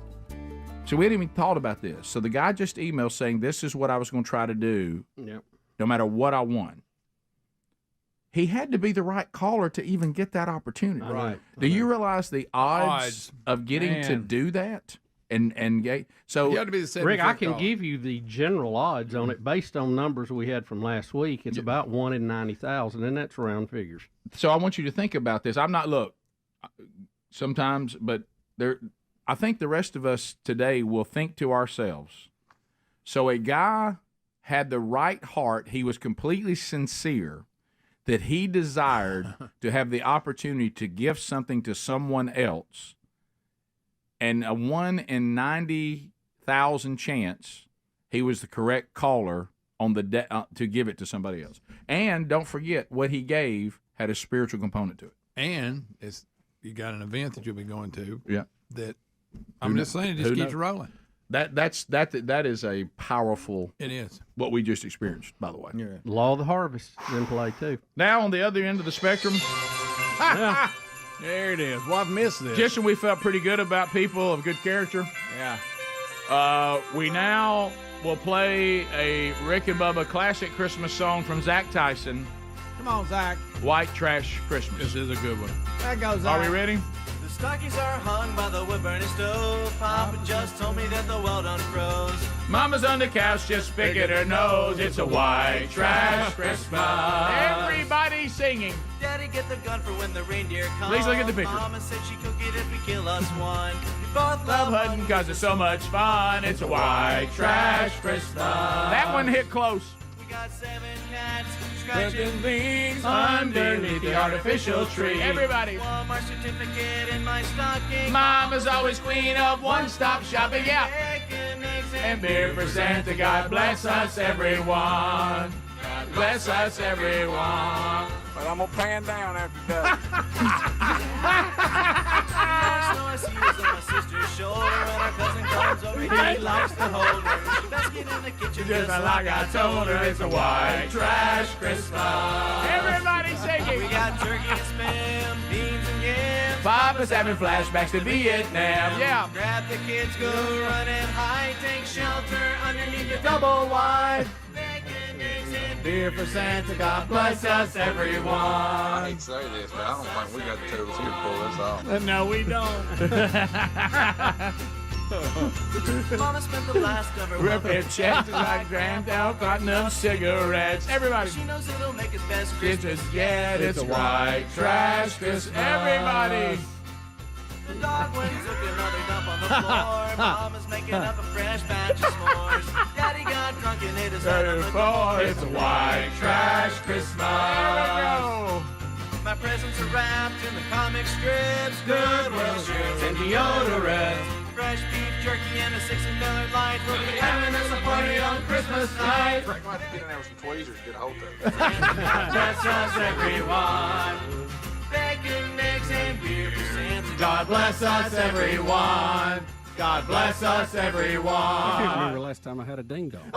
Speaker 3: So we hadn't even thought about this. So the guy just emailed saying this is what I was going to try to do,
Speaker 5: Yep.
Speaker 3: no matter what I won. He had to be the right caller to even get that opportunity.
Speaker 5: Right.
Speaker 3: Do you realize the odds of getting to do that? And so
Speaker 10: You have to be the
Speaker 5: Rick, I
Speaker 10: 75th
Speaker 5: can
Speaker 10: caller.
Speaker 5: give you the general odds on it based on numbers we had from last week. It's about 1 in 90,000, and that's round figures.
Speaker 3: So I want you to think about this. I'm not look sometimes, but I think the rest of us today will think to ourselves. So a guy had the right heart. He was completely sincere that he desired to have the opportunity to give something to someone else. And a 1 in 90,000 chance he was the correct caller on the to give it to somebody else. And don't forget, what he gave had a spiritual component to it.
Speaker 10: And you got an event that you'll be going to.
Speaker 3: Yeah.
Speaker 10: That I'm just saying, it just keeps rolling.
Speaker 3: That is a powerful.
Speaker 10: It is
Speaker 3: what we just experienced, by the way.
Speaker 5: Yeah. Law of the harvest is in play too.
Speaker 3: Now on the other end of the spectrum.
Speaker 5: Yeah.
Speaker 10: There it is. Well, I've missed this.
Speaker 3: Just when we felt pretty good about people of good character.
Speaker 10: Yeah.
Speaker 3: We now will play a Rick and Bubba classic Christmas song from Zach Tyson.
Speaker 11: Come on, Zach.
Speaker 3: White Trash Christmas.
Speaker 10: This is a good one.
Speaker 11: There goes
Speaker 3: Are
Speaker 11: Zach.
Speaker 3: we ready?
Speaker 11: The stockings are hung by the wood-burning stove. Papa just told me that the well done froze.
Speaker 3: Mama's on the couch just picking her nose. It's a white trash Christmas. Everybody singing.
Speaker 11: Daddy, get the gun for when the reindeer come.
Speaker 3: Please look at the picture.
Speaker 11: Mama said she'd cook it if we kill us one. We both
Speaker 3: Love hunting because it's so much fun. It's a white trash Christmas. That one hit close.
Speaker 11: We got 7 cats
Speaker 3: Scratching
Speaker 11: scratching
Speaker 3: things underneath the artificial tree. Everybody.
Speaker 11: Walmart certificate in my stocking.
Speaker 3: Mama's always queen of one-stop shopping. Yeah. And beer for Santa. God bless us, everyone. God bless us, everyone.
Speaker 11: But I'm gonna pan down after that. I see you on my sister's shoulder, and our cousin comes over, he likes to hold her. She best get in the kitchen
Speaker 3: Just like I told her, it's a white trash Christmas. Everybody singing.
Speaker 11: We got turkey and spam, beans and yams.
Speaker 3: Papa's having flashbacks to Vietnam. Yeah.
Speaker 11: Grab the kids, go run and hide, take shelter underneath the
Speaker 3: Double wide.
Speaker 11: bacon, eggs, and
Speaker 3: Beer for Santa. God bless us, everyone.
Speaker 21: I hate to say this, but I don't think we got the tools here to pull this off.
Speaker 3: No, we don't.
Speaker 11: Mama spent the last of her
Speaker 3: Rip checks like Grand Theft Platinum cigarettes. Everybody.
Speaker 11: She knows it'll make us best
Speaker 3: It's
Speaker 11: Christmas.
Speaker 3: just, yeah, it's a white trash Christmas. Everybody.
Speaker 11: The dog went and took another dump on the floor. Mama's making up a fresh batch of s'mores. Daddy got drunk and hit his head on the floor.
Speaker 3: It's a white trash Christmas. There we go.
Speaker 11: My presents are wrapped in the comic strips, Goodwill shirts, and deodorant. Fresh beef jerky and a $16 light. We'll be having us a party on Christmas night.
Speaker 21: Frank might have to get in there with some tweezers to get a hold of it.
Speaker 11: Bless us, everyone. Bacon, eggs, and beer for Santa.
Speaker 3: God bless us, everyone. God bless us, everyone.
Speaker 6: I can't remember the last time I had a ding dong.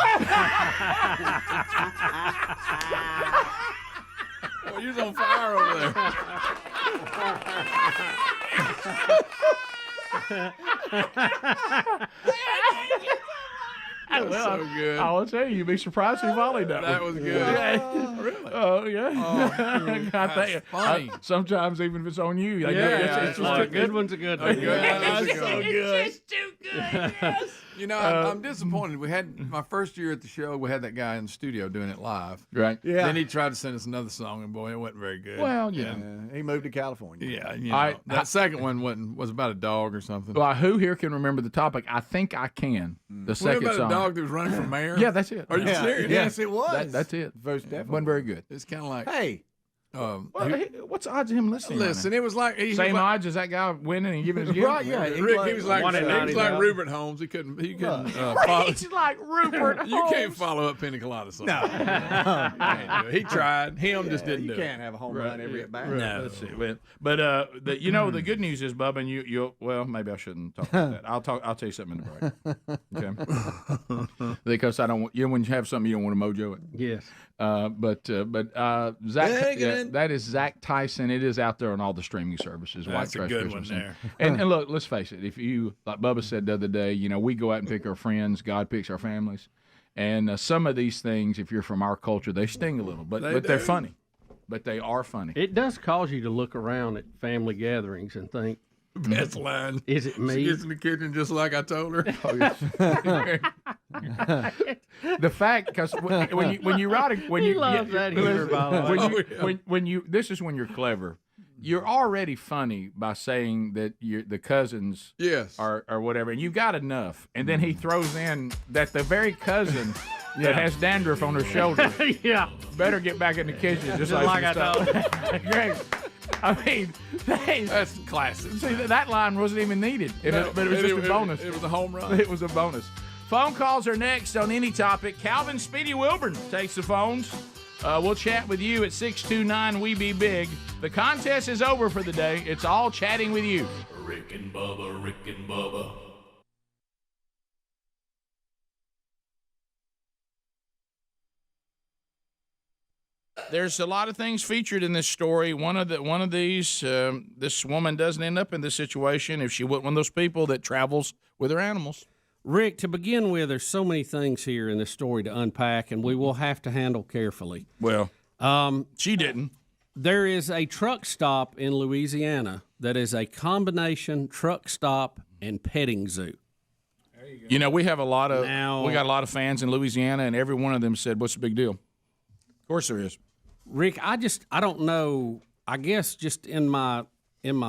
Speaker 10: Well, you're on fire over there.
Speaker 3: Well,
Speaker 10: so good.
Speaker 3: I will tell you, you'd be surprised who volleyed that.
Speaker 10: That
Speaker 3: one.
Speaker 10: was good.
Speaker 3: Yeah.
Speaker 10: Really?
Speaker 3: Oh yeah.
Speaker 10: Oh, that's funny.
Speaker 3: Sometimes even if it's on you, like,
Speaker 10: Yeah,
Speaker 3: it's
Speaker 10: it's
Speaker 3: just
Speaker 10: a
Speaker 5: good one's a good
Speaker 10: A
Speaker 5: one.
Speaker 10: good one. That's a good one.
Speaker 3: good. It's too good. Yes.
Speaker 10: You know, I'm disappointed. We had my first year at the show. We had that guy in the studio doing it live.
Speaker 3: Right.
Speaker 1: Yeah.
Speaker 10: Then he tried to send us another song, and boy, it wasn't very good.
Speaker 3: Well, yeah.
Speaker 1: He moved to California.
Speaker 10: Yeah. You
Speaker 3: All
Speaker 10: know,
Speaker 3: right.
Speaker 10: that second one was about a dog or something.
Speaker 3: Well, who here can remember the topic? I think I can. The
Speaker 10: What
Speaker 3: second
Speaker 10: about
Speaker 3: song.
Speaker 10: a dog that was running for mayor?
Speaker 3: Yeah, that's it.
Speaker 10: Are you serious?
Speaker 1: Yes, it was.
Speaker 3: That's it.
Speaker 1: Most definitely.
Speaker 3: Wasn't very good.
Speaker 10: It's kind of like,
Speaker 1: Hey,
Speaker 3: What's the odds of him listening?
Speaker 10: Listen, it was like
Speaker 3: same odds as that guy winning and giving his gift.
Speaker 10: Right? Yeah, he was like Rupert Holmes. He couldn't follow.
Speaker 3: He's like Rupert Holmes.
Speaker 10: You can't follow up Penny Colada song. No, he tried. Him just didn't do it.
Speaker 1: You can't have a home run every at bat.
Speaker 3: No, that's it. But the good news is, Bubba, and you well, maybe I shouldn't talk about that. I'll tell you something in the break. Okay. Because I don't want when you have something you don't want to mojo it.
Speaker 5: Yes.
Speaker 3: But Zach, that is Zach Tyson. It is out there on all the streaming services.
Speaker 10: That's
Speaker 3: White
Speaker 10: a
Speaker 3: Trash
Speaker 10: good
Speaker 3: Christmas.
Speaker 10: one there.
Speaker 3: And look, let's face it. If you, like Bubba said the other day, we go out and pick our friends. God picks our families. And some of these things, if you're from our culture, they sting a little, but they're funny. But they are funny.
Speaker 5: It does cause you to look around at family gatherings and think,
Speaker 10: best line.
Speaker 5: Is it me?
Speaker 10: She gets in the kitchen just like I told her.
Speaker 3: The fact, because when you write it, this is when you're clever. You're already funny by saying that the cousins are whatever, and you got enough, and then he throws in that the very cousin that has dandruff on her shoulder better get back in the kitchen just like I told her. Greg, I mean,
Speaker 10: that's classic.
Speaker 3: See, that line wasn't even needed, but it was just a bonus.
Speaker 10: It was a home run.
Speaker 3: It was a bonus. Phone calls are next on any topic. Calvin Speedy Wilburn takes the phones. We'll chat with you at 629 We Be Big. The contest is over for the day. It's all chatting with you.
Speaker 4: Rick and Bubba, Rick and Bubba.
Speaker 3: There's a lot of things featured in this story. One of these, this woman doesn't end up in this situation if she wasn't one of those people that travels with her animals.
Speaker 6: Rick, to begin with, there's so many things here in this story to unpack, and we will have to handle carefully.
Speaker 3: Well, she didn't.
Speaker 6: There is a truck stop in Louisiana that is a combination truck stop and petting zoo.
Speaker 3: We have a lot of we got a lot of fans in Louisiana, and every one of them said, "What's the big deal?" Of course, there is.
Speaker 6: Rick, I don't know. I guess just in my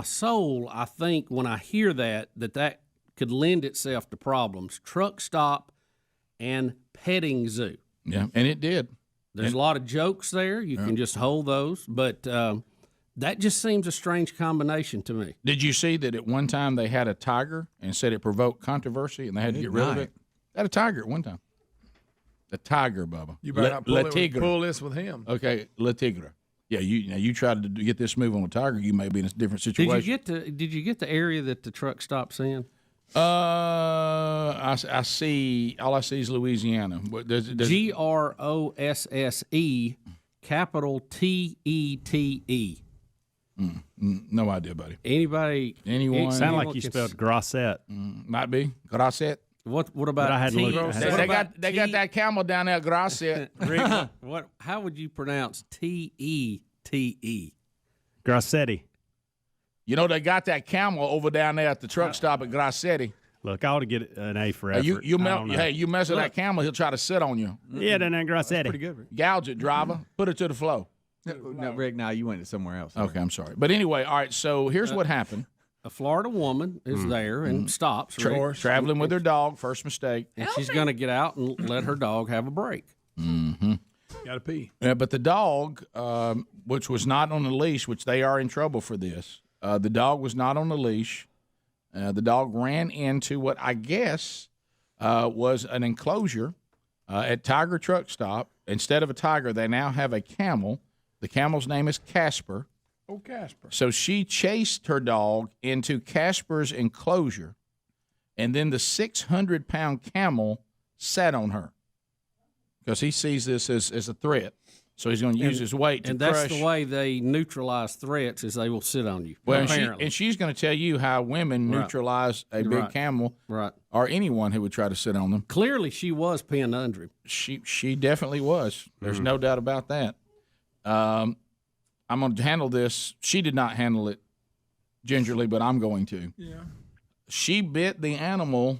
Speaker 6: soul, I think when I hear that could lend itself to problems. Truck stop and petting zoo.
Speaker 3: Yeah, and it did.
Speaker 6: There's a lot of jokes there. You can just hold those, but that just seems a strange combination to me.
Speaker 3: Did you see that at one time they had a tiger and said it provoked controversy and they had to get rid of it? They had a tiger at one time. The tiger, Bubba.
Speaker 10: You better not pull this with him.
Speaker 3: Okay, Le Tigre. Yeah, you tried to get this move on a tiger, you may be in a different situation.
Speaker 6: Did you get the area that the truck stops in?
Speaker 3: I see. All I see is Louisiana.
Speaker 6: GROSSE, capital TETE.
Speaker 3: No idea, buddy.
Speaker 6: Anyone?
Speaker 7: Sound like you spelled Grosset.
Speaker 3: Might be Grosset.
Speaker 6: What about?
Speaker 7: I had to look.
Speaker 3: They got that camel down there, Grosset.
Speaker 6: Rick, how would you pronounce TETE?
Speaker 7: Grossetti.
Speaker 3: They got that camel over down there at the truck stop at Grossetti.
Speaker 7: Look, I ought to get an A for effort.
Speaker 3: You mess with that camel, he'll try to sit on you.
Speaker 7: Yeah, down there in Grossetti.
Speaker 1: Pretty good, Rick.
Speaker 3: Gouge it, driver. Put it to the flow.
Speaker 1: No, Rick, now you went somewhere else.
Speaker 3: Okay, I'm sorry. But anyway, all right, so here's what happened.
Speaker 6: A Florida woman is there and stops.
Speaker 3: Traveling with her dog, first mistake.
Speaker 6: And she's going to get out and let her dog have a break.
Speaker 3: Mm-hmm.
Speaker 10: Got to pee.
Speaker 3: Yeah, but the dog, which was not on a leash, which they are in trouble for this, the dog was not on a leash. The dog ran into what I guess was an enclosure at Tiger Truck Stop. Instead of a tiger, they now have a camel. The camel's name is Casper.
Speaker 10: Oh, Casper.
Speaker 3: So she chased her dog into Casper's enclosure, and then the 600-pound camel sat on her because he sees this as a threat. So he's going to use his weight to crush.
Speaker 6: And that's the way they neutralize threats is they will sit on you.
Speaker 3: Well, and she's going to tell you how women neutralize a big camel or anyone who would try to sit on them.
Speaker 6: Clearly, she was pinned under him.
Speaker 3: She definitely was. There's no doubt about that. I'm going to handle this. She did not handle it gingerly, but I'm going to.
Speaker 10: Yeah.
Speaker 3: She bit the animal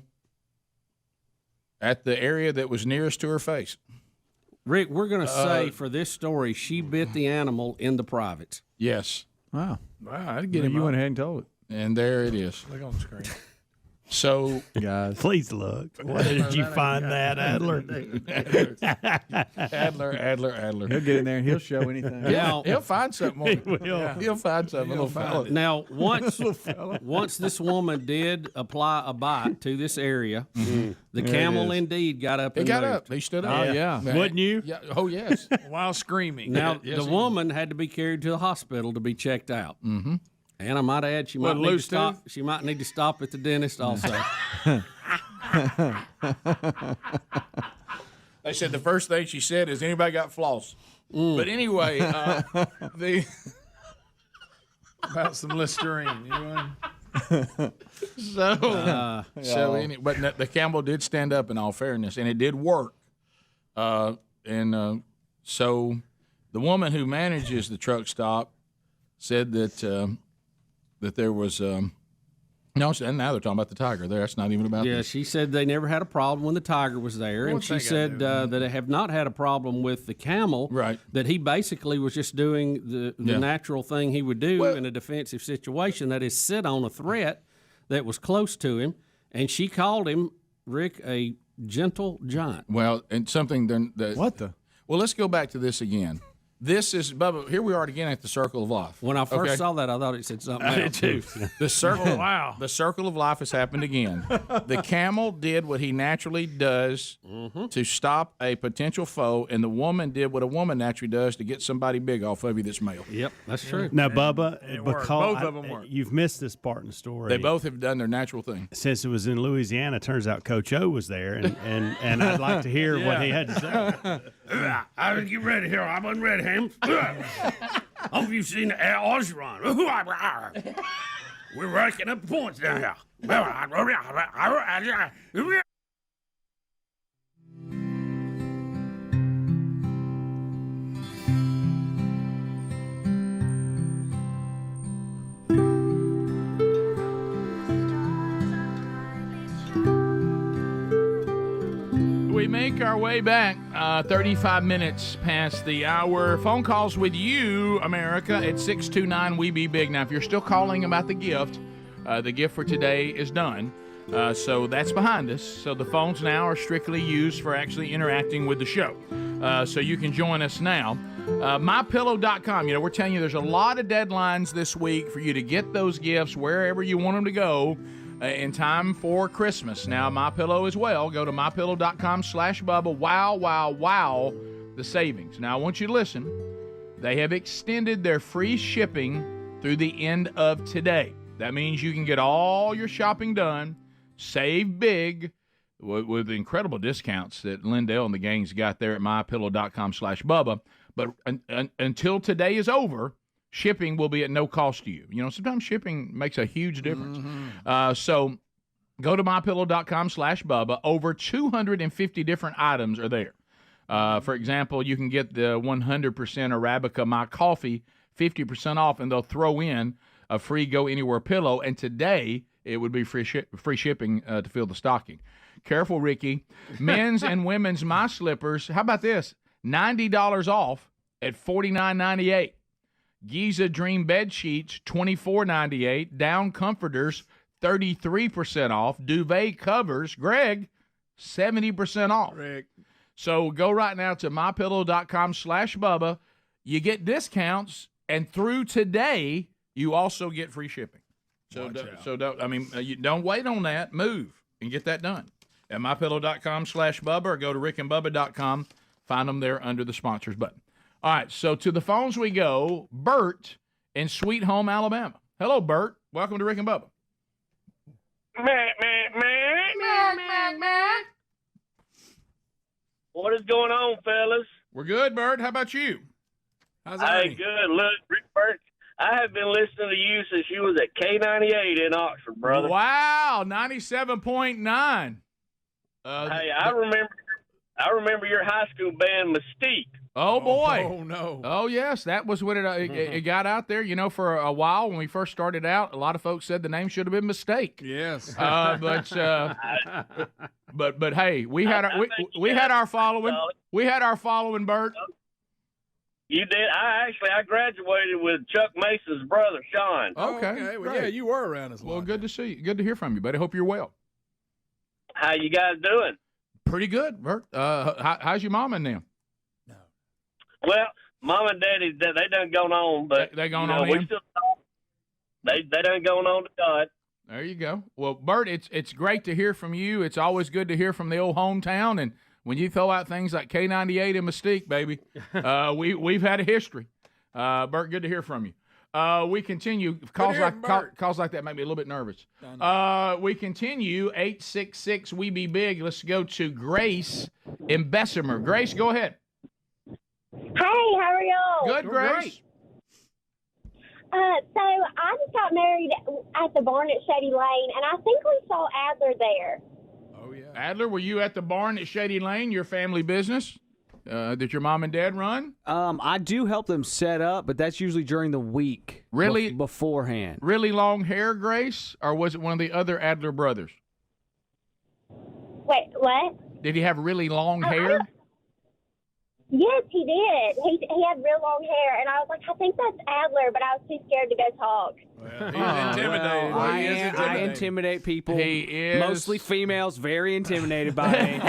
Speaker 3: at the area that was nearest to her face.
Speaker 6: Rick, we're going to say for this story, she bit the animal in the privates.
Speaker 3: Yes.
Speaker 1: Wow.
Speaker 10: I'd get him.
Speaker 1: You went ahead and told it.
Speaker 3: And there it is.
Speaker 10: Look on the screen.
Speaker 3: So,
Speaker 7: guys, please look. Where did you find that, Adler?
Speaker 3: Adler.
Speaker 1: He'll get in there and he'll show anything.
Speaker 3: Yeah, he'll find something.
Speaker 7: He will.
Speaker 3: Yeah, he'll find something, little fella.
Speaker 6: Now, once this woman did apply a bite to this area, the camel indeed got up.
Speaker 3: He
Speaker 6: and
Speaker 3: got
Speaker 6: moved.
Speaker 3: up. He stood up.
Speaker 1: Oh, yeah.
Speaker 7: Wouldn't you?
Speaker 3: Yeah. Oh, yes. While screaming.
Speaker 6: Now,
Speaker 3: Yes,
Speaker 6: the woman had to be carried to the hospital to be checked out.
Speaker 3: Mm-hmm.
Speaker 6: And I might add, she might need to stop. She might need to stop at the dentist also.
Speaker 3: They said the first thing she said is, "Anybody got floss?" But anyway, about some Listerine. You know? But the camel did stand up in all fairness, and it did work. So the woman who manages the truck stop said that there was and now they're talking about the tiger there. That's not even about this.
Speaker 6: She said they never had a problem when the tiger was there, and she said that they have not had a problem with the camel.
Speaker 3: Right.
Speaker 6: That he basically was just doing the natural thing he would do in a defensive situation, that is sit on a threat that was close to him, and she called him, Rick, a gentle giant.
Speaker 3: Well, and something that
Speaker 1: What the?
Speaker 3: Well, let's go back to this again. This is Bubba. Here we are again at the circle of life.
Speaker 6: When I first saw that, I thought it said something else.
Speaker 3: I did too. The circle.
Speaker 6: Oh, wow.
Speaker 3: The circle of life has happened again. The camel did what he naturally does to stop a potential foe, and the woman did what a woman naturally does to get somebody big off of you that's male.
Speaker 6: Yep, that's true.
Speaker 7: Now, Bubba, because
Speaker 3: Both of them work.
Speaker 7: You've missed this part in the story.
Speaker 3: They both have done their natural thing.
Speaker 7: Since it was in Louisiana, turns out Coach O was there, and I'd like to hear what he had to say.
Speaker 8: I get ready here. I wasn't ready, Ham. Hope you've seen the Air Ogeron. We're racking up points down here.
Speaker 3: We make our way back 35 minutes past the hour. Phone calls with you, America, at 629-WE-BE-BIG. Now, if you're still calling about the gift for today is done. So that's behind us. So the phones now are strictly used for actually interacting with the show. So you can join us now. MyPillow.com. We're telling you there's a lot of deadlines this week for you to get those gifts wherever you want them to go. In time for Christmas. Now, MyPillow as well. Go to MyPillow.com/Bubba. Wow, the savings. Now, I want you to listen. They have extended their free shipping through the end of today. That means you can get all your shopping done, save big, with incredible discounts that Lindell and the gang's got there at MyPillow.com/Bubba. But until today is over, shipping will be at no cost to you. Sometimes shipping makes a huge difference. So go to MyPillow.com/Bubba. Over 250 different items are there. For example, you can get the 100% Arabica My Coffee 50% off, and they'll throw in a free Go Anywhere pillow. And today, it would be free shipping to fill the stocking. Careful, Ricky. Men's and women's My Slippers. How about this? $90 off at $49.98. Giza Dream Bed Sheets, $24.98. Down Comforters, 33% off. Duvet Covers, Greg, 70% off.
Speaker 10: Rick.
Speaker 3: So go right now to MyPillow.com/Bubba. You get discounts, and through today, you also get free shipping. So don't wait on that. Move and get that done. At MyPillow.com/Bubba, or go to RickandBubba.com. Find them there under the sponsors button. All right, so to the phones we go. Bert in Sweet Home, Alabama. Hello, Bert. Welcome to Rick and Bubba.
Speaker 22: What is going on, fellas?
Speaker 3: We're good, Bert. How about you? How's that?
Speaker 22: Hey, good. Look, Rick Bert, I have been listening to you since you was at K98 in Oxford, brother.
Speaker 3: Wow, 97.9.
Speaker 22: Hey, I remember your high school band, Mystique.
Speaker 3: Oh, boy.
Speaker 10: Oh, no.
Speaker 3: Oh, yes. That was what it got out there. For a while when we first started out, a lot of folks said the name should have been Mistake.
Speaker 10: Yes.
Speaker 3: But hey, we had our following. We had our following, Bert.
Speaker 22: You did. I graduated with Chuck Mason's brother, Sean.
Speaker 3: Okay.
Speaker 10: Well, yeah, you were around us.
Speaker 3: Well, good to see you. Good to hear from you, buddy. Hope you're well.
Speaker 22: How you guys doing?
Speaker 3: Pretty good, Bert. How's your mom and them?
Speaker 22: Well, Mom and Daddy, they done gone on, but
Speaker 3: they gone on
Speaker 22: we
Speaker 3: in?
Speaker 22: still talk. They done gone on to God.
Speaker 3: There you go. Well, Bert, it's great to hear from you. It's always good to hear from the old hometown. And when you throw out things like K98 and Mystique, baby, we've had a history. Bert, good to hear from you. We continue. Calls like that make me a little bit nervous. We continue. 866 We Be Big. Let's go to Grace in Bessemer. Grace, go ahead.
Speaker 9: Hey, how are y'all?
Speaker 3: Good, Grace.
Speaker 9: So I just got married at the barn at Shady Lane, and I think we saw Adler there.
Speaker 3: Oh, yeah. Adler, were you at the barn at Shady Lane, your family business that your mom and dad run?
Speaker 18: I do help them set up, but that's usually during the week.
Speaker 3: Really?
Speaker 18: Beforehand.
Speaker 3: Really long hair, Grace? Or was it one of the other Adler brothers?
Speaker 9: Wait, what?
Speaker 3: Did he have really long hair?
Speaker 9: Yes, he did. He had real long hair, and I was like, I think that's Adler, but I was too scared to go talk.
Speaker 10: He's intimidated.
Speaker 18: I intimidate people.
Speaker 3: He is.
Speaker 18: Mostly females, very intimidated by me.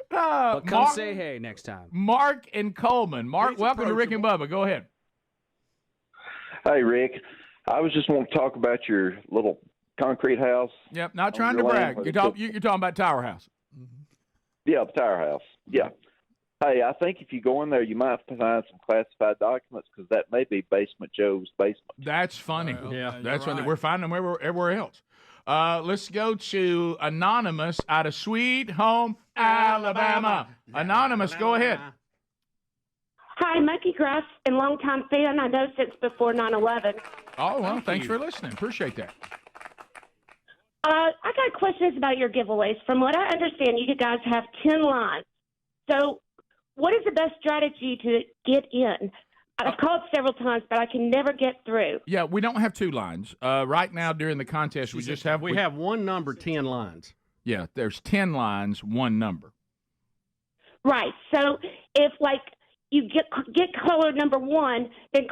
Speaker 18: But come say hey next time.
Speaker 3: Mark and Coleman. Mark, welcome to Rick and Bubba. Go ahead.
Speaker 14: Hey, Rick. I was just wanting to talk about your little concrete house.
Speaker 3: Yep, not trying to brag. You're talking about Tower House.
Speaker 14: Yeah, the Tower House. Yeah. Hey, I think if you go in there, you might find some classified documents because that may be Basement Joe's basement.
Speaker 3: That's funny. That's funny. We're finding them everywhere else. Let's go to Anonymous out of Sweet Home, Alabama. Anonymous, go ahead.
Speaker 9: Hi, Monkey Grass and longtime fan. I know since before 9/11.
Speaker 3: Oh, well, thanks for listening. Appreciate that.
Speaker 9: I got questions about your giveaways. From what I understand, you guys have 10 lines. So what is the best strategy to get in? I've called several times, but I can never get through.
Speaker 3: Yeah, we don't have 2 lines. Right now during the contest, we
Speaker 5: have one number, 10 lines.
Speaker 3: Yeah, there's 10 lines, one number.
Speaker 9: Right. So if, you get caller number 1, then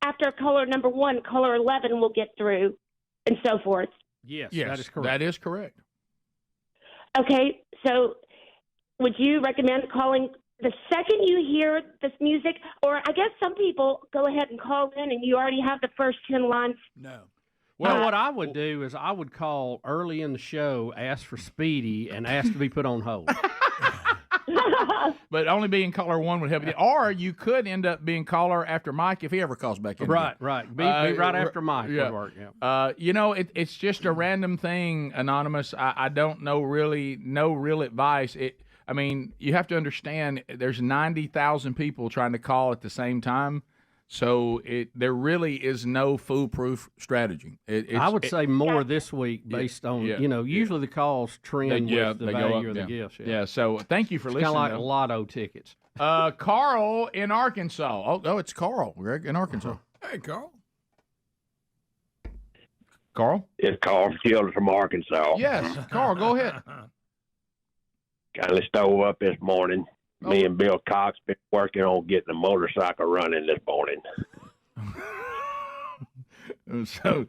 Speaker 9: after caller number 1, caller 11 will get through, and so forth.
Speaker 5: Yes,
Speaker 3: that is correct. That is correct.
Speaker 9: Okay, so would you recommend calling the second you hear this music? Or I guess some people go ahead and call in and you already have the first 10 lines.
Speaker 10: No.
Speaker 5: Well, what I would do is I would call early in the show, ask for Speedy, and ask to be put on hold.
Speaker 3: But only being caller 1 would help you. Or you could end up being caller after Mike if he ever calls back in.
Speaker 5: Right. Be right after Mike would work. Yeah.
Speaker 3: It's just a random thing, Anonymous. I don't know really, no real advice. You have to understand there's 90,000 people trying to call at the same time. So there really is no foolproof strategy.
Speaker 5: I would say more this week based on, usually the calls trend with the value of the gifts.
Speaker 3: Yeah, so thank you for listening.
Speaker 5: Kind of like lotto tickets.
Speaker 3: Carl in Arkansas. Oh, it's Carl, Greg, in Arkansas.
Speaker 10: Hey, Carl.
Speaker 3: Carl?
Speaker 23: It's Carl Childers from Arkansas.
Speaker 3: Yes, Carl, go ahead.
Speaker 23: Kindly stove up this morning. Me and Bill Cox been working on getting a motorcycle running this morning.
Speaker 3: So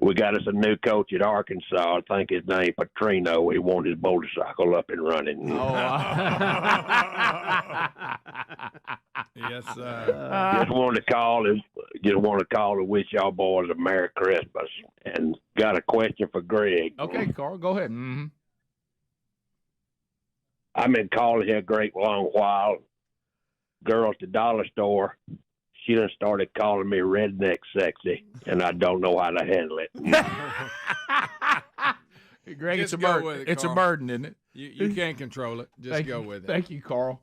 Speaker 23: we got us a new coach at Arkansas. I think his name Petrino. We want his motorcycle up and running.
Speaker 10: Yes,
Speaker 23: just wanted to call to wish y'all boys a Merry Christmas. And got a question for Greg.
Speaker 3: Okay, Carl, go ahead. Mm-hmm.
Speaker 23: I've been calling here a great long while. Girl at the dollar store, she done started calling me redneck sexy, and I don't know how to handle it.
Speaker 3: Greg, it's a burden. It's a burden, isn't it?
Speaker 10: You can't control it. Just go with it.
Speaker 3: Thank you, Carl.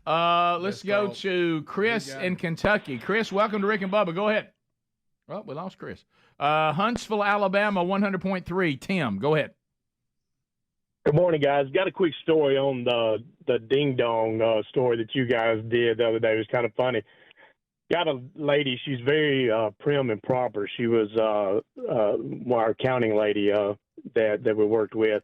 Speaker 3: Let's go to Chris in Kentucky. Chris, welcome to Rick and Bubba. Go ahead. Well, we lost Chris. Huntsville, Alabama, 100.3. Tim, go ahead.
Speaker 24: Good morning, guys. Got a quick story on the ding dong story that you guys did the other day. It was kind of funny. Got a lady. She's very prim and proper. She was our accounting lady that we worked with,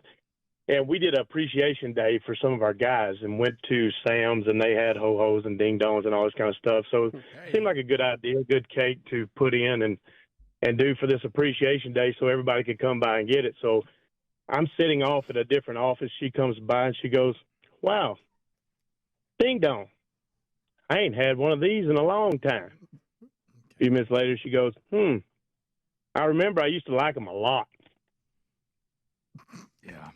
Speaker 24: and we did an appreciation day for some of our guys and went to Sam's, and they had ho-hos and ding dongs and all this kind of stuff. So it seemed like a good idea, good cake to put in, and and do for this appreciation day so everybody could come by and get it. So I'm sitting off at a different office. She comes by and she goes, wow, ding dong. I ain't had one of these in a long time. A few minutes later, she goes, I remember I used to like them a lot.
Speaker 12: Yeah.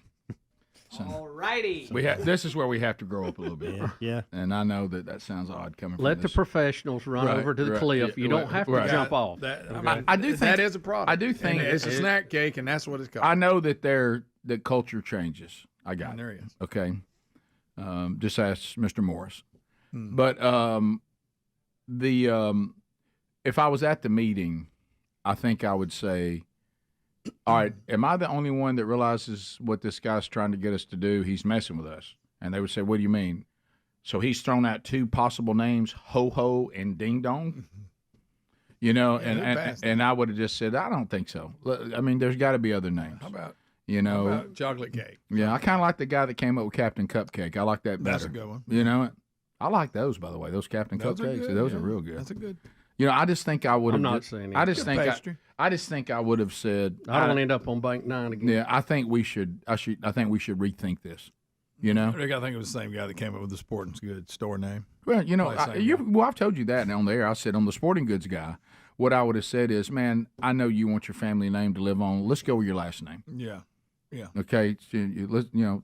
Speaker 18: All righty.
Speaker 12: This is where we have to grow up a little bit.
Speaker 7: Yeah.
Speaker 12: And I know that sounds odd coming from
Speaker 5: Let the professionals run over to the cliff. You don't have to jump off.
Speaker 12: I do think
Speaker 10: that is a product.
Speaker 12: I do think
Speaker 10: it's a snack cake, and that's what it's called.
Speaker 12: I know that that culture changes. I got it.
Speaker 10: There he is.
Speaker 12: Okay. Just ask Mr. Morris.
Speaker 10: Hmm.
Speaker 12: But if I was at the meeting, I think I would say, all right, am I the only one that realizes what this guy's trying to get us to do? He's messing with us. And they would say, what do you mean? So he's thrown out two possible names, Ho-Ho and Ding Dong. You know, and I would have just said, I don't think so. I mean, there's got to be other names.
Speaker 10: How about
Speaker 12: chocolate
Speaker 10: cake?
Speaker 12: Yeah, I kind of like the guy that came up with Captain Cupcake. I like that better.
Speaker 10: That's a good one.
Speaker 12: You know, I like those, by the way. Those Captain
Speaker 10: Those are
Speaker 12: Cupcakes.
Speaker 10: good,
Speaker 12: Those
Speaker 10: yeah.
Speaker 12: are real good.
Speaker 10: That's a good.
Speaker 12: You know, I just think I would have.
Speaker 5: I'm not saying
Speaker 12: I just
Speaker 5: anything.
Speaker 12: think
Speaker 10: Pastry.
Speaker 12: I just think I would have said.
Speaker 5: I don't end up on Bank 9 again.
Speaker 12: Yeah, I think we should. I think we should rethink this. You know.
Speaker 10: Rick, I think it was the same guy that came up with the sporting goods store name.
Speaker 12: Well, you know,
Speaker 10: Probably the same guy.
Speaker 12: I've told you that on the air. I said on the sporting goods guy, what I would have said is, man, I know you want your family name to live on. Let's go with your last name.
Speaker 10: Yeah. Yeah.
Speaker 12: Okay. So,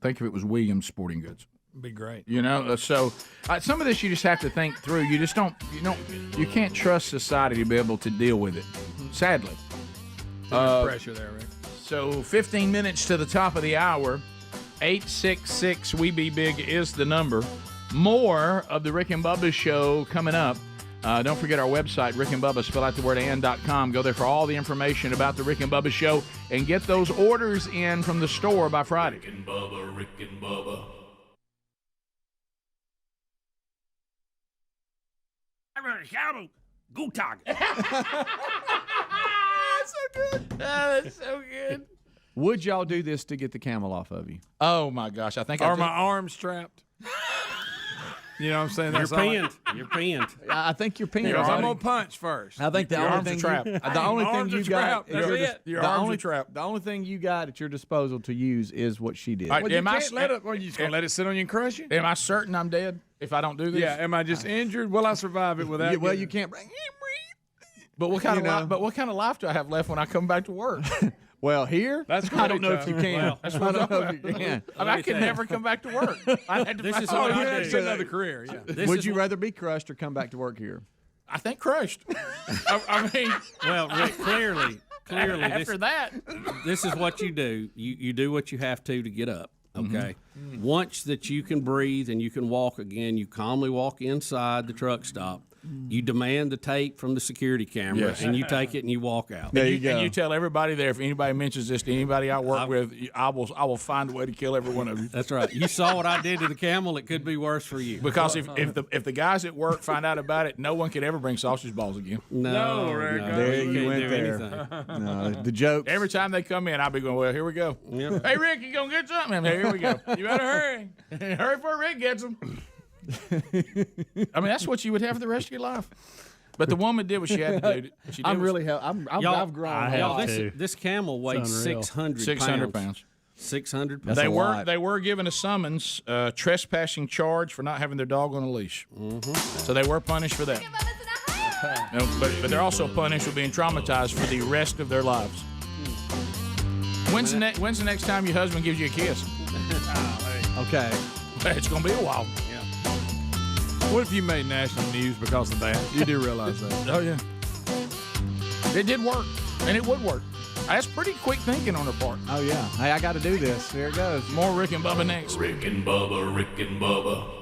Speaker 12: think if it was Williams Sporting Goods.
Speaker 10: Be great.
Speaker 12: You know, so some of this you just have to think through. You just you can't trust society to be able to deal with it. Sadly.
Speaker 10: Pressure there, Rick.
Speaker 3: So 15 minutes to the top of the hour. 866 We Be Big is the number. More of the Rick and Bubba show coming up. Don't forget our website, Rick and Bubba, spell out the word and.com. Go there for all the information about the Rick and Bubba show and get those orders in from the store by Friday.
Speaker 4: Rick and Bubba, Rick and Bubba.
Speaker 8: Go Tiger.
Speaker 3: So good. That's so good.
Speaker 1: Would y'all do this to get the camel off of you?
Speaker 3: Oh, my gosh. I think
Speaker 10: Are my arms trapped? You know what I'm saying?
Speaker 6: You're
Speaker 10: That's all
Speaker 6: pinned. You're pinned.
Speaker 1: I think you're pinned.
Speaker 10: Because I'm
Speaker 1: Roddy.
Speaker 10: going to punch first.
Speaker 1: I think the
Speaker 10: Your
Speaker 1: only
Speaker 10: arms are
Speaker 1: thing
Speaker 10: trapped.
Speaker 1: the only
Speaker 10: My
Speaker 1: thing
Speaker 10: arms
Speaker 1: you
Speaker 10: are
Speaker 1: got
Speaker 10: trapped.
Speaker 1: at
Speaker 10: That's
Speaker 1: your
Speaker 10: it. Your
Speaker 1: the
Speaker 10: arms
Speaker 1: only
Speaker 10: are trapped.
Speaker 1: The only thing you got at your disposal to use is what she did.
Speaker 3: All right,
Speaker 10: Well, you
Speaker 3: am I
Speaker 10: can't let it. Well, you just going to let it sit on you and crush you?
Speaker 3: Am I certain I'm dead if I don't do this?
Speaker 10: Yeah. Am I just injured? Will I survive it without?
Speaker 1: Well,
Speaker 10: getting-
Speaker 1: you can't.
Speaker 3: But what kind
Speaker 1: You
Speaker 3: of
Speaker 1: know.
Speaker 3: but what kind of life do I have left when I come back to work?
Speaker 1: Well, here
Speaker 10: That's
Speaker 1: I don't know
Speaker 10: tough.
Speaker 1: if you can.
Speaker 10: Well,
Speaker 1: I don't know if you can.
Speaker 3: I mean, I could never come back to work. I had to
Speaker 6: This
Speaker 3: find
Speaker 6: is
Speaker 10: Oh,
Speaker 6: what
Speaker 10: you
Speaker 6: I
Speaker 10: had
Speaker 6: do.
Speaker 10: to another career. Yeah.
Speaker 1: Would you rather be crushed or come back to work here?
Speaker 3: I think crushed. I mean,
Speaker 6: Well, Rick, clearly,
Speaker 3: after that.
Speaker 6: this is what you do. You do what you have to get up. Okay.
Speaker 3: Mm-hmm.
Speaker 6: Once that you can breathe and you can walk again, you calmly walk inside the truck stop. You demand the tape from the security camera,
Speaker 3: Yes.
Speaker 6: and you take it and you walk out.
Speaker 1: There you go.
Speaker 3: And you tell everybody there, if anybody mentions this to anybody I work with, I will find a way to kill every one of you.
Speaker 6: That's right. You saw what I did to the camel. It could be worse for you.
Speaker 3: Because if the guys at work find out about it, no one could ever bring sausage balls again.
Speaker 6: No,
Speaker 10: Rick,
Speaker 1: There you
Speaker 6: can't
Speaker 1: went
Speaker 6: do
Speaker 1: there.
Speaker 6: anything.
Speaker 1: No, the joke.
Speaker 3: Every time they come in, I'll be going, well, here we go.
Speaker 6: Yeah.
Speaker 3: Hey, Rick, you going to get something? Here we go. You better hurry. Hurry before Rick gets them. I mean, that's what you would have for the rest of your life. But the woman did what she had to do. She did
Speaker 1: I'm
Speaker 3: what
Speaker 1: really
Speaker 3: she-
Speaker 1: help.
Speaker 6: Y'all-
Speaker 1: I've grown.
Speaker 6: Y'all,
Speaker 1: help.
Speaker 6: this camel weighs
Speaker 5: It's unreal.
Speaker 6: 600
Speaker 3: pounds.
Speaker 6: 600 pounds.
Speaker 1: That's a lot.
Speaker 3: They were given a summons, trespassing charge for not having their dog on a leash.
Speaker 6: Mm-hmm.
Speaker 3: So they were punished for that. No, but they're also punished with being traumatized for the rest of their lives. When's the next time your husband gives you a kiss?
Speaker 1: Okay.
Speaker 3: It's gonna be a while.
Speaker 10: What if you made national news because of that? You do realize that.
Speaker 3: Oh yeah. It did work, and it would work. That's pretty quick thinking on her part.
Speaker 1: Oh yeah. Hey, I got to do this. Here it goes.
Speaker 3: More Rick and Bubba next.
Speaker 4: Rick and Bubba, Rick and Bubba.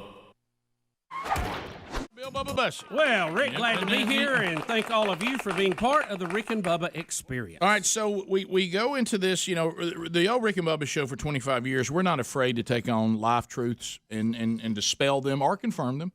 Speaker 3: Bill Bubba Bush.
Speaker 6: Well, Rick, glad to be here, and thank all of you for being part of the Rick and Bubba experience.
Speaker 3: All right, so we go into this, the old Rick and Bubba show for 25 years. We're not afraid to take on life truths and dispel them or confirm them.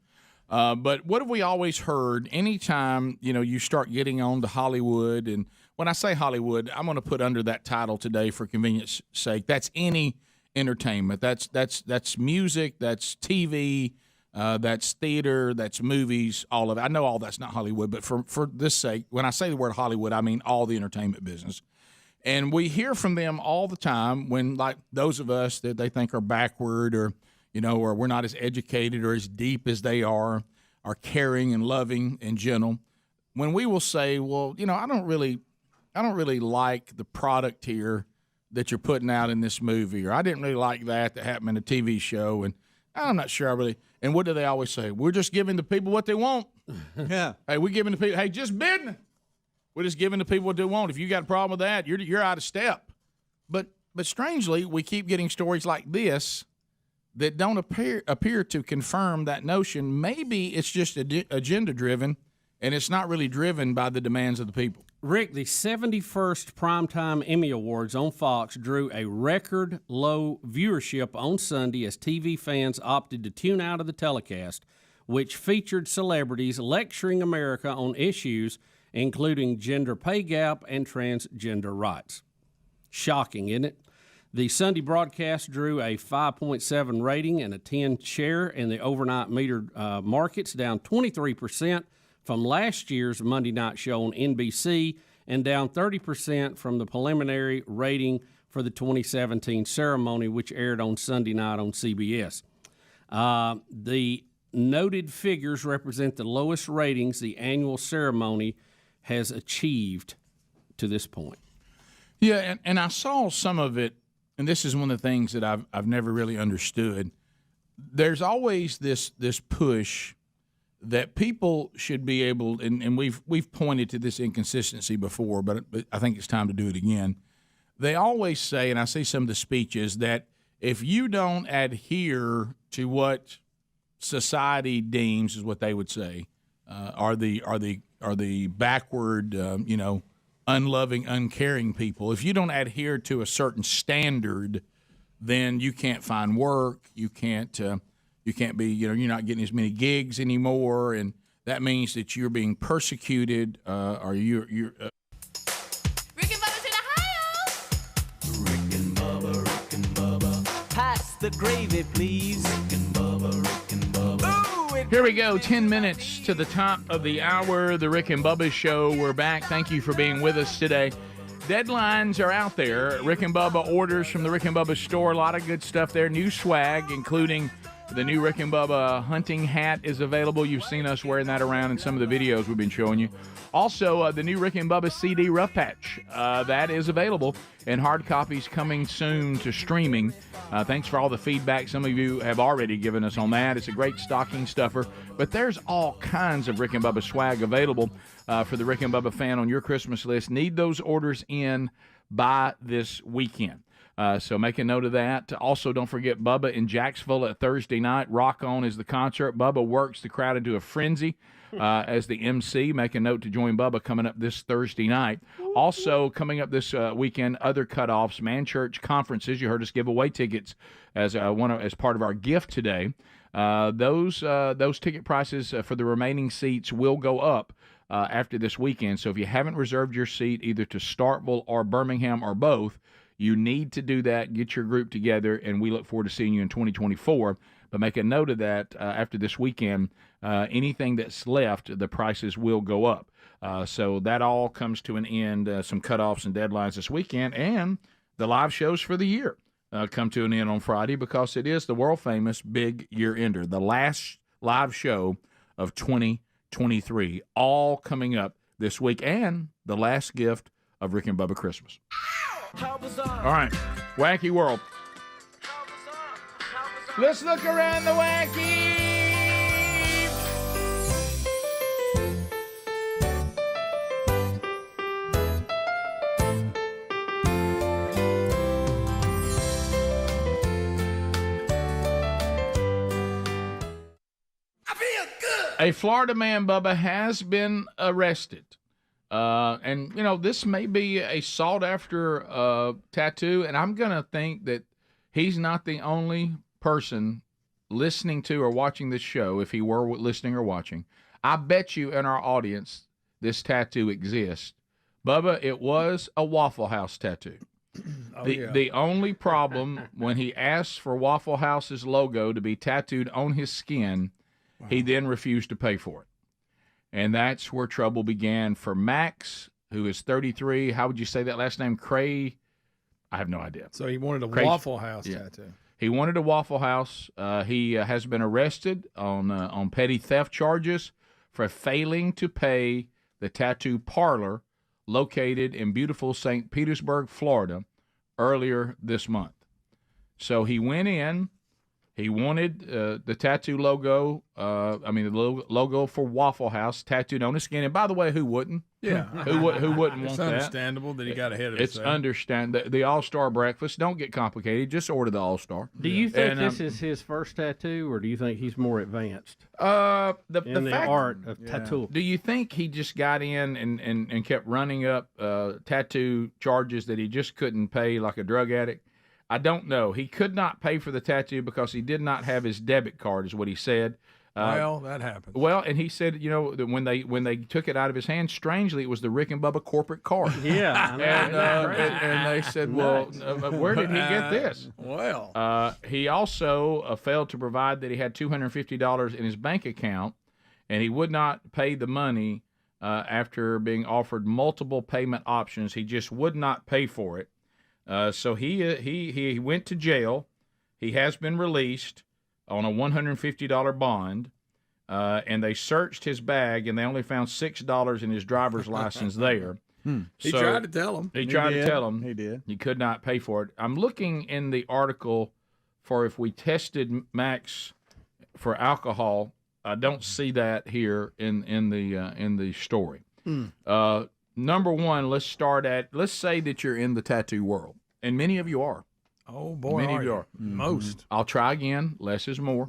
Speaker 3: But what have we always heard? Anytime you start getting on to Hollywood, and when I say Hollywood, I'm going to put under that title today for convenience sake. That's any entertainment. That's music. That's TV. That's theater, that's movies, all of it. I know all that's not Hollywood, but for this sake, when I say the word Hollywood, I mean all the entertainment business. And we hear from them all the time when, like, those of us that they think are backward or, or we're not as educated or as deep as they are caring and loving and gentle. When we will say, well, I don't really like the product here that you're putting out in this movie, or I didn't really like that happened in a TV show, and I'm not sure I really. And what do they always say? We're just giving the people what they want.
Speaker 1: Yeah.
Speaker 3: Hey, we're giving the people. Hey, just bidding. We're just giving the people what they want. If you got a problem with that, you're out of step. But strangely, we keep getting stories like this that don't appear to confirm that notion. Maybe it's just agenda driven, and it's not really driven by the demands of the people.
Speaker 6: Rick, the 71st Primetime Emmy Awards on Fox drew a record low viewership on Sunday as TV fans opted to tune out of the telecast, which featured celebrities lecturing America on issues including gender pay gap and transgender rights. Shocking, isn't it? The Sunday broadcast drew a 5.7 rating and a 10 share in the overnight metered markets, down 23% from last year's Monday night show on NBC and down 30% from the preliminary rating for the 2017 ceremony, which aired on Sunday night on CBS. The noted figures represent the lowest ratings the annual ceremony has achieved to this point.
Speaker 3: Yeah, and I saw some of it, and this is one of the things that I've never really understood. There's always this push that people should be able, and we've pointed to this inconsistency before, but I think it's time to do it again. They always say, and I see some of the speeches, that if you don't adhere to what society deems, is what they would say, are the backward, unloving, uncaring people. If you don't adhere to a certain standard, then you can't find work. You can't be, you're not getting as many gigs anymore, and that means that you're being persecuted, or you're.
Speaker 11: Rick and Bubba's in Ohio. Rick and Bubba. Pass the gravy, please. Rick and Bubba.
Speaker 3: Here we go, 10 minutes to the top of the hour, the Rick and Bubba Show. We're back. Thank you for being with us today. Deadlines are out there. Rick and Bubba orders from the Rick and Bubba store. A lot of good stuff there. New swag, including the new Rick and Bubba hunting hat is available. You've seen us wearing that around in some of the videos we've been showing you. Also, the new Rick and Bubba CD Rough Patch. That is available, and hard copies coming soon to streaming. Thanks for all the feedback some of you have already given us on that. It's a great stocking stuffer. But there's all kinds of Rick and Bubba swag available for the Rick and Bubba fan on your Christmas list. Need those orders in by this weekend. So make a note of that. Also, don't forget Bubba in Jacksonville at Thursday night. Rock On is the concert. Bubba works the crowd into a frenzy as the MC. Make a note to join Bubba coming up this Thursday night. Also, coming up this weekend, other cutoffs, Man Church conferences. You heard us give away tickets as part of our gift today. Those ticket prices for the remaining seats will go up after this weekend. So if you haven't reserved your seat either to Starkville or Birmingham or both, you need to do that, get your group together, and we look forward to seeing you in 2024. But make a note of that after this weekend. Anything that's left, the prices will go up. So that all comes to an end, some cutoffs and deadlines this weekend, and the live shows for the year come to an end on Friday because it is the world-famous Big Year Ender, the last live show of 2023, all coming up this week, and the last gift of Rick and Bubba Christmas. All right, Wacky World. Let's look around the Wacky. A Florida man, Bubba, has been arrested. And, this may be a sought-after tattoo, and I'm going to think that he's not the only person listening to or watching this show, if he were listening or watching. I bet you in our audience this tattoo exists. Bubba, it was a Waffle House tattoo. The only problem when he asked for Waffle House's logo to be tattooed on his skin, He then refused to pay for it. And that's where trouble began for Max, who is 33. How would you say that last name? Cray? I have no idea.
Speaker 10: So he wanted a Waffle House tattoo.
Speaker 3: He wanted a Waffle House. He has been arrested on petty theft charges for failing to pay the tattoo parlor located in beautiful St. Petersburg, Florida, earlier this month. So he went in. He wanted the tattoo logo, the logo for Waffle House tattooed on his skin. And by the way, who wouldn't?
Speaker 10: Yeah.
Speaker 3: Who wouldn't want that?
Speaker 10: It's understandable that he got ahead of
Speaker 3: It's
Speaker 10: himself.
Speaker 3: understandable. The All-Star breakfast, don't get complicated. Just order the All-Star.
Speaker 5: Do you think this is his first tattoo, or do you think he's more advanced
Speaker 3: the
Speaker 5: in
Speaker 3: fact,
Speaker 5: art of tattoo?
Speaker 3: Do you think he just got in and kept running up tattoo charges that he just couldn't pay like a drug addict? I don't know. He could not pay for the tattoo because he did not have his debit card, is what he said.
Speaker 10: Well, that happens.
Speaker 3: Well, and he said, that when they took it out of his hand, strangely, it was the Rick and Bubba corporate card.
Speaker 5: Yeah, I know.
Speaker 3: and they said, well, where did he get this?
Speaker 10: Well,
Speaker 3: he also failed to provide that he had $250 in his bank account, and he would not pay the money after being offered multiple payment options. He just would not pay for it. So he went to jail. He has been released on a $150 bond, and they searched his bag, and they only found $6 in his driver's license there.
Speaker 10: He tried to tell him.
Speaker 3: He tried to tell him.
Speaker 1: He did.
Speaker 3: He could not pay for it. I'm looking in the article for if we tested Max for alcohol. I don't see that here in the story. Number one, let's say that you're in the tattoo world, and many of you are.
Speaker 10: Oh, boy,
Speaker 3: many of you are.
Speaker 10: Most.
Speaker 3: I'll try again. Less is more.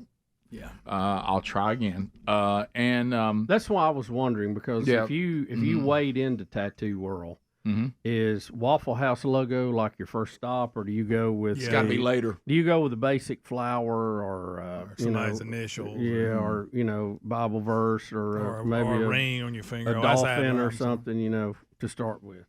Speaker 10: Yeah.
Speaker 3: I'll try again. And
Speaker 5: that's why I was wondering, because if you wade into tattoo world, is Waffle House logo like your first stop, or do you go with?
Speaker 3: It's got to be later.
Speaker 5: Do you go with the basic flower or
Speaker 10: somebody's initials?
Speaker 5: Yeah, or Bible verse, or maybe
Speaker 10: a ring on your finger,
Speaker 5: a dolphin or something, to start with.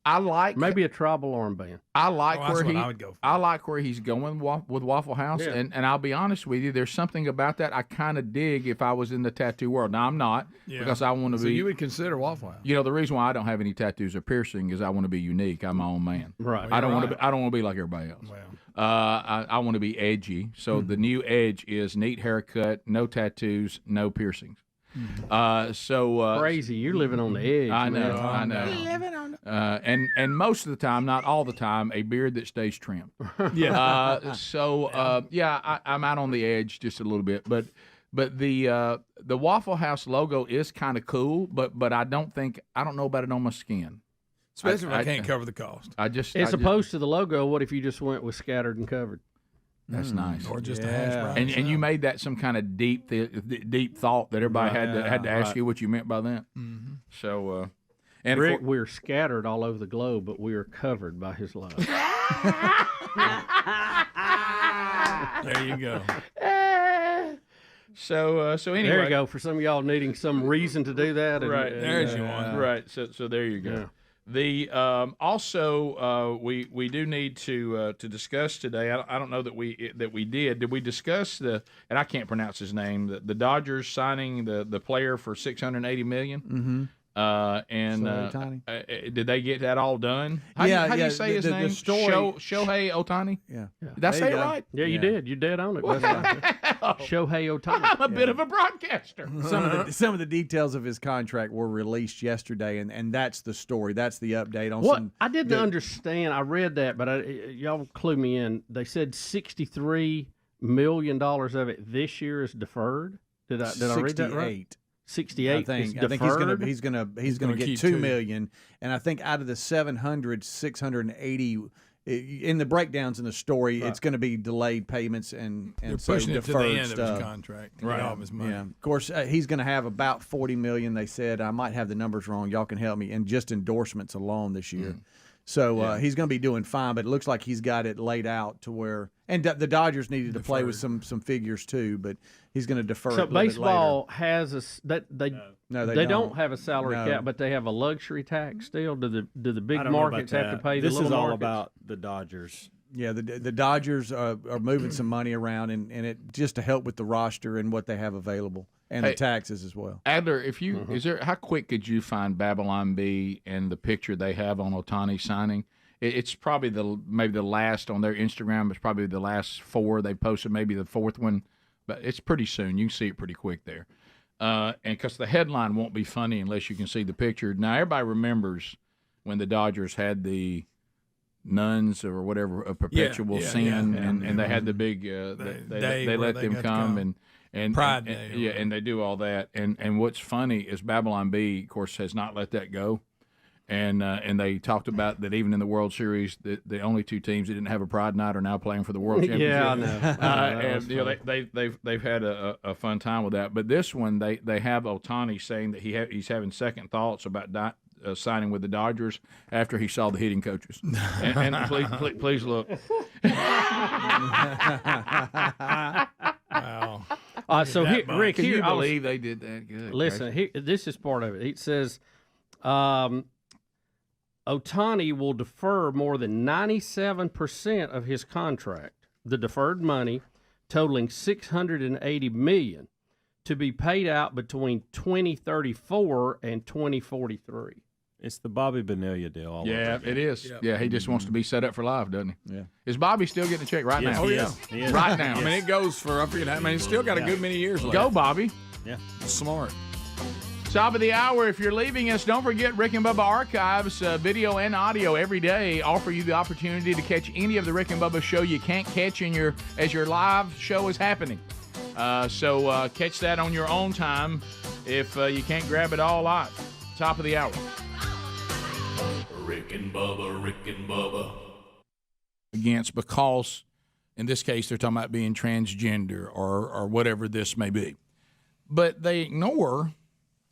Speaker 3: I like
Speaker 5: maybe a tribal armband.
Speaker 3: I like
Speaker 10: I would go for.
Speaker 3: I like where he's going with Waffle House, and I'll be honest with you, there's something about that I kind of dig if I was in the tattoo world. Now I'm not because I want to be.
Speaker 10: So you would consider Waffle House?
Speaker 3: The reason why I don't have any tattoos or piercing is I want to be unique. I'm my own man.
Speaker 5: Right.
Speaker 3: I don't want to be like everybody else.
Speaker 10: Well.
Speaker 3: I want to be edgy. So the new edge is neat haircut, no tattoos, no piercings.
Speaker 5: Crazy, you're living on the edge.
Speaker 3: I know,
Speaker 5: man.
Speaker 3: I know. Living on and most of the time, not all the time, a beard that stays trimmed.
Speaker 5: Yeah.
Speaker 3: I'm out on the edge just a little bit, but the Waffle House logo is kind of cool, but I don't know about it on my skin.
Speaker 10: Especially if I can't cover the cost.
Speaker 5: As opposed to the logo, what if you just went with scattered and covered?
Speaker 3: That's nice.
Speaker 10: Or just a hash brown.
Speaker 3: And you made that some kind of deep thought that everybody had to ask you what you meant by that.
Speaker 10: Mm-hmm.
Speaker 3: So, and
Speaker 5: Rick, we're scattered all over the globe, but we are covered by His love.
Speaker 10: There you go.
Speaker 3: So anyway,
Speaker 5: there you go. For some of y'all needing some reason to do that,
Speaker 10: there's your one.
Speaker 3: Right. So there you go. Yeah. The also we do need to discuss today. I don't know that we did. Did we discuss and I can't pronounce his name. The Dodgers signing the player for $680 million.
Speaker 1: Mm-hmm.
Speaker 3: Did they get that all done? How do you say his name? Shohei Ohtani.
Speaker 1: Yeah.
Speaker 3: Did I say it right?
Speaker 5: Yeah, you did. You dead on it. Shohei Ohtani.
Speaker 3: I'm a bit of a broadcaster.
Speaker 1: Some of the details of his contract were released yesterday, and that's the story. That's the update on
Speaker 5: what
Speaker 1: some.
Speaker 5: I didn't understand. I read that, but y'all clue me in. They said $63 million of it this year is deferred. Did I read that right? 68.
Speaker 1: I think he's gonna get $2 million, and I think out of the 680 in the breakdowns in the story, it's going to be delayed payments and
Speaker 10: pushing it to the end
Speaker 1: stuff.
Speaker 10: of his contract to get all of his money.
Speaker 1: Yeah, of course he's going to have about $40 million. They said I might have the numbers wrong. Y'all can help me. And just endorsements alone this year. So he's going to be doing fine, but it looks like he's got it laid out to where. And the Dodgers needed to play with some figures too, but he's going to defer.
Speaker 5: So
Speaker 1: it a little
Speaker 5: baseball
Speaker 1: bit
Speaker 5: has they don't have a salary cap, but they have a luxury tax still. Do the big markets have to pay the little markets?
Speaker 7: This is all about the Dodgers.
Speaker 1: Yeah, the Dodgers are moving some money around, and it just to help with the roster and what they have available, and the taxes as well.
Speaker 12: Adler, if you how quick could you find Babylon B and the picture they have on Ohtani signing? It's probably maybe the last on their Instagram. It's probably the last 4 they posted, maybe the 4th one, but it's pretty soon. You can see it pretty quick there, and because the headline won't be funny unless you can see the picture. Now everybody remembers when the Dodgers had the nuns or whatever of perpetual sin, and they had the big they let them come and
Speaker 10: Pride Day,
Speaker 12: and they do all that, and what's funny is Babylon B, of course, has not let that go, and they talked about that even in the World Series, the only 2 teams that didn't have a Pride Night are now playing for the World Championship.
Speaker 5: Yeah, I know.
Speaker 12: And they've had a fun time with that, but this one they have Ohtani saying that he's having second thoughts about signing with the Dodgers after he saw the hitting coaches. And please look.
Speaker 10: Wow.
Speaker 5: So here, Rick,
Speaker 12: can
Speaker 5: here
Speaker 12: you believe they did that? Good.
Speaker 5: Listen, this is part of it. It says Ohtani will defer more than 97% of his contract, the deferred money totaling $680 million, to be paid out between 2034 and 2043.
Speaker 7: It's the Bobby Bonilla deal.
Speaker 12: It is.
Speaker 10: Yep.
Speaker 12: Yeah, he just wants to be set up for life, doesn't he?
Speaker 1: Yeah.
Speaker 12: Is Bobby still getting a check right now?
Speaker 10: Oh, yeah.
Speaker 12: Right now.
Speaker 10: I mean, it goes for, I forget, he's still got a good many years left.
Speaker 12: Go, Bobby.
Speaker 7: Yeah.
Speaker 10: Smart.
Speaker 12: Top of the hour. If you're leaving us, don't forget Rick and Bubba archives, video and audio every day, offer you the opportunity to catch any of the Rick and Bubba show you can't catch as your live show is happening. So catch that on your own time if you can't grab it all live. Top of the hour.
Speaker 4: Rick and Bubba, Rick and Bubba.
Speaker 3: Against, because in this case they're talking about being transgender or whatever this may be. But they ignore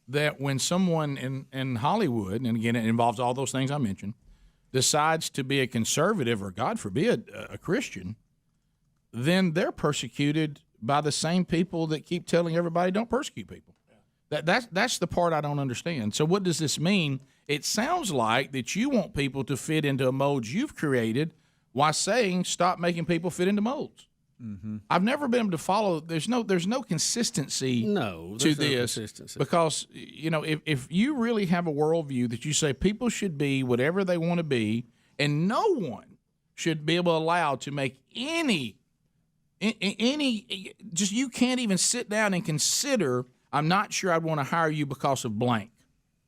Speaker 3: that when someone in Hollywood, and again it involves all those things I mentioned, decides to be a conservative or, God forbid, a Christian, then they're persecuted by the same people that keep telling everybody don't persecute people. That's the part I don't understand. So what does this mean? It sounds like that you want people to fit into a mold you've created while saying stop making people fit into molds. Mm-hmm. I've never been able to follow. There's no consistency to this because if you really have a worldview that you say people should be whatever they want to be, and no one should be able to allow to make any just you can't even sit down and consider. I'm not sure I'd want to hire you because of blank.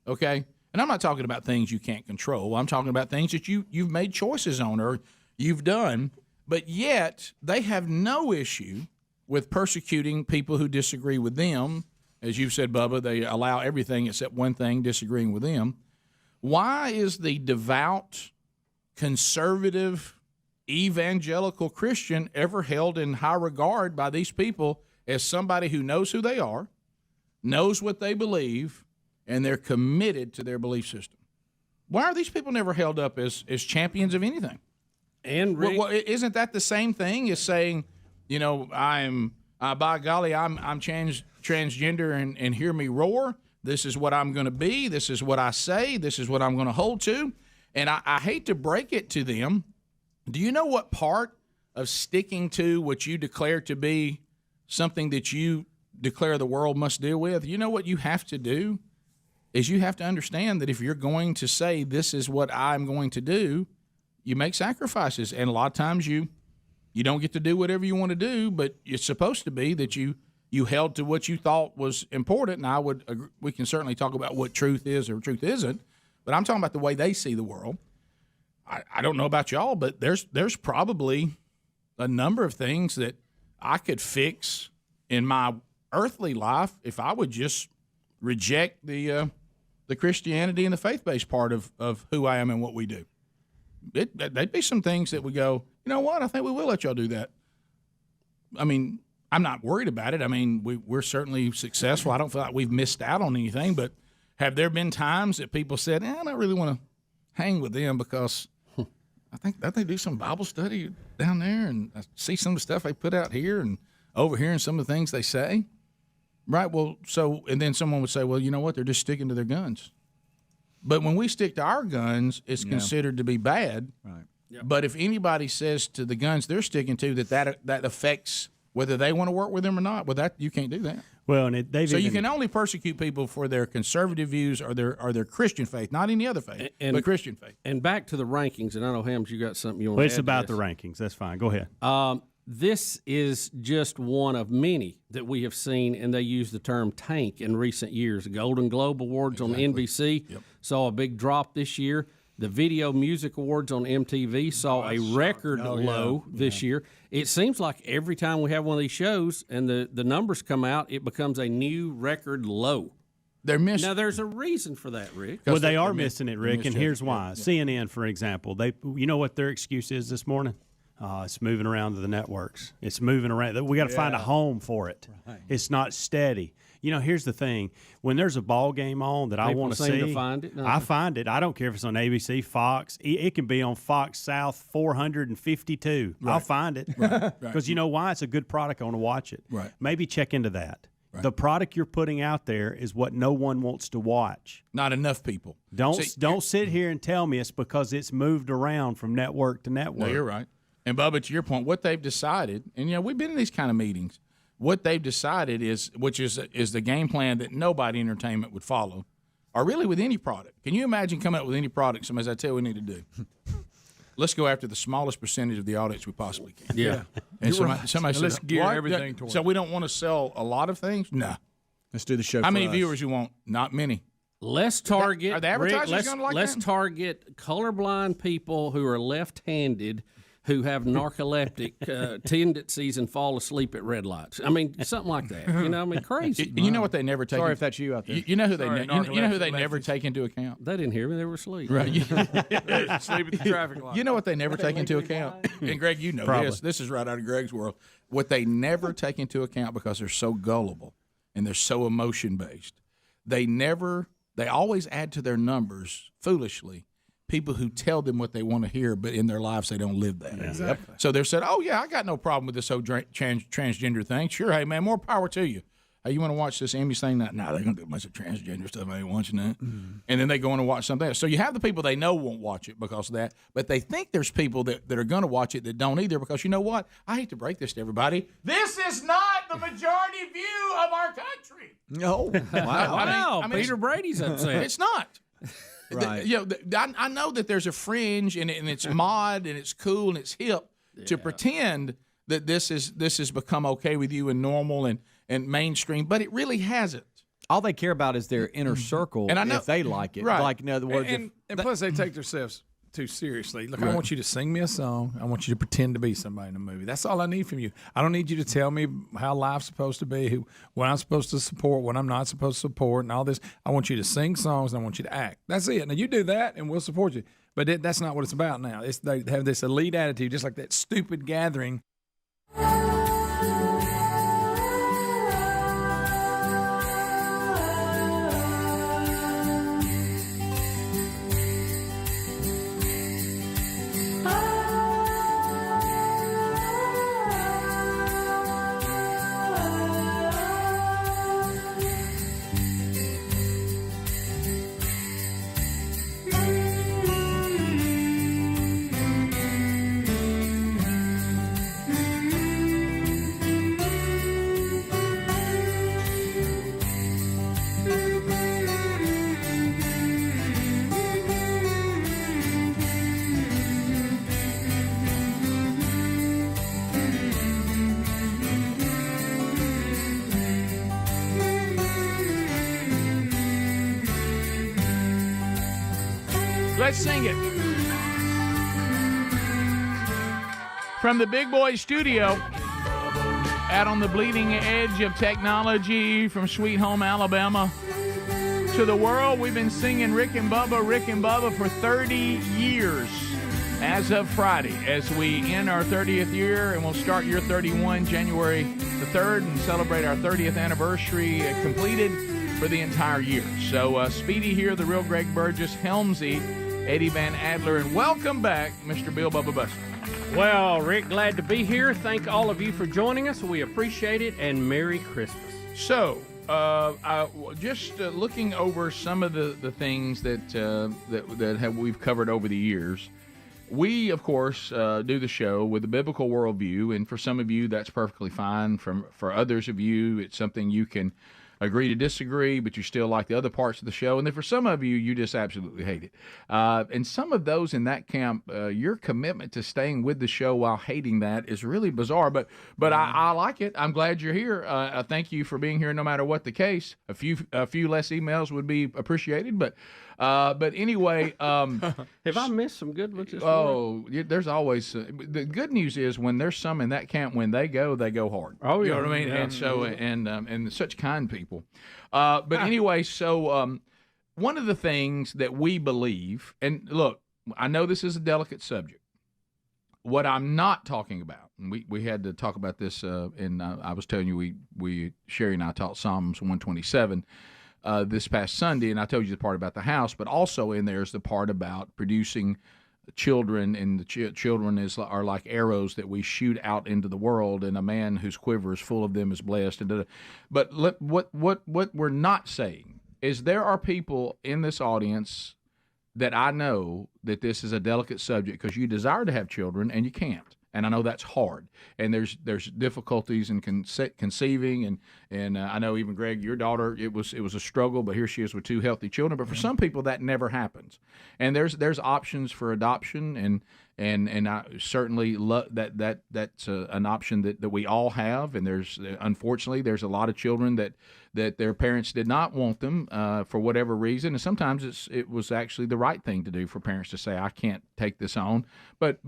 Speaker 3: Okay. And I'm not talking about things you can't control. I'm talking about things that you've made choices on or you've done, but yet they have no issue with persecuting people who disagree with them. As you've said, Bubba, they allow everything except one thing, disagreeing with them. Why is the devout, conservative, evangelical Christian ever held in high regard by these people as somebody who knows who they are, knows what they believe, and they're committed to their belief system? Why are these people never held up as champions of anything?
Speaker 6: And Rick,
Speaker 3: isn't that the same thing as saying, I'm by golly, I'm transgender and hear me roar. This is what I'm going to be. This is what I say. This is what I'm going to hold to. And I hate to break it to them. Do you know what part of sticking to what you declare to be something that you declare the world must deal with? You know what you have to do is you have to understand that if you're going to say this is what I'm going to do, you make sacrifices. And a lot of times you don't get to do whatever you want to do, but it's supposed to be that you held to what you thought was important. And I would agree, we can certainly talk about what truth is or truth isn't, but I'm talking about the way they see the world. I don't know about y'all, but there's probably a number of things that I could fix in my earthly life if I would just reject the Christianity and the faith-based part of who I am and what we do. There'd be some things that would go, you know what, I think we will let y'all do that. I mean, I'm not worried about it. I mean, we're certainly successful. I don't feel like we've missed out on anything, but have there been times that people said, I don't really want to hang with them because I think they do some Bible study down there, and I see some of the stuff they put out here and over here and some of the things they say. Right, well, and then someone would say, well, you know what, they're just sticking to their guns. But when we stick to our guns, it's considered to be bad.
Speaker 1: Right.
Speaker 3: But if anybody says to the guns they're sticking to that affects whether they want to work with them or not, well, you can't do that.
Speaker 7: Well, and
Speaker 3: you can only persecute people for their conservative views or their Christian faith, not any other faith, but Christian faith.
Speaker 6: And back to the rankings, and I know, Helms, you got something you want to add.
Speaker 7: It's about the rankings. That's fine. Go ahead.
Speaker 6: This is just one of many that we have seen, and they use the term tank in recent years. The Golden Globe Awards on NBC saw a big drop this year. The Video Music Awards on MTV saw a record low this year. It seems like every time we have one of these shows and the numbers come out, it becomes a new record low.
Speaker 3: They're missing.
Speaker 6: Now, there's a reason for that, Rick.
Speaker 7: Well, they are missing it, Rick, and here's why. CNN, for example, you know what their excuse is this morning? It's moving around to the networks. It's moving around. We got to find a home for it. Right. It's not steady. You know, here's the thing. When there's a ball game on that I want to see,
Speaker 6: to find it. No.
Speaker 7: I find it. I don't care if it's on ABC, Fox. It can be on Fox South 452. Right. I'll find it. Because you know why? It's a good product. I want to watch it.
Speaker 3: Right.
Speaker 7: Maybe check into that. Right. The product you're putting out there is what no one wants to watch.
Speaker 3: Not enough people.
Speaker 7: Don't sit here and tell me it's because it's moved around from network to network.
Speaker 3: No, you're right. And, Bubba, to your point, what they've decided, and, we've been in these kind of meetings, what they've decided is the game plan that nobody in entertainment would follow, or really with any product. Can you imagine coming up with any product, somebody says, I tell you what we need to do? Let's go after the smallest percentage of the audience we possibly can.
Speaker 6: Yeah.
Speaker 3: And somebody says,
Speaker 10: let's gear everything towards
Speaker 3: so we don't want to sell a lot of things? No.
Speaker 1: Let's do the show.
Speaker 3: How many viewers you want? Not many.
Speaker 6: Let's target.
Speaker 3: Are the advertisers going to like
Speaker 6: Let's
Speaker 3: that?
Speaker 6: target colorblind people who are left-handed who have narcoleptic tendencies and fall asleep at red lights. I mean, something like that. Crazy.
Speaker 3: You know what they never take?
Speaker 1: Sorry if that's you out there.
Speaker 3: You know who they never take into account?
Speaker 6: They didn't hear me. They were asleep.
Speaker 3: Right.
Speaker 10: Sleep at the traffic light.
Speaker 3: You know what they never take into account? And Greg, you know this. This is right out of Greg's world. What they never take into account because they're so gullible and they're so emotion-based, they always add to their numbers, foolishly, people who tell them what they want to hear, but in their lives they don't live that.
Speaker 10: Exactly.
Speaker 3: So they're said, oh, yeah, I got no problem with this whole transgender thing. Sure, hey, man, more power to you. Hey, you want to watch this Emmys thing? No, they're going to do a bunch of transgender stuff. I ain't watching that. Mm-hmm. And then they go on and watch something else. So you have the people they know won't watch it because of that, but they think there's people that are going to watch it that don't either because you know what? I hate to break this to everybody. This is not the majority view of our country.
Speaker 1: No. Wow.
Speaker 6: I mean, Peter Brady's upset.
Speaker 3: It's not.
Speaker 1: Right.
Speaker 3: I know that there's a fringe and it's mod and it's cool and it's hip to pretend that this has become okay with you and normal and mainstream, but it really hasn't.
Speaker 1: All they care about is their inner circle, and I know if they like it.
Speaker 3: Right.
Speaker 1: Like in other words,
Speaker 10: and plus they take themselves too seriously. Look, I want you to sing me a song. I want you to pretend to be somebody in a movie. That's all I need from you. I don't need you to tell me how life's supposed to be, what I'm supposed to support, what I'm not supposed to support, and all this. I want you to sing songs and I want you to act. That's it. Now you do that and we'll support you. But that's not what it's about now. They have this elite attitude, just like that stupid gathering.
Speaker 3: Let's sing it. From the Big Boy Studio, out on the bleeding edge of technology from Sweet Home, Alabama, to the world, we've been singing Rick and Bubba for 30 years as of Friday, as we end our 30th year, and we'll start year 31 January the 3rd and celebrate our 30th anniversary completed for the entire year. So Speedy here, the real Greg Burgess, Helmsy, Eddie Van Adler, and welcome back, Mr. Bill Bubba Buster.
Speaker 5: Well, Rick, glad to be here. Thank all of you for joining us. We appreciate it, and Merry Christmas.
Speaker 3: So, just looking over some of the things that we've covered over the years,
Speaker 12: we, of course, do the show with a biblical worldview, and for some of you, that's perfectly fine. For others of you, it's something you can agree to disagree, but you still like the other parts of the show. And then for some of you, you just absolutely hate it. And some of those in that camp, your commitment to staying with the show while hating that is really bizarre. But I like it. I'm glad you're here. Thank you for being here, no matter what the case. A few less emails would be appreciated, but anyway,
Speaker 5: have I missed some good ones this morning?
Speaker 12: There's always the good news is when there's some in that camp, when they go hard.
Speaker 5: Oh, yeah.
Speaker 12: You know what I mean?
Speaker 5: Yeah.
Speaker 12: And so and such kind people. But anyway, so one of the things that we believe, and look, I know this is a delicate subject. What I'm not talking about, and we had to talk about this, and I was telling you we Sherry and I taught Psalms 127. This past Sunday, and I told you the part about the house, but also in there is the part about producing children, and the children are like arrows that we shoot out into the world, and a man whose quiver is full of them is blessed. But what we're not saying is there are people in this audience that I know that this is a delicate subject because you desire to have children and you can't. And I know that's hard, and there's difficulties in conceiving, and I know even Greg, your daughter, it was a struggle, but here she is with 2 healthy children. But for some people, that never happens, and there's options for adoption, and I certainly love that's an option that we all have. And unfortunately there's a lot of children that their parents did not want them for whatever reason, and sometimes it was actually the right thing to do for parents to say, I can't take this on, but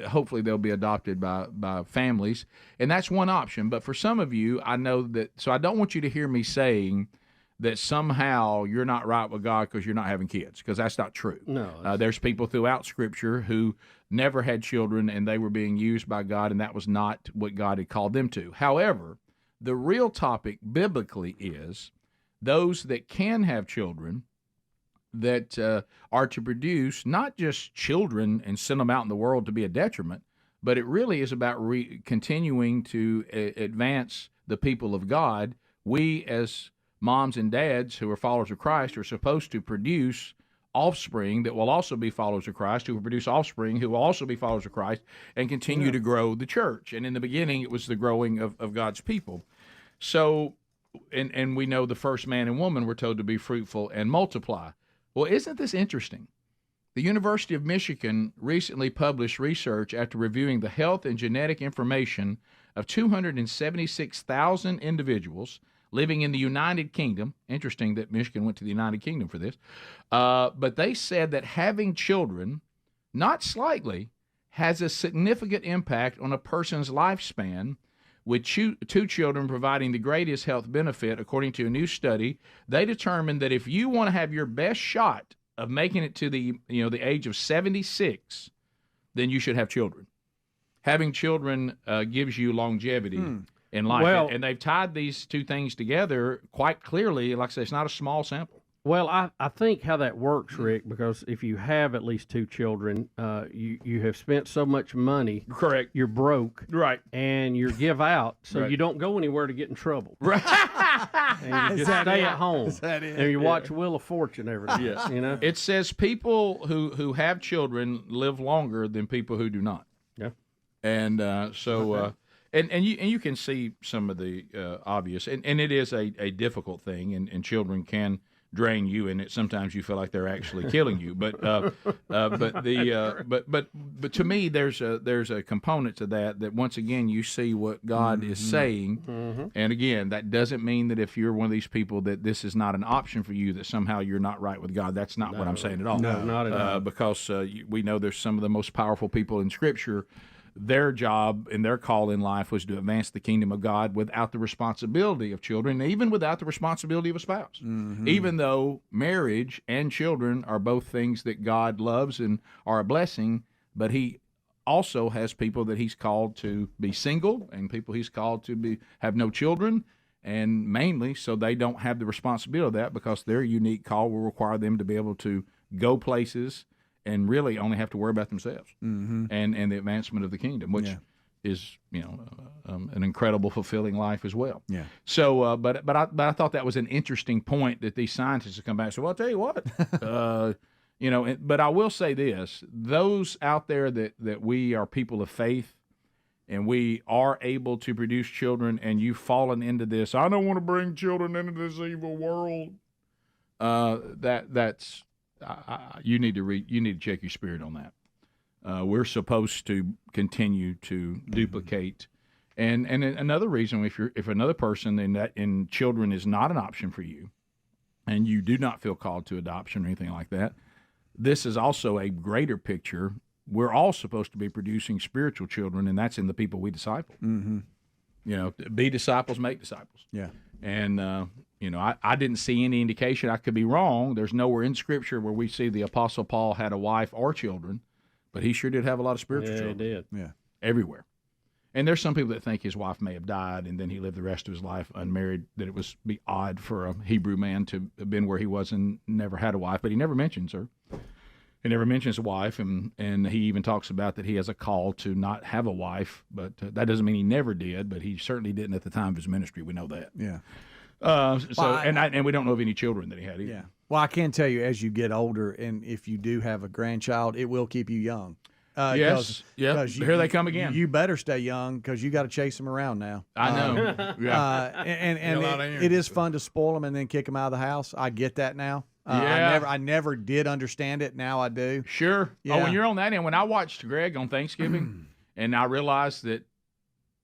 Speaker 12: hopefully they'll be adopted by families, and that's one option. But for some of you, I know that, so I don't want you to hear me saying that somehow you're not right with God because you're not having kids, because that's not true.
Speaker 5: No.
Speaker 12: There's people throughout Scripture who never had children, and they were being used by God, and that was not what God had called them to. However, the real topic biblically is those that can have children that are to produce not just children and send them out in the world to be a detriment, but it really is about continuing to advance the people of God. We as moms and dads who are followers of Christ are supposed to produce offspring that will also be followers of Christ, who will produce offspring who will also be followers of Christ, and continue to grow the church. And in the beginning, it was the growing of God's people. So, and we know the first man and woman were told to be fruitful and multiply. Well, isn't this interesting? The University of Michigan recently published research after reviewing the health and genetic information of 276,000 individuals living in the United Kingdom. Interesting that Michigan went to the United Kingdom for this. But they said that having children, not slightly, has a significant impact on a person's lifespan, with 2 children providing the greatest health benefit. According to a new study, they determined that if you want to have your best shot of making it to the age of 76, then you should have children. Having children gives you longevity in life.
Speaker 5: Well,
Speaker 12: and they've tied these two things together quite clearly. Like I say, it's not a small sample.
Speaker 5: Well, I think how that works, Rick, because if you have at least 2 children, you have spent so much money.
Speaker 12: Correct.
Speaker 5: You're broke.
Speaker 12: Right.
Speaker 5: And you give out, so
Speaker 12: Right.
Speaker 5: you don't go anywhere to get in trouble.
Speaker 12: Right.
Speaker 5: And you just stay at home.
Speaker 12: Is that it?
Speaker 5: And you watch Wheel of Fortune every day.
Speaker 12: Yes.
Speaker 5: You know?
Speaker 12: It says people who have children live longer than people who do not.
Speaker 5: Yeah.
Speaker 12: And so and you can see some of the obvious, and it is a difficult thing, and children can drain you, and sometimes you feel like they're actually killing you. But to me, there's a component to that once again you see what God is saying, and again, that doesn't mean that if you're one of these people that this is not an option for you, that somehow you're not right with God. That's not what I'm saying at all.
Speaker 5: No, not at all.
Speaker 12: Because we know there's some of the most powerful people in Scripture. Their job and their call in life was to advance the kingdom of God without the responsibility of children, even without the responsibility of a spouse. Even though marriage and children are both things that God loves and are a blessing, but He also has people that He's called to be single and people He's called to have no children, and mainly so they don't have the responsibility of that, because their unique call will require them to be able to go places and really only have to worry about themselves and the advancement of the kingdom, which is an incredible, fulfilling life as well.
Speaker 1: Yeah.
Speaker 12: So, but I thought that was an interesting point that these scientists have come back and said, well, I'll tell you what, But I will say this: those out there that we are people of faith, and we are able to produce children, and you've fallen into this. I don't want to bring children into this evil world. That's you need to check your spirit on that. We're supposed to continue to duplicate, and another reason if another person in children is not an option for you, and you do not feel called to adoption or anything like that, this is also a greater picture. We're all supposed to be producing spiritual children, and that's in the people we disciple.
Speaker 1: Mm-hmm.
Speaker 12: Be disciples, make disciples.
Speaker 1: Yeah.
Speaker 12: And, I didn't see any indication. I could be wrong. There's nowhere in Scripture where we see the Apostle Paul had a wife or children, but he sure did have a lot of spiritual children.
Speaker 6: He did.
Speaker 1: Yeah.
Speaker 12: Everywhere. And there's some people that think his wife may have died and then he lived the rest of his life unmarried, that it was be odd for a Hebrew man to have been where he was and never had a wife, but he never mentions her. He never mentions a wife, and he even talks about that he has a call to not have a wife, but that doesn't mean he never did, but he certainly didn't at the time of his ministry. We know that.
Speaker 1: Yeah.
Speaker 12: And we don't know of any children that he had either.
Speaker 1: Yeah. Well, I can tell you, as you get older, and if you do have a grandchild, it will keep you young.
Speaker 12: Yes. Yeah. Here they come again.
Speaker 1: You better stay young because you got to chase them around now.
Speaker 12: I know.
Speaker 1: It is fun to spoil them and then kick them out of the house. I get that now. I never did understand it. Now I do.
Speaker 12: Sure.
Speaker 1: Yeah.
Speaker 12: Oh, when you're on that end, when I watched Greg on Thanksgiving, and I realized that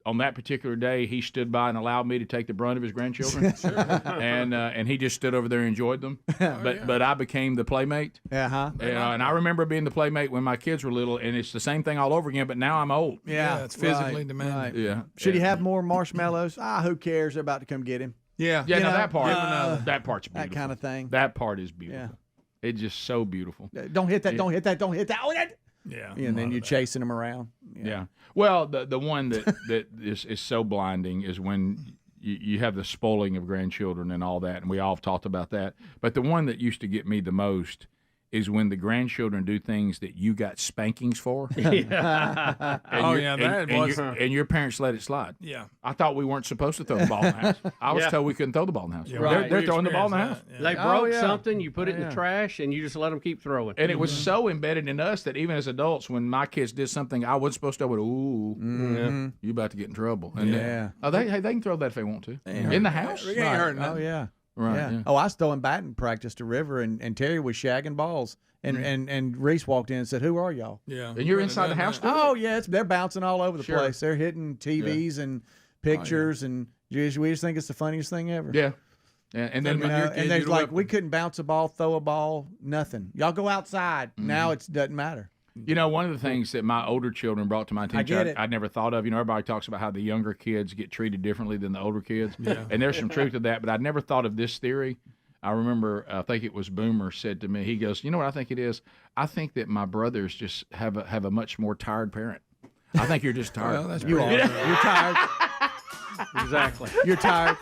Speaker 12: on that particular day he stood by and allowed me to take the brunt of his grandchildren, and he just stood over there and enjoyed them. But I became the playmate.
Speaker 1: Uh-huh.
Speaker 12: And I remember being the playmate when my kids were little, and it's the same thing all over again. But now I'm old.
Speaker 1: Yeah,
Speaker 10: it's physically demanding.
Speaker 1: Right.
Speaker 12: Yeah.
Speaker 1: Should he have more marshmallows? Who cares? They're about to come get him.
Speaker 10: Yeah.
Speaker 12: Yeah. Now that part's beautiful.
Speaker 1: That kind of thing.
Speaker 12: That part is beautiful.
Speaker 1: Yeah.
Speaker 12: It's just so beautiful.
Speaker 1: Don't hit that. Don't hit that. Don't hit that. Oh, that.
Speaker 10: Yeah.
Speaker 1: And then you're chasing them around.
Speaker 12: Yeah. Well, the one that is so blinding is when you have the spoiling of grandchildren and all that, and we all have talked about that. But the one that used to get me the most is when the grandchildren do things that you got spankings for. And your parents let it slide.
Speaker 10: Yeah.
Speaker 12: I thought we weren't supposed to throw the ball in the house. I was told we couldn't throw the ball in the house.
Speaker 10: Yeah,
Speaker 6: right.
Speaker 12: They're throwing the ball in the house.
Speaker 6: They broke something, you put it in the trash, and you just let them keep throwing.
Speaker 12: And it was so embedded in us that even as adults, when my kids did something I wasn't supposed to, I would, ooh, you about to get in trouble. And they can throw that if they want to. In the house.
Speaker 10: It ain't hurting.
Speaker 1: Oh, yeah.
Speaker 12: Right.
Speaker 1: Yeah. Oh, I was throwing batting practice to River, and Terry was shagging balls. And Reese walked in and said, "Who are y'all?"
Speaker 10: Yeah.
Speaker 12: And you're inside the house too?
Speaker 1: Oh, yeah. They're bouncing all over the
Speaker 12: Sure.
Speaker 1: place. They're hitting TVs and pictures, and we just think it's the funniest thing ever.
Speaker 12: Yeah. And then
Speaker 1: and they're like, we couldn't bounce a ball, throw a ball, nothing. Y'all go outside. Now it doesn't matter.
Speaker 12: You know, one of the things that my older children brought to my attention, I never thought of. Everybody talks about how the younger kids get treated differently than the older kids.
Speaker 10: Yeah.
Speaker 12: And there's some truth to that, but I never thought of this theory. I remember, I think it was Boomer said to me, he goes, you know what I think it is? I think that my brothers just have a much more tired parent. I think you're just tired.
Speaker 10: Well, that's
Speaker 1: You are. You're tired.
Speaker 6: Exactly.
Speaker 1: You're tired.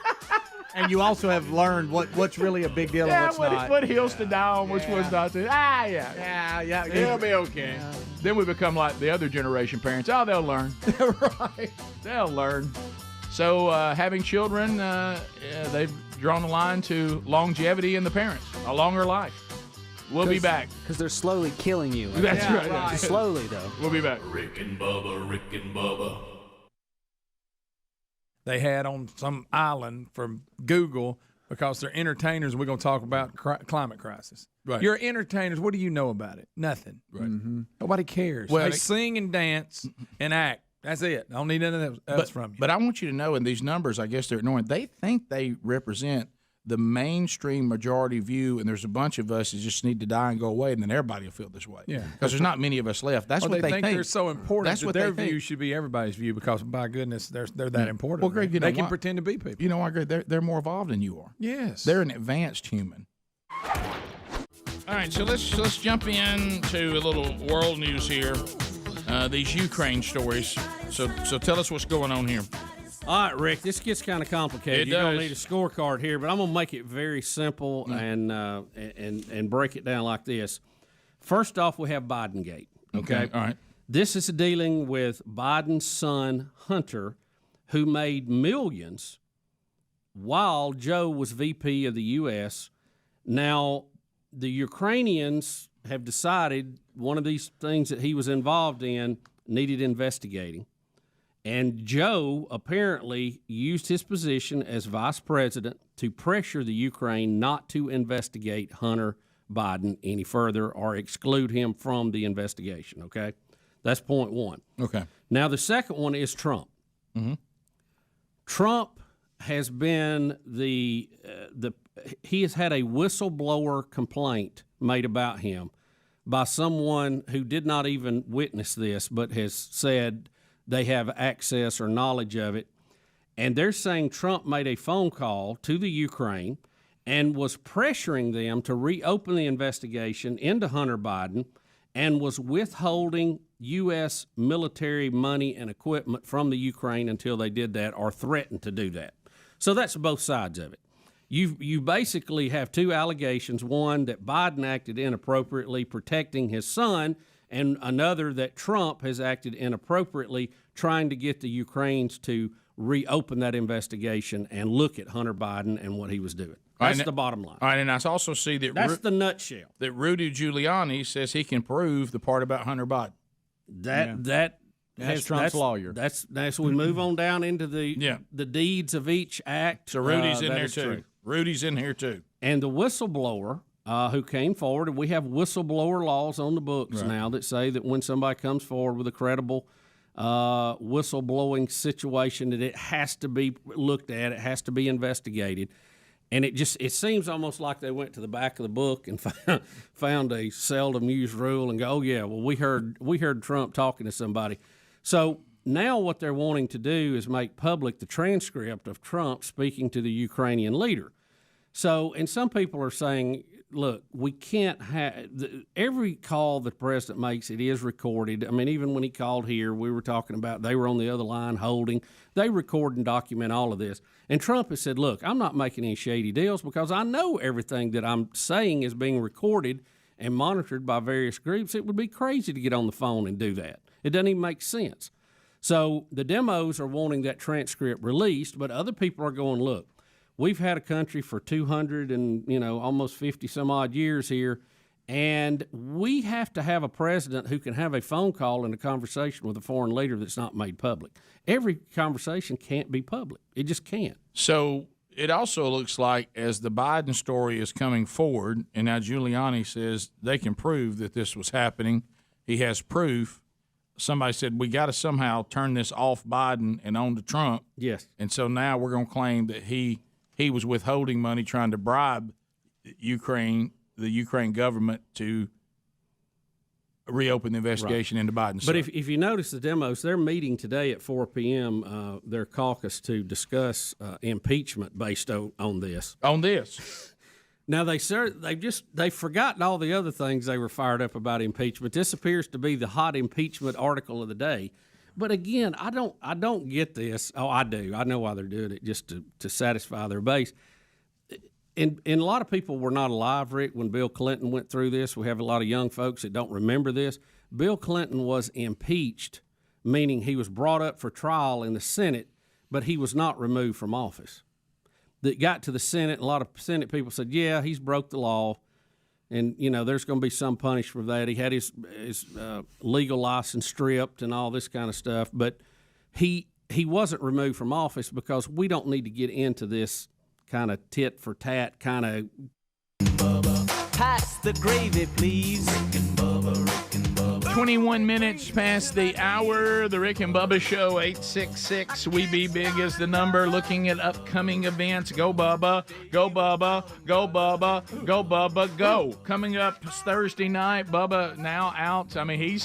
Speaker 1: And you also have learned what's really a big deal and what's not.
Speaker 12: What hills to die on, which ones not to.
Speaker 1: Yeah.
Speaker 12: They'll be okay.
Speaker 1: Yeah.
Speaker 12: Then we become like the other generation parents. Oh, they'll learn.
Speaker 1: Right.
Speaker 12: They'll learn. So having children, they've drawn the line to longevity in the parents, a longer life. We'll be back.
Speaker 18: Because they're slowly killing you.
Speaker 12: That's right.
Speaker 18: Slowly, though.
Speaker 12: We'll be back.
Speaker 4: Rick and Bubba.
Speaker 10: They had on some island from Google because they're entertainers, and we're going to talk about climate crisis.
Speaker 12: Right.
Speaker 10: You're entertainers. What do you know about it? Nothing.
Speaker 12: Right.
Speaker 1: Mm-hmm.
Speaker 10: Nobody cares.
Speaker 12: Well,
Speaker 10: they sing and dance and act. That's it. I don't need anything else from you.
Speaker 12: But I want you to know, in these numbers, I guess they're ignoring, they think they represent the mainstream majority view, and there's a bunch of us that just need to die and go away, and then everybody will feel this way.
Speaker 10: Yeah.
Speaker 12: Because there's not many of us left. That's what
Speaker 10: they
Speaker 12: think.
Speaker 10: They're so important.
Speaker 12: That's
Speaker 10: that
Speaker 12: what
Speaker 10: their
Speaker 12: they think.
Speaker 10: view should be everybody's view because, by goodness, they're that important.
Speaker 12: Well, Greg, you know
Speaker 10: they can
Speaker 12: why?
Speaker 10: pretend to be people.
Speaker 12: You know why, Greg? They're more evolved than you are.
Speaker 10: Yes.
Speaker 12: They're an advanced human. All right, so let's jump into a little world news here. These Ukraine stories. So tell us what's going on here.
Speaker 6: All right, Rick, this gets kind of complicated. You're going to need a scorecard here, but I'm going to make it very simple and break it down like this. First off, we have Bidengate. Okay?
Speaker 12: All right.
Speaker 6: This is dealing with Biden's son, Hunter, who made millions while Joe was VP of the U.S. Now, the Ukrainians have decided one of these things that he was involved in needed investigating. And Joe apparently used his position as vice president to pressure the Ukraine not to investigate Hunter Biden any further or exclude him from the investigation, okay? That's point one.
Speaker 3: Okay.
Speaker 6: Now, the second one is Trump.
Speaker 3: Mm-hmm.
Speaker 6: Trump has been he has had a whistleblower complaint made about him by someone who did not even witness this but has said they have access or knowledge of it. And they're saying Trump made a phone call to the Ukraine and was pressuring them to reopen the investigation into Hunter Biden and was withholding U.S. military money and equipment from the Ukraine until they did that or threatened to do that. So that's both sides of it. You basically have two allegations, one that Biden acted inappropriately protecting his son, and another that Trump has acted inappropriately trying to get the Ukrainians to reopen that investigation and look at Hunter Biden and what he was doing. That's the bottom line.
Speaker 3: All right, and I also see that
Speaker 6: that's the nutshell.
Speaker 3: That Rudy Giuliani says he can prove the part about Hunter Biden.
Speaker 1: That's Trump's lawyer.
Speaker 6: That's we move on down into the deeds of each act.
Speaker 3: So Rudy's in there too.
Speaker 6: True.
Speaker 3: Rudy's in here too.
Speaker 6: And the whistleblower who came forward, and we have whistleblower laws on the books now that say that when somebody comes forward with a credible whistleblowing situation, that it has to be looked at, it has to be investigated. And it seems almost like they went to the back of the book and found a seldom used rule and go, oh yeah, well we heard Trump talking to somebody. So now what they're wanting to do is make public the transcript of Trump speaking to the Ukrainian leader. So, and some people are saying, look, we can't have every call the president makes, it is recorded. I mean, even when he called here, we were talking about they were on the other line holding. They record and document all of this. And Trump has said, look, I'm not making any shady deals because I know everything that I'm saying is being recorded and monitored by various groups. It would be crazy to get on the phone and do that. It doesn't even make sense. So the demos are wanting that transcript released, but other people are going, look, we've had a country for 200 and, almost 50 some odd years here, and we have to have a president who can have a phone call and a conversation with a foreign leader that's not made public. Every conversation can't be public. It just can't.
Speaker 3: So it also looks like as the Biden story is coming forward, and now Giuliani says they can prove that this was happening. He has proof. Somebody said we got to somehow turn this off Biden and on to Trump.
Speaker 6: Yes.
Speaker 3: And so now we're going to claim that he was withholding money, trying to bribe the Ukraine government to reopen the investigation into Biden.
Speaker 6: But if you notice the demos, they're meeting today at 4 p.m., their caucus, to discuss impeachment based on this.
Speaker 3: On this.
Speaker 6: Now, they've forgotten all the other things they were fired up about impeachment. This appears to be the hot impeachment article of the day. But again, I don't get this. Oh, I do. I know why they're doing it, just to satisfy their base. And a lot of people were not alive, Rick, when Bill Clinton went through this. We have a lot of young folks that don't remember this. Bill Clinton was impeached, meaning he was brought up for trial in the Senate, but he was not removed from office. That got to the Senate, a lot of Senate people said, yeah, he's broke the law. And, there's going to be some punishment for that. He had his legal license stripped and all this kind of stuff. But he wasn't removed from office because we don't need to get into this kind of tit for tat kind of.
Speaker 11: Pass the gravy, please.
Speaker 3: 21 minutes past the hour. The Rick and Bubba Show, 866 We Be Big is the number. Looking at upcoming events. Go Bubba, go Bubba, go Bubba, go Bubba, go. Coming up Thursday night, Bubba now out. I mean,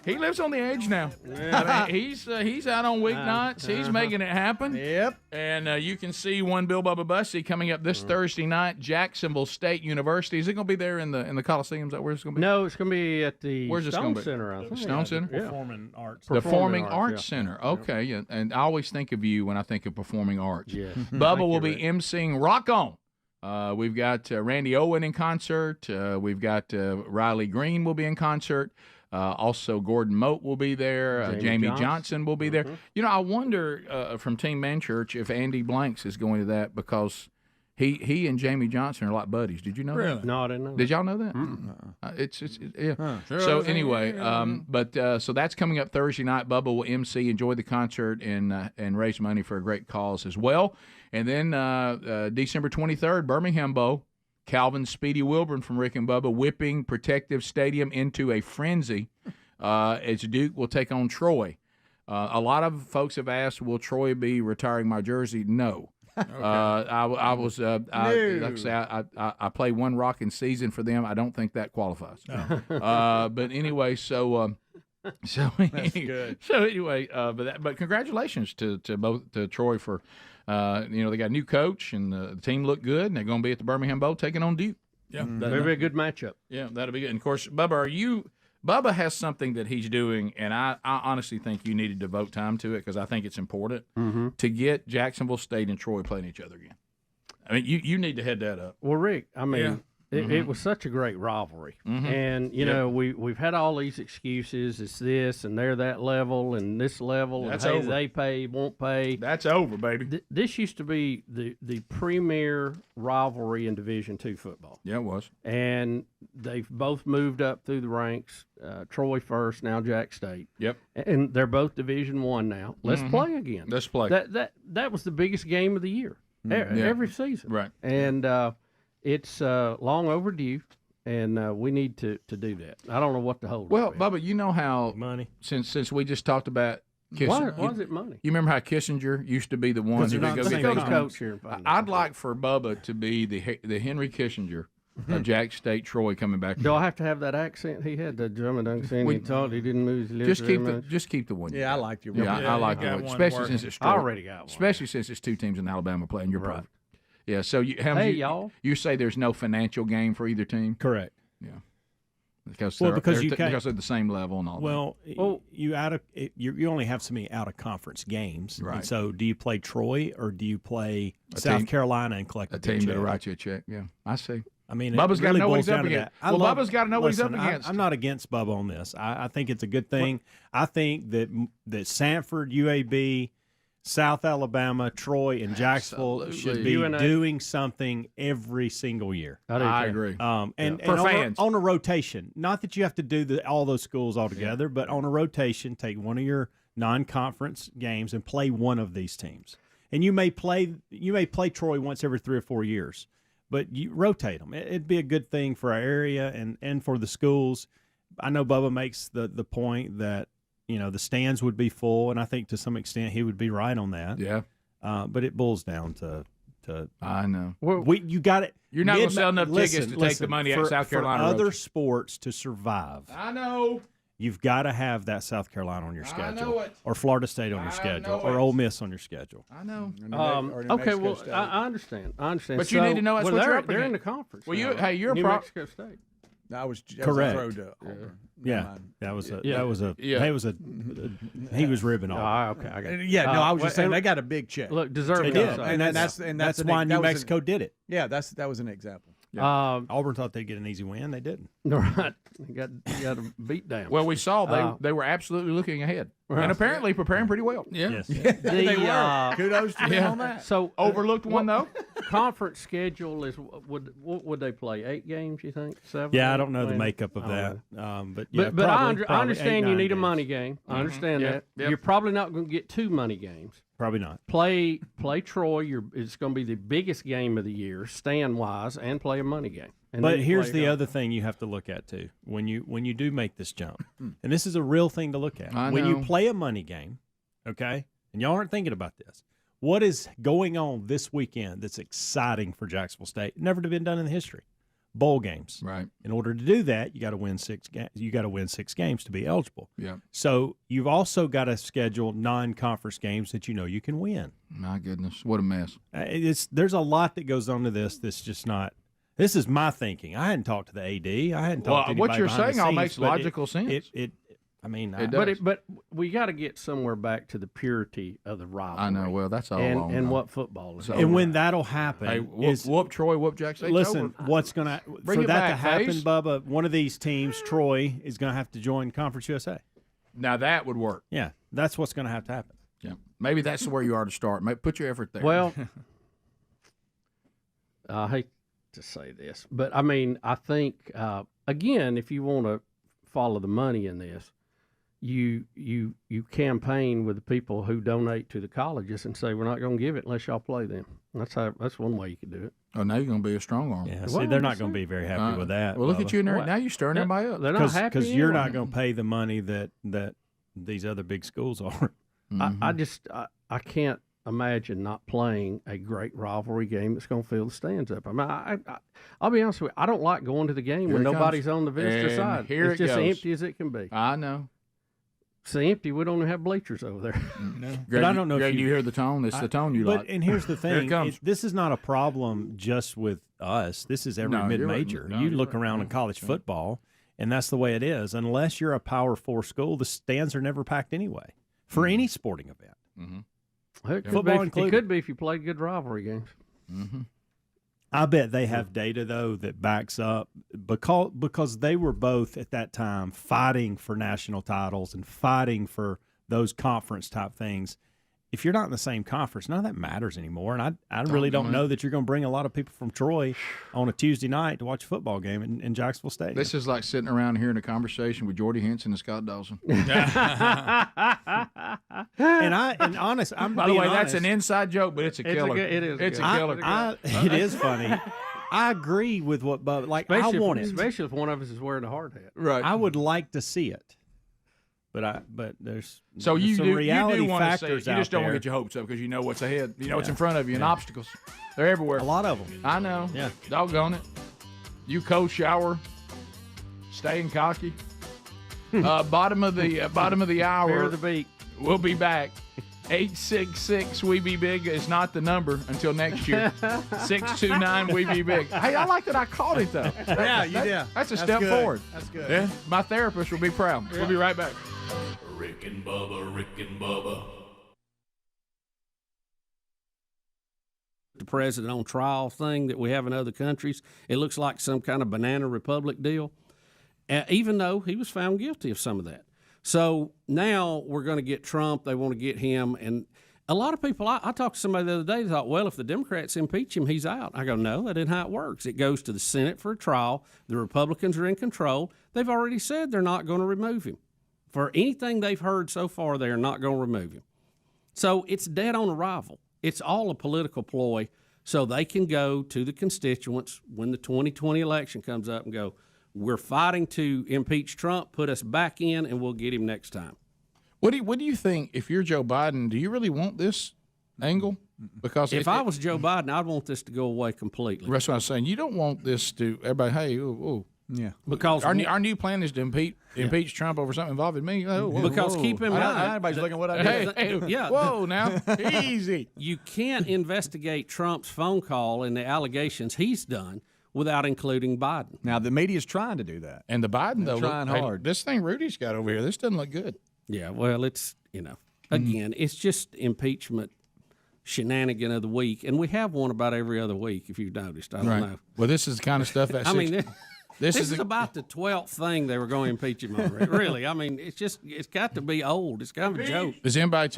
Speaker 3: he lives on the edge now. I mean, he's out on weeknights. He's making it happen.
Speaker 1: Yep.
Speaker 3: And you can see one Bill Bubba Bussy coming up this Thursday night, Jacksonville State University. Is it going to be there in the Coliseum? Is that where it's going to be?
Speaker 5: No, it's going to be at the
Speaker 3: Stone
Speaker 5: Center. I think.
Speaker 3: Stone Center?
Speaker 7: Performing Arts.
Speaker 3: Performing Arts Center. Okay. Yeah. And I always think of you when I think of performing arts.
Speaker 5: Yes.
Speaker 3: Bubba will be emceeing Rock On. We've got Randy Owen in concert. We've got Riley Green will be in concert. Also, Gordon Moat will be there. Jamie Johnson will be there. I wonder from Team Man Church if Andy Blanks is going to that because He and Jamie Johnson are like buddies. Did you know
Speaker 10: Really?
Speaker 3: that?
Speaker 5: No, I didn't know.
Speaker 3: Did y'all know that? Yeah. So anyway, so that's coming up Thursday night. Bubba will MC, enjoy the concert, and raise money for a great cause as well. And then December 23rd, Birmingham Bowl. Calvin Speedy Wilburn from Rick and Bubba whipping Protective Stadium into a frenzy as Duke will take on Troy. A lot of folks have asked, will Troy be retiring my jersey? No. Okay. I was like I say, I play one rocking season for them. I don't think that qualifies. No. But anyway, so that's good. So anyway, but congratulations to Troy for they got a new coach and the team looked good and they're going to be at the Birmingham Bowl taking on Duke.
Speaker 10: Yeah,
Speaker 5: that'll be a good matchup.
Speaker 3: Yeah, that'll be good. And of course, Bubba has something that he's doing, and I honestly think you need to devote time to it because I think it's important to get Jacksonville State and Troy playing each other again. I mean, you need to head that up.
Speaker 5: Well, Rick, I mean, it was such a great rivalry, and you know we've had all these excuses. It's this and they're that level and this level.
Speaker 3: That's
Speaker 5: and, hey,
Speaker 3: over.
Speaker 5: They pay, won't pay.
Speaker 3: That's over, baby.
Speaker 5: This used to be the premier rivalry in Division II football.
Speaker 3: Yeah, it was.
Speaker 5: And they've both moved up through the ranks. Troy first, now Jack State.
Speaker 3: Yep.
Speaker 5: And they're both Division I now. Let's play again.
Speaker 3: Let's play.
Speaker 5: That was the biggest game of the year every season.
Speaker 3: Right.
Speaker 5: And it's long overdue, and we need to do that. I don't know what to hold.
Speaker 3: Well, Bubba, you know how
Speaker 7: money.
Speaker 3: Since we just talked about Kissinger.
Speaker 5: Why is it money?
Speaker 3: You remember how Kissinger used to be the one who would go get
Speaker 5: go to
Speaker 3: these
Speaker 5: coach here and find
Speaker 3: I'd like for Bubba to be the Henry Kissinger of Jack State Troy coming back.
Speaker 5: Do I have to have that accent he had? The German accent he talked. He didn't move his lips.
Speaker 3: Just keep the one.
Speaker 1: Yeah, I like your.
Speaker 3: Yeah, I like the one, especially since it's.
Speaker 5: I already got one.
Speaker 3: Especially since it's two teams in Alabama playing. You're
Speaker 5: right.
Speaker 3: perfect. Yeah. So
Speaker 5: y'all.
Speaker 3: You say there's no financial gain for either team.
Speaker 7: Correct.
Speaker 3: Yeah. Because
Speaker 7: because
Speaker 3: they're the same level and all.
Speaker 7: Well, you only have so many out of conference games,
Speaker 3: right?
Speaker 7: And so, do you play Troy or do you play South Carolina and collect
Speaker 3: a team that'll write you a check? Yeah, I see.
Speaker 7: I mean,
Speaker 3: Bubba's got to know what he's up against.
Speaker 7: Bubba's
Speaker 3: got to know what he's up against.
Speaker 7: I'm not against Bubba on this. I think it's a good thing. I think that Sanford, UAB, South Alabama, Troy, and Jacksonville should be doing something every single year.
Speaker 3: I agree.
Speaker 7: And
Speaker 3: for fans
Speaker 7: on a rotation. Not that you have to do all those schools all together, but on a rotation, take one of your non-conference games and play one of these teams. And you may play Troy once every 3 or 4 years. But you rotate them. It'd be a good thing for our area and for the schools. I know Bubba makes the point that the stands would be full, and I think to some extent he would be right on that.
Speaker 3: Yeah.
Speaker 7: But it boils down to
Speaker 3: I know.
Speaker 7: You got it.
Speaker 3: You're not going to sell enough tickets to take the money out of South Carolina.
Speaker 7: For other sports to survive.
Speaker 3: I know.
Speaker 7: You've got to have that South Carolina on your schedule,
Speaker 3: I know it.
Speaker 7: or Florida State on your schedule, or Ole Miss on your schedule.
Speaker 3: I know.
Speaker 5: Okay, well, I understand.
Speaker 3: But you need to know that's what you're up
Speaker 5: they're
Speaker 3: against.
Speaker 5: in the conference.
Speaker 3: Well, you're
Speaker 5: New Mexico State.
Speaker 1: That was
Speaker 7: correct.
Speaker 1: A throw to Auburn.
Speaker 7: Yeah, he was ribbing off.
Speaker 5: Okay, I got it.
Speaker 1: Yeah, no, I was just saying they got a big check.
Speaker 5: Look, deserved.
Speaker 7: They did,
Speaker 1: and that's
Speaker 7: why New Mexico did it.
Speaker 1: Yeah, that was an example.
Speaker 7: Yeah. Auburn thought they'd get an easy win. They didn't.
Speaker 5: Right. They got a beat down.
Speaker 3: Well, we saw they were absolutely looking ahead.
Speaker 5: Right.
Speaker 3: And apparently preparing pretty well.
Speaker 10: Yeah.
Speaker 7: Yes.
Speaker 1: They were. Kudos to them on that.
Speaker 5: So
Speaker 3: overlooked one though.
Speaker 5: Conference schedule is what would they play? 8 games? You think 7?
Speaker 7: Yeah, I don't know the makeup of that. But yeah,
Speaker 5: but
Speaker 7: probably,
Speaker 5: I understand
Speaker 7: 8,
Speaker 5: you need
Speaker 7: games.
Speaker 5: a money game. I understand that.
Speaker 3: Yep.
Speaker 5: You're probably not going to get 2 money games.
Speaker 7: Probably not.
Speaker 5: Play Troy. It's going to be the biggest game of the year, stand wise, and play a money game. And
Speaker 7: but here's the other thing you have to look at too when you do make this jump, and this is a real thing to look at. When you play a money game, okay, and y'all aren't thinking about this, what is going on this weekend that's exciting for Jacksonville State? Never been done in the history. Bowl games.
Speaker 3: Right.
Speaker 7: In order to do that, you got to win 6 games. You got to win 6 games to be eligible.
Speaker 3: Yeah.
Speaker 7: So you've also got to schedule non-conference games that you can win.
Speaker 3: My goodness, what a mess!
Speaker 7: There's a lot that goes on to this. That's just not. This is my thinking. I hadn't talked to the AD. I hadn't talked to anybody
Speaker 3: what you're
Speaker 7: behind
Speaker 3: saying
Speaker 7: the
Speaker 3: all
Speaker 7: scenes,
Speaker 3: makes
Speaker 7: but
Speaker 3: logical sense.
Speaker 5: But we got to get somewhere back to the purity of the rivalry.
Speaker 3: I know. Well, that's all.
Speaker 5: And what football is.
Speaker 7: And when that'll happen,
Speaker 3: hey, whoop Troy, whoop Jack State.
Speaker 7: Listen, what's going to for that to happen, Bubba? One of these teams, Troy, is going to have to join Conference USA.
Speaker 3: Now that would work.
Speaker 7: Yeah, that's what's going to have to happen.
Speaker 3: Yeah, maybe that's where you are to start. Put your effort there.
Speaker 5: Well, I hate to say this, but I mean, I think again, if you want to follow the money in this, you campaign with the people who donate to the colleges and say we're not going to give it unless y'all play them. That's one way you could do it.
Speaker 3: Oh, now you're going to be a strong arm.
Speaker 7: Yeah, see, they're not going to be very happy with that.
Speaker 3: Well, look at you in there. Now you're stirring everybody up.
Speaker 5: They're not happy
Speaker 7: because you're
Speaker 5: anyway.
Speaker 7: not going to pay the money that these other big schools are.
Speaker 5: I can't imagine not playing a great rivalry game that's going to fill the stands up. I mean, I'll be honest with you. I don't like going to the game when nobody's on the visitor side.
Speaker 3: Here
Speaker 5: it's
Speaker 3: it
Speaker 5: just
Speaker 3: goes.
Speaker 5: empty as it can be.
Speaker 3: I know.
Speaker 5: It's empty. We don't even have bleachers over there.
Speaker 3: No.
Speaker 7: But
Speaker 3: Greg,
Speaker 7: I don't know
Speaker 3: Greg,
Speaker 7: if
Speaker 3: you hear the tone. It's the tone you like.
Speaker 7: And here's the
Speaker 3: Here it
Speaker 7: thing:
Speaker 3: comes.
Speaker 7: this is not a problem just with us. This is every
Speaker 3: No, you're right.
Speaker 7: mid-major.
Speaker 3: No,
Speaker 7: you
Speaker 3: you're
Speaker 7: look
Speaker 3: right.
Speaker 7: around in college football, and that's the way it is. Unless you're a Power 4 school, the stands are never packed anyway for any sporting event.
Speaker 5: It could
Speaker 7: Football
Speaker 5: be,
Speaker 7: included.
Speaker 5: It could be if you played good rivalry games.
Speaker 7: I bet they have data though that backs up because they were both at that time fighting for national titles and fighting for those conference type things. If you're not in the same conference, none of that matters anymore. And I really don't know that you're going to bring a lot of people from Troy on a Tuesday night to watch a football game in Jacksonville Stadium.
Speaker 3: This is like sitting around here in a conversation with Jordy Henson and Scott Dawson.
Speaker 7: and honest, I'm
Speaker 3: by the way,
Speaker 7: being
Speaker 3: that's
Speaker 7: honest.
Speaker 3: an inside joke, but it's a killer. It's a killer.
Speaker 7: It is funny. I agree with what Bubba. Like,
Speaker 5: Especially
Speaker 7: I want
Speaker 5: if,
Speaker 7: it.
Speaker 5: especially if one of us is wearing a hard hat.
Speaker 3: Right.
Speaker 7: I would like to see it, but there's
Speaker 3: So
Speaker 7: there's
Speaker 3: you
Speaker 7: some
Speaker 3: do
Speaker 7: reality
Speaker 3: want to see it.
Speaker 7: factors
Speaker 3: You
Speaker 7: out
Speaker 3: just don't want
Speaker 7: there.
Speaker 3: to get your hopes up because you know what's ahead. You know what's in front of you and obstacles. They're everywhere.
Speaker 7: A lot of them.
Speaker 3: I know.
Speaker 7: Yeah.
Speaker 3: Doggone it. You cold shower, staying cocky. Bottom of the hour.
Speaker 5: Fear of the beat.
Speaker 3: We'll be back. 866 We Be Big is not the number until next year. 629 We Be Big. Hey, I like that I caught it though.
Speaker 1: Yeah, you did.
Speaker 3: That's a step
Speaker 1: good.
Speaker 3: forward.
Speaker 1: That's good.
Speaker 3: Yeah, my therapist will be proud. We'll be right back.
Speaker 4: Rick and Bubba, Rick and Bubba.
Speaker 6: The president on trial thing that we have in other countries, it looks like some kind of banana republic deal, even though he was found guilty of some of that. So now we're going to get Trump. They want to get him. And a lot of people, I talked to somebody the other day, they thought, well, if the Democrats impeach him, he's out. I go, no, that isn't how it works. It goes to the Senate for a trial. The Republicans are in control. They've already said they're not going to remove him. For anything they've heard so far, they are not going to remove him. So it's dead on arrival. It's all a political ploy so they can go to the constituents when the 2020 election comes up and go, we're fighting to impeach Trump, put us back in, and we'll get him next time.
Speaker 3: What do you think, if you're Joe Biden, do you really want this angle? Because
Speaker 6: if I was Joe Biden, I'd want this to go away completely.
Speaker 3: That's what I'm saying. You don't want this to, everybody, hey, ooh.
Speaker 1: Yeah.
Speaker 6: Because
Speaker 3: our new plan is to impeach Trump over something involving me.
Speaker 6: Because keep in mind,
Speaker 1: everybody's looking at what I did.
Speaker 3: Hey, whoa, now, easy.
Speaker 6: You can't investigate Trump's phone call and the allegations he's done without including Biden.
Speaker 1: Now, the media's trying to do that.
Speaker 3: And the Biden, though,
Speaker 1: trying hard.
Speaker 3: This thing Rudy's got over here, this doesn't look good.
Speaker 6: Yeah, well, it's, again, it's just impeachment shenanigan of the week. And we have one about every other week, if you've noticed. I don't know.
Speaker 3: Well, this is the kind of stuff that
Speaker 6: this is about the 12th thing they were going to impeach him on. Really, I mean, it's got to be old. It's kind of a joke.
Speaker 3: Does anybody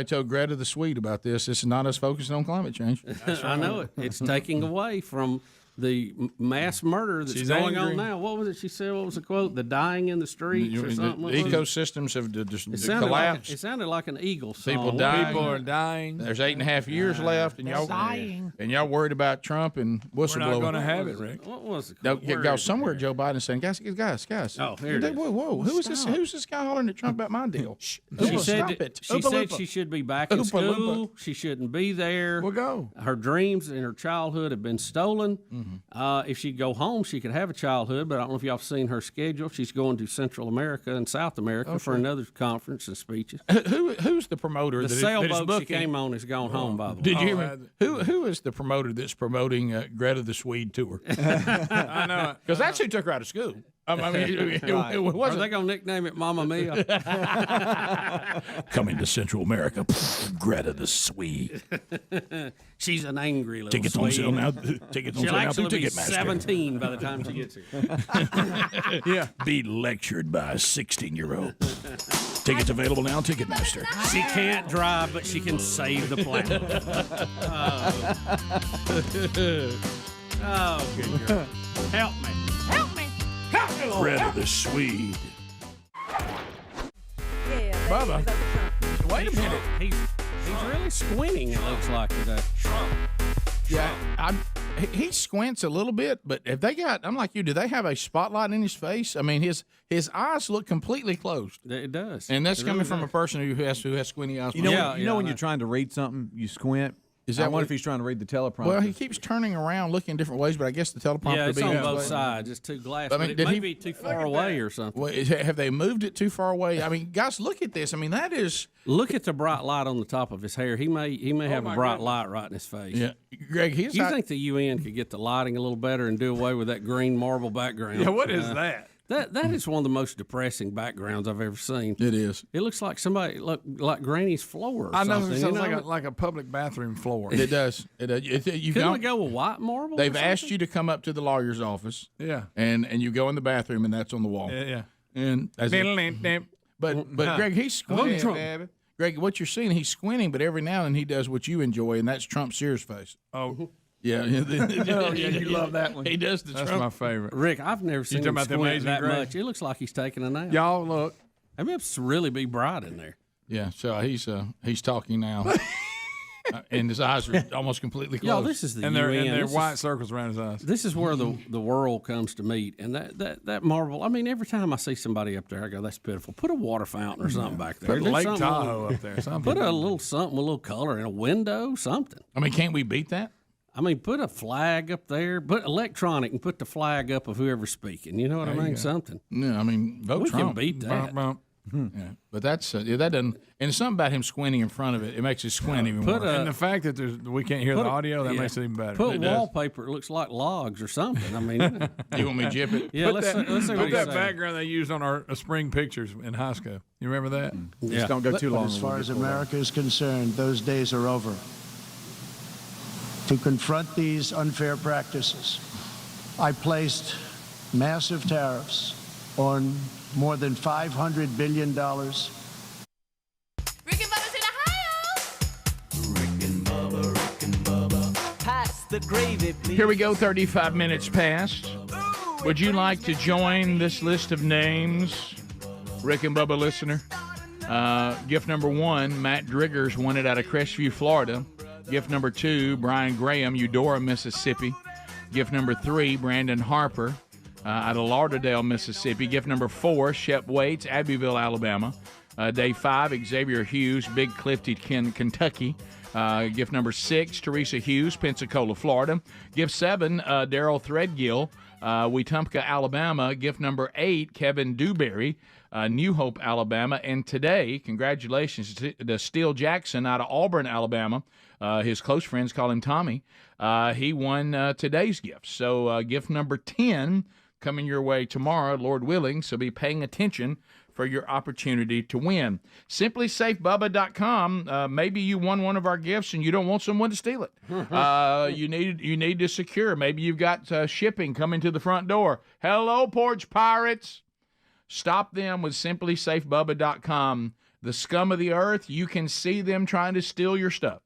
Speaker 3: tell Greta the Swede about this? This is not us focusing on climate change.
Speaker 6: I know it. It's taking away from the mass murder that's going on now. What was it she said? What was the quote? The dying in the streets or something?
Speaker 3: The ecosystems have collapsed.
Speaker 6: It sounded like an Eagle song.
Speaker 3: People dying.
Speaker 10: People are dying.
Speaker 3: There's 8.5 years left, and y'all worried about Trump and whistleblowing.
Speaker 10: We're not going to have it, Rick.
Speaker 6: What was it?
Speaker 3: Y'all somewhere Joe Biden saying, guys.
Speaker 6: Oh, here it is.
Speaker 3: Whoa, who's this? Who's this guy hollering at Trump about my deal?
Speaker 6: She said she should be back in school. She shouldn't be there.
Speaker 3: We'll go.
Speaker 6: Her dreams in her childhood have been stolen. If she'd go home, she could have a childhood, but I don't know if y'all have seen her schedule. She's going to Central America and South America for another conference and speeches.
Speaker 3: Who's the promoter?
Speaker 6: The sailboat she came on is gone home, by the way.
Speaker 3: Did you hear me? Who is the promoter that's promoting Greta the Swede tour?
Speaker 10: I know it.
Speaker 3: Because that's who took her out of school. I mean, it wasn't.
Speaker 6: Are they going to nickname it Mama Mia?
Speaker 3: Coming to Central America, Greta the Swede.
Speaker 6: She's an angry little
Speaker 3: Tickets on
Speaker 6: Swede.
Speaker 3: sale now. Tickets on
Speaker 6: She'll
Speaker 3: sale now
Speaker 6: actually
Speaker 3: through
Speaker 6: be
Speaker 3: Ticketmaster.
Speaker 6: 17 by the time she gets here.
Speaker 3: Yeah. Be lectured by a 16-year-old. Tickets available now, Ticketmaster.
Speaker 6: She can't drive, but she can save the planet. Oh, good girl. Help me. Help me. Help me, Lord.
Speaker 3: Fred the Swede. Bubba, wait a minute.
Speaker 6: He's really squinting, it looks like, today.
Speaker 3: Yeah, he squints a little bit, but if they got, I'm like you, do they have a spotlight in his face? I mean, his eyes look completely closed.
Speaker 6: It does.
Speaker 3: And that's
Speaker 6: It
Speaker 3: coming
Speaker 6: really
Speaker 3: from
Speaker 6: does.
Speaker 3: a person who has squinty eyes.
Speaker 1: You know, when you're trying to read something, you squint.
Speaker 3: Is that
Speaker 1: I wonder
Speaker 3: what-
Speaker 1: if he's trying to read the teleprompter.
Speaker 3: Well, he keeps turning around, looking different ways, but I guess the teleprompter.
Speaker 6: Yeah, it's
Speaker 3: being
Speaker 6: on
Speaker 3: this
Speaker 6: both
Speaker 3: way.
Speaker 6: sides. It's too glass.
Speaker 3: I mean,
Speaker 6: But it
Speaker 3: did
Speaker 6: may
Speaker 3: he-
Speaker 6: be too far away or something.
Speaker 3: Well, have they moved it too far away? I mean, guys, look at this. I mean, that is.
Speaker 6: Look at the bright light on the top of his hair. He may have a bright light right in his face.
Speaker 3: Yeah, Greg, he's.
Speaker 6: You think the UN could get the lighting a little better and do away with that green marble background?
Speaker 10: Yeah, what is that?
Speaker 6: That is one of the most depressing backgrounds I've ever seen.
Speaker 3: It is.
Speaker 6: It looks like somebody like Granny's floor. Or
Speaker 10: I know
Speaker 6: something,
Speaker 10: it sounds
Speaker 6: you know?
Speaker 10: like a public bathroom floor.
Speaker 3: It does. It does. You
Speaker 6: Couldn't we
Speaker 3: don't-
Speaker 6: go with white marble?
Speaker 3: They've
Speaker 6: or
Speaker 3: asked
Speaker 6: something?
Speaker 3: you to come up to the lawyer's office.
Speaker 10: Yeah.
Speaker 3: And you go in the bathroom, and that's on the wall.
Speaker 10: Yeah.
Speaker 3: And as but Greg, he's squinting. Greg, what you're seeing, he's squinting, but every now and then he does what you enjoy, and that's Trump Sears face.
Speaker 10: Oh.
Speaker 3: Yeah.
Speaker 10: Oh, yeah, you love that one.
Speaker 3: He does the
Speaker 10: That's
Speaker 3: Trump.
Speaker 10: my favorite.
Speaker 6: Rick, I've never seen
Speaker 10: talking
Speaker 6: him
Speaker 10: about the
Speaker 6: squint
Speaker 10: Amazing
Speaker 6: that
Speaker 10: Grace?
Speaker 6: much. It looks like he's taking a nap.
Speaker 10: Y'all look.
Speaker 6: I mean, it's really be bright in there.
Speaker 3: Yeah. So he's talking now, and his eyes are almost completely closed.
Speaker 6: Y'all, this is the
Speaker 10: And
Speaker 6: UN.
Speaker 10: there are
Speaker 6: This
Speaker 10: white
Speaker 6: is-
Speaker 10: circles around his eyes.
Speaker 6: This is where the world comes to meet, and that marble. I mean, every time I see somebody up there, I go, "That's pitiful." Put a water fountain or something back there.
Speaker 10: Put
Speaker 6: Do
Speaker 10: Lake
Speaker 6: something
Speaker 10: Tahoe
Speaker 6: with-
Speaker 10: up there. Something.
Speaker 6: Put a little something with a little color in a window, something.
Speaker 3: I mean, can't we beat that?
Speaker 6: I mean, put a flag up there. Put electronic and put the flag up of whoever's speaking. You know what I
Speaker 3: There you
Speaker 6: mean?
Speaker 3: go.
Speaker 6: Something.
Speaker 3: No, I mean, vote
Speaker 6: We can
Speaker 3: Trump.
Speaker 6: beat that.
Speaker 10: Bump, bump.
Speaker 3: Yeah, but that's that doesn't. And it's something about him squinting in front of it. It makes it squint even
Speaker 6: Put
Speaker 3: more.
Speaker 10: And the fact that we can't hear the
Speaker 6: Put a-
Speaker 10: audio, that
Speaker 6: yeah.
Speaker 10: makes it even better.
Speaker 6: Put
Speaker 10: It does.
Speaker 6: wallpaper. It looks like logs or something. I mean,
Speaker 3: You want me to jip it?
Speaker 6: Yeah,
Speaker 10: Put
Speaker 6: let's
Speaker 10: that,
Speaker 6: see what
Speaker 10: put
Speaker 6: he's
Speaker 10: that
Speaker 6: saying.
Speaker 10: background they used on our spring pictures in high school. You remember that?
Speaker 1: Just don't go too
Speaker 2: But
Speaker 1: long.
Speaker 2: as far as America is concerned, those days are over. To confront these unfair practices, I placed massive tariffs on more than $500 billion.
Speaker 11: Pass the gravy, please.
Speaker 3: Here we go, 35 minutes past. Would you like to join this list of names, Rick and Bubba listener? Gift number 1, Matt Driggers won it out of Crestview, Florida. Gift number 2, Brian Graham, Eudora, Mississippi. Gift number 3, Brandon Harper out of Lauderdale, Mississippi. Gift number 4, Shep Waits, Abbeville, Alabama. Day 5, Xavier Hughes, Big Clifty, Kentucky. Gift number 6, Teresa Hughes, Pensacola, Florida. Gift 7, Daryl Threadgill, Wetumpka, Alabama. Gift number 8, Kevin Dewberry, New Hope, Alabama. And today, congratulations to Steele Jackson out of Auburn, Alabama. His close friends call him Tommy. He won today's gift. So gift number 10 coming your way tomorrow, Lord willing. So be paying attention for your opportunity to win. SimplySafeBubba.com. Maybe you won one of our gifts and you don't want someone to steal it. You need to secure. Maybe you've got shipping coming to the front door. Hello, porch pirates. Stop them with SimplySafeBubba.com. The scum of the earth, you can see them trying to steal your stuff.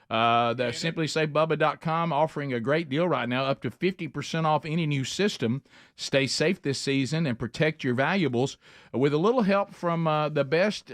Speaker 3: The SimplySafeBubba.com offering a great deal right now, up to 50% off any new system. Stay safe this season and protect your valuables with a little help from the best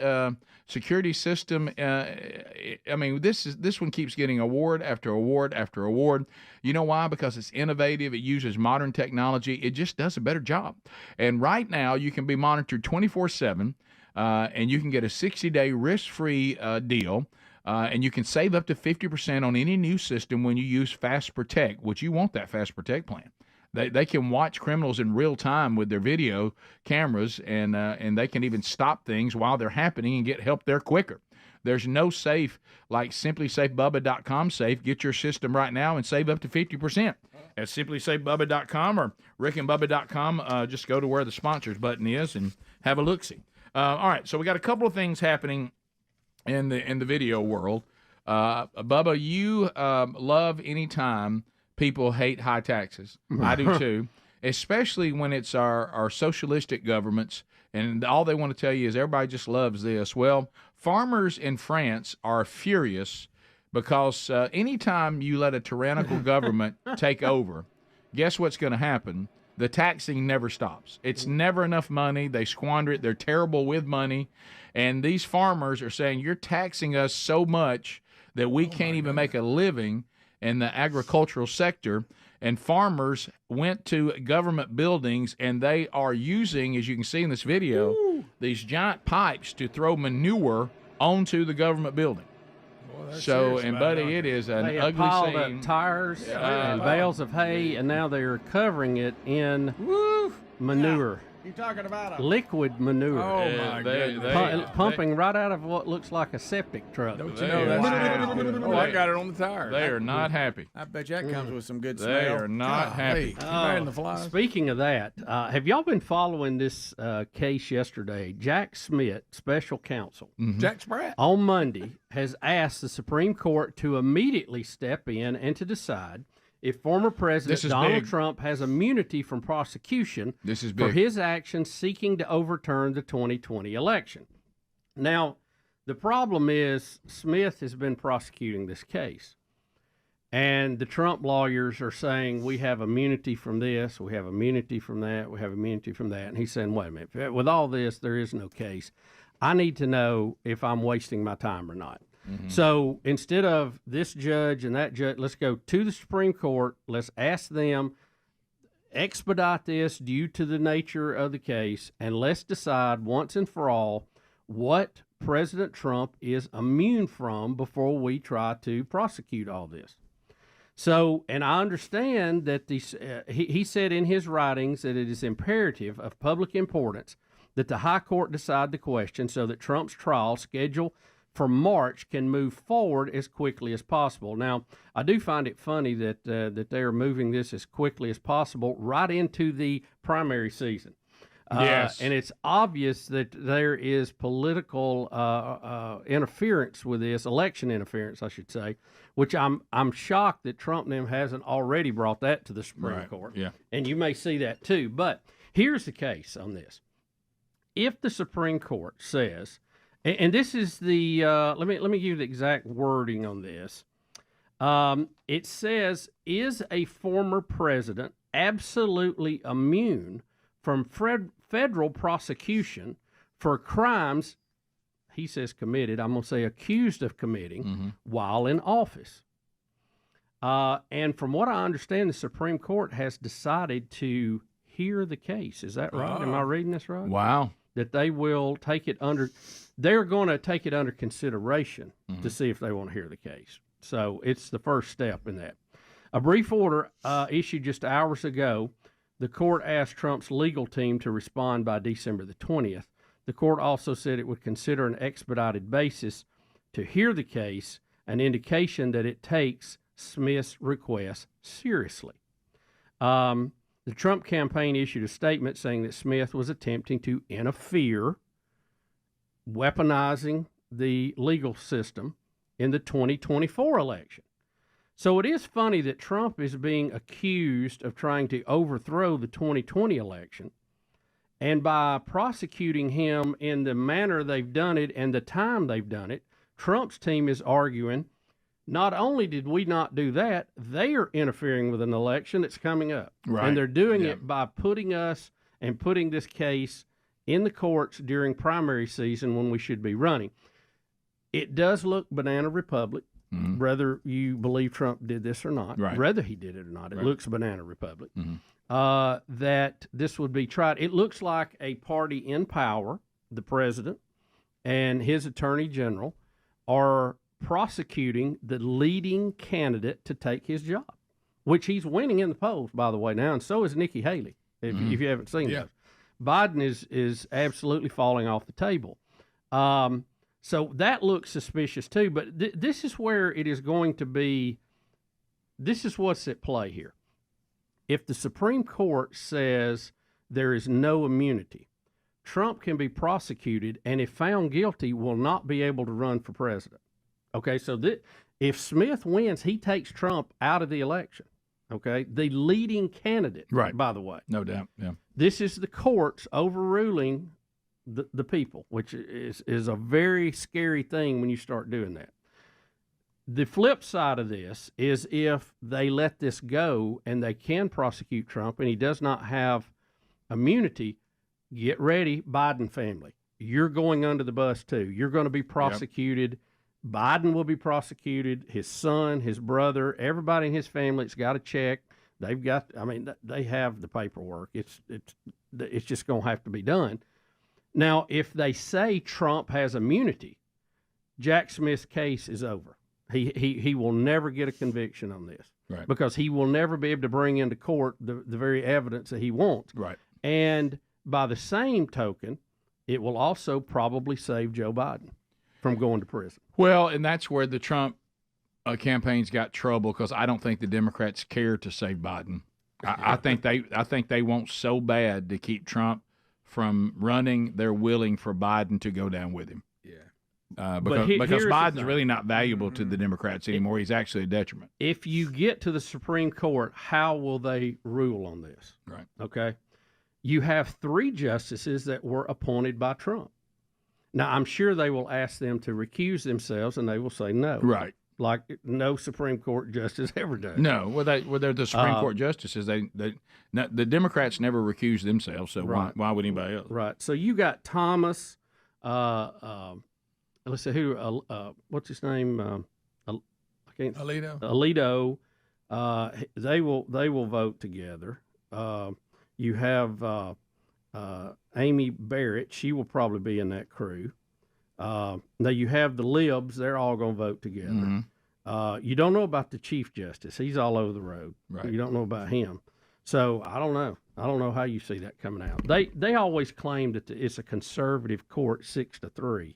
Speaker 3: security system. I mean, this one keeps getting award after award after award. You know why? Because it's innovative. It uses modern technology. It just does a better job. And right now, you can be monitored 24/7, and you can get a 60-day risk-free deal. And you can save up to 50% on any new system when you use Fast Protect, which you want that Fast Protect plan. They can watch criminals in real time with their video cameras, and they can even stop things while they're happening and get help there quicker. There's no safe like SimplySafeBubba.com safe. Get your system right now and save up to 50%. At SimplySafeBubba.com or RickandBubba.com, just go to where the sponsors button is and have a look-see. All right, so we got a couple of things happening in the video world. Bubba, you love any time people hate high taxes. I do too, especially when it's our socialistic governments, and all they want to tell you is everybody just loves this. Well, farmers in France are furious because anytime you let a tyrannical government take over, guess what's going to happen? The taxing never stops. It's never enough money. They squander it. They're terrible with money. And these farmers are saying, you're taxing us so much that we can't even make a living in the agricultural sector. And farmers went to government buildings, and they are using, as you can see in this video, these giant pipes to throw manure onto the government building. So, and buddy, it is an
Speaker 5: They
Speaker 3: ugly
Speaker 5: piled
Speaker 3: scene.
Speaker 5: up tires and bales of hay, and now they are covering it in manure.
Speaker 1: You talking about
Speaker 5: liquid manure?
Speaker 10: Oh my goodness!
Speaker 5: Pumping right out of what looks like a septic truck.
Speaker 10: Don't you know that's Oh, I got it on the tire.
Speaker 3: They are not happy.
Speaker 1: I bet you that comes with some good smell.
Speaker 3: They are not happy.
Speaker 10: The flies.
Speaker 5: Speaking of that, have y'all been following this case yesterday? Jack Smith, special counsel,
Speaker 10: Jack Spratt,
Speaker 5: on Monday has asked the Supreme Court to immediately step in and to decide if former President Donald Trump has immunity from prosecution for his actions seeking to overturn the 2020 election. Now, the problem is Smith has been prosecuting this case, and the Trump lawyers are saying we have immunity from this, we have immunity from that, we have immunity from that. And he's saying, wait a minute, with all this, there is no case. I need to know if I'm wasting my time or not. So instead of this judge and that judge, let's go to the Supreme Court. Let's ask them, expedite this due to the nature of the case, and let's decide once and for all what President Trump is immune from before we try to prosecute all this. So, and I understand that he said in his writings that it is imperative of public importance that the High Court decide the question so that Trump's trial schedule for March can move forward as quickly as possible. Now, I do find it funny that that they are moving this as quickly as possible right into the primary season.
Speaker 3: Yes.
Speaker 5: And it's obvious that there is political interference with this, election interference, I should say, which I'm shocked that Trump and them hasn't already brought that to the Supreme Court.
Speaker 3: Yeah.
Speaker 5: And you may see that too. But here's the case on this. If the Supreme Court says, and this is the let me give you the exact wording on this. It says, is a former president absolutely immune from federal prosecution for crimes, he says committed, I'm going to say accused of committing, while in office? And from what I understand, the Supreme Court has decided to hear the case. Is that right? Am I reading this right?
Speaker 3: Wow.
Speaker 5: That they will take it under... They're going to take it under consideration to see if they want to hear the case. So it's the first step in that. A brief order issued just hours ago. The court asked Trump's legal team to respond by December the 20th. The court also said it would consider an expedited basis to hear the case, an indication that it takes Smith's request seriously. The Trump campaign issued a statement saying that Smith was attempting to interfere, weaponizing the legal system in the 2024 election. So it is funny that Trump is being accused of trying to overthrow the 2020 election, and by prosecuting him in the manner they've done it and the time they've done it, Trump's team is arguing, not only did we not do that, they are interfering with an election that's coming up.
Speaker 3: Right.
Speaker 5: And they're doing it by putting us and putting this case in the courts during primary season when we should be running. It does look Banana Republic, whether you believe Trump did this or not, whether he did it or not. It looks Banana Republic. That this would be tried. It looks like a party in power, the president and his attorney general, are prosecuting the leading candidate to take his job, which he's winning in the polls, by the way, now, and so is Nikki Haley, if you haven't seen those. Biden is absolutely falling off the table. So that looks suspicious too, but this is where it is going to be, this is what's at play here. If the Supreme Court says there is no immunity, Trump can be prosecuted, and if found guilty, will not be able to run for president. Okay, so if Smith wins, he takes Trump out of the election. Okay, the leading candidate, by the way.
Speaker 3: No doubt, yeah.
Speaker 5: This is the courts overruling the people, which is a very scary thing when you start doing that. The flip side of this is if they let this go and they can prosecute Trump and he does not have immunity, get ready, Biden family. You're going under the bus too. You're going to be prosecuted. Yep. Biden will be prosecuted. His son, his brother, everybody in his family. It's got a check. They've got. I mean, they have the paperwork. It's just going to have to be done. Now, if they say Trump has immunity, Jack Smith's case is over. He will never get a conviction on this, right? Because he will never be able to bring into court the very evidence that he wants,
Speaker 12: right?
Speaker 5: And by the same token, it will also probably save Joe Biden from going to prison.
Speaker 12: Well, and that's where the Trump campaign's got trouble because I don't think the Democrats care to save Biden. I think they want so bad to keep Trump from running. They're willing for Biden to go down with him. Yeah, because Biden's really not valuable to the Democrats anymore. He's actually a detriment.
Speaker 5: If you get to the Supreme Court, how will they rule on this?
Speaker 12: Right.
Speaker 5: Okay. You have 3 justices that were appointed by Trump. Now, I'm sure they will ask them to recuse themselves, and they will say no.
Speaker 12: Right.
Speaker 5: Like no Supreme Court justice ever does.
Speaker 12: No, they're the Supreme Court justices. The Democrats never recuse themselves, so why would anybody else?
Speaker 5: Right. So you got Thomas. Let's see who. What's his name?
Speaker 10: Alito.
Speaker 5: They will vote together. You have Amy Barrett. She will probably be in that crew. Now you have the libs. They're all going to vote together. Mm-hmm. You don't know about the Chief Justice. He's all over the road.
Speaker 12: Right.
Speaker 5: You don't know about him. So I don't know. I don't know how you see that coming out. They always claim that it's a conservative court, 6-3.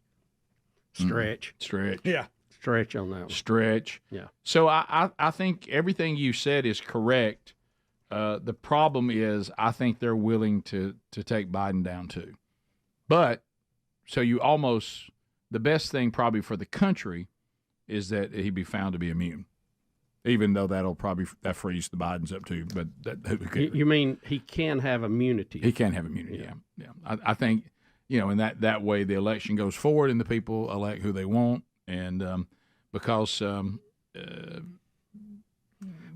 Speaker 5: Stretch.
Speaker 12: Stretch.
Speaker 10: Yeah.
Speaker 5: Stretch on that one.
Speaker 12: Stretch.
Speaker 5: Yeah.
Speaker 12: So I think everything you said is correct. The problem is I think they're willing to take Biden down too. But so the best thing probably for the country is that he be found to be immune. Even though that frees the Bidens up too. But
Speaker 5: you mean he can have immunity?
Speaker 12: He can have immunity, yeah. I think, in that way the election goes forward and the people elect who they want. And because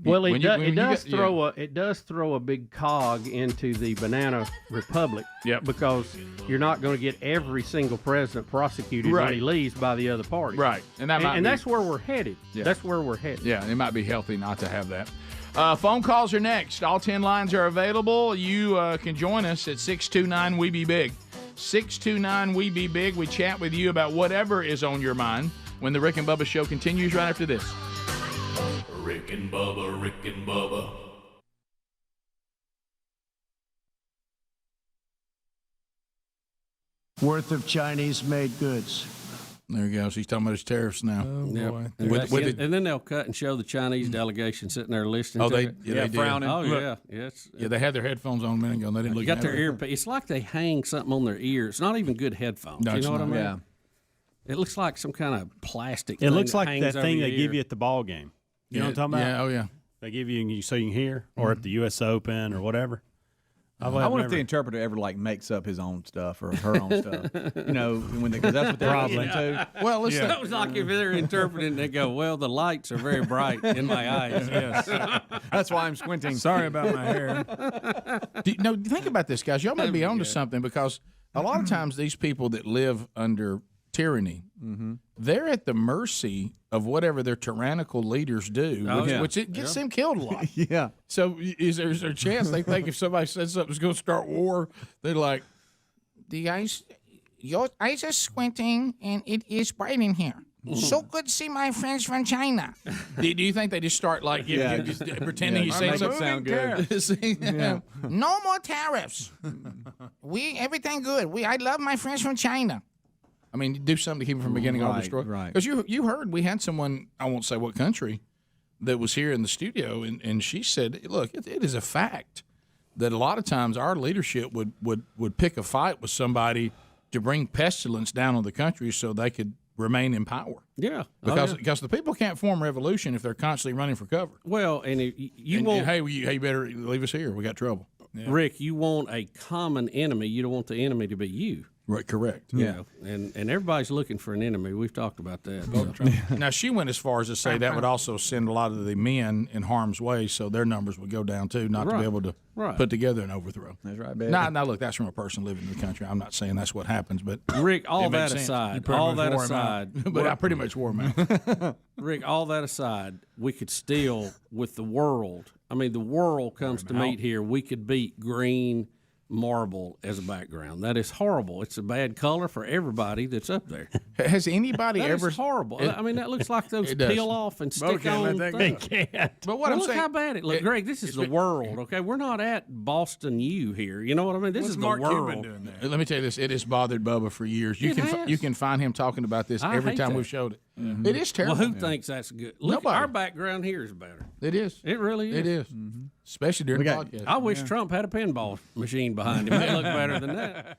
Speaker 5: it does throw a big cog into the banana republic.
Speaker 12: Yep.
Speaker 5: Because you're not going to get every single president prosecuted when he leaves by the other party.
Speaker 12: Right. And
Speaker 5: that's where we're headed.
Speaker 12: Yeah.
Speaker 5: That's where we're headed.
Speaker 12: Yeah, it might be healthy not to have that. Phone calls are next. All 10 lines are available. You can join us at 629-WE-BE-BIG. 629-WE-BE-BIG. We chat with you about whatever is on your mind when the Rick and Bubba Show continues right after this.
Speaker 4: Rick and Bubba, Rick and Bubba.
Speaker 2: Worth of Chinese-made goods.
Speaker 12: There he goes. He's talking about his tariffs now.
Speaker 10: Oh, boy.
Speaker 6: And then they'll cut and show the Chinese delegation sitting there listening to it.
Speaker 12: They
Speaker 10: frowning.
Speaker 6: Oh,
Speaker 12: Look,
Speaker 6: yeah.
Speaker 12: Yeah, they had their headphones on a minute ago, and they didn't look
Speaker 6: got
Speaker 12: at
Speaker 6: their
Speaker 12: it.
Speaker 6: earpiece. It's like they hang something on their ear. It's not even good headphones.
Speaker 12: No,
Speaker 6: you know
Speaker 12: it's
Speaker 6: what I
Speaker 12: not.
Speaker 6: mean?
Speaker 10: Yeah.
Speaker 6: It looks like some kind of plastic
Speaker 7: It
Speaker 6: thing
Speaker 7: looks
Speaker 6: that
Speaker 7: like
Speaker 6: hangs
Speaker 7: that
Speaker 6: over
Speaker 7: thing
Speaker 6: your
Speaker 7: they give
Speaker 6: ear.
Speaker 7: you at the ball game. You know what I'm talking about?
Speaker 12: Yeah, oh, yeah.
Speaker 7: They give you so you can hear, or at the U.S. Open or whatever.
Speaker 1: I wonder if the interpreter ever makes up his own stuff or her own stuff. Because that's what they're listening to.
Speaker 6: Well, that was like if they're interpreting, they go, "Well, the lights are very bright in my eyes."
Speaker 12: Yes,
Speaker 1: that's why I'm squinting.
Speaker 10: Sorry about my hair.
Speaker 12: Think about this, guys. Y'all might be onto something because a lot of times these people that live under tyranny, they're at the mercy of whatever their tyrannical leaders do, which it gets them killed a lot.
Speaker 1: Yeah.
Speaker 12: So is there a chance they think if somebody says something's going to start war, they're like, your eyes are squinting and it is bright in here. So good to see my friends from China. Do you think they just start just pretending you say something?
Speaker 1: Sound good.
Speaker 12: No more tariffs. Everything good. I love my friends from China. I mean, do something to keep them from beginning all destroy.
Speaker 1: Right.
Speaker 12: Because you heard we had someone, I won't say what country, that was here in the studio, and she said, look, it is a fact that a lot of times our leadership would pick a fight with somebody to bring pestilence down on the country so they could remain in power.
Speaker 6: Yeah.
Speaker 12: Because the people can't form revolution if they're constantly running for cover.
Speaker 6: Well, and
Speaker 12: hey, you better leave us here. We got trouble.
Speaker 6: Yeah. Rick, you want a common enemy. You don't want the enemy to be you.
Speaker 10: Right, correct.
Speaker 6: You know, and everybody's looking for an enemy. We've talked about that.
Speaker 10: Now, she went as far as to say that would also send a lot of the men in harm's way, so their numbers would go down too, not to be able to put together an overthrow.
Speaker 1: That's right, baby.
Speaker 10: Now, look, that's from a person living in the country. I'm not saying that's what happens, but
Speaker 6: Rick, all
Speaker 10: it makes
Speaker 6: that
Speaker 10: sense.
Speaker 6: aside,
Speaker 10: You pretty
Speaker 6: all
Speaker 10: much
Speaker 6: that
Speaker 10: wore 'em out.
Speaker 6: aside,
Speaker 10: but I pretty much wore 'em out.
Speaker 6: Rick, all that aside, we could still, with the world, I mean, the world comes to meet here, we could beat green marble as a background. That is horrible. It's a bad color for everybody that's up there.
Speaker 10: Has anybody
Speaker 6: That
Speaker 10: ever?
Speaker 6: is horrible. I mean, that looks like those
Speaker 10: It does.
Speaker 6: peel off and stick
Speaker 10: Okay,
Speaker 6: on
Speaker 10: they
Speaker 6: things.
Speaker 10: can't. But what I'm
Speaker 6: look
Speaker 10: saying,
Speaker 6: how bad it looks. Greg, this is the world, okay? We're not at Boston U here. You know what I mean? This is the world.
Speaker 10: Let me tell you this: it has bothered Bubba for years. You can find him talking about this every
Speaker 6: hate
Speaker 10: time
Speaker 6: that.
Speaker 10: we've showed it. It is terrible.
Speaker 6: Well, who thinks that's good? Look,
Speaker 10: Nobody.
Speaker 6: our background here is better.
Speaker 10: It is.
Speaker 6: It really is.
Speaker 10: It is. Especially during the podcast.
Speaker 6: I wish Trump had a pinball machine behind him. It'd look better than that.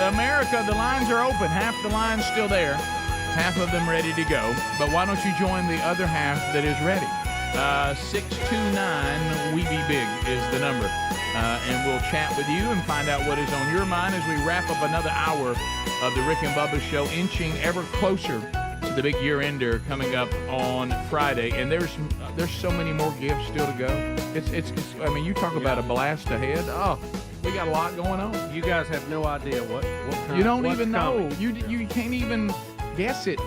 Speaker 3: America, the lines are open. Half the line's still there, half of them ready to go. But why don't you join the other half that is ready? 629-WE-BE-BIG is the number. And we'll chat with you and find out what is on your mind as we wrap up another hour of the Rick and Bubba Show, inching ever closer to the big year-ender coming up on Friday. And there's so many more gifts still to go. It's I mean, you talk about a blast ahead. Oh, we got a lot going on.
Speaker 6: You guys have no idea what kind.
Speaker 3: You don't even know. You can't even guess it.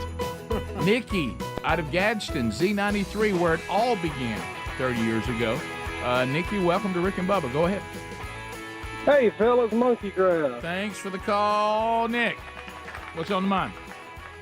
Speaker 3: Nikki out of Gadsden, Z93, where it all began 30 years ago. Nikki, welcome to Rick and Bubba. Go ahead.
Speaker 20: Hey, fellas, monkey grab.
Speaker 3: Thanks for the call, Nick. What's on the mind?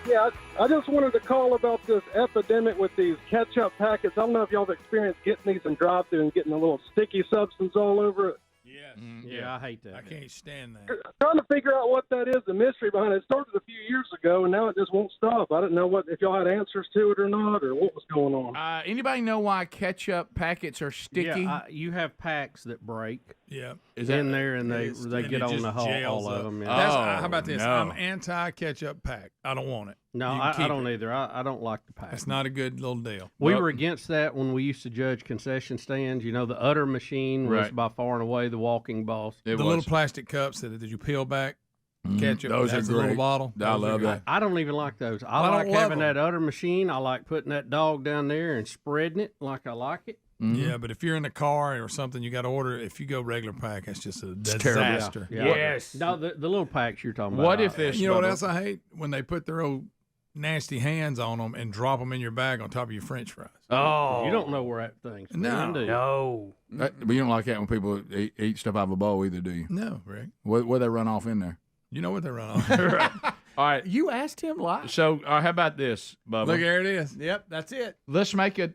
Speaker 20: Yeah, I just wanted to call about this epidemic with these ketchup packets. I don't know if y'all have experienced getting these in drive-thru and getting a little sticky substance all over it.
Speaker 10: Yes.
Speaker 5: Yeah, I hate that.
Speaker 10: I can't stand that.
Speaker 13: Trying to figure out what that is, the mystery behind it. It started a few years ago, and now it just won't stop. I didn't know if y'all had answers to it or not, or what was going on.
Speaker 3: Anybody know why ketchup packets are sticky?
Speaker 5: Yeah, you have packs that break.
Speaker 10: Yeah.
Speaker 3: Is
Speaker 5: in
Speaker 3: that-
Speaker 5: there, and they get on the hull, all of them. Yeah.
Speaker 10: How about this? I'm anti-ketchup pack. I don't want it.
Speaker 5: No,
Speaker 10: You can
Speaker 5: I
Speaker 10: keep
Speaker 5: don't
Speaker 10: it.
Speaker 5: either. I don't like the pack.
Speaker 10: It's not a good little deal.
Speaker 5: We were against that when we used to judge concession stands. You know, the utter machine was
Speaker 10: Right.
Speaker 5: by far and away the walking boss.
Speaker 10: The little plastic cups that you peel back, ketchup.
Speaker 3: Those
Speaker 10: that's
Speaker 3: are
Speaker 10: a little
Speaker 3: great.
Speaker 10: bottle.
Speaker 3: I
Speaker 10: Those are
Speaker 3: love
Speaker 10: great.
Speaker 3: that.
Speaker 5: I don't even like those.
Speaker 10: I
Speaker 5: I
Speaker 10: don't
Speaker 5: like
Speaker 10: love
Speaker 5: having
Speaker 10: them.
Speaker 5: that utter machine. I like putting that dog down there and spreading it like I like it.
Speaker 10: Yeah, but if you're in a car or something, you got to order. If you go regular pack, it's just a
Speaker 5: terrible.
Speaker 10: disaster.
Speaker 5: Yeah. Yes. No, the little packs you're talking about.
Speaker 3: What if this?
Speaker 10: You know what
Speaker 3: Bubba?
Speaker 10: else I hate? When they put their old nasty hands on them and drop them in your bag on top of your French fries.
Speaker 5: Oh, you don't know where that thing's been,
Speaker 10: No.
Speaker 5: do you?
Speaker 10: No.
Speaker 12: But you don't like that when people eat stuff out of a bowl either, do you?
Speaker 10: No, Rick.
Speaker 12: What they run off in there?
Speaker 10: You know what they run on.
Speaker 3: All right.
Speaker 1: You asked him live.
Speaker 3: So how about this, Bubba?
Speaker 10: Look, there it is.
Speaker 1: Yep, that's it.
Speaker 3: Let's make a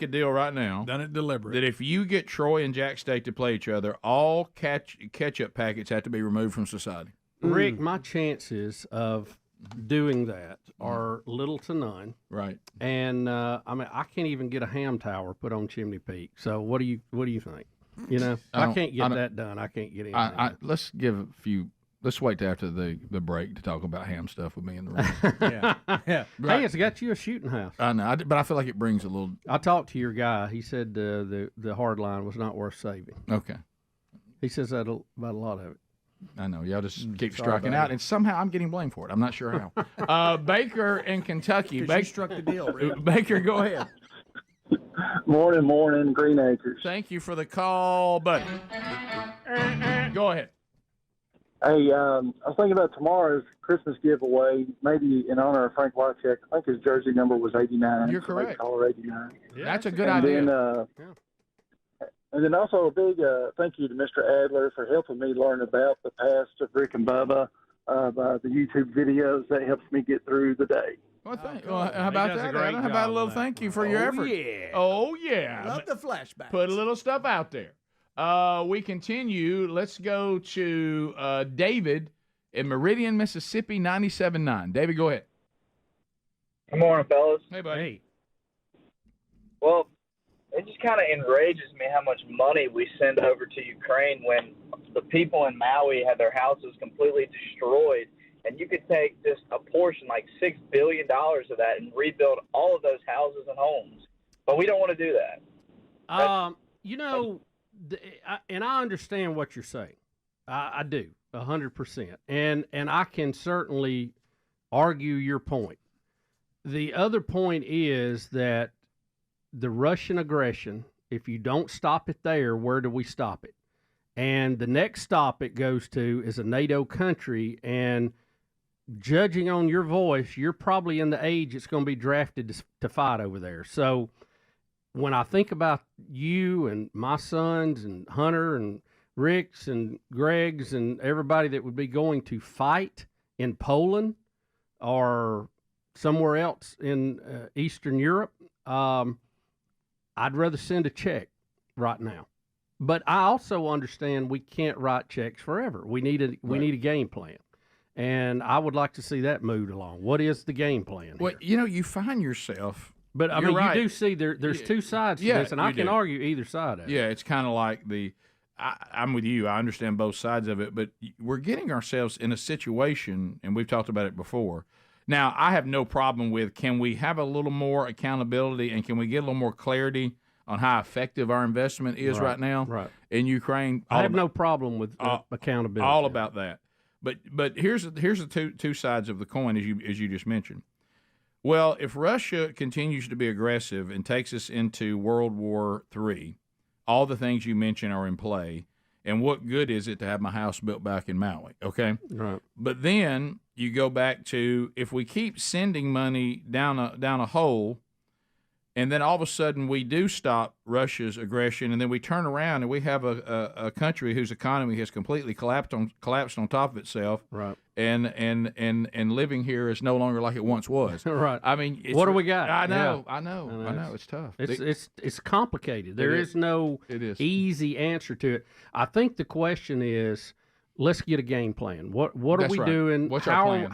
Speaker 3: deal right now.
Speaker 10: Done it deliberate.
Speaker 3: That if you get Troy and Jack State to play each other, all ketchup packets have to be removed from society.
Speaker 5: Rick, my chances of doing that are little to none.
Speaker 12: Right.
Speaker 5: And I mean, I can't even get a ham tower put on Chimney Peak. So what do you think? You know, I can't get that done. I can't get anything.
Speaker 12: Let's give a few. Let's wait till after the break to talk about ham stuff with me in the room.
Speaker 5: Yeah. Hey, it's got you a shooting house.
Speaker 12: I know, but I feel like it brings a little.
Speaker 5: I talked to your guy. He said the hard line was not worth saving.
Speaker 12: Okay.
Speaker 5: He says that about a lot of it.
Speaker 12: I know. Y'all just keep
Speaker 5: sorry
Speaker 12: striking
Speaker 5: about
Speaker 12: out,
Speaker 5: it.
Speaker 12: and somehow I'm getting blamed for it. I'm not sure how.
Speaker 3: Baker in Kentucky.
Speaker 1: 'Cause you struck the deal, Rick.
Speaker 3: Baker, go ahead.
Speaker 15: Morning, Green Acres.
Speaker 3: Thank you for the call, buddy. Go ahead.
Speaker 15: Hey, I was thinking about tomorrow's Christmas giveaway, maybe in honor of Frank Wycheck. I think his jersey number was 89.
Speaker 3: You're
Speaker 15: so maybe
Speaker 3: correct.
Speaker 15: call her 89.
Speaker 3: That's a good
Speaker 15: and
Speaker 3: idea.
Speaker 15: And then also a big thank you to Mr. Adler for helping me learn about the past of Rick and Bubba by the YouTube videos. That helps me get through the day.
Speaker 3: Well, how about that, Adam? How about a little thank you for your effort?
Speaker 1: Yeah.
Speaker 3: Oh, yeah.
Speaker 1: Love the flashback.
Speaker 3: Put a little stuff out there. We continue. Let's go to David in Meridian, Mississippi, 97.9. David, go ahead.
Speaker 16: Good morning, fellas.
Speaker 3: Hey, buddy.
Speaker 16: Well, it just kind of enrages me how much money we send over to Ukraine when the people in Maui had their houses completely destroyed. And you could take just a portion, like $6 billion of that, and rebuild all of those houses and homes. But we don't want to do that.
Speaker 5: You know, and I understand what you're saying. I do, 100%. And I can certainly argue your point. The other point is that the Russian aggression, if you don't stop it there, where do we stop it? And the next stop it goes to is a NATO country, and judging on your voice, you're probably in the age it's going to be drafted to fight over there. So when I think about you and my sons and Hunter and Rick's and Greg's and everybody that would be going to fight in Poland or somewhere else in Eastern Europe, I'd rather send a check right now. But I also understand we can't write checks forever. We need a game plan. And I would like to see that moved along. What is the game plan?
Speaker 3: Well, you know, you find yourself.
Speaker 5: But I
Speaker 3: you're
Speaker 5: mean,
Speaker 3: right.
Speaker 5: you do see there's two sides to this, and I can argue either side of it.
Speaker 3: Yeah, it's kind of like I'm with you. I understand both sides of it, but we're getting ourselves in a situation, and we've talked about it before. Now, I have no problem with, can we have a little more accountability, and can we get a little more clarity on how effective our investment is right now in Ukraine?
Speaker 5: I have no problem with accountability.
Speaker 3: All about that. But here's the two sides of the coin, as you just mentioned. Well, if Russia continues to be aggressive and takes us into World War III, all the things you mentioned are in play. And what good is it to have my house built back in Maui? Okay,
Speaker 5: right.
Speaker 3: But then you go back to, if we keep sending money down a hole, And then all of a sudden we do stop Russia's aggression, and then we turn around and we have a country whose economy has completely collapsed on top of itself.
Speaker 5: Right.
Speaker 3: And living here is no longer like it once was.
Speaker 5: Right.
Speaker 3: I mean,
Speaker 5: what do we got?
Speaker 3: I know. It's tough.
Speaker 5: It's complicated. There is no easy answer to it. I think the question is, let's get a game plan. What are we doing?
Speaker 3: What's our plan?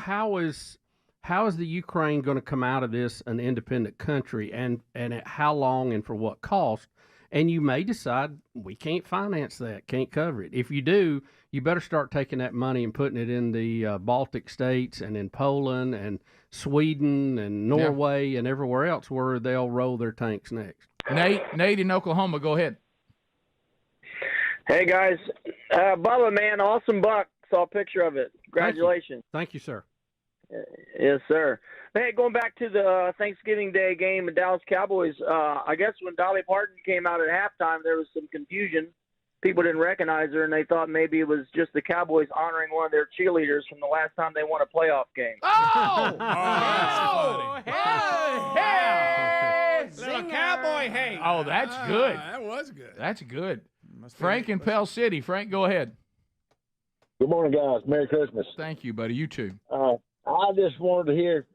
Speaker 5: How is the Ukraine going to come out of this an independent country, and at how long and for what cost? And you may decide we can't finance that, can't cover it. If you do, you better start taking that money and putting it in the Baltic states and in Poland and Sweden and Norway and everywhere else where they'll roll their tanks next.
Speaker 3: Nate in Oklahoma, go ahead.
Speaker 17: Hey, guys. Bubba, man, awesome buck. Saw a picture of it. Congratulations.
Speaker 5: Thank you, sir.
Speaker 17: Yes, sir. Hey, going back to the Thanksgiving Day game with Dallas Cowboys, I guess when Dolly Parton came out at halftime, there was some confusion. People didn't recognize her, and they thought maybe it was just the Cowboys honoring one of their cheerleaders from the last time they won a playoff game.
Speaker 3: Hey!
Speaker 10: Little cowboy, hey!
Speaker 3: Oh, that's good.
Speaker 10: That was good.
Speaker 3: That's good. Frank in Pell City. Frank, go ahead.
Speaker 19: Good morning, guys. Merry Christmas.
Speaker 3: Thank you, buddy. You too.
Speaker 19: I just wanted to hear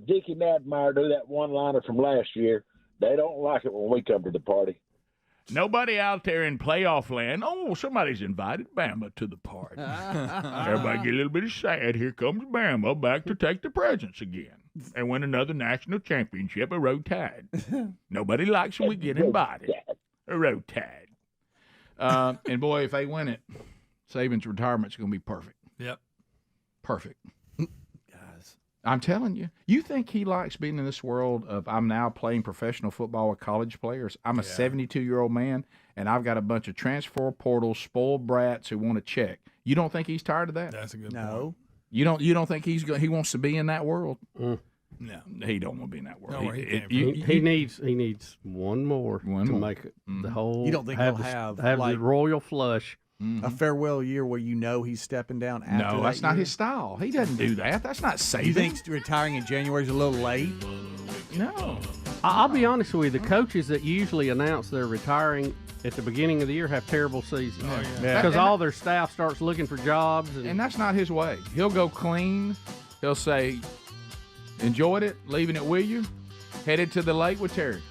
Speaker 19: Dickie Nadmeyer do that one-liner from last year. They don't like it when we come to the party.
Speaker 3: Nobody out there in playoff land. Oh, somebody's invited Bama to the party. Everybody get a little bit sad. Here comes Bama back to take the presents again and win another national championship. A road tide. Nobody likes when we get invited. A road tide. And boy, if they win it, Saban's retirement's going to be perfect.
Speaker 10: Yep.
Speaker 3: Perfect. I'm telling you. You think he likes being in this world of I'm now playing professional football with college players? I'm a 72-year-old man, and I've got a bunch of transfer portal spoiled brats who want to check. You don't think he's tired of that?
Speaker 10: That's a good point.
Speaker 3: You don't think he wants to be in that world?
Speaker 10: No.
Speaker 3: He don't want to be in that world.
Speaker 10: No,
Speaker 5: he needs one more to make it the whole.
Speaker 1: You don't think he'll have
Speaker 5: the royal flush?
Speaker 1: A farewell year where he's stepping down after
Speaker 3: No, that's not his style. He doesn't do that. That's not safe.
Speaker 1: You think retiring in January is a little late?
Speaker 3: No.
Speaker 5: I'll be honest with you. The coaches that usually announce they're retiring at the beginning of the year have terrible seasons. Because all their staff starts looking for jobs.
Speaker 3: And that's not his way. He'll go clean. He'll say, enjoyed it, leaving it with you, headed to the lake with Terry.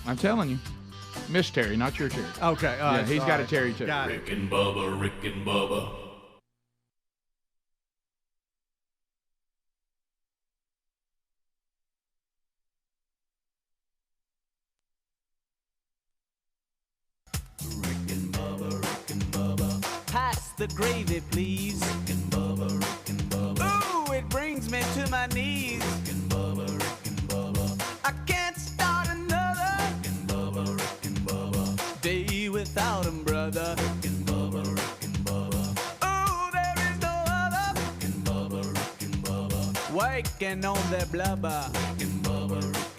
Speaker 3: I'm telling you. Miss Terry, not your Terry.
Speaker 1: Okay.
Speaker 3: He's got a Terry too.
Speaker 4: Rick and Bubba, Rick and Bubba.
Speaker 11: Pass the gravy, please. Rick and Bubba, Rick and Bubba. Ooh, it brings me to my knees. Rick and Bubba, Rick and Bubba. I can't start another. Rick and Bubba, Rick and Bubba. Day without 'em, brother. Rick and Bubba, Rick and Bubba. Ooh, there is no other. Rick and Bubba, Rick and Bubba. Waking on their blubber. Rick and Bubba, Rick